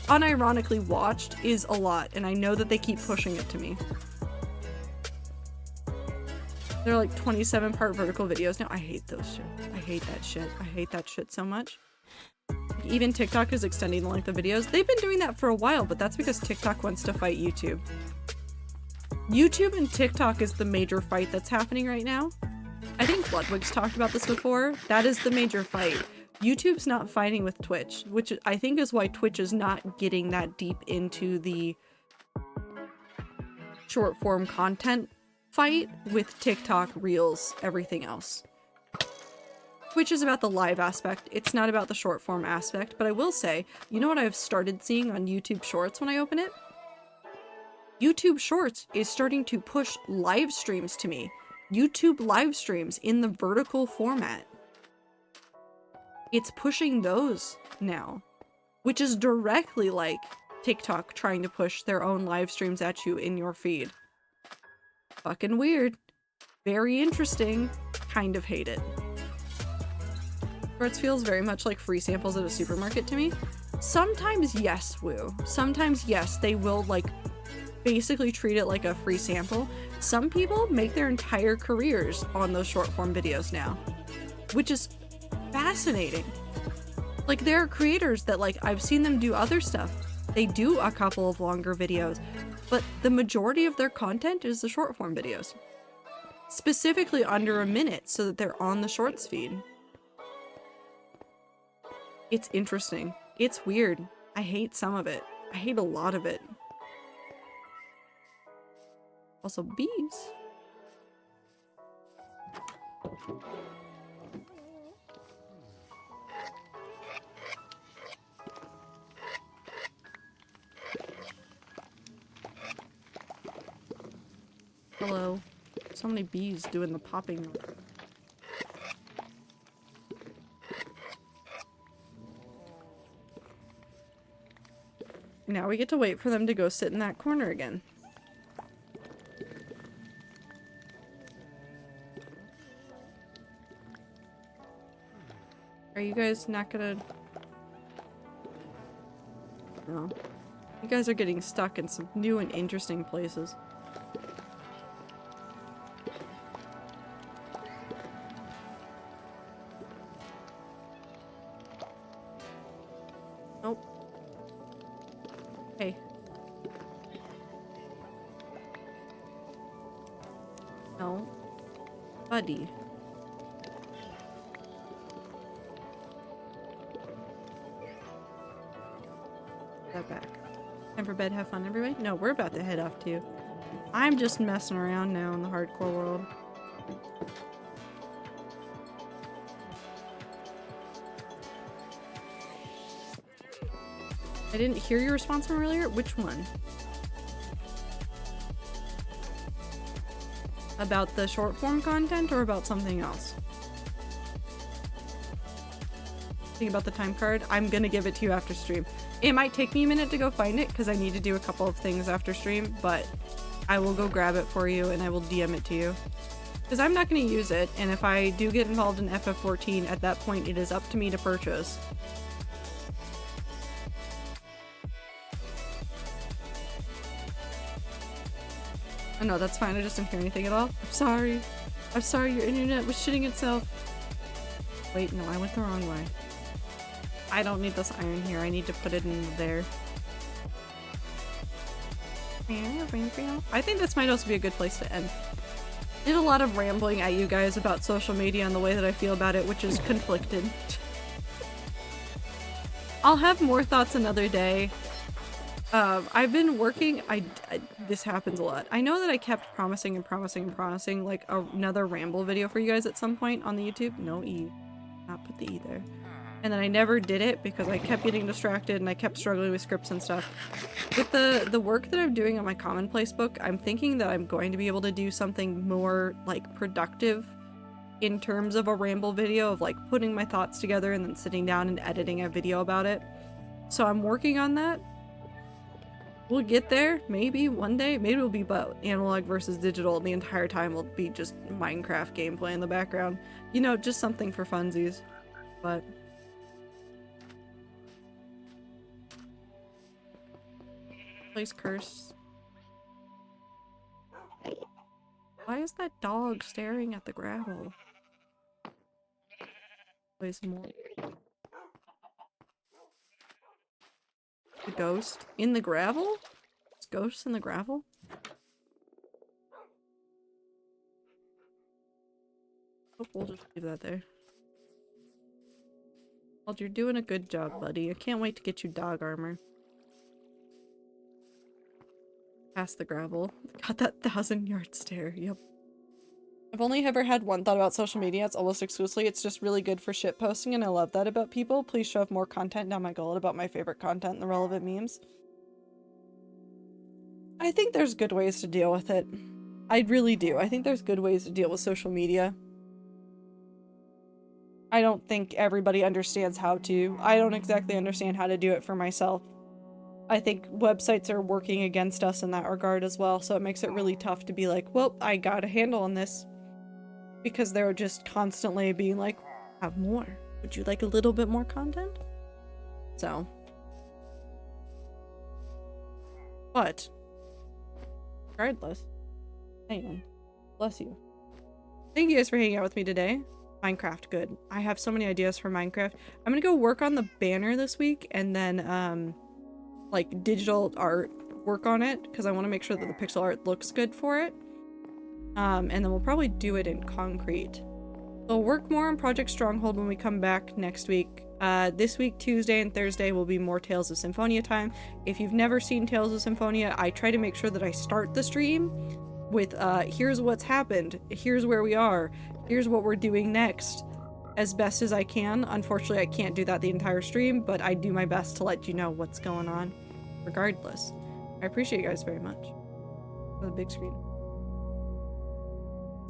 unironically watched is a lot, and I know that they keep pushing it to me. They're like 27-part vertical videos now. I hate those shit. I hate that shit. I hate that shit so much. Even TikTok is extending the length of videos. They've been doing that for a while, but that's because TikTok wants to fight YouTube. YouTube and TikTok is the major fight that's happening right now. I think Bloodwig's talked about this before. That is the major fight. YouTube's not fighting with Twitch, which I think is why Twitch is not getting that deep into the short form content fight with TikTok, Reels, everything else. Twitch is about the live aspect. It's not about the short form aspect, but I will say, you know what I've started seeing on YouTube Shorts when I open it? YouTube Shorts is starting to push live streams to me. YouTube live streams in the vertical format. It's pushing those now, which is directly like TikTok trying to push their own live streams at you in your feed. Fucking weird. Very interesting. Kind of hate it. Shorts feels very much like free samples at a supermarket to me. Sometimes yes, Woo. Sometimes yes, they will like basically treat it like a free sample. Some people make their entire careers on those short form videos now, which is fascinating. Like there are creators that like I've seen them do other stuff. They do a couple of longer videos, but the majority of their content is the short form videos. Specifically under a minute so that they're on the shorts feed. It's interesting. It's weird. I hate some of it. I hate a lot of it. Also, bees. Hello. So many bees doing the popping. Now we get to wait for them to go sit in that corner again. Are you guys not gonna... No. You guys are getting stuck in some new and interesting places. Nope. Hey. No. Buddy. That back. Time for bed, have fun, everybody? No, we're about to head off too. I'm just messing around now in the hardcore world. I didn't hear your response from earlier. Which one? About the short form content or about something else? Think about the time card. I'm gonna give it to you after stream. It might take me a minute to go find it because I need to do a couple of things after stream, but I will go grab it for you and I will DM it to you. Because I'm not going to use it, and if I do get involved in FF14, at that point it is up to me to purchase. Oh no, that's fine, I just didn't hear anything at all. I'm sorry. I'm sorry, your internet was shitting itself. Wait, no, I went the wrong way. I don't need this iron here, I need to put it in there. I think this might also be a good place to end. Did a lot of rambling at you guys about social media and the way that I feel about it, which is conflicted. I'll have more thoughts another day. I've been working, this happens a lot. I know that I kept promising and promising and promising like another ramble video for you guys at some point on the YouTube. No E. Not put the E there. And then I never did it because I kept getting distracted and I kept struggling with scripts and stuff. With the work that I'm doing on my commonplace book, I'm thinking that I'm going to be able to do something more like productive in terms of a ramble video of like putting my thoughts together and then sitting down and editing a video about it. So I'm working on that. We'll get there, maybe one day. Maybe it'll be about analog versus digital and the entire time will be just Minecraft gameplay in the background. You know, just something for funsies. But place curse. Why is that dog staring at the gravel? Place more. The ghost in the gravel? There's ghosts in the gravel? Oh, we'll just leave that there. Well, you're doing a good job, buddy. I can't wait to get you dog armor. Past the gravel. Got that 1,000-yard stare. Yep. I've only ever had one thought about social media. It's almost exclusively. It's just really good for shit posting, and I love that about people. Please shove more content down my gullet about my favorite content and the relevant memes. I think there's good ways to deal with it. I really do. I think there's good ways to deal with social media. I don't think everybody understands how to. I don't exactly understand how to do it for myself. I think websites are working against us in that regard as well, so it makes it really tough to be like, well, I got a handle on this. Because they're just constantly being like, have more. Would you like a little bit more content? So. But. Regardless. Hang bless you. Thank you guys for hanging out with me today. Minecraft, good. I have so many ideas for Minecraft. I'm gonna go work on the banner this week and then, like, digital art work on it because I want to make sure that the pixel art looks good for it. And then we'll probably do it in concrete. We'll work more on Project Stronghold when we come back next week. This week, Tuesday and Thursday, will be more Tales of Symphonia time. If you've never seen Tales of Symphonia, I try to make sure that I start the stream with, here's what's happened, here's where we are, here's what we're doing next, as best as I can. Unfortunately, I can't do that the entire stream, but I do my best to let you know what's going on, regardless. I appreciate you guys very much. For the big screen.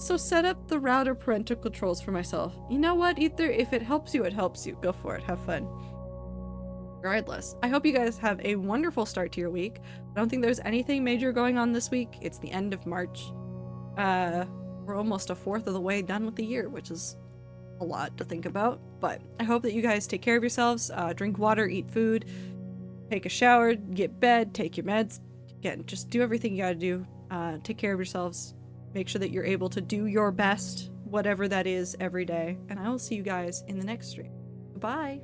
So set up the router parental controls for myself. You know what, Ether? If it helps you, it helps you. Go for it. Have fun. Regardless, I hope you guys have a wonderful start to your week. I don't think there's anything major going on this week. It's the end of March. We're almost a fourth of the way done with the year, which is a lot to think about. But I hope that you guys take care of yourselves, drink water, eat food, take a shower, get bed, take your meds. Again, just do everything you gotta do. Take care of yourselves. Make sure that you're able to do your best, whatever that is, every day. And I will see you guys in the next stream. Bye.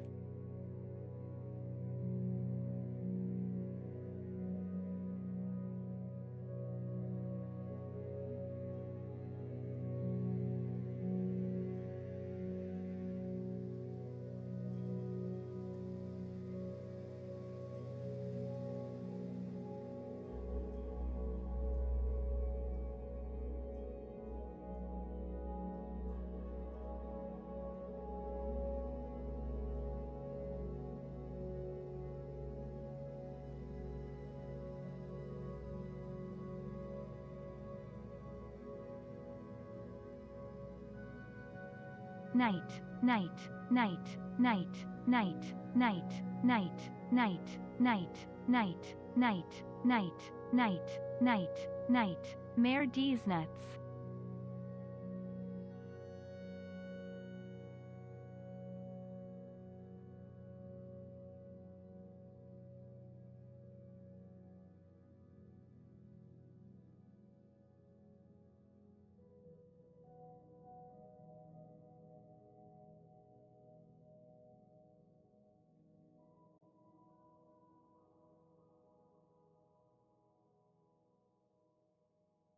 Night, night, night, night, night, night, night, night, night, night, night, night, night, night, night, Mayor D's nuts.